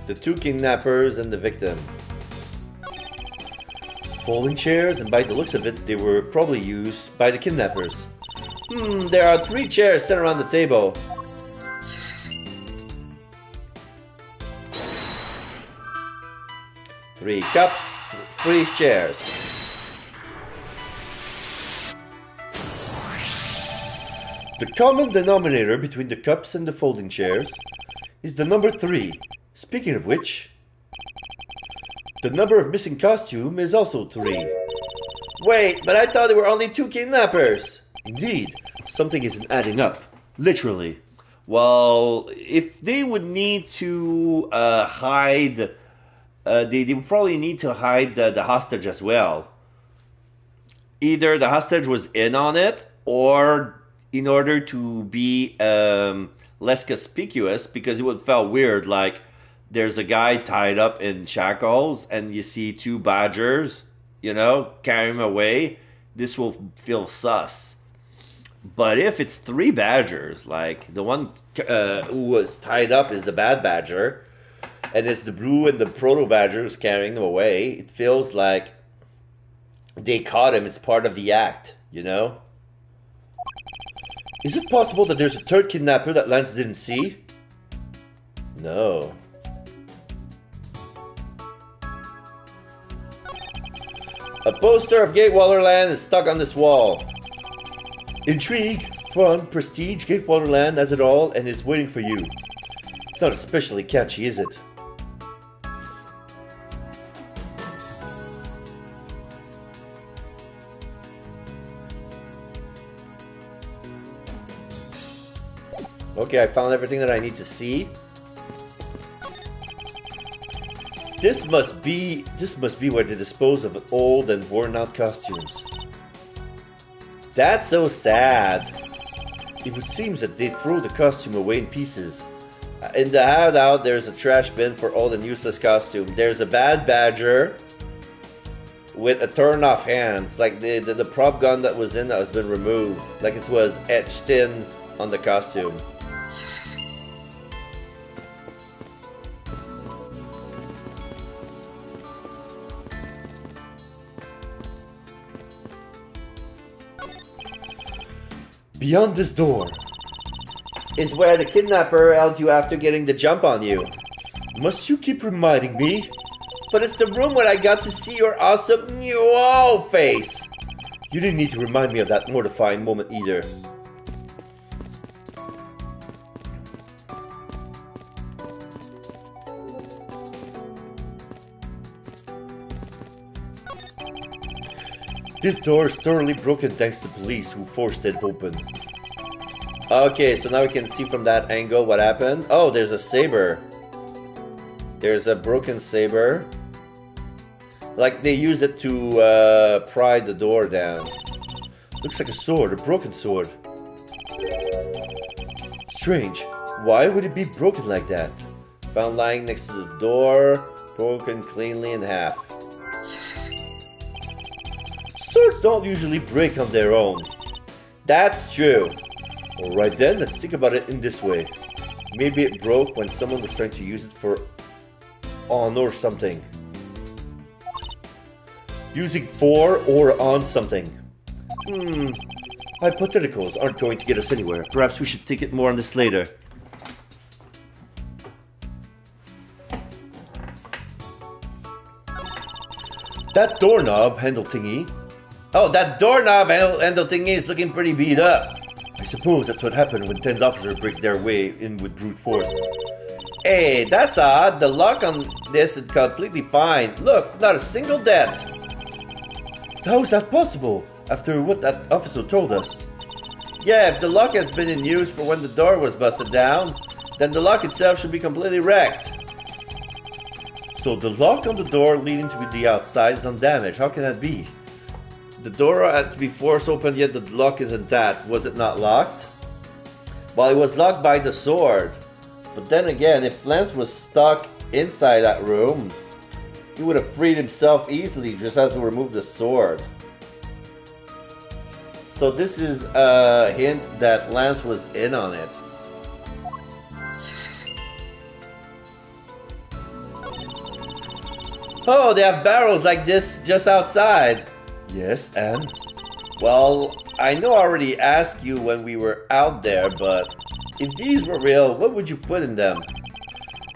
The 2 kidnappers and the victim. Folding chairs, and by the looks of it, they were probably used by the kidnappers. There are 3 chairs set around the table. Three cups, 3 chairs. The common denominator between the cups and the folding chairs is the number 3. Speaking of which, the number of missing costume is also 3. Wait, but I thought there were only 2 kidnappers. Indeed, something isn't adding up. Literally. Well, if they would need to hide, they would probably need to hide the hostage as well. Either the hostage was in on it, or in order to be less conspicuous, because it would feel weird, like there's a guy tied up in shackles and you see 2 badgers, carry him away. This will feel sus. But if it's 3 badgers, like the one who was tied up is the bad badger, and it's the blue and the proto badger who's carrying them away, it feels like they caught him. It's part of the act, you know? Is it possible that there's a third kidnapper that Lance didn't see? No. A poster of Gatewater Land is stuck on this wall. Intrigue, fun, prestige, Gatewater Land has it all and is waiting for you. It's not especially catchy, is it? Okay, I found everything that I need to see. This must be where they dispose of old and worn out costumes. That's so sad. It would seem that they throw the costume away in pieces. In the hideout, there's a trash bin for old and useless costume. There's a bad badger with a turn-off hand. It's like the prop gun that was in that has been removed. Like it was etched in on the costume. Beyond this door Is where the kidnapper held you after getting the jump on you. must you keep reminding me? But it's the room where I got to see your awesome whoa face. You didn't need to remind me of that mortifying moment either. This door is thoroughly broken thanks to police who forced it open. Okay, so now we can see from that angle what happened. Oh, there's a saber. There's a broken saber. Like they use it to pry the door down. Looks like a sword, a broken sword. Strange. Why would it be broken like that? Found lying next to the door, broken cleanly in half. Swords don't usually break on their own. That's true. Alright then, let's think about it in this way. Maybe it broke when someone was trying to use it for on or something. Using for or on something. Hypotheticals aren't going to get us anywhere. Perhaps we should think it more on this later. That doorknob handle thingy. Oh, that doorknob handle thingy is looking pretty beat up. I suppose that's what happened when Ten's officers break their way in with brute force. Hey, that's odd. The lock on this is completely fine. Look, not a single dent. How is that possible? After what that officer told us. Yeah, if the lock has been in use for when the door was busted down, then the lock itself should be completely wrecked. So the lock on the door leading to the outside is undamaged. How can that be? The door had to be forced open, yet the lock is intact. Was it not locked? Well, it was locked by the sword. But then again, if Lance was stuck inside that room, he would have freed himself easily, just has to remove the sword. So this is a hint that Lance was in on it. Oh, they have barrels like this just outside. Yes, and? Well, I know I already asked you when we were out there, but if these were real, what would you put in them?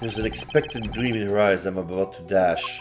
There's an expectant gleam in your eyes. I'm about to dash.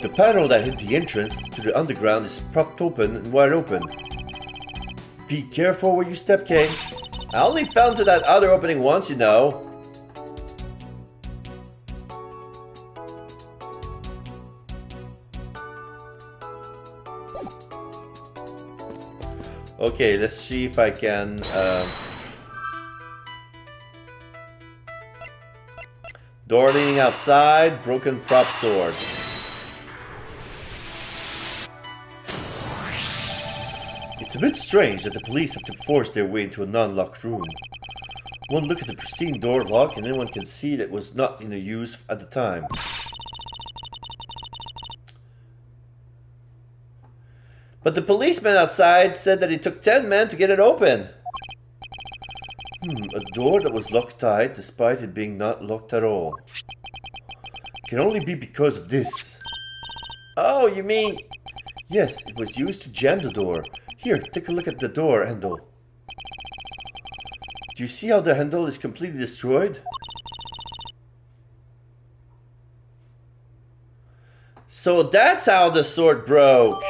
The panel that hid the entrance to the underground is propped open and wide open. Be careful where you step, Kay. I only fell into that other opening once, you know. Okay, let's see if I can... Door leading outside, broken prop sword. It's a bit strange that the police have to force their way into a non-locked room. One look at the pristine door lock and anyone can see that it was not in use at the time. But the policeman outside said that it took 10 men to get it open. A door that was locked tight despite it being not locked at all. Can only be because of this. Oh, you mean... Yes, it was used to jam the door. Here, take a look at the door handle. Do you see how the handle is completely destroyed? So that's how the sword broke.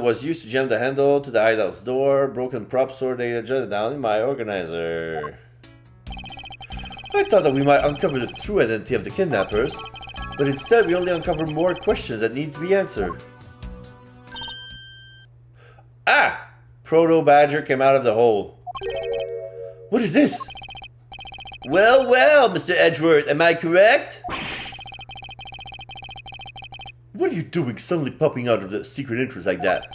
Was used to jam the handle to the hideout's door. Broken prop sword they jotted down in my organizer. I thought that we might uncover the true identity of the kidnappers, but instead we only uncover more questions that need to be answered. Ah! Proto Badger came out of the hole. What is this? Well, well, Mr. Edgeworth, am I correct? What are you doing suddenly popping out of the secret entrance like that?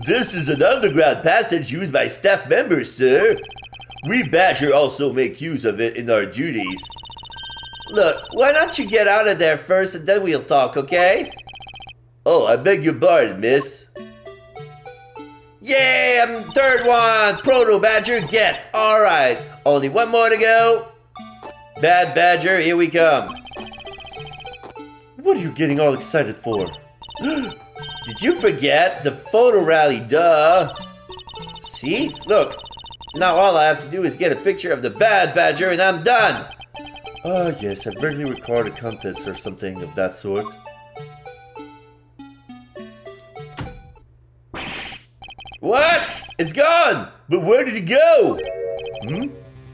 This is an underground passage used by staff members, sir. We Badger also make use of it in our duties. Look, why don't you get out of there first and then we'll talk, okay? Oh, I beg your pardon, miss. Yay, I'm third one! Proto Badger, get! Alright, only one more to go. Bad Badger, here we come. What are you getting all excited for? Did you forget the photo rally, duh? See? Look, now all I have to do is get a picture of the Bad Badger and I'm done. Yes, I vaguely recall a contest or something of that sort. What? It's gone! But where did it go?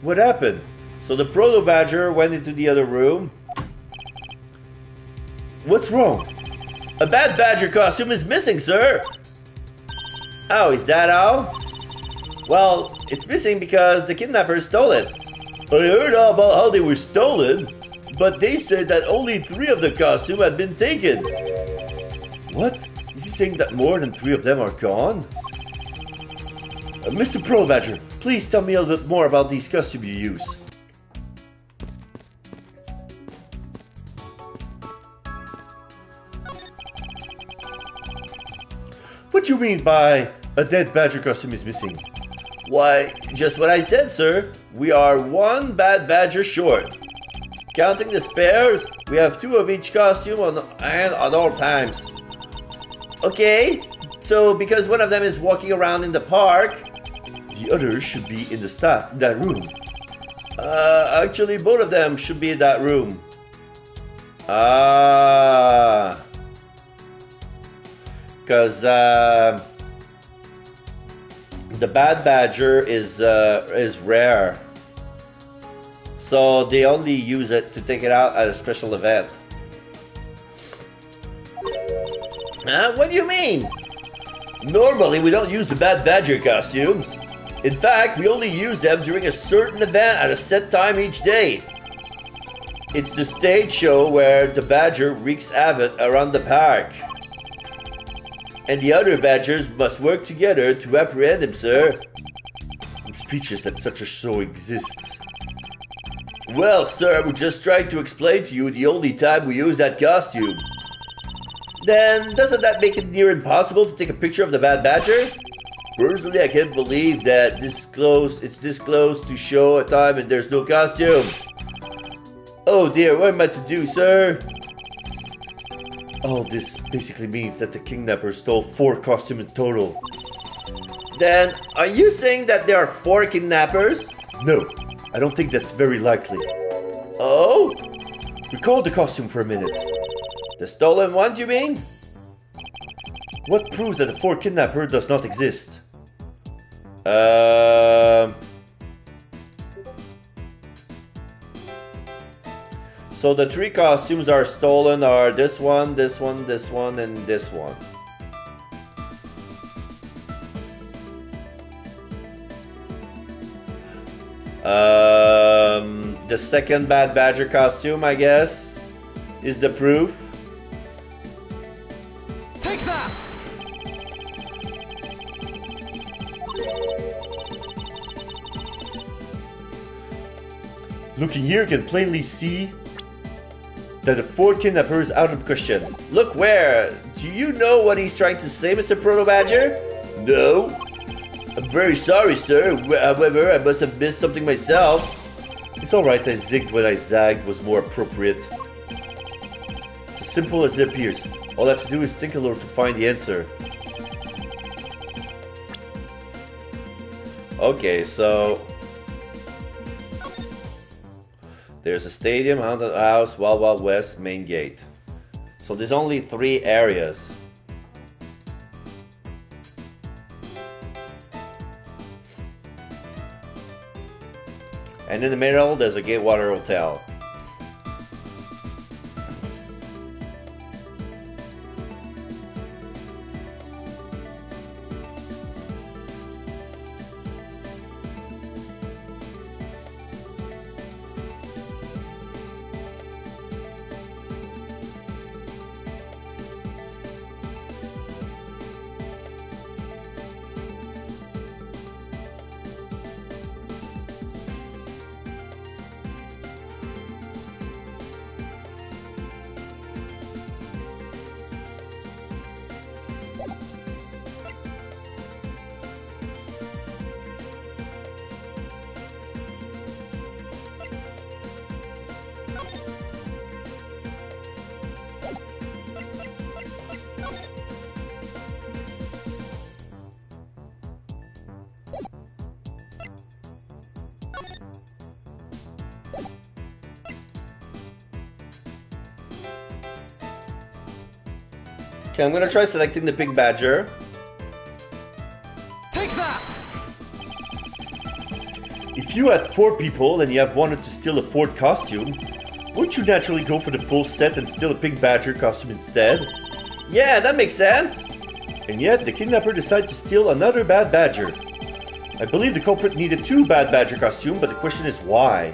What happened? So the Proto Badger went into the other room. What's wrong? A Bad Badger costume is missing, sir. Oh, is that all? Well, it's missing because the kidnappers stole it. I heard all about how they were stolen, but they said that only 3 of the costume had been taken. What? Is he saying that more than 3 of them are gone? Mr. Pro Badger, please tell me a little bit more about these costumes you use. What do you mean by a dead badger costume is missing? Why, just what I said, sir. We are 1 Bad Badger short. Counting the spares, we have 2 of each costume on all times. Okay, so because one of them is walking around in the park, the others should be in that room. Actually both of them should be in that room. Because the Bad Badger is rare, so they only use it to take it out at a special event. What do you mean? Normally we don't use the Bad Badger costumes. In fact, we only use them during a certain event at a set time each day. It's the stage show where the Badger wreaks havoc around the park. And the other Badgers must work together to apprehend him, sir. I'm speechless that such a show exists. Well, sir, I was just trying to explain to you the only time we use that costume. Then, doesn't that make it near impossible to take a picture of the Bad Badger? Personally, I can't believe that it's this close to show a time and there's no costume. Oh dear, what am I to do, sir? All this basically means that the kidnappers stole 4 costumes in total. Then, are you saying that there are 4 kidnappers? No, I don't think that's very likely. Oh? Recall the costume for a minute. The stolen ones, you mean? What proves that the 4 kidnapper does not exist? So the 3 costumes are stolen are this one, this one, this one, and this one. the second Bad Badger costume, I guess, is the proof. Take that! Looking here, you can plainly see that the fourth kidnapper is out of question. Look where? Do you know what he's trying to say, Mr. Proto Badger? No. I'm very sorry, sir. However, I must have missed something myself. It's alright, I zigged when I zagged was more appropriate. It's as simple as it appears. All I have to do is think a little to find the answer. Okay, so there's a stadium, haunted house, Wild Wild West, main gate. So there's only 3 areas. And in the middle, there's a Gatewater Hotel. Okay, I'm gonna try selecting the Pink Badger. Take that! If you had 4 people and you have wanted to steal a 4th costume, wouldn't you naturally go for the full set and steal a Pink Badger costume instead? Yeah, that makes sense. And yet, the kidnapper decided to steal another Bad Badger. I believe the culprit needed 2 Bad Badger costumes, but the question is why?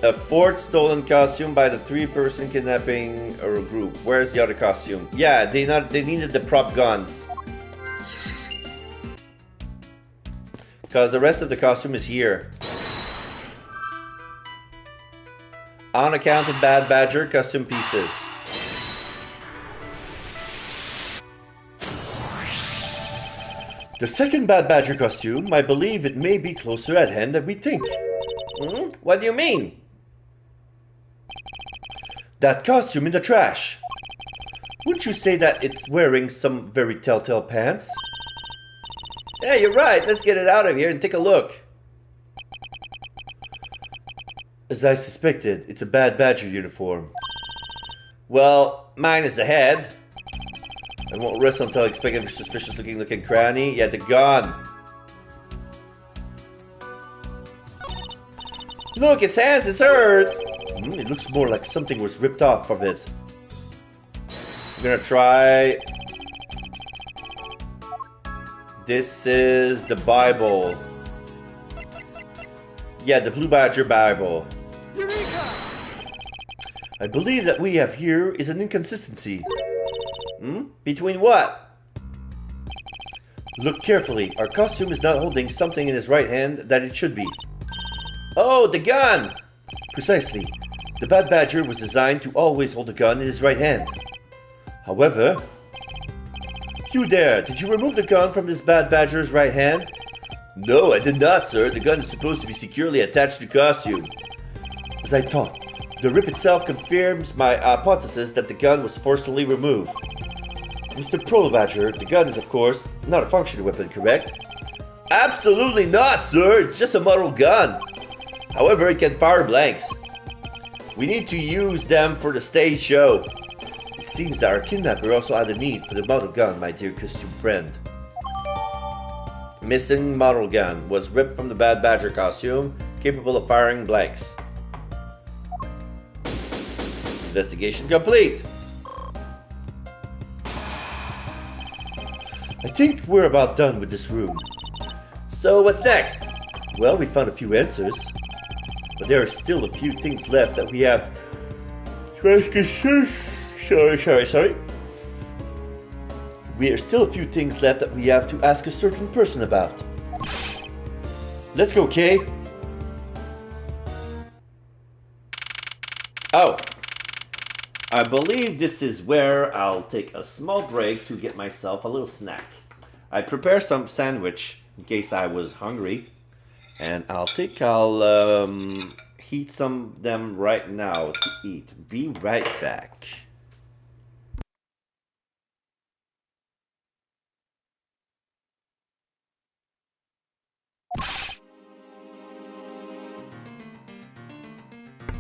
A 4th stolen costume by the 3-person kidnapping or group. Where's the other costume? Yeah, they needed the prop gun. Because the rest of the costume is here. Unaccounted Bad Badger custom pieces. The second Bad Badger costume, I believe it may be closer at hand than we think. What do you mean? That costume in the trash. Wouldn't you say that it's wearing some very telltale pants? Yeah, you're right. Let's get it out of here and take a look. As I suspected, it's a Bad Badger uniform. Well, mine is the head. I won't rest until I expect a suspicious looking cranny. Yeah, the gun. Look, its hands, it's hurt. It looks more like something was ripped off of it. I'm gonna try. This is the Bible. Yeah, the Blue Badger Bible. Eureka! I believe that we have here is an inconsistency. Between what? Look carefully. Our costume is not holding something in his right hand that it should be. Oh, the gun! Precisely. The Bad Badger was designed to always hold a gun in his right hand. However... You there, did you remove the gun from this Bad Badger's right hand? No, I did not, sir. The gun is supposed to be securely attached to the costume. As I thought, the rip itself confirms my hypothesis that the gun was forcibly removed. Mr. Proto Badger, the gun is, of course, not a functional weapon, correct? Absolutely not, sir. It's just a model gun. However, it can fire blanks. We need to use them for the stage show. It seems that our kidnapper also had a need for the model gun, my dear costume friend. Missing model gun was ripped from the Bad Badger costume, capable of firing blanks. Investigation complete. I think we're about done with this room. So what's next? Well, we found a few answers. but there are still a few things left that we have to ask a sorry. We are still a few things left that we have to ask a certain person about. Let's go, Kay. Oh, I believe this is where I'll take a small break to get myself a little snack. I prepare some sandwich in case I was hungry, and I'll heat some of them right now to eat. Be right back.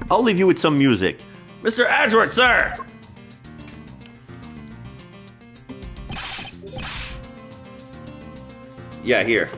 I'll leave you with some music. Mr. Edgeworth, sir! Yeah, here.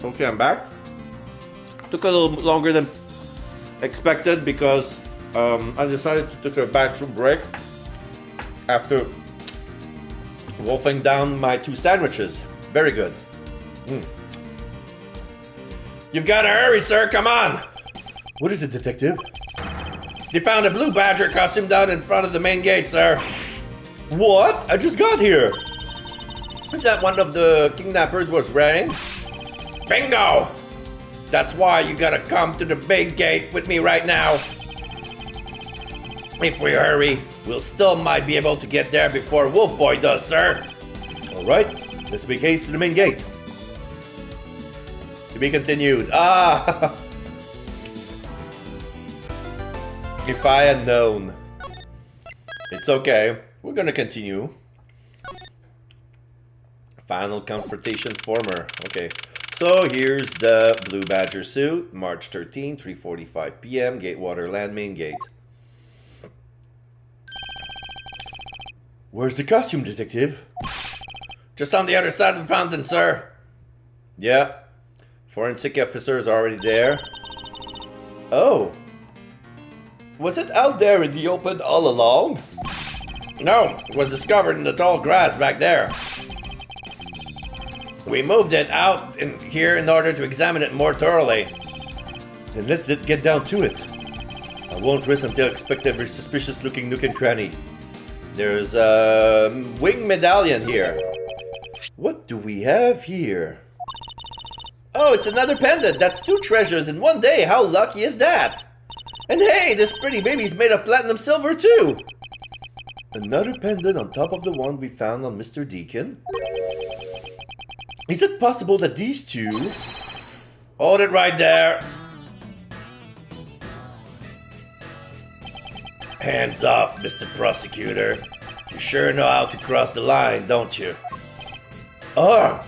Okay, I'm back. Took a little longer than expected because I decided to take a bathroom break after wolfing down my 2 sandwiches. Very good. You've got to hurry, sir. Come on. What is it, Detective? They found a blue badger costume down in front of the main gate, sir. What? I just got here. Is that one of the kidnappers was wearing? Bingo! That's why you gotta come to the big gate with me right now. If we hurry, we'll still might be able to get there before Wolf Boy does, sir. All right, let's make haste to the main gate. To be continued. Ah! If I had known. It's okay. We're gonna continue. Final confrontation former. Okay. So here's the Blue Badger suit. March 13, 3:45 p.m. Gatewater Land Main Gate. Where's the costume, Detective? Just on the other side of the fountain, sir. Yeah. Forensic officer is already there. Oh. Was it out there in the open all along? No, it was discovered in the tall grass back there. We moved it out in here in order to examine it more thoroughly. Then let's get down to it. I won't rest until I inspect every suspicious-looking nook and cranny. There's a wing medallion here. What do we have here? Oh, it's another pendant. That's 2 treasures in one day. How lucky is that? And hey, this pretty baby's made of platinum silver too. Another pendant on top of the one we found on Mr. Deacon? Is it possible that these two... Hold it right there. Hands off, Mr. Prosecutor. You sure know how to cross the line, don't you? Oh,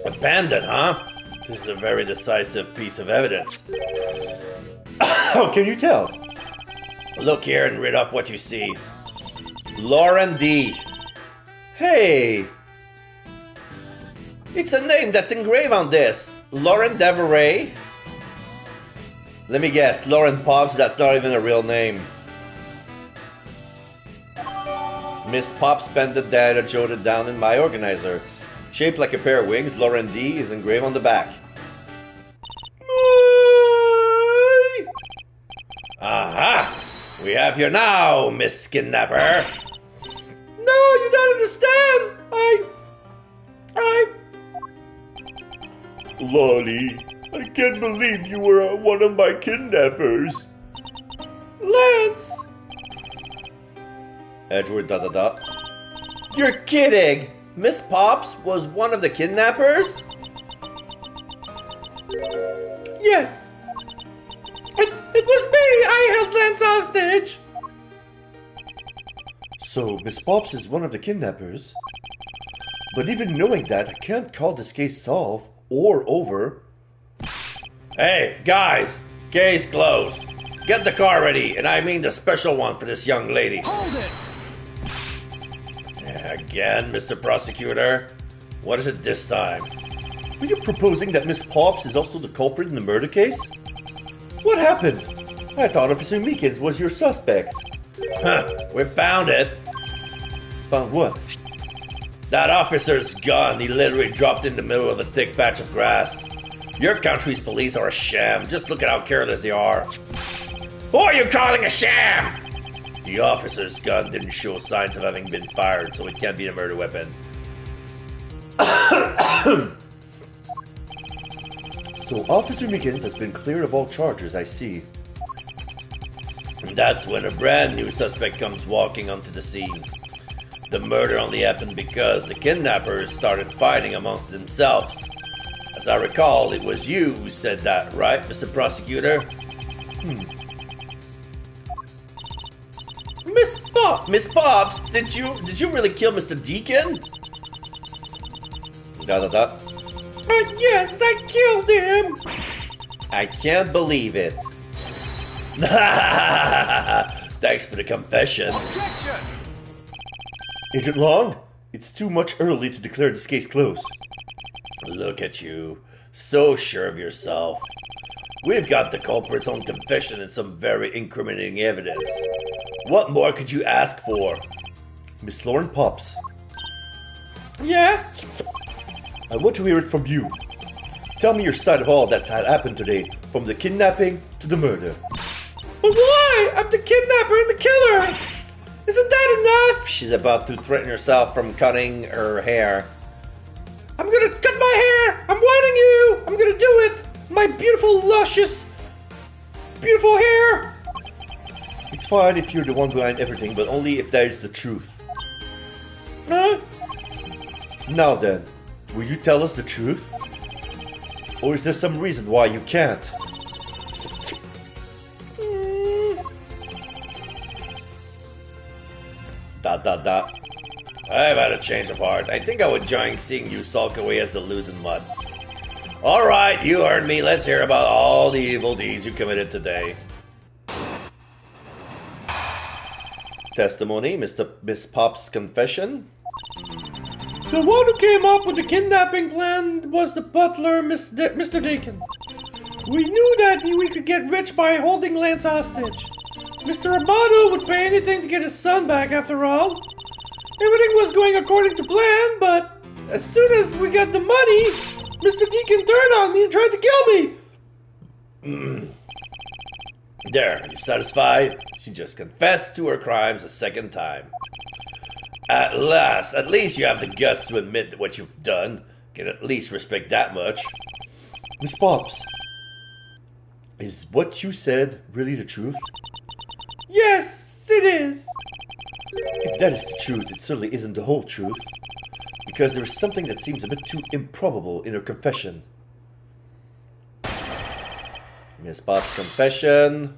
a pendant, huh? This is a very decisive piece of evidence. How can you tell? Look here and read off what you see. Lauren D. Hey! It's a name that's engraved on this. Lauren Deveray. Let me guess, Lauren Pops, that's not even a real name. Miss Pops pendant that I jotted down in my organizer. Shaped like a pair of wings, Lauren D is engraved on the back. Aha! We have you now, Miss Kidnapper. No, you don't understand. Lolly, I can't believe you were one of my kidnappers. Lance. Edgeworth ... You're kidding! Miss Pops was one of the kidnappers? Yes. It was me. I held Lance hostage. So, Miss Pops is one of the kidnappers? But even knowing that, I can't call this case solved or over. Hey, guys! Case closed. Get the car ready, and I mean the special one for this young lady. Hold it! Again, Mr. Prosecutor? What is it this time? Are you proposing that Miss Pops is also the culprit in the murder case? What happened? I thought Officer Meekins was your suspect. Huh, we found it. Found what? That officer's gun, he literally dropped in the middle of a thick patch of grass. Your country's police are a sham. Just look at how careless they are. Who are you calling a sham? The officer's gun didn't show signs of having been fired, so it can't be a murder weapon. So Officer Meekins has been cleared of all charges, I see. And that's when a brand new suspect comes walking onto the scene. The murder only happened because the kidnappers started fighting amongst themselves. As I recall, it was you who said that, right, Mr. Prosecutor? Miss Pops, did you really kill Mr. Deacon? ... Yes, I killed him. I can't believe it. Thanks for the confession. Objection! Agent Long, it's too much early to declare this case closed. Look at you. So sure of yourself. We've got the culprit's own confession and some very incriminating evidence. What more could you ask for? Miss Lauren Pops, Yeah? I want to hear it from you. Tell me your side of all that had happened today, from the kidnapping to the murder. But why? I'm the kidnapper and the killer! Isn't that enough? She's about to threaten herself from cutting her hair. I'm gonna cut my hair! I'm warning you! I'm gonna do it! My beautiful, luscious, beautiful hair! It's fine if you're the one behind everything, but only if that is the truth. Huh? Now then, will you tell us the truth? Or is there some reason why you can't? Dot dot dot. I've had a change of heart. I think I would enjoy seeing you sulk away as the losing mud. Alright, you heard me. Let's hear about all the evil deeds you committed today. Testimony, Miss Pop's confession. The one who came up with the kidnapping plan was the butler, Mr. Deacon. We knew that we could get rich by holding Lance hostage. Mr. Amato would pay anything to get his son back, after all. Everything was going according to plan, but as soon as we got the money, Mr. Deacon turned on me and tried to kill me. There, you satisfied? She just confessed to her crimes a second time. At last, at least you have the guts to admit what you've done. Can at least respect that much. Miss Pops, is what you said really the truth? Yes, it is. If that is the truth, it certainly isn't the whole truth. Because there is something that seems a bit too improbable in her confession. Miss Pop's confession.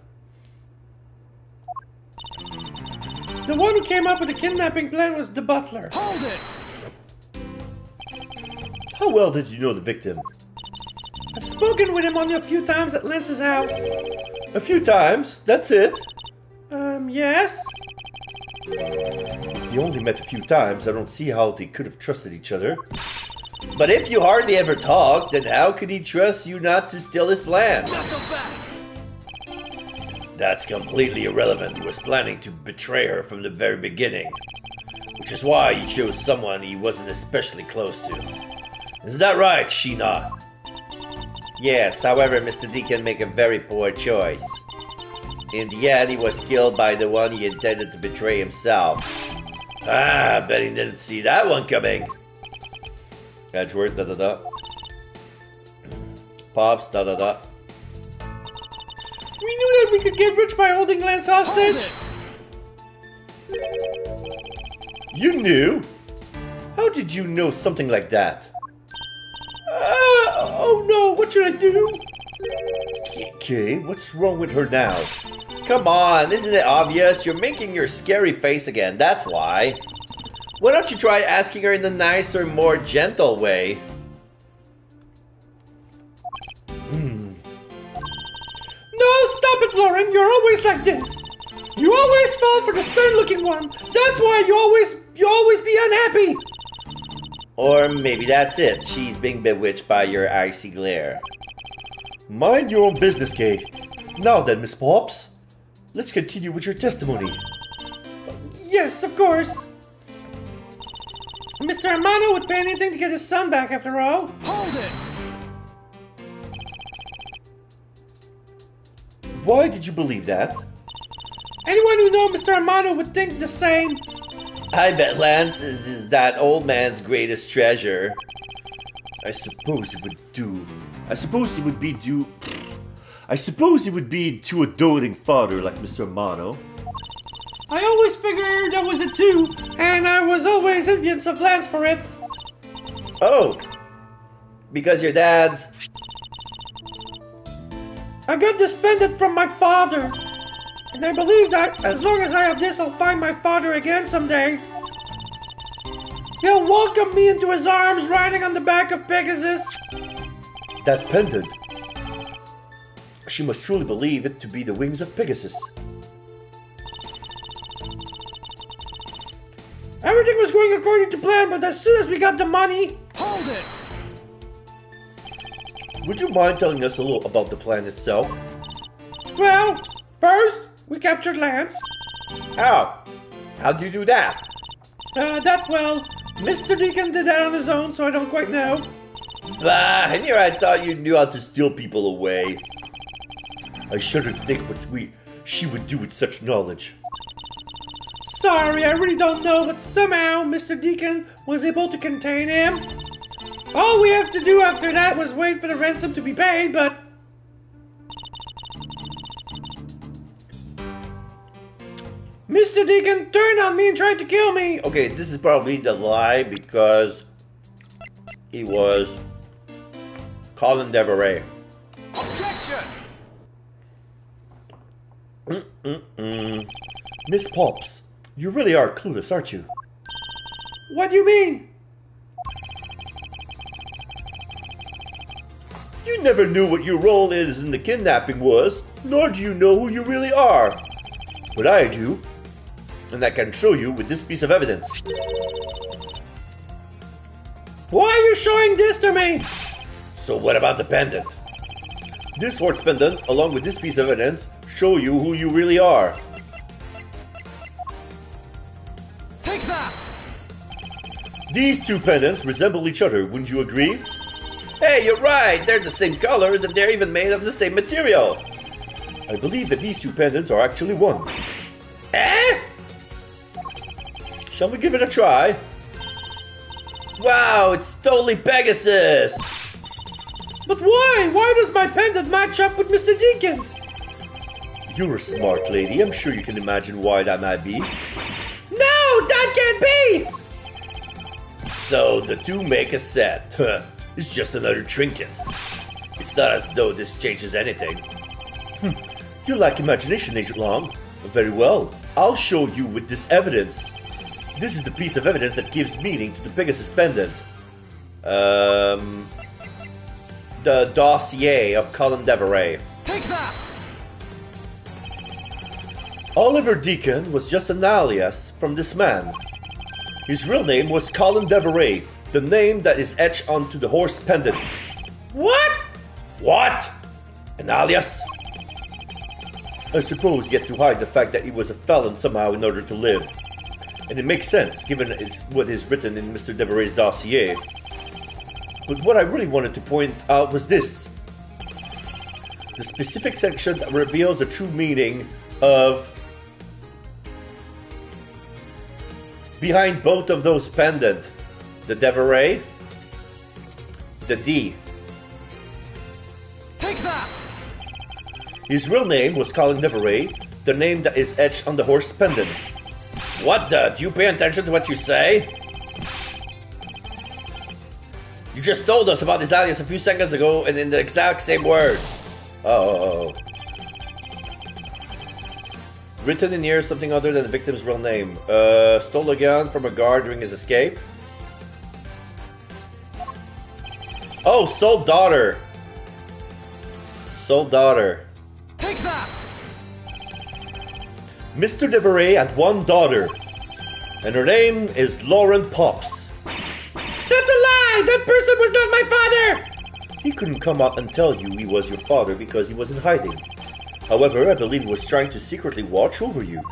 The one who came up with the kidnapping plan was the butler. Hold it! How well did you know the victim? I've spoken with him only a few times at Lance's house. A few times, that's it. Yes? If you only met a few times, I don't see how they could have trusted each other. But if you hardly ever talk, then how could he trust you not to steal his plan? That's completely irrelevant. He was planning to betray her from the very beginning. Which is why he chose someone he wasn't especially close to. Isn't that right, Sheena? Yes, however, Mr. Deacon made a very poor choice. In the end, he was killed by the one he intended to betray himself. Ah, bet he didn't see that one coming. Edgeworth, da-da-da. Pops, da-da-da. We knew that we could get rich by holding Lance hostage. You knew? How did you know something like that? Oh no, what should I do? Kay, what's wrong with her now? Come on, isn't it obvious? You're making your scary face again, that's why. Why don't you try asking her in a nicer, more gentle way? No, stop it, Lauren. You're always like this. You always fall for the stern-looking one. That's why you always be unhappy. Or maybe that's it. She's being bewitched by your icy glare. Mind your own business, Kay. Now then, Miss Pops, let's continue with your testimony. Yes, of course. Mr. Amano would pay anything to get his son back, after all. Hold it! Why did you believe that? Anyone who knows Mr. Amano would think the same. I bet Lance is that old man's greatest treasure. I suppose it would do. I suppose he would be to a doting father like Mr. Amano. I always figured that was it too, and I was always envious of Lance for it. Oh, because your dad's... I got this pendant from my father, and I believe that as long as I have this, I'll find my father again someday. He'll welcome me into his arms riding on the back of Pegasus. That pendant. She must truly believe it to be the wings of Pegasus. Everything was going according to plan, but as soon as we got the money... Hold it! would you mind telling us a little about the plan itself? Well, first, we captured Lance. How? How'd you do that? Mr. Deacon did that on his own, so I don't quite know. Bah, and here I thought you knew how to steal people away. I shudder to think what she would do with such knowledge. Sorry, I really don't know, but somehow Mr. Deacon was able to contain him. All we have to do after that was wait for the ransom to be paid, but... Mr. Deacon turned on me and tried to kill me! Okay, this is probably the lie because he was Colin Deveray. Objection! Miss Pops, you really are clueless, aren't you? What do you mean? You never knew what your role is in the kidnapping was, nor do you know who you really are. But I do, and I can show you with this piece of evidence. Why are you showing this to me? So what about the pendant? This horse pendant, along with this piece of evidence, show you who you really are. Take that! These two pendants resemble each other, wouldn't you agree? Hey, you're right. They're the same colors and they're even made of the same material. I believe that these two pendants are actually one. Eh? Shall we give it a try? Wow, it's totally Pegasus. But why? Why does my pendant match up with Mr. Deacon's? You're a smart lady. I'm sure you can imagine why that might be. No, that can't be! So the two make a set. It's just another trinket. It's not as though this changes anything. You lack imagination, Agent Long. Very well. I'll show you with this evidence. This is the piece of evidence that gives meaning to the Pegasus pendant. The dossier of Colin Deveray. Take that! Oliver Deacon was just an alias from this man. His real name was Colin Deveray, the name that is etched onto the horse pendant. What? What? An alias? I suppose he had to hide the fact that he was a felon somehow in order to live. And it makes sense, given what is written in Mr. Deveray's dossier. But what I really wanted to point out was this. The specific section that reveals the true meaning of behind both of those pendants. The Deveray, the D. Take that! His real name was Colin Deveray, the name that is etched on the horse pendant. What the? Do you pay attention to what you say? You just told us about this alias a few seconds ago and in the exact same words. Oh. Written in here something other than the victim's real name. Stole a gun from a guard during his escape. Oh, sold daughter. Sold daughter. Take that! Mr. Deveray had one daughter, and her name is Lauren Pops. That's a lie! That person was not my father! He couldn't come out and tell you he was your father because he was in hiding. However, I believe he was trying to secretly watch over you.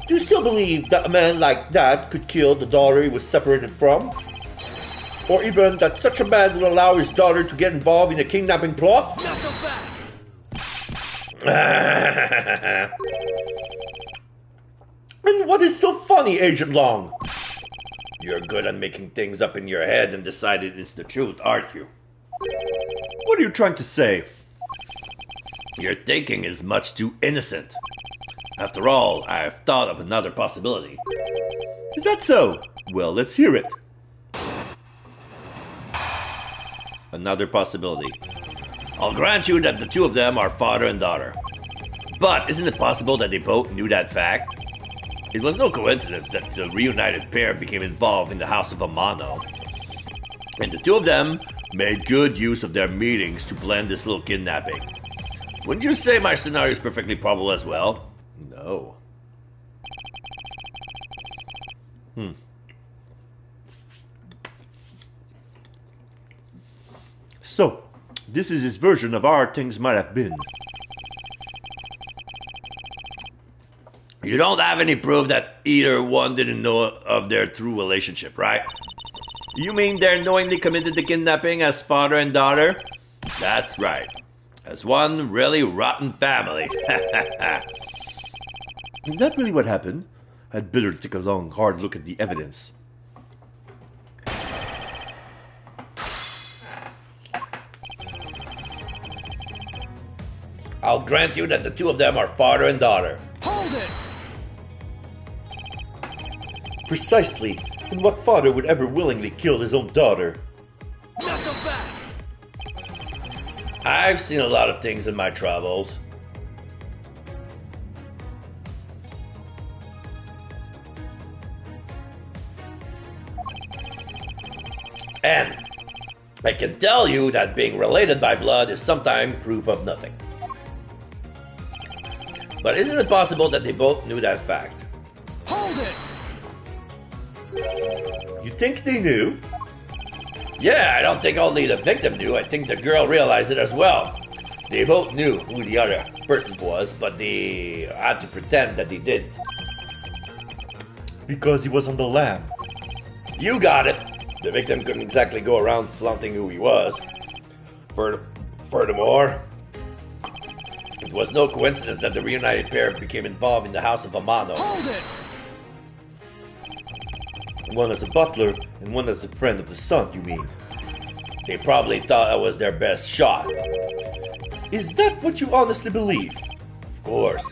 Do you still believe that a man like that could kill the daughter he was separated from? Or even that such a man would allow his daughter to get involved in a kidnapping plot? Not so fast! And what is so funny, Agent Long? You're good at making things up in your head and deciding it's the truth, aren't you? What are you trying to say? Your thinking is much too innocent. After all, I've thought of another possibility. Is that so? Well, let's hear it. Another possibility. I'll grant you that the two of them are father and daughter. But isn't it possible that they both knew that fact? It was no coincidence that the reunited pair became involved in the House of Amano. And the two of them made good use of their meetings to plan this little kidnapping. Wouldn't you say my scenario is perfectly probable as well? No. So, this is his version of how things might have been. You don't have any proof that either one didn't know of their true relationship, right? You mean they knowingly committed the kidnapping as father and daughter? That's right. As one really rotten family. Is that really what happened? I'd better take a long, hard look at the evidence. I'll grant you that the two of them are father and daughter. Hold it! Precisely. And what father would ever willingly kill his own daughter? Not so fast! I've seen a lot of things in my travels. And I can tell you that being related by blood is sometimes proof of nothing. But isn't it possible that they both knew that fact? Hold it! You think they knew? Yeah, I don't think only the victim knew. I think the girl realized it as well. They both knew who the other person was, but they had to pretend that they didn't. Because he was on the lam. You got it. The victim couldn't exactly go around flaunting who he was. Furthermore, it was no coincidence that the reunited pair became involved in the house of Amano. Hold it! One as a butler and one as a friend of the son, you mean? They probably thought that was their best shot. Is that what you honestly believe? Of course.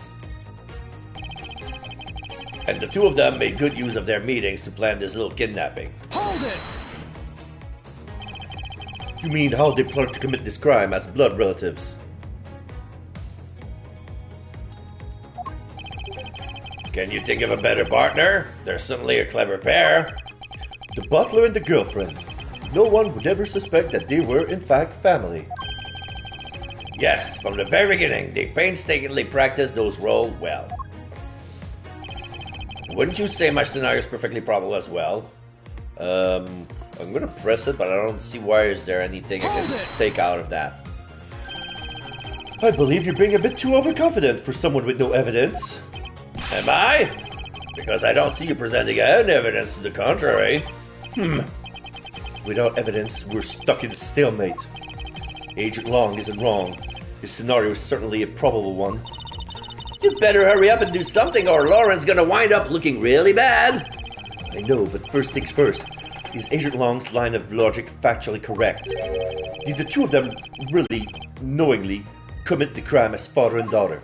And the two of them made good use of their meetings to plan this little kidnapping. Hold it! You mean how they plotted to commit this crime as blood relatives? Can you think of a better partner? They're certainly a clever pair. The butler and the girlfriend. No one would ever suspect that they were in fact family. Yes, from the very beginning, they painstakingly practiced those roles well. Wouldn't you say my scenario is perfectly probable as well? I'm gonna press it, but I don't see why is there anything I can take out of that. I believe you're being a bit too overconfident for someone with no evidence. Am I? Because I don't see you presenting any evidence to the contrary. Without evidence, we're stuck in a stalemate. Agent Long isn't wrong. His scenario is certainly a probable one. You better hurry up and do something or Lauren's gonna wind up looking really bad. I know, but first things first. Is Agent Long's line of logic factually correct? Did the two of them really, knowingly, commit the crime as father and daughter?